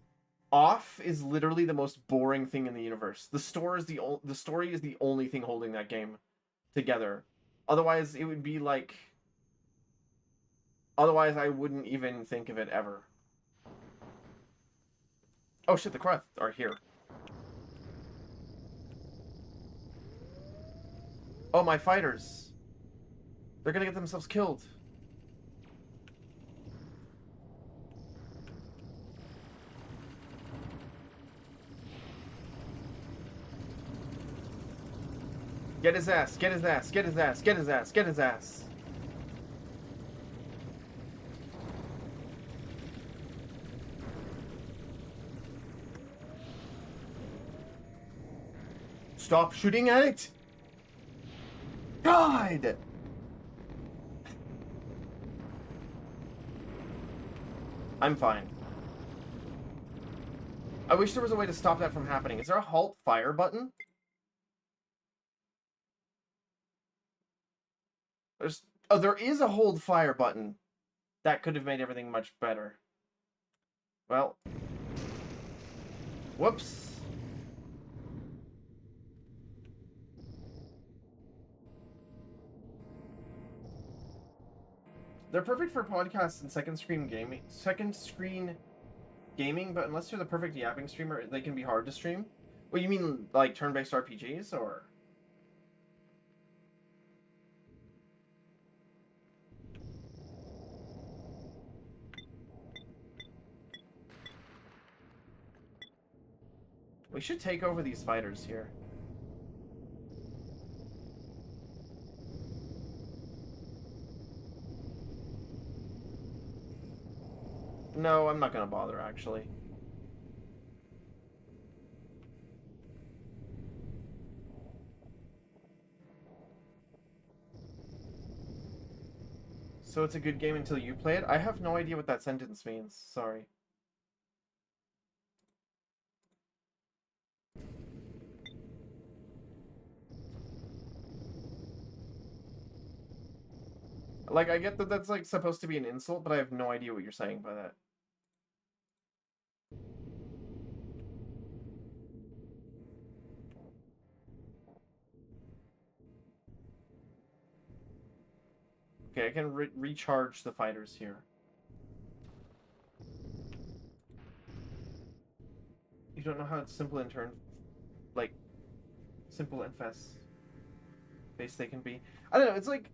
off is literally the most boring thing in the universe. The story is the only thing holding that game together. Otherwise, it would be like... Otherwise, I wouldn't even think of it ever. Oh shit, the Korath are here. Oh, my fighters. They're gonna get themselves killed. Get his ass, get his ass, get his ass, get his ass, get his ass. Stop shooting at it! God! I'm fine. I wish there was a way to stop that from happening. Is there a halt fire button? There is a hold fire button. That could have made everything much better. Well. Whoops. They're perfect for podcasts and second screen gaming, but unless you're the perfect yapping streamer, they can be hard to stream. Well, you mean like turn-based RPGs, or? We should take over these fighters here. No, I'm not gonna bother, actually. So it's a good game until you play it? I have no idea what that sentence means. Sorry. Like, I get that that's, like, supposed to be an insult, but I have no idea what you're saying by that. Okay, I can recharge the fighters here. You don't know how simple and like, simple and fast-paced they can be. I don't know, it's like...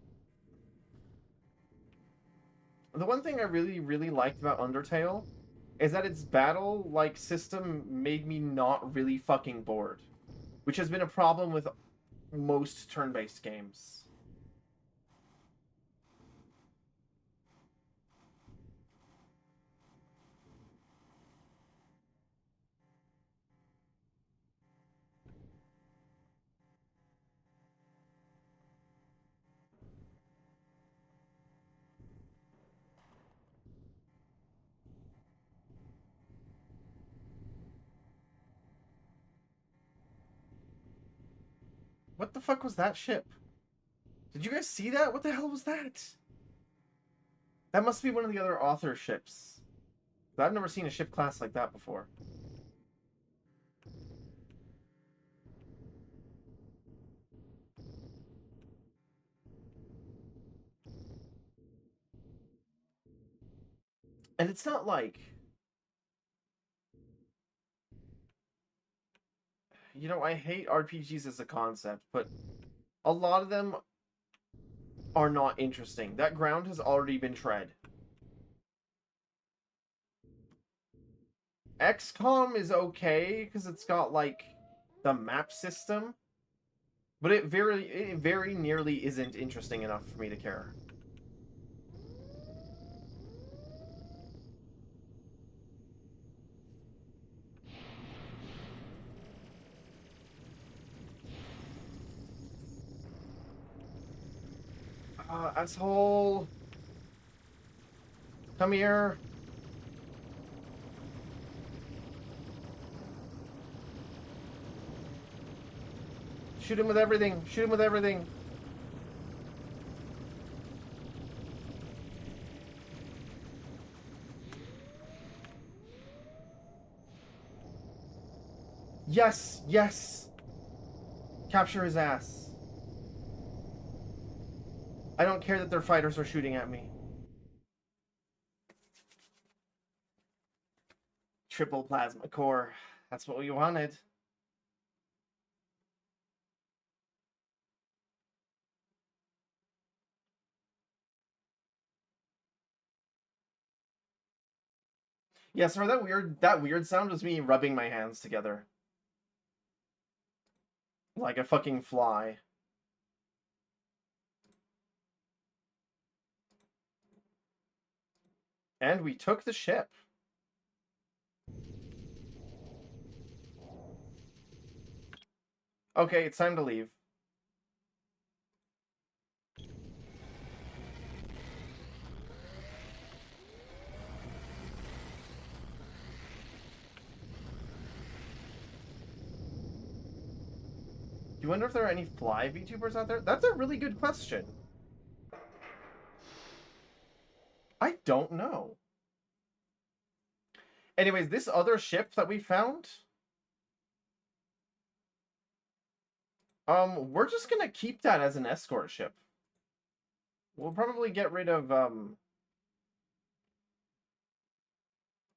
The one thing I really, really liked about Undertale is that its battle-like system made me not really fucking bored. Which has been a problem with most turn-based games. What the fuck was that ship? Did you guys see that? What the hell was that? That must be one of the other author ships. I've never seen a ship class like that before. And it's not like... You know, I hate RPGs as a concept, but a lot of them are not interesting. That ground has already been tread. XCOM is okay, because it's got, like, the map system. But it very nearly isn't interesting enough for me to care. Asshole! Come here! Shoot him with everything! Shoot him with everything! Yes! Yes! Capture his ass. I don't care that their fighters are shooting at me. Triple plasma core. That's what we wanted. Yeah, sorry, that weird sound was me rubbing my hands together. Like a fucking fly. And we took the ship. Okay, it's time to leave. Do you wonder if there are any fly VTubers out there? That's a really good question. I don't know. Anyways, this other ship that we found, we're just gonna keep that as an escort ship. We'll probably get rid of,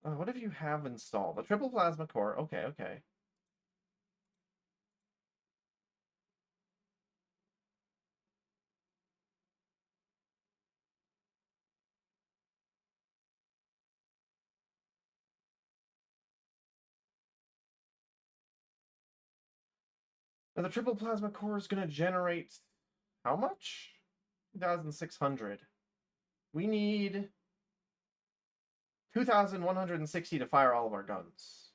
what if you have installed? A triple plasma core. Okay, okay. Now the triple plasma core is gonna generate how much? 2,600. We need 2,160 to fire all of our guns.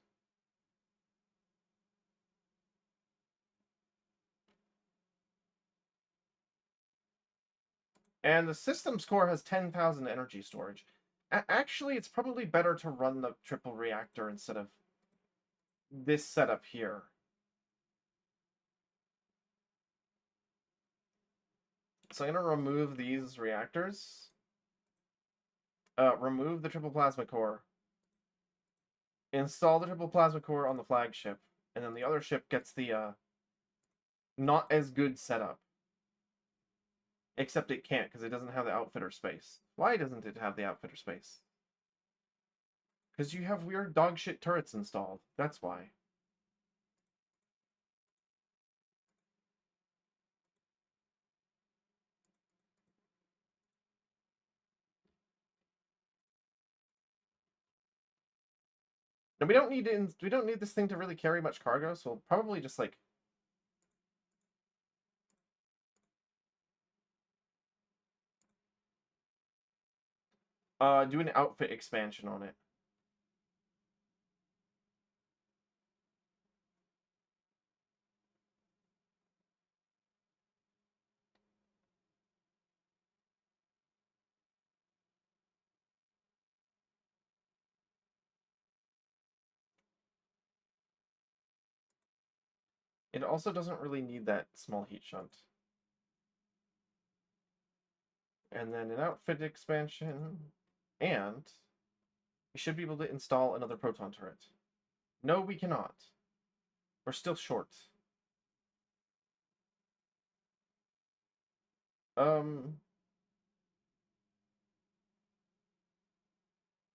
And the system's core has 10,000 energy storage. Actually, it's probably better to run the triple reactor instead of this setup here. So I'm going to remove these reactors. Remove the triple plasma core. Install the triple plasma core on the flagship. And then the other ship gets the not as good setup. Except it can't, because it doesn't have the outfitter space. Why doesn't it have the outfitter space? Because you have weird dogshit turrets installed. That's why. And we don't need this thing to really carry much cargo, so we'll probably just like do an outfit expansion on it. It also doesn't really need that small heat shunt. And then an outfit expansion, and we should be able to install another proton turret. No, we cannot. We're still short. What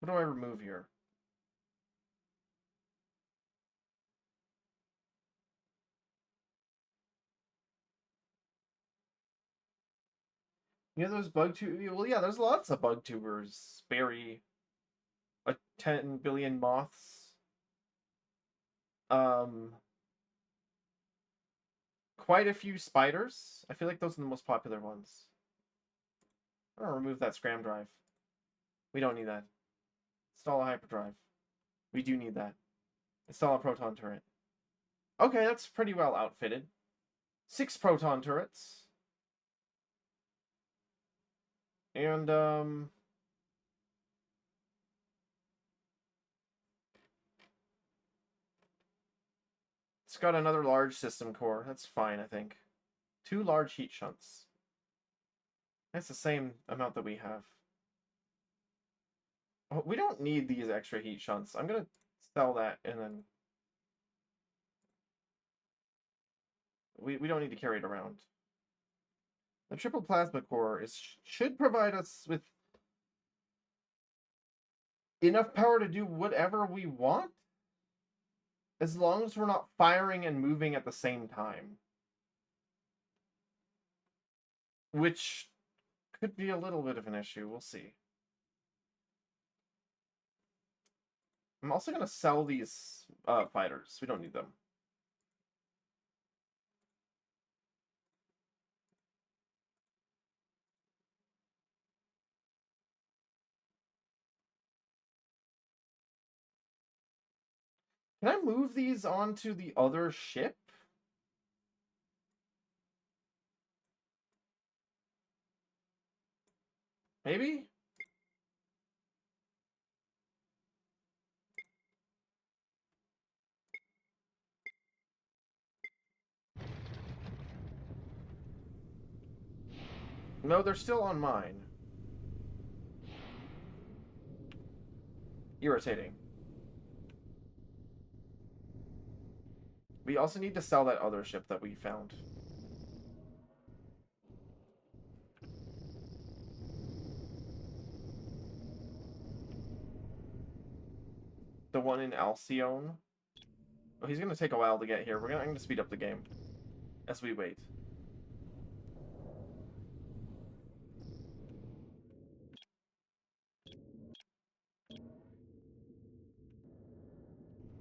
do I remove here? You know those bug tubers? Well, yeah, there's lots of bug tubers. Barry, 10 billion moths. Quite a few spiders. I feel like those are the most popular ones. I'm gonna remove that scram drive. We don't need that. Install a hyperdrive. We do need that. Install a proton turret. Okay, that's pretty well outfitted. 6 proton turrets. And, it's got another large system core. That's fine, I think. 2 large heat shunts. That's the same amount that we have. Oh, we don't need these extra heat shunts. I'm gonna sell that and then... We don't need to carry it around. The triple plasma core should provide us with enough power to do whatever we want, as long as we're not firing and moving at the same time. Which could be a little bit of an issue. We'll see. I'm also going to sell these fighters. We don't need them. Can I move these onto the other ship? Maybe? No, they're still on mine. Irritating. We also need to sell that other ship that we found. The one in Alcyone. Oh, he's gonna take a while to get here. I'm gonna speed up the game as we wait.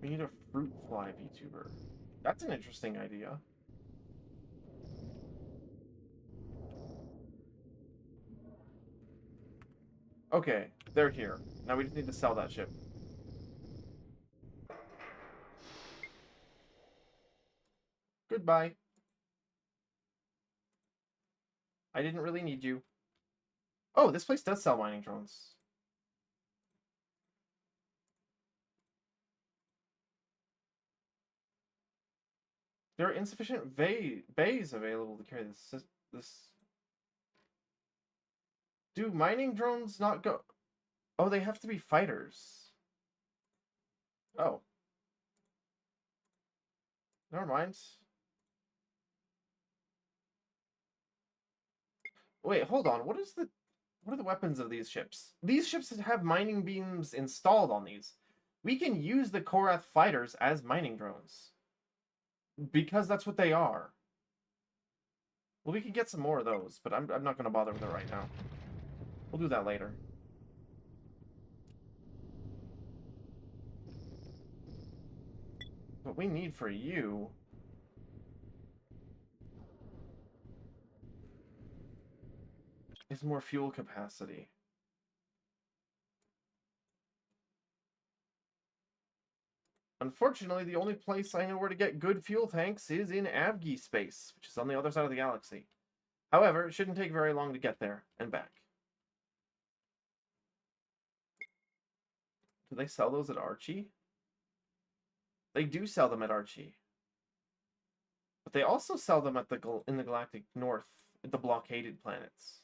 We need a fruit fly VTuber. That's an interesting idea. Okay, they're here. Now we just need to sell that ship. Goodbye. I didn't really need you. Oh, this place does sell mining drones. There are insufficient bays available to carry this. Do mining drones not go? Oh, they have to be fighters. Oh. Never mind. Wait, hold on. What are the weapons of these ships? These ships have mining beams installed on these. We can use the Korath fighters as mining drones. Because that's what they are. Well, we could get some more of those, but I'm not going to bother with it right now. We'll do that later. What we need for you is more fuel capacity. Unfortunately, the only place I know where to get good fuel tanks is in Avgi space, which is on the other side of the galaxy. However, it shouldn't take very long to get there and back. Do they sell those at Archie? They do sell them at Archie. But they also sell them at in the Galactic North, at the blockaded planets.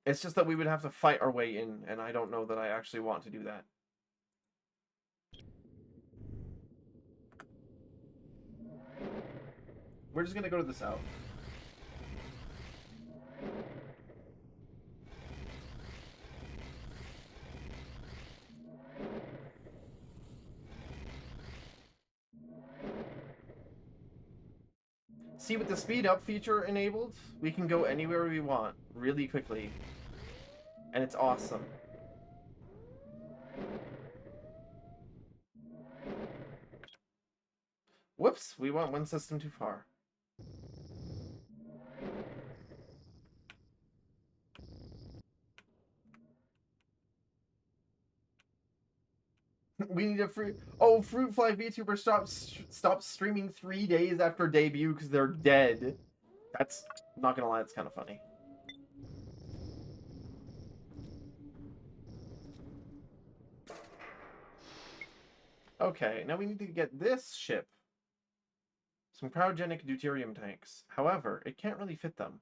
It's just that we would have to fight our way in, and I don't know that I actually want to do that. We're just gonna go to the south. See, with the speed up feature enabled, we can go anywhere we want really quickly. And it's awesome. Whoops, we went one system too far. We need a free... Oh, Fruit Fly VTuber stopped streaming 3 days after debut because they're dead. That's, not gonna lie, it's kind of funny. Okay, now we need to get this ship. Some cryogenic deuterium tanks. However, it can't really fit them.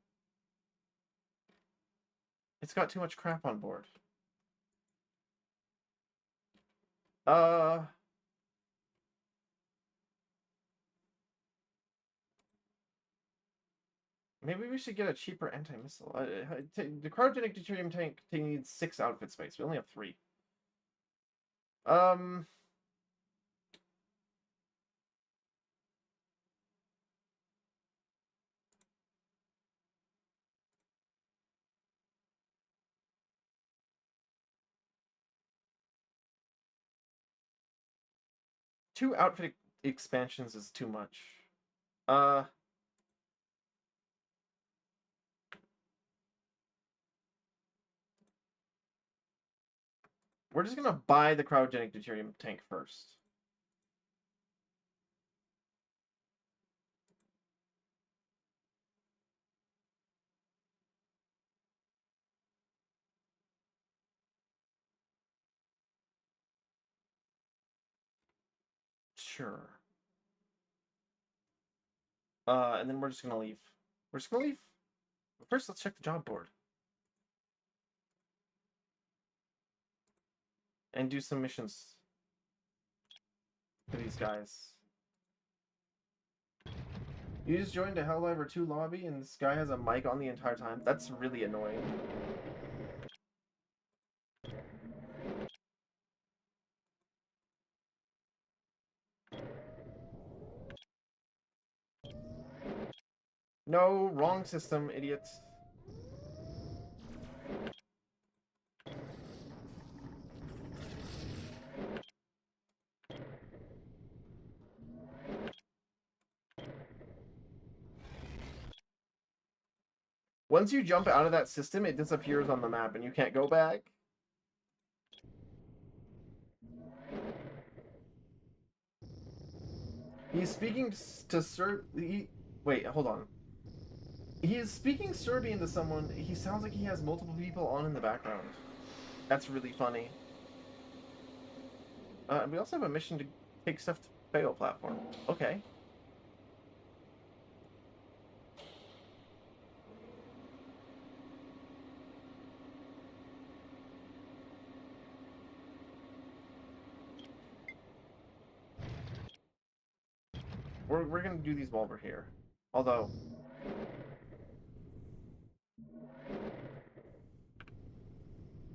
It's got too much crap on board. Maybe we should get a cheaper anti-missile. The cryogenic deuterium tank needs 6 outfit space. We only have 3. Two outfit expansions is too much. We're just gonna buy the cryogenic deuterium tank first. Sure. And then we're just gonna leave. We're just gonna leave. First, let's check the job board. And do some missions for these guys. You just joined a Helldiver 2 lobby and this guy has a mic on the entire time? That's really annoying. No, wrong system, idiot. Once you jump out of that system, it disappears on the map and you can't go back. He's speaking to wait, hold on. He is speaking Serbian to someone. He sounds like he has multiple people on in the background. That's really funny. We also have a mission to take stuff to Fail platform. Okay. We're gonna do these while we're here. Although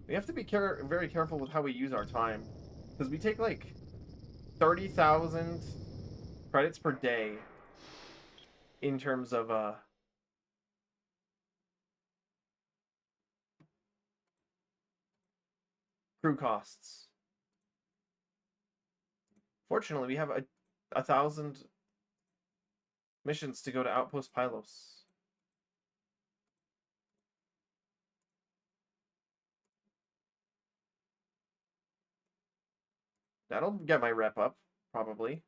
we have to be very careful with how we use our time. Because we take like 30,000 credits per day in terms of crew costs. Fortunately, we have 1,000 missions to go to Outpost Pylos. That'll get my rep up, probably.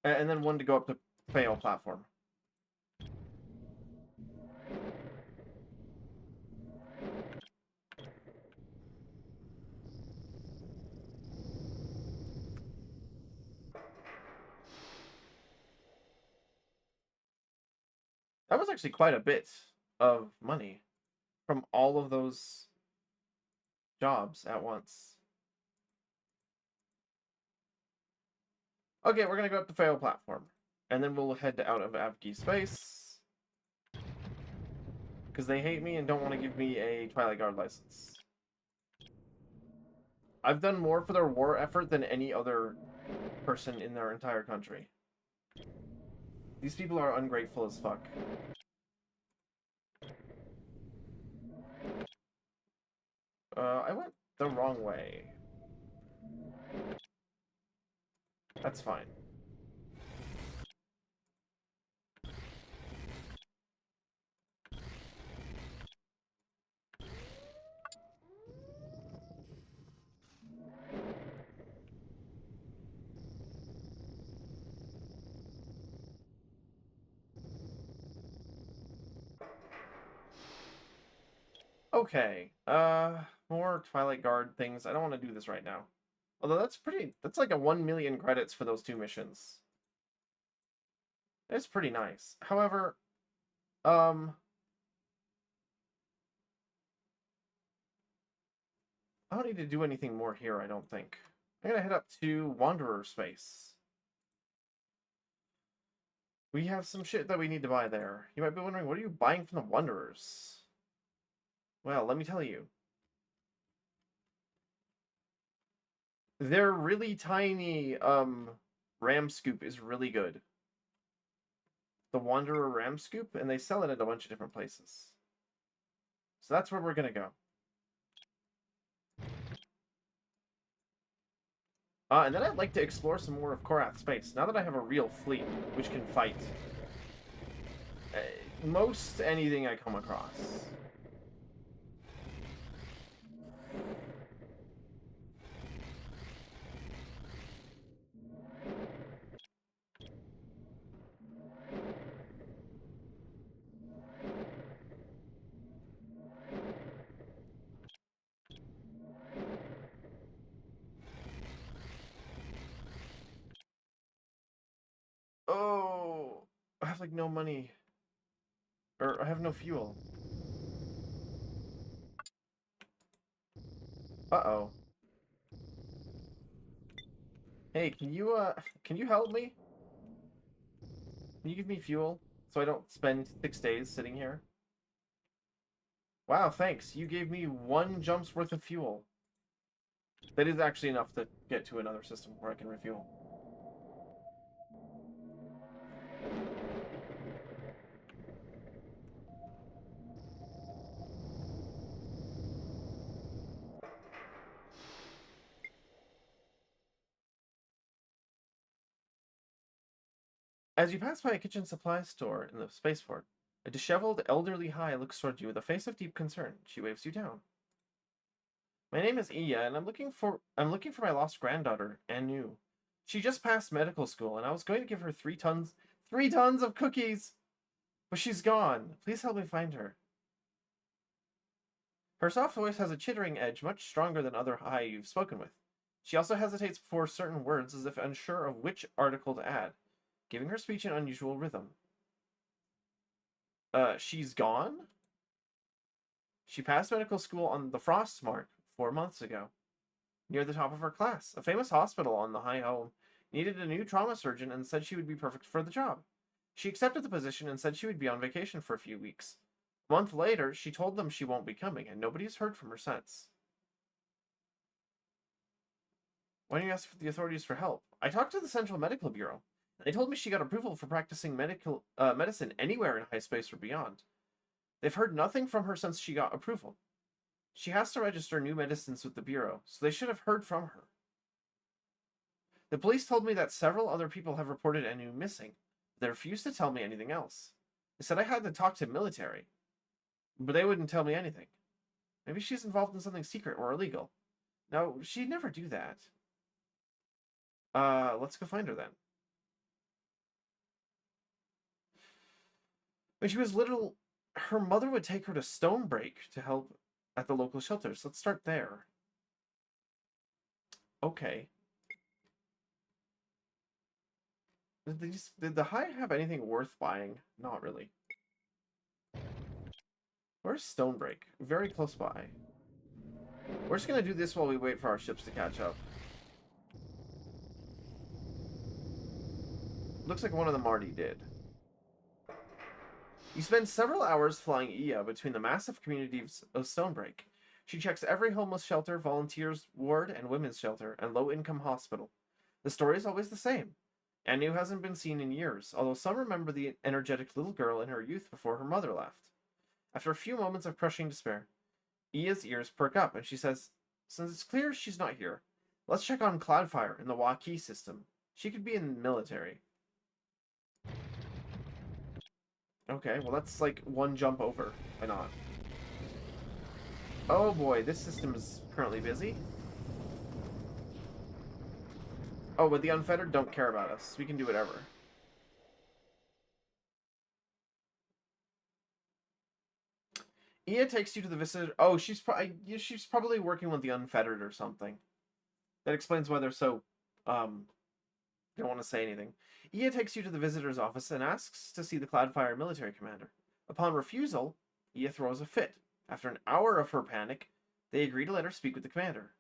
And then one to go up to Fail platform. That was actually quite a bit of money from all of those jobs at once. Okay, we're gonna go up to Fail platform. And then we'll head out of Avki space. Because they hate me and don't want to give me a Twilight Guard license. I've done more for their war effort than any other person in their entire country. These people are ungrateful as fuck. I went the wrong way. That's fine. Okay, more Twilight Guard things. I don't want to do this right now. Although that's like a 1 million credits for those 2 missions. It's pretty nice. However, I don't need to do anything more here, I don't think. I'm gonna head up to Wanderer space. We have some shit that we need to buy there. You might be wondering, what are you buying from the Wanderers? Well, let me tell you. Their really tiny ram scoop is really good. The Wanderer ram scoop, and they sell it at a bunch of different places. So that's where we're gonna go. And then I'd like to explore some more of Korath space, now that I have a real fleet, which can fight most anything I come across. like no money. Or I have no fuel. Uh-oh. Hey, can you help me? Can you give me fuel so I don't spend 6 days sitting here? Wow, thanks. You gave me 1 jump's worth of fuel. That is actually enough to get to another system where I can refuel. As you pass by a kitchen supply store in the spaceport, a disheveled elderly Hai looks toward you with a face of deep concern. She waves you down. My name is Iya, and I'm looking for my lost granddaughter, Anu. She just passed medical school, and I was going to give her 3 tons of cookies, but she's gone. Please help me find her. Her soft voice has a chittering edge much stronger than other Hai you've spoken with. She also hesitates before certain words as if unsure of which article to add, giving her speech an unusual rhythm. She's gone? She passed medical school on the Frost Mark 4 months ago. Near the top of her class, a famous hospital on the High Home needed a new trauma surgeon and said she would be perfect for the job. She accepted the position and said she would be on vacation for a few weeks. A month later, she told them she won't be coming, and nobody has heard from her since. Why don't you ask the authorities for help? I talked to the Central Medical Bureau. They told me she got approval for practicing medicine anywhere in high space or beyond. They've heard nothing from her since she got approval. She has to register new medicines with the Bureau, so they should have heard from her. The police told me that several other people have reported Anu missing. They refused to tell me anything else. They said I had to talk to military, but they wouldn't tell me anything. Maybe she's involved in something secret or illegal. No, she'd never do that. Let's go find her then. When she was little, her mother would take her to Stonebreak to help at the local shelters. Let's start there. Okay. Did the High have anything worth buying? Not really. Where's Stonebreak? Very close by. We're just gonna do this while we wait for our ships to catch up. Looks like one of them already did. You spend several hours flying Iya between the massive communities of Stonebreak. She checks every homeless shelter, volunteers ward, and women's shelter, and low-income hospital. The story is always the same. Anu hasn't been seen in years, although some remember the energetic little girl in her youth before her mother left. After a few moments of crushing despair, Iya's ears perk up, and she says, since it's clear she's not here, let's check on Cloudfire in the Waukee system. She could be in the military. Okay, well that's like 1 jump over. Why not? Oh boy, this system is currently busy. Oh, but the Unfettered don't care about us. We can do whatever. Iya takes you to the visitor. Oh, she's probably working with the Unfettered or something. That explains why they're so don't want to say anything. Iya takes you to the visitor's office and asks to see the Cloudfire military commander. Upon refusal, Iya throws a fit. After an hour of her panic, they agree to let her speak with the commander.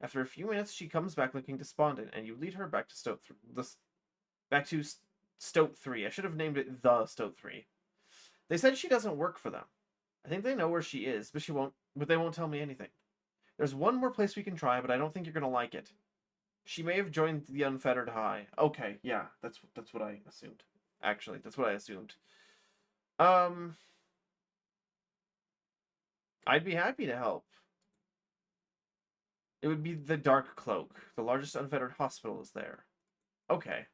After a few minutes, she comes back looking despondent, and you lead her back to Stoat 3. I should have named it the Stoat 3. They said she doesn't work for them. I think they know where she is, but they won't tell me anything. There's one more place we can try, but I don't think you're gonna like it. She may have joined the Unfettered High. Okay, yeah, that's what I assumed. Actually, that's what I assumed. I'd be happy to help. It would be the Dark Cloak. The largest unfettered hospital is there. Okay.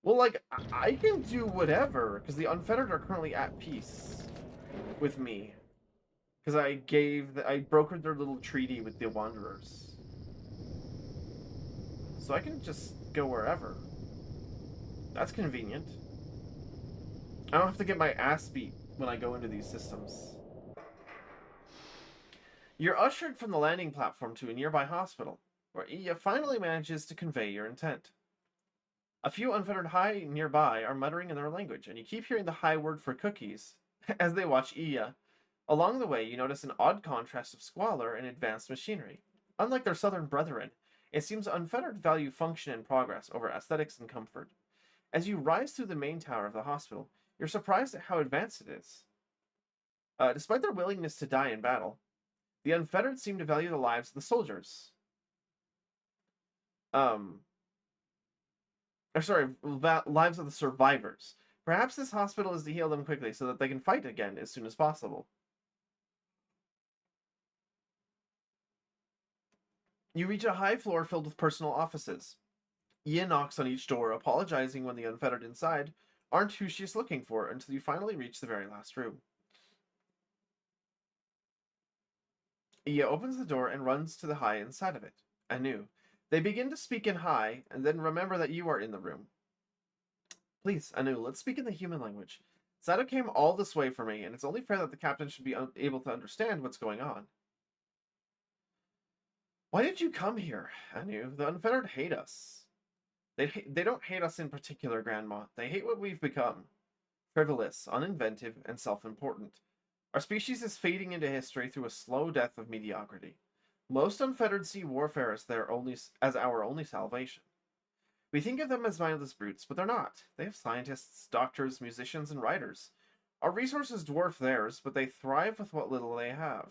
Well, like, I can do whatever, because the Unfettered are currently at peace with me. Because I brokered their little treaty with the Wanderers. So I can just go wherever. That's convenient. I don't have to get my ass beat when I go into these systems. You're ushered from the landing platform to a nearby hospital, where Iya finally manages to convey your intent. A few unfettered Hai nearby are muttering in their language, and you keep hearing the Hai word for cookies as they watch Iya. Along the way, you notice an odd contrast of squalor and advanced machinery. Unlike their southern brethren, it seems unfettered value function and progress over aesthetics and comfort. As you rise through the main tower of the hospital, you're surprised at how advanced it is. Despite their willingness to die in battle, the unfettered seem to value the lives of the soldiers. Um, lives of the survivors. Perhaps this hospital is to heal them quickly so that they can fight again as soon as possible. You reach a high floor filled with personal offices. Iya knocks on each door, apologizing when the unfettered inside aren't who she's looking for until you finally reach the very last room. Iya opens the door and runs to the Hai inside of it. Anu. They begin to speak in Hai, and then remember that you are in the room. Please, Anu, let's speak in the human language. Sato came all this way for me, and it's only fair that the captain should be able to understand what's going on. Why did you come here, Anu? The unfettered hate us. They don't hate us in particular, Grandma. They hate what we've become. Frivolous, uninventive, and self-important. Our species is fading into history through a slow death of mediocrity. Most unfettered see warfare as our only salvation. We think of them as mindless brutes, but they're not. They have scientists, doctors, musicians, and writers. Our resources dwarf theirs, but they thrive with what little they have.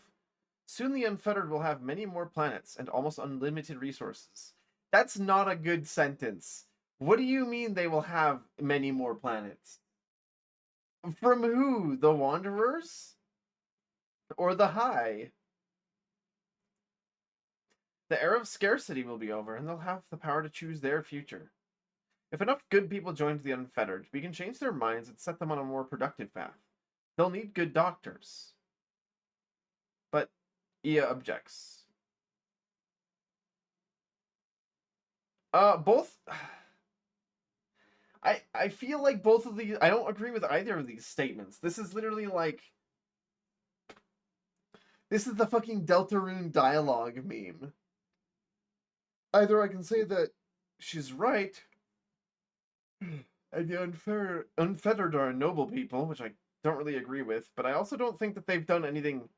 Soon the unfettered will have many more planets and almost unlimited resources. That's not a good sentence. What do you mean they will have many more planets? From who? The Wanderers? Or the Hai? The era of scarcity will be over, and they'll have the power to choose their future. If enough good people join the unfettered, we can change their minds and set them on a more productive path. They'll need good doctors. But Iya objects. Both... I feel like both of these... I don't agree with either of these statements. This is literally like... This is the fucking Deltarune dialogue meme. Either I can say that she's right, and the unfettered are noble people, which I don't really agree with, but I also don't think that they've done anything...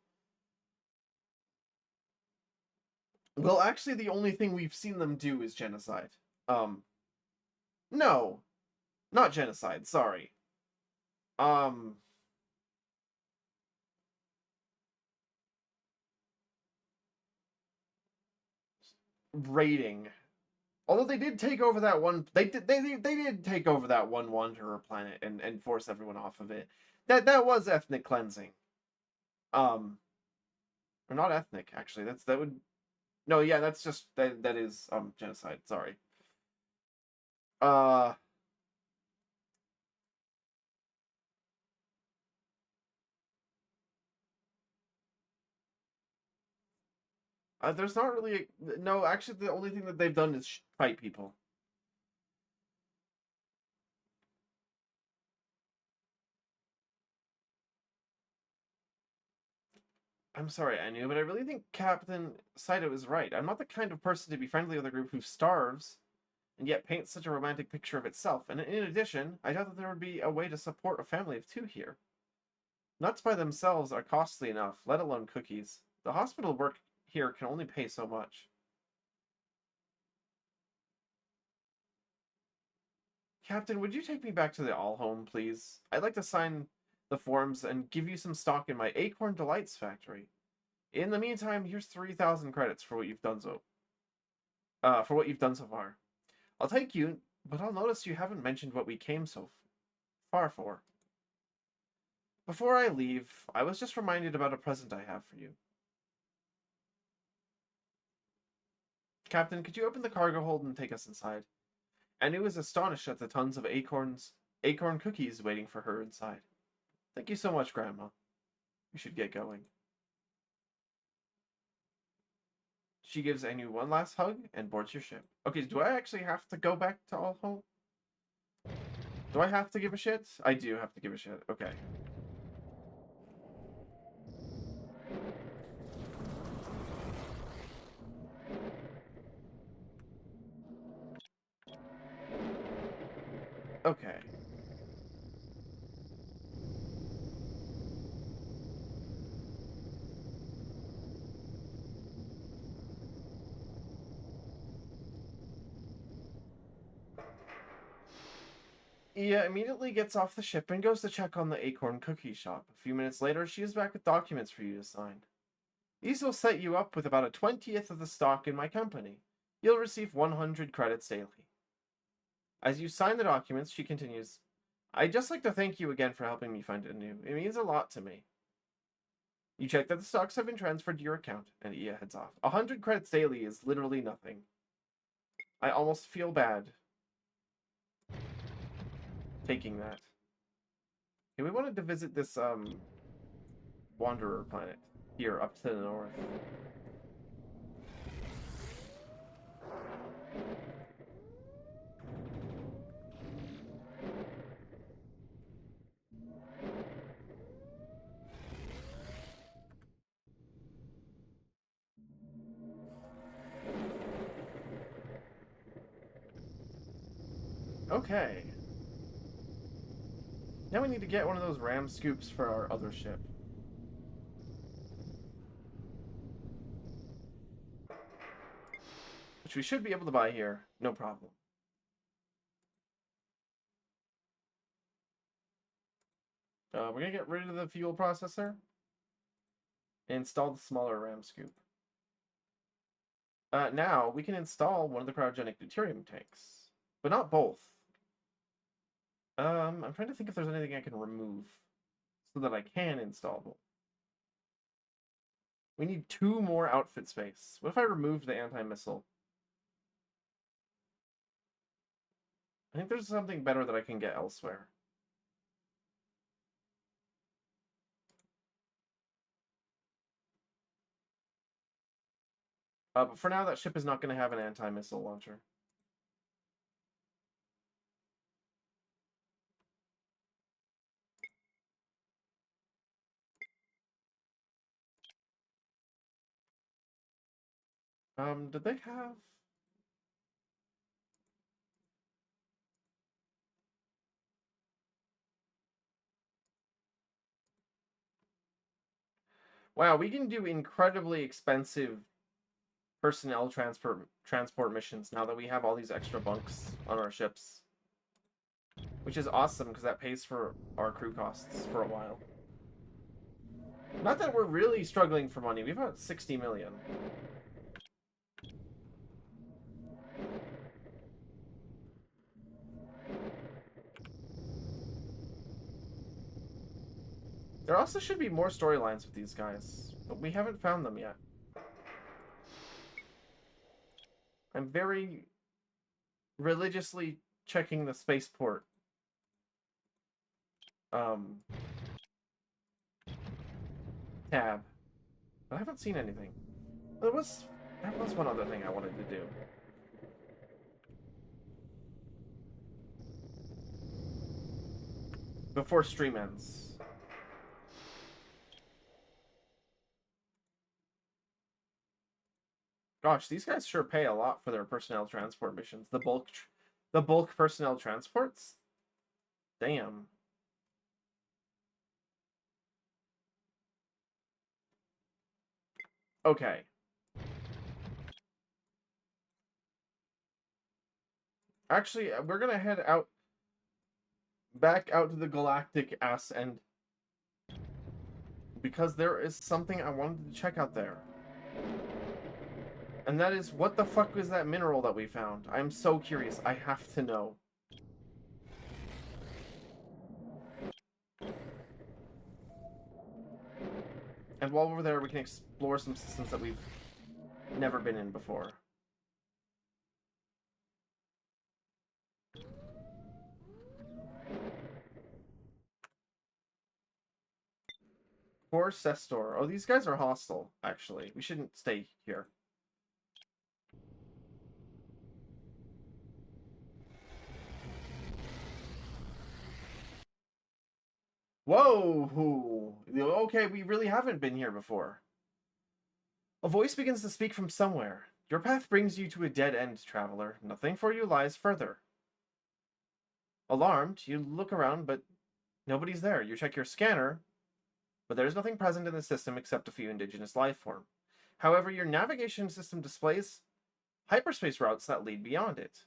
Well, actually, the only thing we've seen them do is genocide. No. Not genocide, sorry. Raiding. Although they did take over that one, they did take over that one Wanderer planet and force everyone off of it. That was ethnic cleansing. Or not ethnic, actually. That would... No, yeah, that's just that is genocide, sorry. There's not really no, actually the only thing that they've done is fight people. I'm sorry, I knew, but I really think Captain Saito is right. I'm not the kind of person to be friendly with a group who starves and yet paints such a romantic picture of itself. And in addition, I doubt that there would be a way to support a family of two here. Nuts by themselves are costly enough, let alone cookies. The hospital work here can only pay so much. Captain, would you take me back to the All Home, please? I'd like to sign the forms and give you some stock in my Acorn Delights factory. In the meantime, here's 3,000 credits for what you've done so far. I'll take you, but I'll notice you haven't mentioned what we came so far for. Before I leave, I was just reminded about a present I have for you. Captain, could you open the cargo hold and take us inside? Anu was astonished at the tons of acorn cookies waiting for her inside. Thank you so much, Grandma. We should get going. She gives Anu one last hug and boards your ship. Okay, do I actually have to go back to All Home? Do I have to give a shit? I do have to give a shit. Okay. Okay. Ia immediately gets off the ship and goes to check on the Acorn Cookie Shop. A few minutes later, she is back with documents for you to sign. These will set you up with about a 20th of the stock in my company. You'll receive 100 credits daily. As you sign the documents, she continues, I'd just like to thank you again for helping me find a new. It means a lot to me. You check that the stocks have been transferred to your account, and Ia heads off. 100 credits daily is literally nothing. I almost feel bad taking that. Okay, we wanted to visit this Wanderer planet here up to the north. Okay. Now we need to get one of those ram scoops for our other ship. Which we should be able to buy here, no problem. We're going to get rid of the fuel processor. And install the smaller ram scoop. Now, we can install one of the cryogenic deuterium tanks. But not both. I'm trying to think if there's anything I can remove. So that I can install them. We need 2 more outfit space. What if I removed the anti-missile? I think there's something better that I can get elsewhere. But for now, that ship is not going to have an anti-missile launcher. Did they have... Wow, we can do incredibly expensive personnel transport missions now that we have all these extra bunks on our ships. Which is awesome, because that pays for our crew costs for a while. Not that we're really struggling for money. We've got 60 million. There also should be more storylines with these guys, but we haven't found them yet. I'm very religiously checking the spaceport. Tab. But I haven't seen anything. There was one other thing I wanted to do. Before stream ends. Gosh, these guys sure pay a lot for their personnel transport missions. The bulk personnel transports? Damn. Okay. Actually, we're gonna head out back out to the galactic ass end because there is something I wanted to check out there. And that is, what the fuck was that mineral that we found? I'm so curious. I have to know. And while we're there, we can explore some systems that we've never been in before. Poor Cestor. Oh, these guys are hostile, actually. We shouldn't stay here. Whoa! Okay, we really haven't been here before. A voice begins to speak from somewhere. Your path brings you to a dead end, traveler. Nothing for you lies further. Alarmed, you look around, but nobody's there. You check your scanner, but there's nothing present in the system except a few indigenous life form. However, your navigation system displays hyperspace routes that lead beyond it.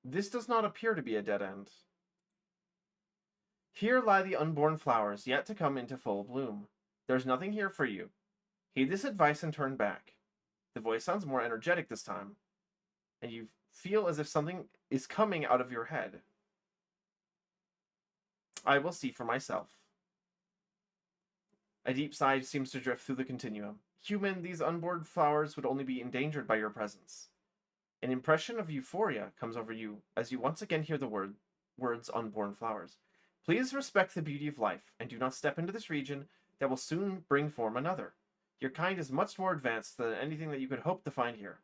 This does not appear to be a dead end. Here lie the unborn flowers, yet to come into full bloom. There's nothing here for you. Heed this advice and turn back. The voice sounds more energetic this time, and you feel as if something is coming out of your head. I will see for myself. A deep sigh seems to drift through the continuum. Human, these unborn flowers would only be endangered by your presence. An impression of euphoria comes over you as you once again hear the words unborn flowers. Please respect the beauty of life, and do not step into this region that will soon bring form another. Your kind is much more advanced than anything that you could hope to find here.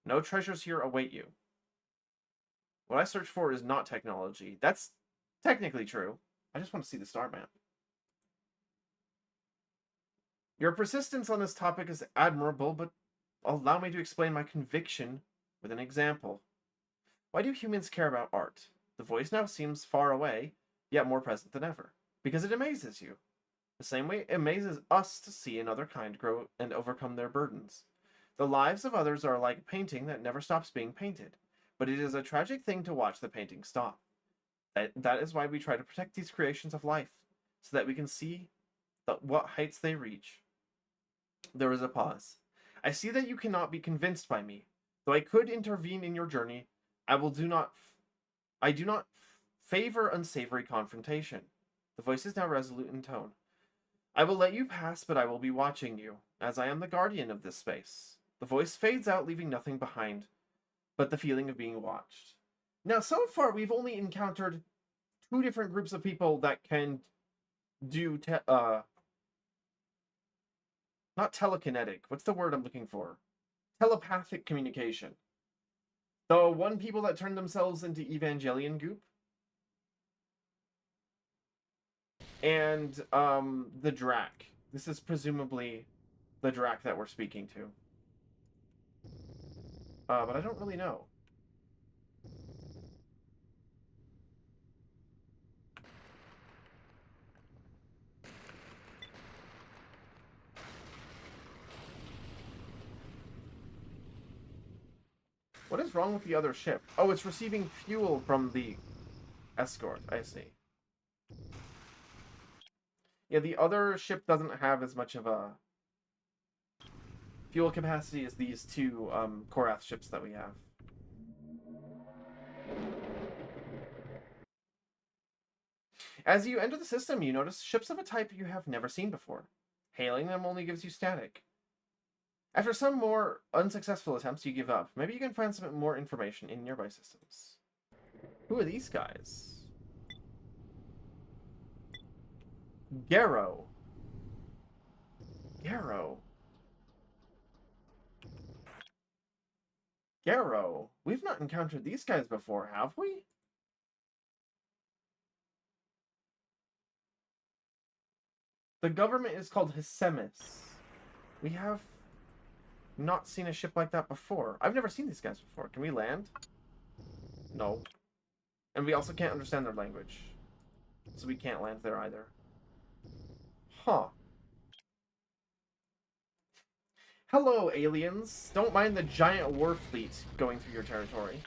No treasures here await you. What I search for is not technology. That's technically true. I just want to see the star map. Your persistence on this topic is admirable, but allow me to explain my conviction with an example. Why do humans care about art? The voice now seems far away, yet more present than ever. Because it amazes you. The same way it amazes us to see another kind grow and overcome their burdens. The lives of others are like a painting that never stops being painted, but it is a tragic thing to watch the painting stop. That is why we try to protect these creations of life, so that we can see what heights they reach. There is a pause. I see that you cannot be convinced by me. Though I could intervene in your journey, I do not favor unsavory confrontation. The voice is now resolute in tone. I will let you pass, but I will be watching you, as I am the guardian of this space. The voice fades out, leaving nothing behind but the feeling of being watched. Now, so far, we've only encountered 2 different groups of people that can do not telekinetic. What's the word I'm looking for? Telepathic communication. The one people that turned themselves into Evangelion goop. And the Drac. This is presumably the Drac that we're speaking to. But I don't really know. What is wrong with the other ship? Oh, it's receiving fuel from the escort. I see. Yeah, the other ship doesn't have as much of a fuel capacity as these 2 Korath ships that we have. As you enter the system, you notice ships of a type you have never seen before. Hailing them only gives you static. After some more unsuccessful attempts, you give up. Maybe you can find some more information in nearby systems. Who are these guys? Garrow. Garrow. Garrow. We've not encountered these guys before, have we? The government is called Hisemis. We have not seen a ship like that before. I've never seen these guys before. Can we land? No. And we also can't understand their language. So we can't land there either. Huh. Hello, aliens. Don't mind the giant war fleet going through your territory.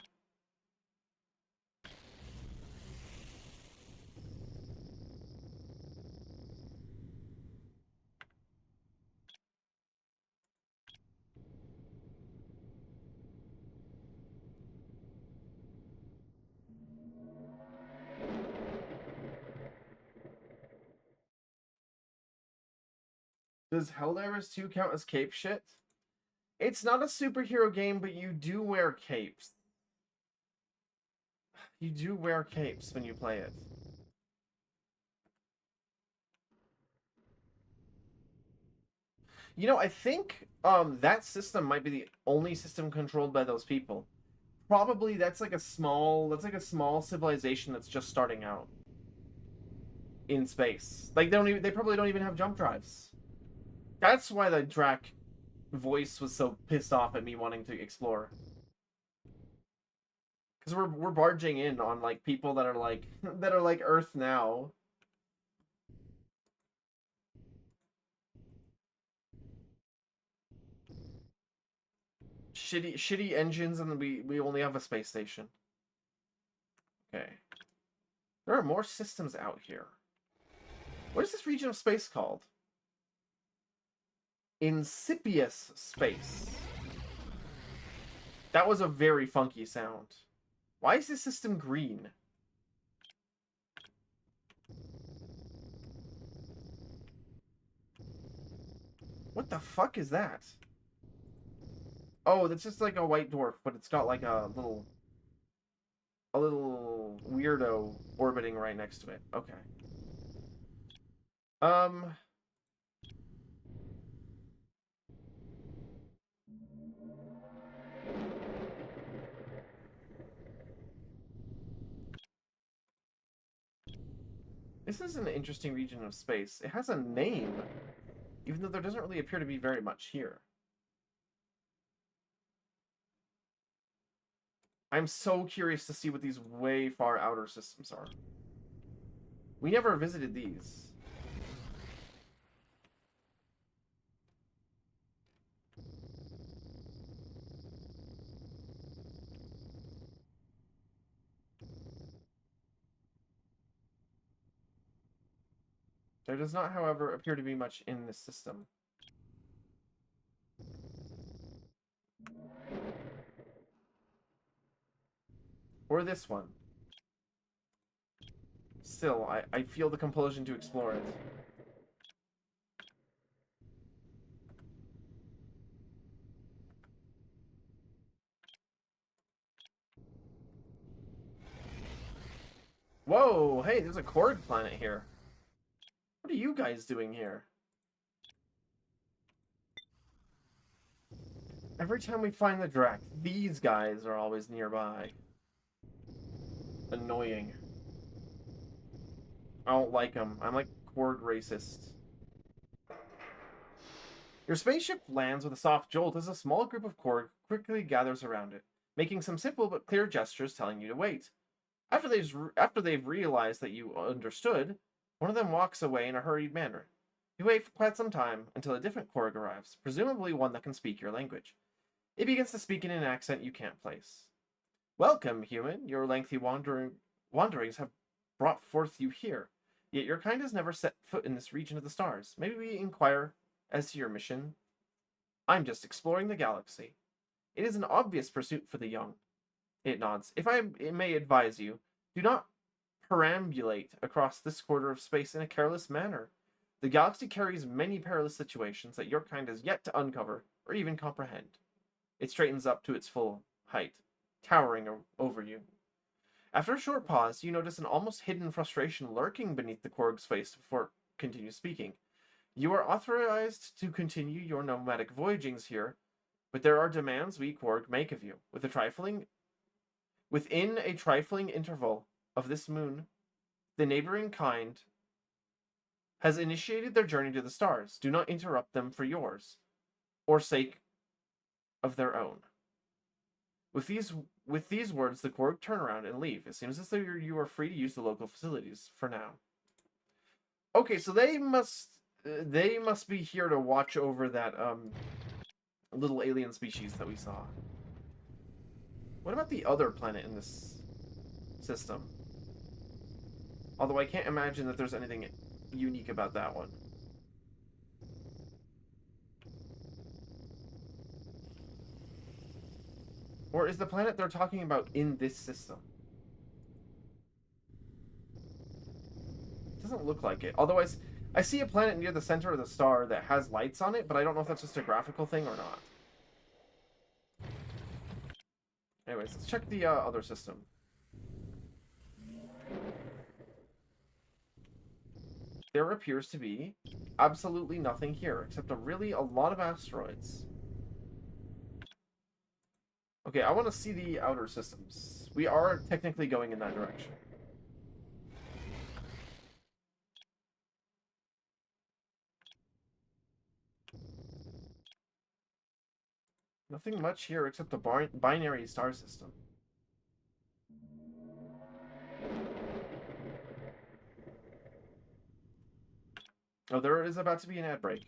Does Helldivers 2 count as cape shit? It's not a superhero game, but you do wear capes. You do wear capes when you play it. You know, I think that system might be the only system controlled by those people. Probably that's like a small civilization that's just starting out in space. Like they probably don't even have jump drives. That's why the Drac voice was so pissed off at me wanting to explore. Because we're barging in on like people that are like that are like Earth now. Shitty engines, and we only have a space station. Okay. There are more systems out here. What is this region of space called? Insipious space. That was a very funky sound. Why is this system green? What the fuck is that? Oh, that's just like a white dwarf, but it's got like a little weirdo orbiting right next to it. Okay. Um, this is an interesting region of space. It has a name, even though there doesn't really appear to be very much here. I'm so curious to see what these way far outer systems are. We never visited these. There does not, however, appear to be much in this system. Or this one. Still, I feel the compulsion to explore it. Whoa, hey, there's a Korg planet here. What are you guys doing here? Every time we find the Drac, these guys are always nearby. Annoying. I don't like them. I'm like Korg racist. Your spaceship lands with a soft jolt as a small group of Korg quickly gathers around it, making some simple but clear gestures telling you to wait. After they've realized that you understood, one of them walks away in a hurried manner. You wait for quite some time until a different Korg arrives, presumably one that can speak your language. It begins to speak in an accent you can't place. Welcome, human. Your lengthy wanderings have brought forth you here. Yet your kind has never set foot in this region of the stars. Maybe we inquire as to your mission. I'm just exploring the galaxy. It is an obvious pursuit for the young. It nods. If I may advise you, do not perambulate across this quarter of space in a careless manner. The galaxy carries many perilous situations that your kind has yet to uncover or even comprehend. It straightens up to its full height, towering over you. After a short pause, you notice an almost hidden frustration lurking beneath the Korg's face before it continues speaking. You are authorized to continue your nomadic voyagings here, but there are demands we Korg make of you. Within a trifling interval of this moon, the neighboring kind has initiated their journey to the stars. Do not interrupt them for yours, or sake of their own. With these words, the Korg turn around and leave. It seems as though you are free to use the local facilities for now. Okay, so they must be here to watch over that little alien species that we saw. What about the other planet in this system? Although I can't imagine that there's anything unique about that one. Or is the planet they're talking about in this system? It doesn't look like it. Although I see a planet near the center of the star that has lights on it, but I don't know if that's just a graphical thing or not. Anyways, let's check the other system. There appears to be absolutely nothing here, except a lot of asteroids. Okay, I want to see the outer systems. We are technically going in that direction. Nothing much here except the binary star system. Oh, there is about to be an ad break.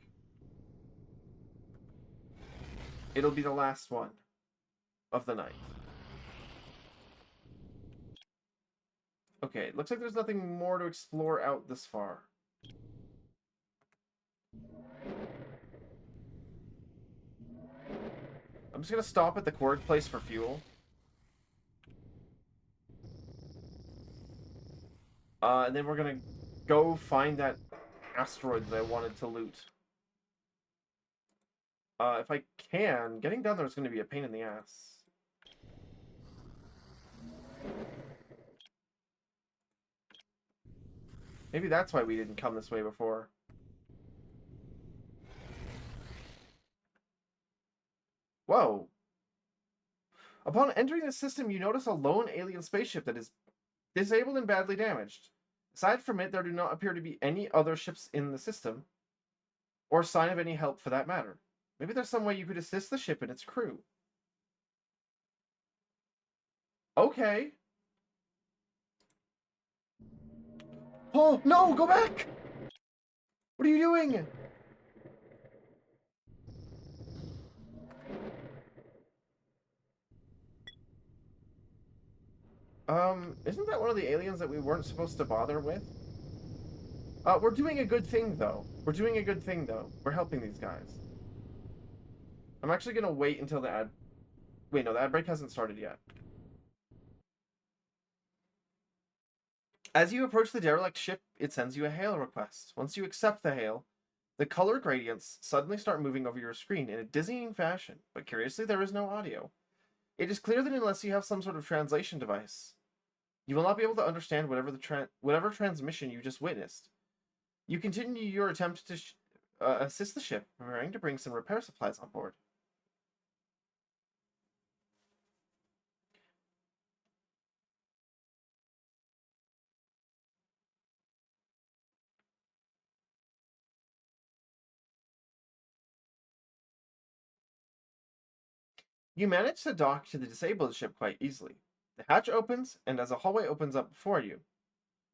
It'll be the last one of the night. Okay, looks like there's nothing more to explore out this far. I'm just gonna stop at the Quark place for fuel. And then we're gonna go find that asteroid that I wanted to loot. If I can, getting down there is gonna be a pain in the ass. Maybe that's why we didn't come this way before. Whoa. Upon entering the system, you notice a lone alien spaceship that is disabled and badly damaged. Aside from it, there do not appear to be any other ships in the system, or sign of any help for that matter. Maybe there's some way you could assist the ship and its crew. Okay. Oh, no! Go back! What are you doing? Isn't that one of the aliens that we weren't supposed to bother with? We're doing a good thing, though. We're doing a good thing, though. We're helping these guys. I'm actually gonna wait until the ad... Wait, no, the ad break hasn't started yet. As you approach the derelict ship, it sends you a hail request. Once you accept the hail, the color gradients suddenly start moving over your screen in a dizzying fashion, but curiously there is no audio. It is clear that unless you have some sort of translation device, you will not be able to understand whatever transmission you just witnessed. You continue your attempt to assist the ship, preparing to bring some repair supplies on board. You manage to dock to the disabled ship quite easily. The hatch opens, and as a hallway opens up before you,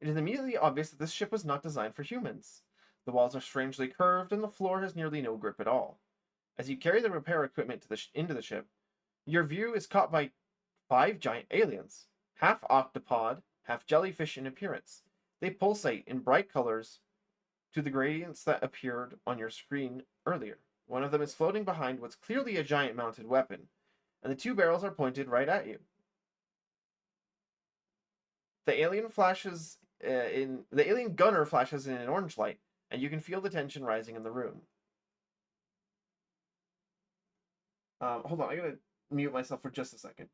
it is immediately obvious that this ship was not designed for humans. The walls are strangely curved, and the floor has nearly no grip at all. As you carry the repair equipment into the ship, your view is caught by 5 giant aliens, half octopod, half jellyfish in appearance. They pulsate in bright colors to the gradients that appeared on your screen earlier. One of them is floating behind what's clearly a giant mounted weapon, and the 2 barrels are pointed right at you. The alien gunner flashes in an orange light, and you can feel the tension rising in the room. Hold on, I gotta mute myself for just a second.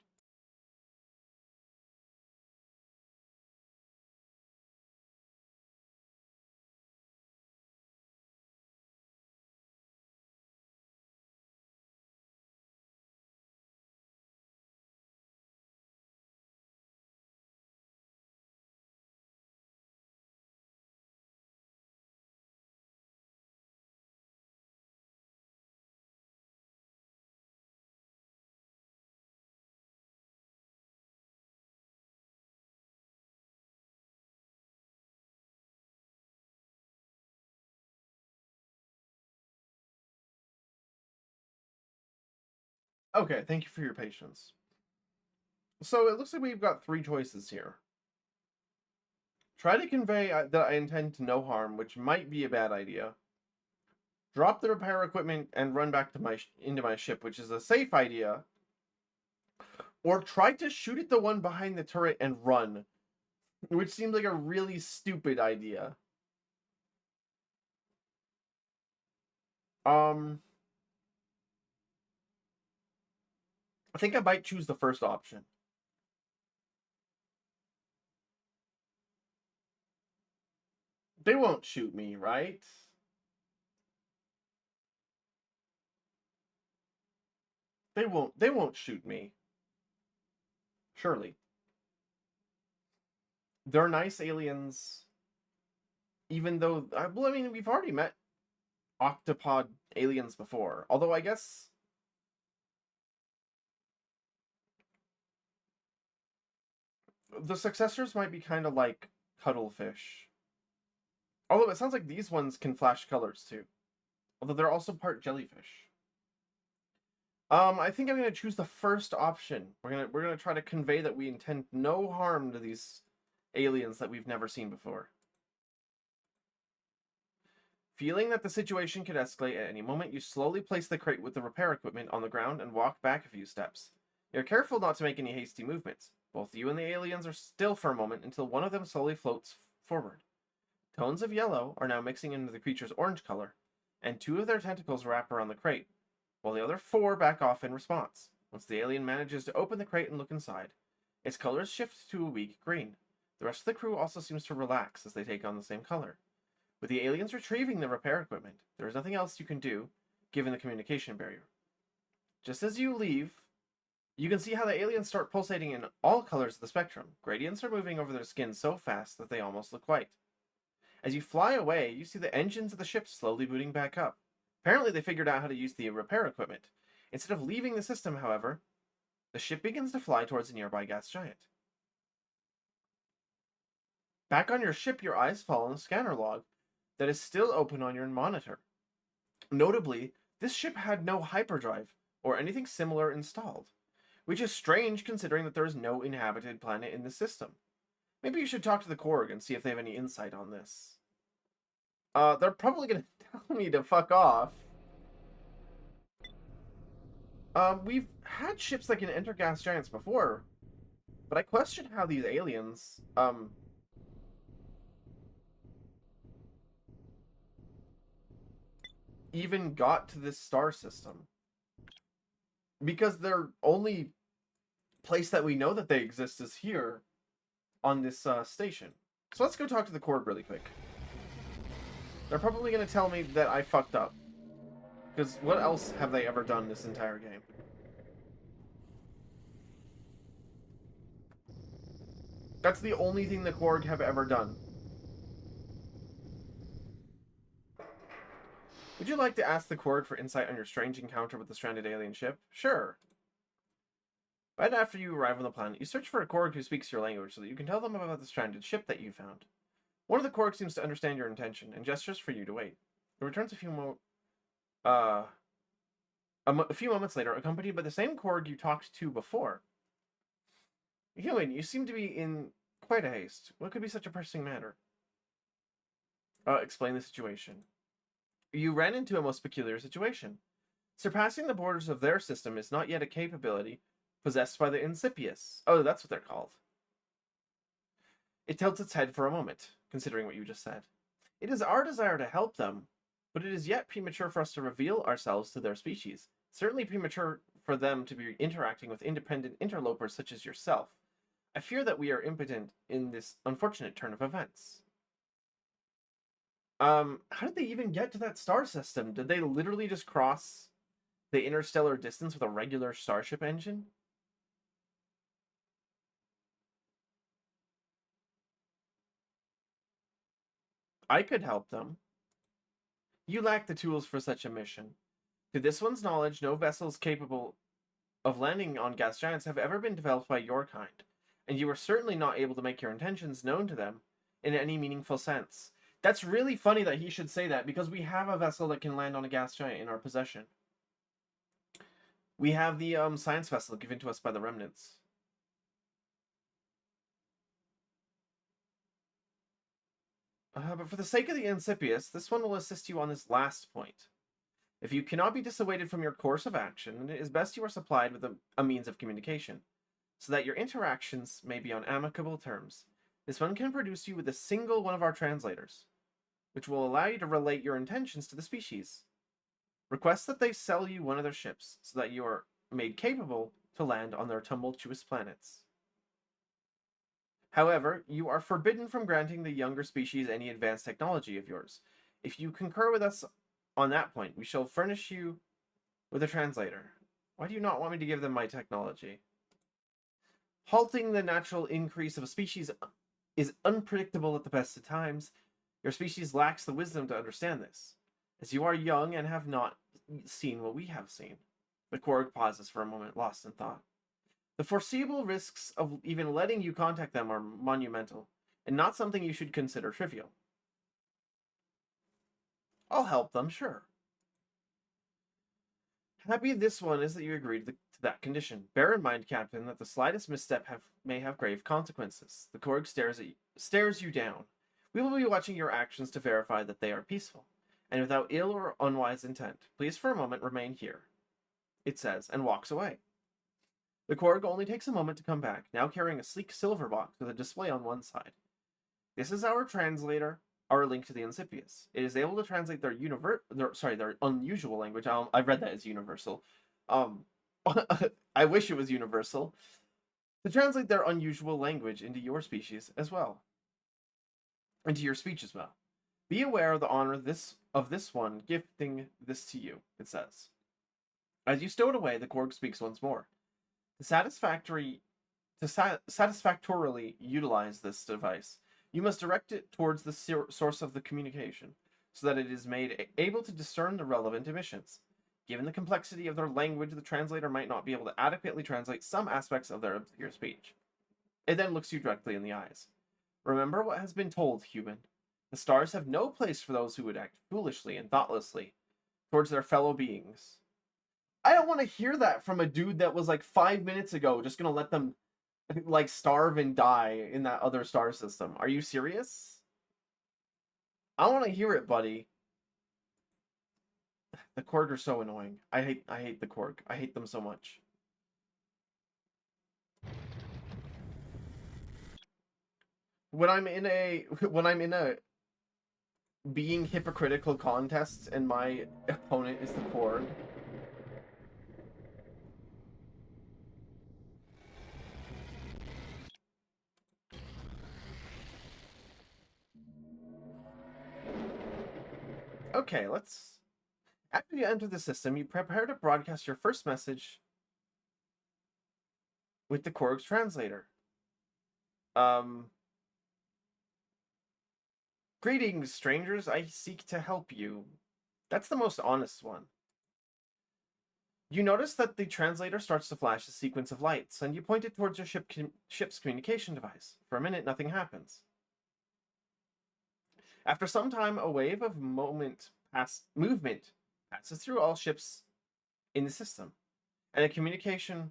Okay, thank you for your patience. So it looks like we've got 3 choices here. Try to convey that I intend to no harm, which might be a bad idea. Drop the repair equipment and run back to into my ship, which is a safe idea. Or try to shoot at the one behind the turret and run, which seems like a really stupid idea. I think I might choose the first option. They won't shoot me, right? They won't shoot me. Surely. They're nice aliens, even though well, I mean, we've already met octopod aliens before. Although I guess the successors might be kind of like cuttlefish. Although it sounds like these ones can flash colors too. Although they're also part jellyfish. I think I'm gonna choose the first option. We're gonna try to convey that we intend no harm to these aliens that we've never seen before. Feeling that the situation could escalate at any moment, you slowly place the crate with the repair equipment on the ground and walk back a few steps. You're careful not to make any hasty movements. Both you and the aliens are still for a moment until one of them slowly floats forward. Tones of yellow are now mixing into the creature's orange color, and 2 of their tentacles wrap around the crate, while the other 4 back off in response. Once the alien manages to open the crate and look inside, its colors shift to a weak green. The rest of the crew also seems to relax as they take on the same color. With the aliens retrieving the repair equipment, there is nothing else you can do, given the communication barrier. Just as you leave, you can see how the aliens start pulsating in all colors of the spectrum. Gradients are moving over their skin so fast that they almost look white. As you fly away, you see the engines of the ship slowly booting back up. Apparently they figured out how to use the repair equipment. Instead of leaving the system, however, the ship begins to fly towards a nearby gas giant. Back on your ship, your eyes fall on the scanner log that is still open on your monitor. Notably, this ship had no hyperdrive or anything similar installed, which is strange considering that there is no inhabited planet in the system. Maybe you should talk to the Korg and see if they have any insight on this. They're probably gonna tell me to fuck off. We've had ships that can enter gas giants before, but I question how these aliens, even got to this star system. Because their only place that we know that they exist is here on this station. So let's go talk to the Korg really quick. They're probably going to tell me that I fucked up. Because what else have they ever done this entire game? That's the only thing the Korg have ever done. Would you like to ask the Korg for insight on your strange encounter with the stranded alien ship? Sure. Right after you arrive on the planet, you search for a Korg who speaks your language so that you can tell them about the stranded ship that you found. One of the Korg seems to understand your intention and gestures for you to wait. It returns a few moments later, accompanied by the same Korg you talked to before. Human, you seem to be in quite a haste. What could be such a pressing matter? Explain the situation. You ran into a most peculiar situation. Surpassing the borders of their system is not yet a capability possessed by the Incipius. Oh, that's what they're called. It tilts its head for a moment, considering what you just said. It is our desire to help them, but it is yet premature for us to reveal ourselves to their species. Certainly premature for them to be interacting with independent interlopers such as yourself. I fear that we are impotent in this unfortunate turn of events. How did they even get to that star system? Did they literally just cross the interstellar distance with a regular starship engine? I could help them. You lack the tools for such a mission. To this one's knowledge, no vessels capable of landing on gas giants have ever been developed by your kind, and you are certainly not able to make your intentions known to them in any meaningful sense. That's really funny that he should say that, because we have a vessel that can land on a gas giant in our possession. We have the science vessel given to us by the remnants. But for the sake of the Incipius, this one will assist you on this last point. If you cannot be dissuaded from your course of action, it is best you are supplied with a means of communication, so that your interactions may be on amicable terms. This one can produce you with a single one of our translators, which will allow you to relate your intentions to the species. Request that they sell you one of their ships, so that you are made capable to land on their tumultuous planets. However, you are forbidden from granting the younger species any advanced technology of yours. If you concur with us on that point, we shall furnish you with a translator. Why do you not want me to give them my technology? Halting the natural increase of a species is unpredictable at the best of times. Your species lacks the wisdom to understand this, as you are young and have not seen what we have seen. The Korg pauses for a moment, lost in thought. The foreseeable risks of even letting you contact them are monumental, and not something you should consider trivial. I'll help them, sure. Happy this one is that you agreed to that condition. Bear in mind, Captain, that the slightest misstep may have grave consequences. The Korg stares you down. We will be watching your actions to verify that they are peaceful, and without ill or unwise intent. Please for a moment remain here, it says, and walks away. The Korg only takes a moment to come back, now carrying a sleek silver box with a display on one side. This is our translator, our link to the Incipius. It is able to translate their unusual language. I read that as universal. I wish it was universal. To translate their unusual language into your species as well. Into your speech as well. Be aware of the honor of this one gifting this to you, it says. As you stow it away, the Korg speaks once more. To satisfactorily utilize this device, you must direct it towards the source of the communication, so that it is made able to discern the relevant emissions. Given the complexity of their language, the translator might not be able to adequately translate some aspects of their obscure speech. It then looks you directly in the eyes. Remember what has been told, human. The stars have no place for those who would act foolishly and thoughtlessly towards their fellow beings. I don't want to hear that from a dude that was like 5 minutes ago just gonna let them like starve and die in that other star system. Are you serious? I want to hear it, buddy. The Korg are so annoying. I hate the Korg. I hate them so much. When I'm in a being hypocritical contest and my opponent is the Korg. Okay, let's... After you enter the system, you prepare to broadcast your first message with the Korg's translator. Greetings, strangers. I seek to help you. That's the most honest one. You notice that the translator starts to flash a sequence of lights, and you point it towards your ship's communication device. For a minute, nothing happens. After some time, a wave of movement passes through all ships in the system, and a communication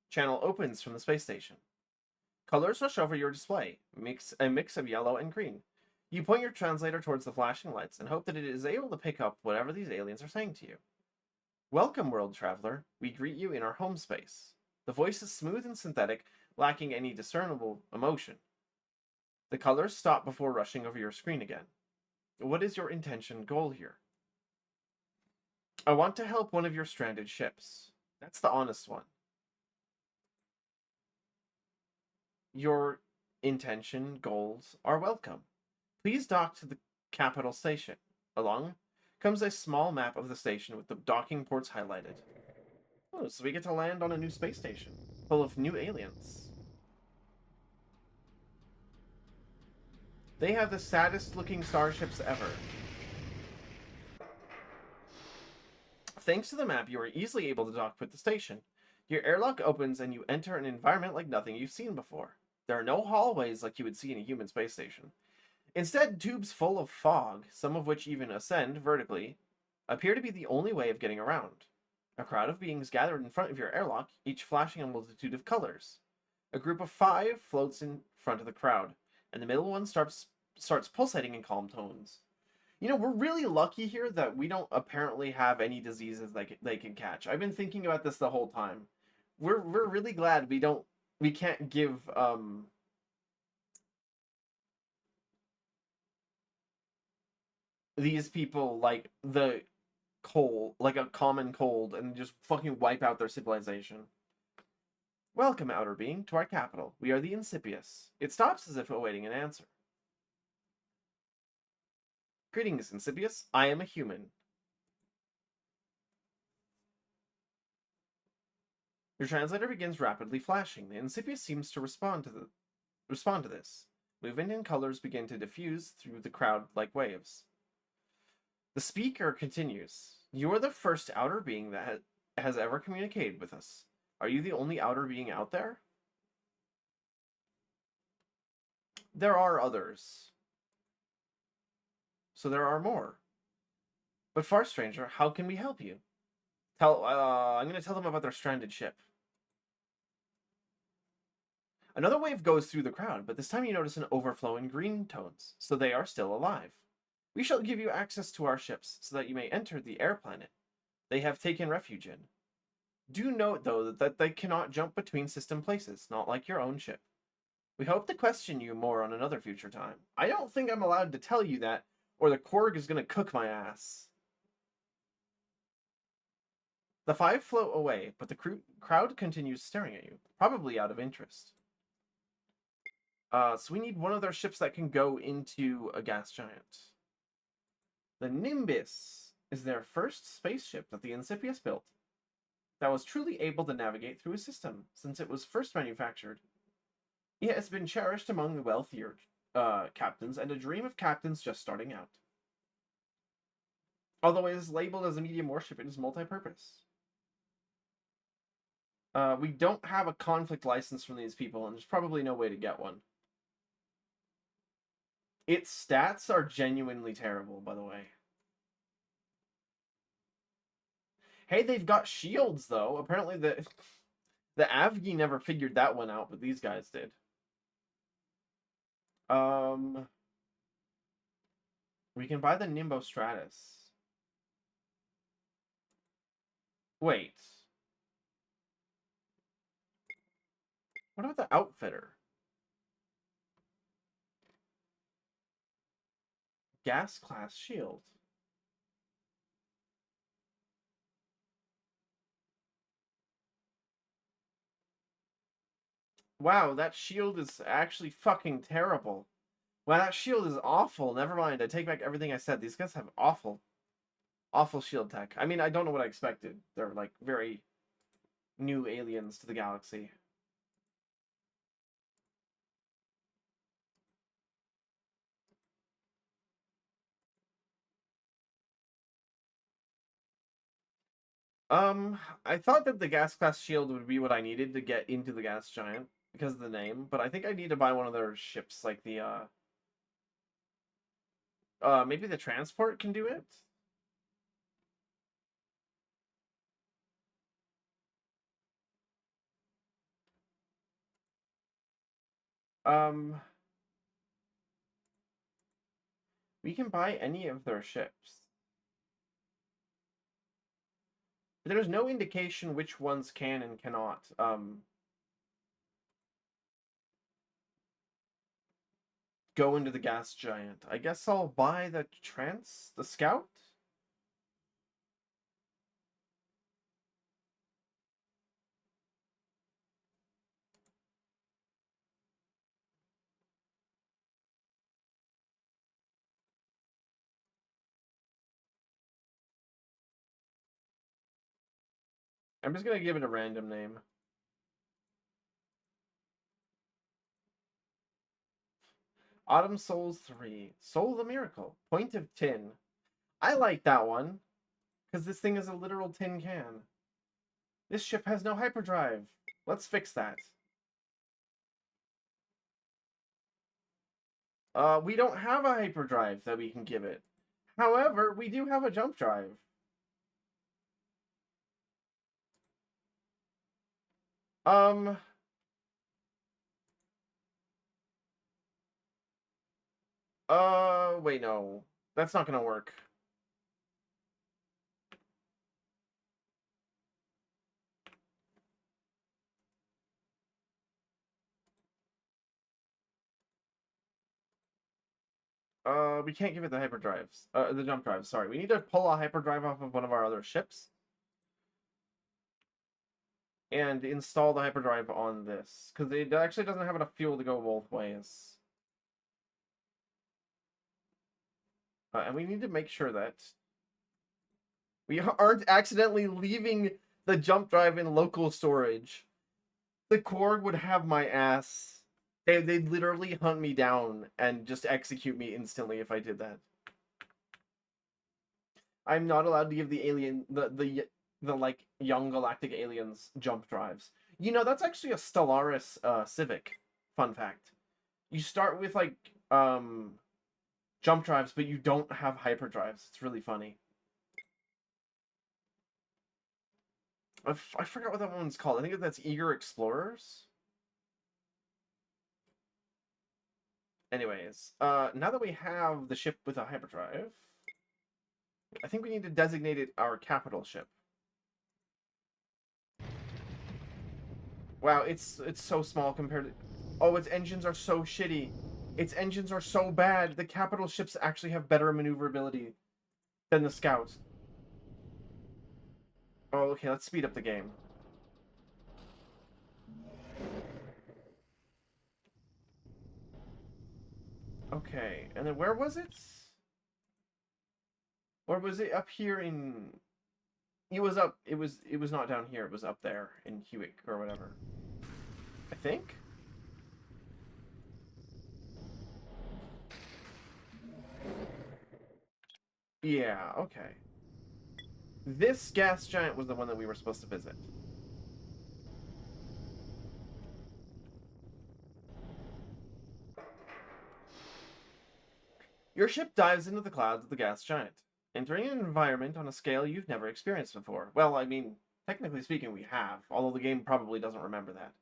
channel opens from the space station. Colors rush over your display, a mix of yellow and green. You point your translator towards the flashing lights and hope that it is able to pick up whatever these aliens are saying to you. Welcome, world traveler. We greet you in our home space. The voice is smooth and synthetic, lacking any discernible emotion. The colors stop before rushing over your screen again. What is your intention goal here? I want to help one of your stranded ships. That's the honest one. Your intention goals are welcome. Please dock to the capital station. Along comes a small map of the station with the docking ports highlighted. Oh, so we get to land on a new space station, full of new aliens. They have the saddest looking starships ever. Thanks to the map, you are easily able to dock with the station. Your airlock opens and you enter an environment like nothing you've seen before. There are no hallways like you would see in a human space station. Instead, tubes full of fog, some of which even ascend vertically, appear to be the only way of getting around. A crowd of beings gathered in front of your airlock, each flashing a multitude of colors. A group of 5 floats in front of the crowd, and the middle one starts pulsating in calm tones. You know, we're really lucky here that we don't apparently have any diseases they can catch. I've been thinking about this the whole time. We're really glad we can't give these people like the cold, like a common cold, and just fucking wipe out their civilization. Welcome, outer being, to our capital. We are the Incipius. It stops as if awaiting an answer. Greetings, Incipius. I am a human. Your translator begins rapidly flashing. The Incipius seems to respond to this. Movement and colors begin to diffuse through the crowd like waves. The speaker continues. You are the first outer being that has ever communicated with us. Are you the only outer being out there? There are others. So there are more. But Far Stranger, how can we help you? I'm gonna tell them about their stranded ship. Another wave goes through the crowd, but this time you notice an overflow in green tones, so they are still alive. We shall give you access to our ships, so that you may enter the air planet they have taken refuge in. Do note, though, that they cannot jump between system places, not like your own ship. We hope to question you more on another future time. I don't think I'm allowed to tell you that, or the Korg is gonna cook my ass. The five float away, but the crowd continues staring at you, probably out of interest. So we need one of their ships that can go into a gas giant. The Nimbus is their first spaceship that the Incipius built that was truly able to navigate through a system since it was first manufactured. It has been cherished among the wealthier captains and a dream of captains just starting out. Although it is labeled as a medium warship, it is multi-purpose. We don't have a conflict license from these people, and there's probably no way to get one. Its stats are genuinely terrible, by the way. Hey, they've got shields, though. Apparently the Avgi never figured that one out, but these guys did. We can buy the Nimbo Stratus. Wait. What about the Outfitter? Gas class shield. Wow, that shield is actually fucking terrible. Wow, that shield is awful. Never mind, I take back everything I said. These guys have awful shield tech. I mean, I don't know what I expected. They're like very new aliens to the galaxy. I thought that the gas class shield would be what I needed to get into the gas giant because of the name, but I think I need to buy one of their ships, like the maybe the transport can do it. We can buy any of their ships. But there's no indication which ones can and cannot go into the gas giant. I guess I'll buy the scout. I'm just gonna give it a random name. Autumn Souls 3. Soul the Miracle. Point of Tin. I like that one, because this thing is a literal tin can. This ship has no hyperdrive. Let's fix that. We don't have a hyperdrive that we can give it. However, we do have a jump drive. Wait, no. That's not gonna work. We can't give it the hyperdrives. The jump drive, sorry. We need to pull a hyperdrive off of one of our other ships. And install the hyperdrive on this. Because it actually doesn't have enough fuel to go both ways. And we need to make sure that we aren't accidentally leaving the jump drive in local storage. The Korg would have my ass. They'd literally hunt me down and just execute me instantly if I did that. I'm not allowed to give the alien the like young galactic aliens jump drives. You know, that's actually a Stellaris Civic. Fun fact. You start with like jump drives, but you don't have hyperdrives. It's really funny. I forgot what that one's called. I think that's Eager Explorers. Anyways, now that we have the ship with a hyperdrive, I think we need to designate it our capital ship. Wow, it's so small compared to... Oh, its engines are so shitty. Its engines are so bad. The capital ships actually have better maneuverability than the Scout. Oh, okay, let's speed up the game. Okay, and then where was it? Or was it up here in... It was up... It was not down here. It was up there in Hewick or whatever. I think? Yeah, okay. This gas giant was the one that we were supposed to visit. Your ship dives into the clouds of the gas giant, entering an environment on a scale you've never experienced before. Well, I mean, technically speaking, we have, although the game probably doesn't remember that.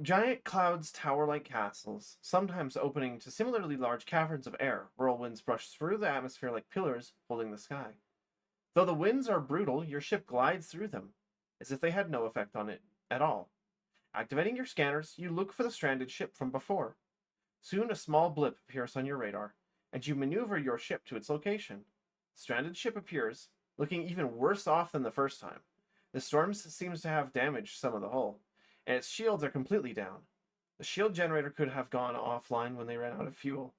Giant clouds tower like castles, sometimes opening to similarly large caverns of air. Whirlwinds brush through the atmosphere like pillars holding the sky. Though the winds are brutal, your ship glides through them, as if they had no effect on it at all. Activating your scanners, you look for the stranded ship from before. Soon a small blip appears on your radar, and you maneuver your ship to its location. The stranded ship appears, looking even worse off than the first time. The storm seems to have damaged some of the hull, and its shields are completely down. The shield generator could have gone offline when they ran out of fuel.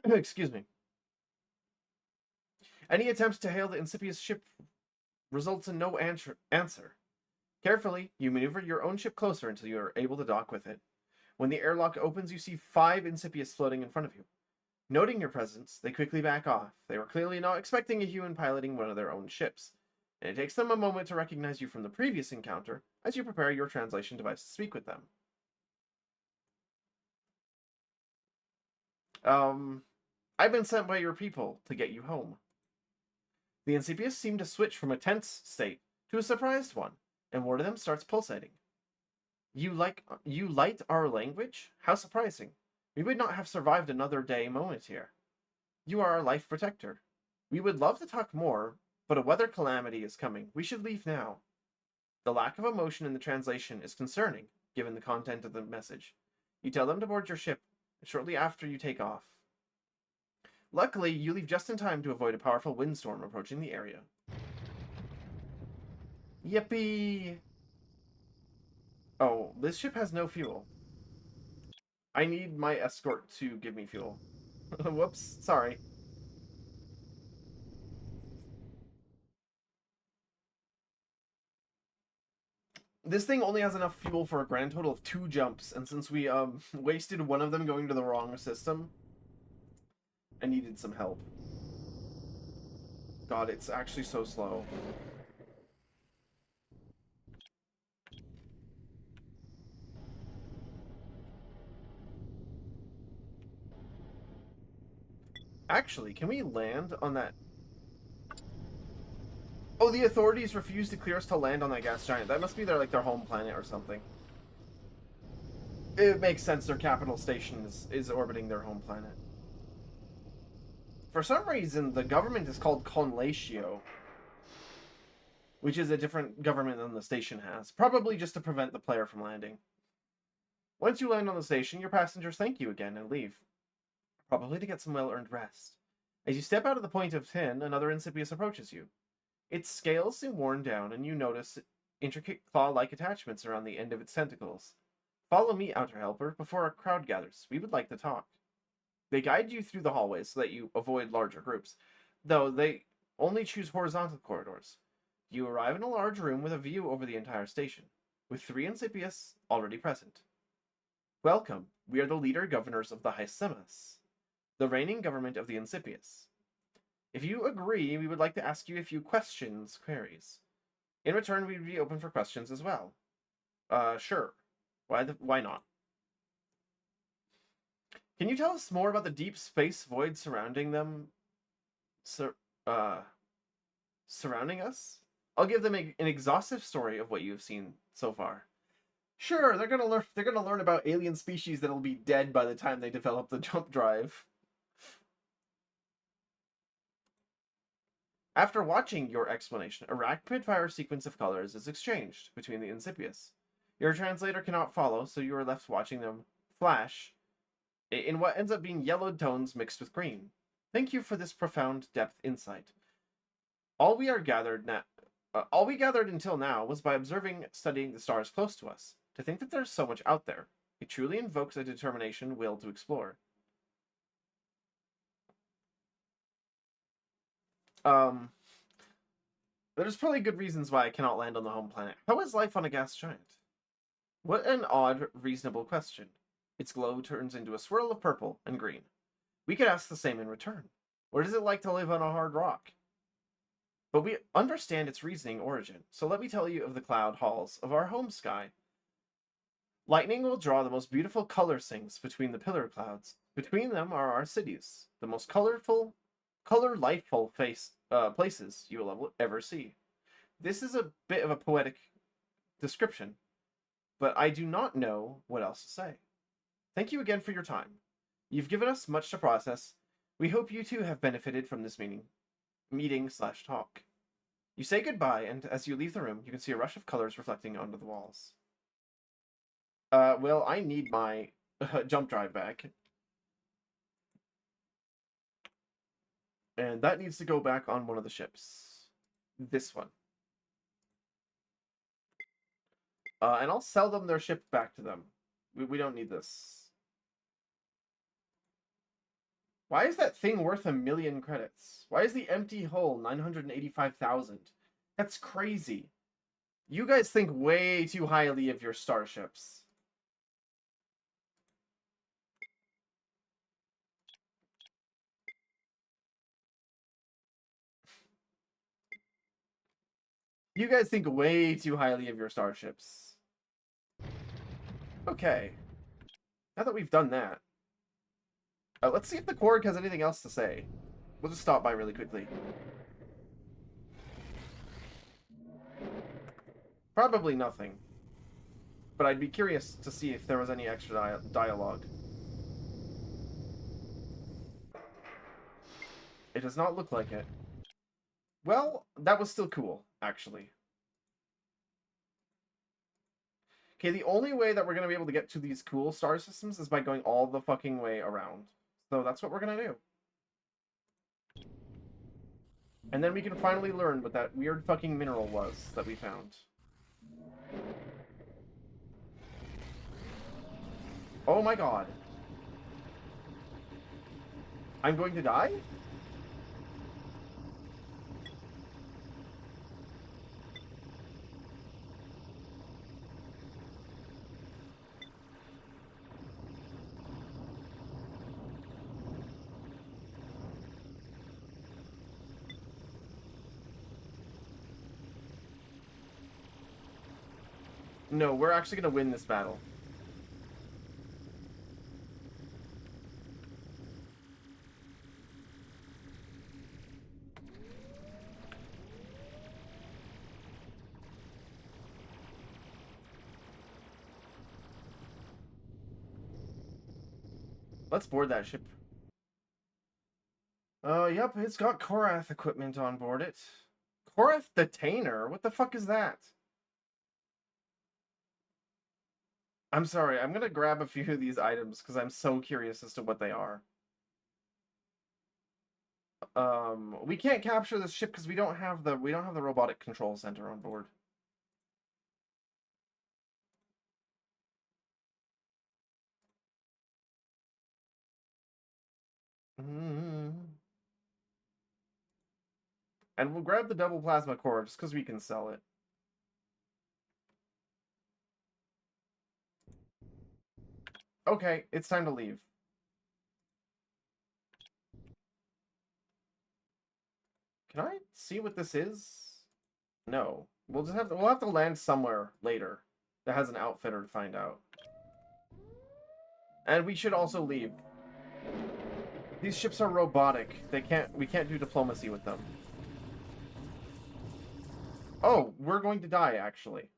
Excuse me. Any attempts to hail the Incipius ship results in no answer. Carefully, you maneuver your own ship closer until you are able to dock with it. When the airlock opens, you see 5 Incipius floating in front of you. Noting your presence, they quickly back off. They were clearly not expecting a human piloting one of their own ships, and it takes them a moment to recognize you from the previous encounter as you prepare your translation device to speak with them. I've been sent by your people to get you home. The Incipius seem to switch from a tense state to a surprised one, and one of them starts pulsating. You light our language? How surprising. We would not have survived another day moment here. You are our life protector. We would love to talk more, but a weather calamity is coming. We should leave now. The lack of emotion in the translation is concerning, given the content of the message. You tell them to board your ship, shortly after you take off. Luckily, you leave just in time to avoid a powerful windstorm approaching the area. Yippee! Oh, this ship has no fuel. I need my escort to give me fuel. Whoops, sorry. This thing only has enough fuel for a grand total of 2 jumps, and since we wasted one of them going to the wrong system, I needed some help. God, it's actually so slow. Actually, can we land on that? Oh, the authorities refused to clear us to land on that gas giant. That must be their home planet or something. It makes sense. Their capital station is orbiting their home planet. For some reason, the government is called Conlatio, which is a different government than the station has. Probably just to prevent the player from landing. Once you land on the station, your passengers thank you again and leave. Probably to get some well-earned rest. As you step out of the point of 10, another Incipius approaches you. Its scales seem worn down, and you notice intricate claw-like attachments around the end of its tentacles. Follow me, Outer Helper, before a crowd gathers. We would like to talk. They guide you through the hallways so that you avoid larger groups, though they only choose horizontal corridors. You arrive in a large room with a view over the entire station, with 3 Incipius already present. Welcome. We are the leader governors of the Hycemas, the reigning government of the Incipius. If you agree, we would like to ask you a few queries. In return, we would be open for questions as well. Sure. Why not? Can you tell us more about the deep space void surrounding them? Surrounding us? I'll give them an exhaustive story of what you have seen so far. Sure, they're gonna learn. They're gonna learn about alien species that'll be dead by the time they develop the jump drive. After watching your explanation, a rapid-fire sequence of colors is exchanged between the Incipius. Your translator cannot follow, so you are left watching them flash in what ends up being yellowed tones mixed with green. Thank you for this profound depth insight. All we gathered until now was by observing, studying the stars close to us. To think that there's so much out there, it truly invokes a determination, will to explore. There's probably good reasons why I cannot land on the home planet. How is life on a gas giant? What an odd, reasonable question. Its glow turns into a swirl of purple and green. We could ask the same in return. What is it like to live on a hard rock? But we understand its reasoning origin, so let me tell you of the cloud halls of our home sky. Lightning will draw the most beautiful color sinks between the pillar clouds. Between them are our cities, the most colorful, color-lightful places you will ever see. This is a bit of a poetic description, but I do not know what else to say. Thank you again for your time. You've given us much to process. We hope you too have benefited from this meeting/talk. You say goodbye, and as you leave the room, you can see a rush of colors reflecting onto the walls. Well, I need my jump drive back. And that needs to go back on one of the ships. This one. And I'll sell them their ship back to them. We don't need this. Why is that thing worth 1,000,000 credits? Why is the empty hull 985,000? That's crazy. You guys think way too highly of your starships. You guys think way too highly of your starships. Okay. Now that we've done that, let's see if the Korg has anything else to say. We'll just stop by really quickly. Probably nothing. But I'd be curious to see if there was any extra dialogue. It does not look like it. Well, that was still cool, actually. Okay, the only way that we're going to be able to get to these cool star systems is by going all the fucking way around. So that's what we're going to do. And then we can finally learn what that weird fucking mineral was that we found. Oh my god. I'm going to die? No, we're actually going to win this battle. Let's board that ship. Yep, it's got Korath equipment on board it. Korath Detainer? What the fuck is that? I'm sorry, I'm gonna grab a few of these items because I'm so curious as to what they are. We can't capture this ship because we don't have the robotic control center on board. And we'll grab the double plasma core just because we can sell it. Okay, it's time to leave. Can I see what this is? No. We'll have to land somewhere later that has an outfitter to find out. And we should also leave. These ships are robotic. We can't do diplomacy with them. Oh, we're going to die, actually.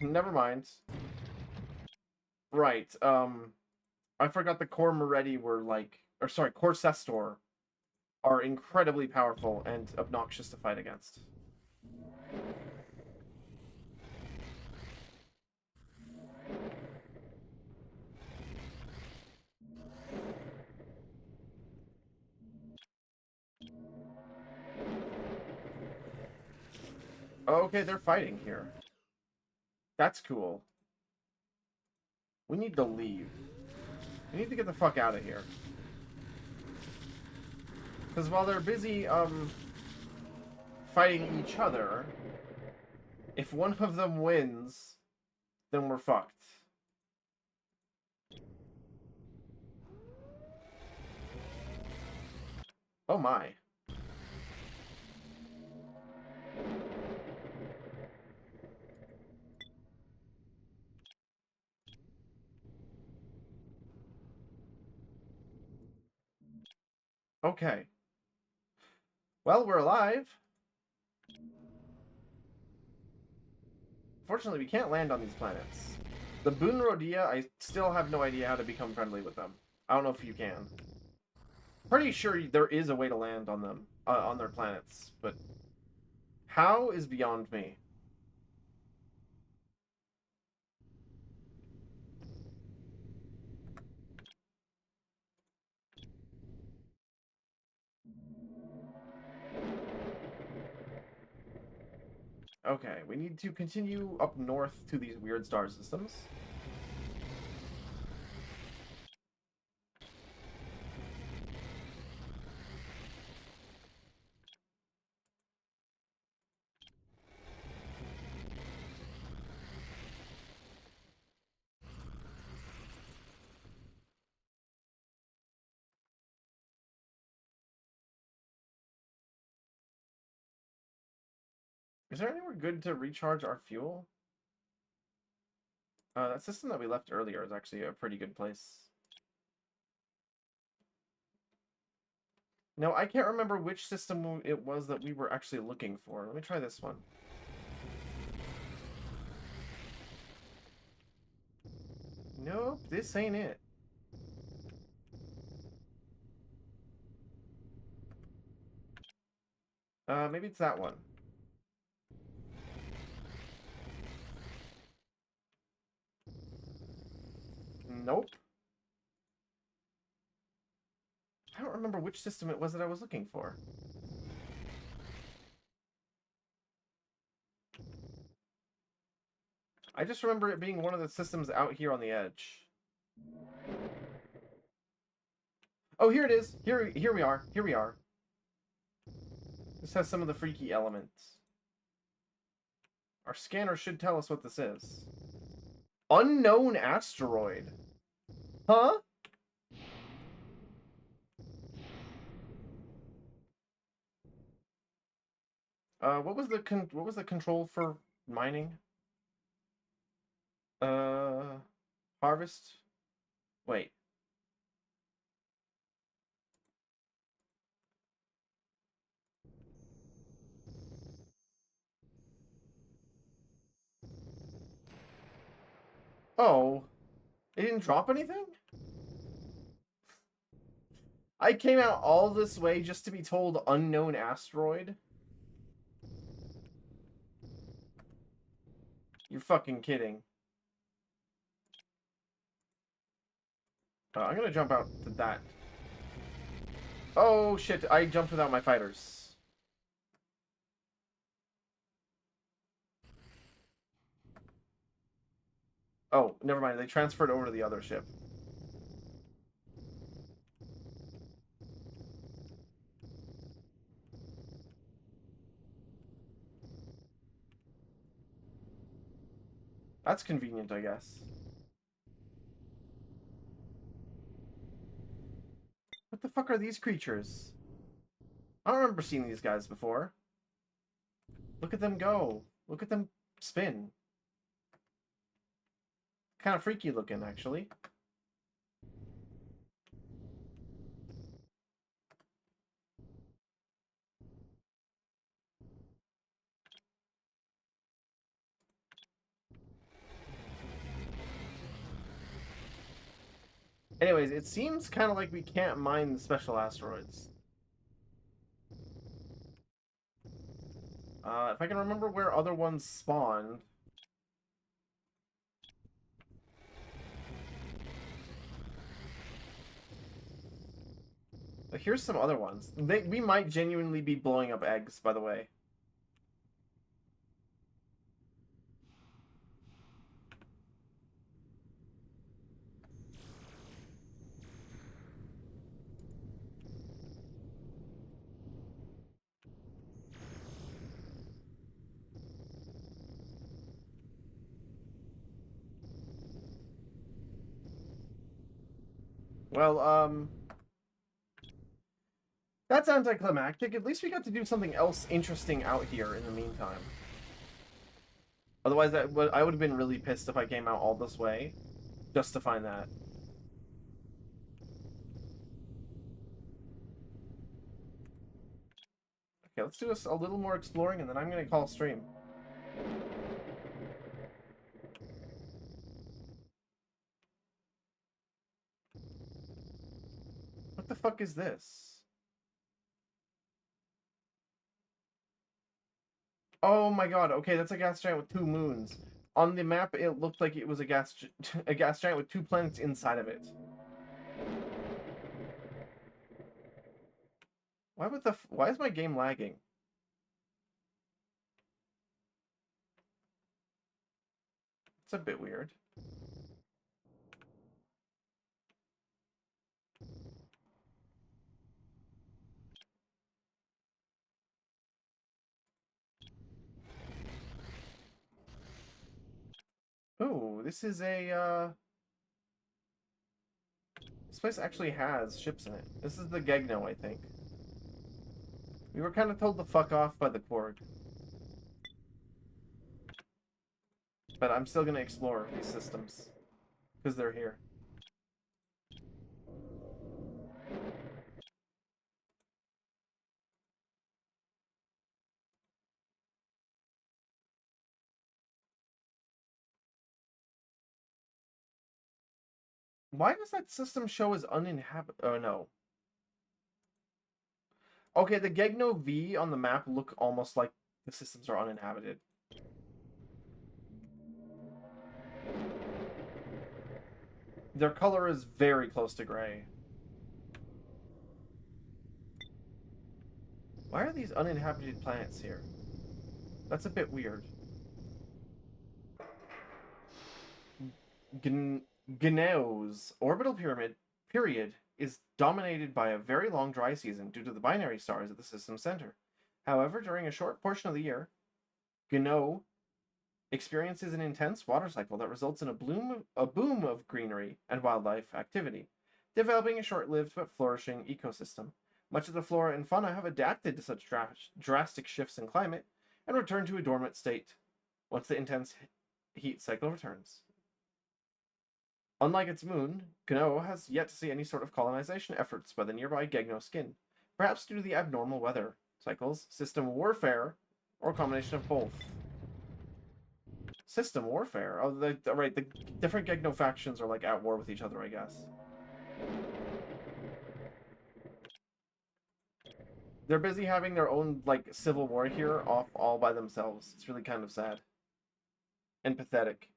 Never mind. Right, I forgot the Core Moretti were like... Or sorry, Core Cestor are incredibly powerful and obnoxious to fight against. Okay, they're fighting here. That's cool. We need to leave. We need to get the fuck out of here. Because while they're busy, fighting each other, if one of them wins, then we're fucked. Oh my. Okay. Well, we're alive. Fortunately, we can't land on these planets. The Boonrodia, I still have no idea how to become friendly with them. I don't know if you can. Pretty sure there is a way to land on them, on their planets, but how is beyond me. Okay, we need to continue up north to these weird star systems. Is there anywhere good to recharge our fuel? That system that we left earlier is actually a pretty good place. No, I can't remember which system it was that we were actually looking for. Let me try this one. Nope, this ain't it. Maybe it's that one. Nope. I don't remember which system it was that I was looking for. I just remember it being one of the systems out here on the edge. Oh, here it is. Here we are. Here we are. This has some of the freaky elements. Our scanner should tell us what this is. Unknown asteroid. Huh? What was the control for mining? Uh, harvest. Wait. Oh, it didn't drop anything? I came out all this way just to be told unknown asteroid? You're fucking kidding. I'm gonna jump out to that. Oh shit, I jumped without my fighters. Oh, never mind, they transferred over to the other ship. That's convenient, I guess. What the fuck are these creatures? I don't remember seeing these guys before. Look at them go. Look at them spin. Kind of freaky looking, actually. Anyways, it seems kind of like we can't mine the special asteroids. If I can remember where other ones spawned. But here's some other ones. We might genuinely be blowing up eggs, by the way. Well, that's anticlimactic. At least we got to do something else interesting out here in the meantime. Otherwise, I would have been really pissed if I came out all this way just to find that. Okay, let's do a little more exploring, and then I'm going to call stream. What the fuck is this? Oh my god, okay, that's a gas giant with 2 moons. On the map, it looked like it was a gas giant with 2 planets inside of it. Why is my game lagging? It's a bit weird. Oh, this is a, this place actually has ships in it. This is the Gegno, I think. We were kind of told to fuck off by the Korg. But I'm still gonna explore these systems. Because they're here. Why does that system show as uninhabited? Oh, no. Okay, the Gegno V on the map look almost like the systems are uninhabited. Their color is very close to gray. Why are these uninhabited planets here? That's a bit weird. Gneo's orbital period is dominated by a very long dry season due to the binary stars at the system's center. However, during a short portion of the year, Gneo experiences an intense water cycle that results in a boom of greenery and wildlife activity, developing a short-lived but flourishing ecosystem. Much of the flora and fauna have adapted to such drastic shifts in climate and return to a dormant state once the intense heat cycle returns. Unlike its moon, Gneo has yet to see any sort of colonization efforts by the nearby Gegno skin, perhaps due to the abnormal weather cycles, system warfare, or a combination of both. System warfare? Oh, right, the different Gegno factions are like at war with each other, I guess. They're busy having their own, like, civil war here off all by themselves. It's really kind of sad. And pathetic.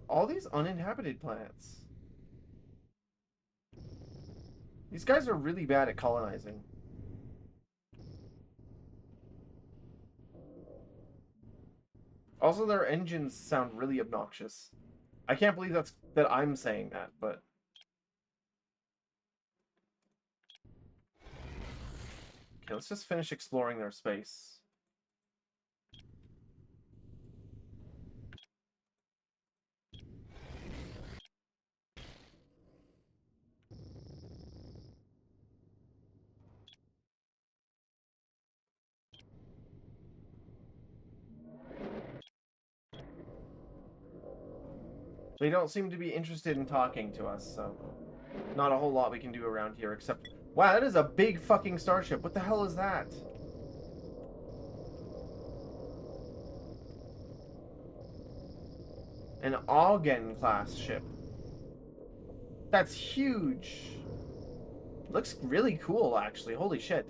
All these uninhabited planets. These guys are really bad at colonizing. Also, their engines sound really obnoxious. I can't believe that I'm saying that, but... Okay, let's just finish exploring their space. They don't seem to be interested in talking to us, so not a whole lot we can do around here except... Wow, that is a big fucking starship. What the hell is that? An Augen class ship. That's huge. Looks really cool, actually. Holy shit.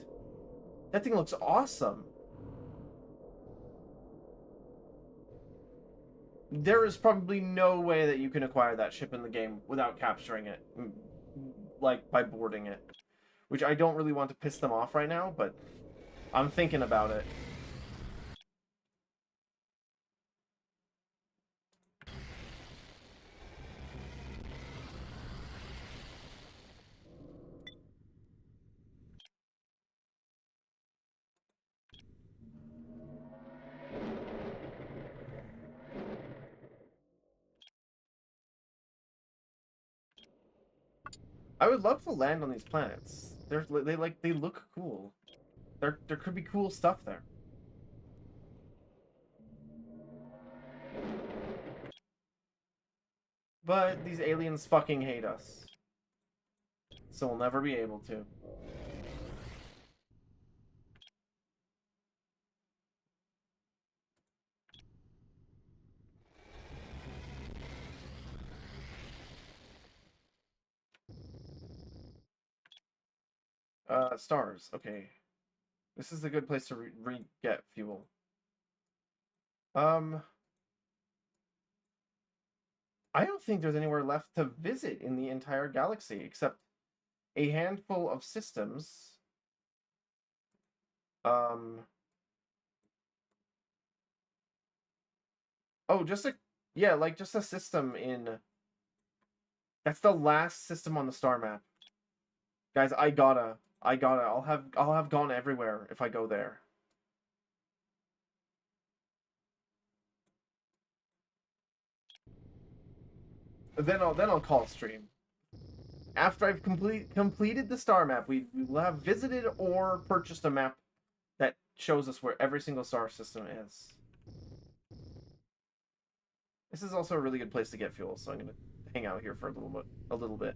That thing looks awesome. There is probably no way that you can acquire that ship in the game without capturing it. Like, by boarding it. Which I don't really want to piss them off right now, but I'm thinking about it. I would love to land on these planets. They look cool. There could be cool stuff there. But these aliens fucking hate us. So we'll never be able to. Stars. Okay. This is a good place to get fuel. I don't think there's anywhere left to visit in the entire galaxy except a handful of systems. Oh, just a yeah, like just a system in. That's the last system on the star map. Guys, I gotta. I'll have gone everywhere if I go there. Then I'll call stream. After I've completed the star map, we will have visited or purchased a map that shows us where every single star system is. This is also a really good place to get fuel, so I'm gonna hang out here for a little bit.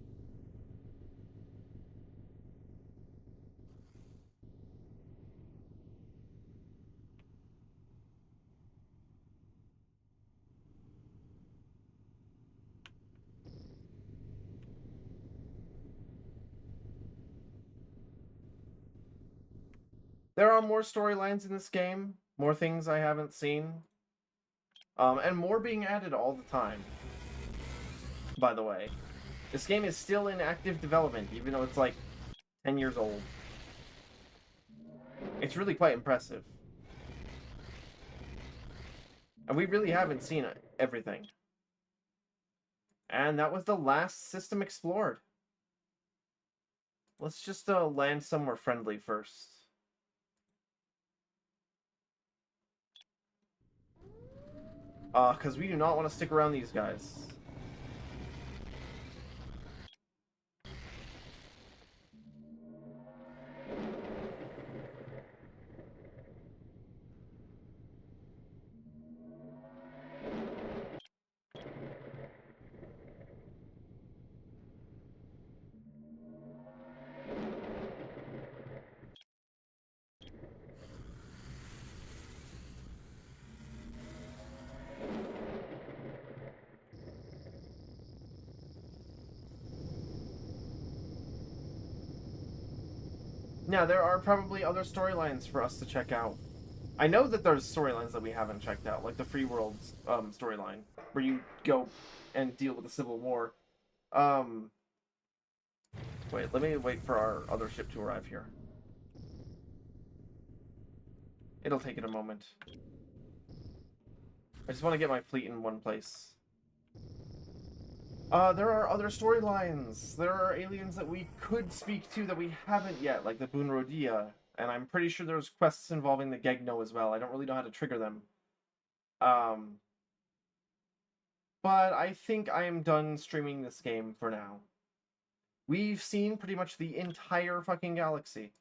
There are more storylines in this game, more things I haven't seen, and more being added all the time. By the way, this game is still in active development, even though it's like 10 years old. It's really quite impressive. And we really haven't seen everything. And that was the last system explored. Let's just land somewhere friendly first. Because we do not want to stick around these guys. Now, there are probably other storylines for us to check out. I know that there's storylines that we haven't checked out, like the Free World storyline, where you go and deal with the Civil War. Wait, let me wait for our other ship to arrive here. It'll take it a moment. I just want to get my fleet in one place. There are other storylines. There are aliens that we could speak to that we haven't yet, like the Bunrodia. And I'm pretty sure there's quests involving the Gegno as well. I don't really know how to trigger them. But I think I am done streaming this game for now. We've seen pretty much the entire fucking galaxy.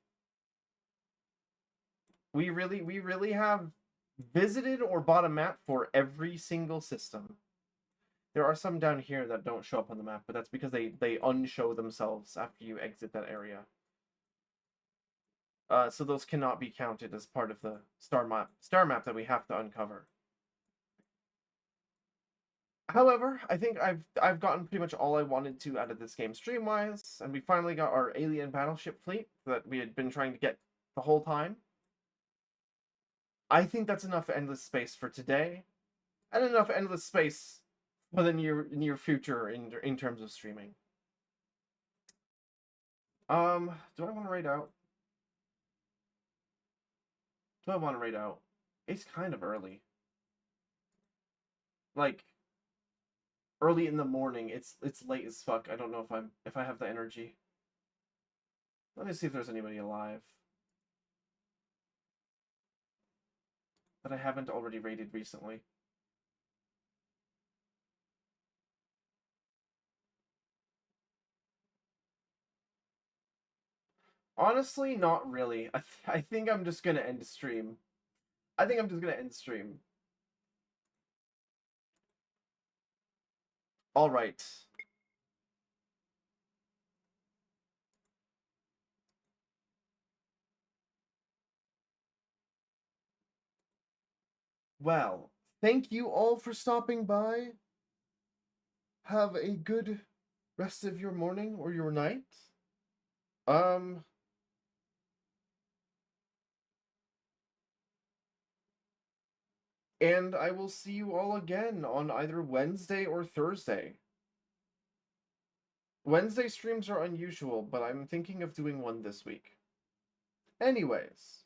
We really have visited or bought a map for every single system. There are some down here that don't show up on the map, but that's because they unshow themselves after you exit that area. So those cannot be counted as part of the star map that we have to uncover. However, I think I've gotten pretty much all I wanted to out of this game stream-wise, and we finally got our alien battleship fleet that we had been trying to get the whole time. I think that's enough endless space for today, and enough endless space for the near future in terms of streaming. Do I want to raid out? Do I want to raid out? It's kind of early. Like early in the morning. It's late as fuck. I don't know if I have the energy. Let me see if there's anybody alive that I haven't already raided recently. Honestly, not really. I think I'm just gonna end stream. I think I'm just gonna end stream. All right. Well, thank you all for stopping by. Have a good rest of your morning or your night. And I will see you all again on either Wednesday or Thursday. Wednesday streams are unusual, but I'm thinking of doing one this week. Anyways,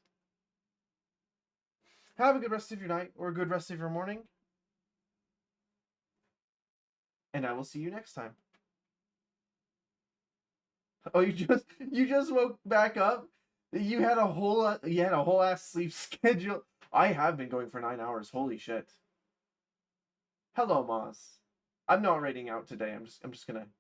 have a good rest of your night or a good rest of your morning. And I will see you next time. Oh, you just woke back up? You had a whole ass sleep schedule. I have been going for 9 hours. Holy shit. Hello, Moz. I'm not raiding out today. I'm just gonna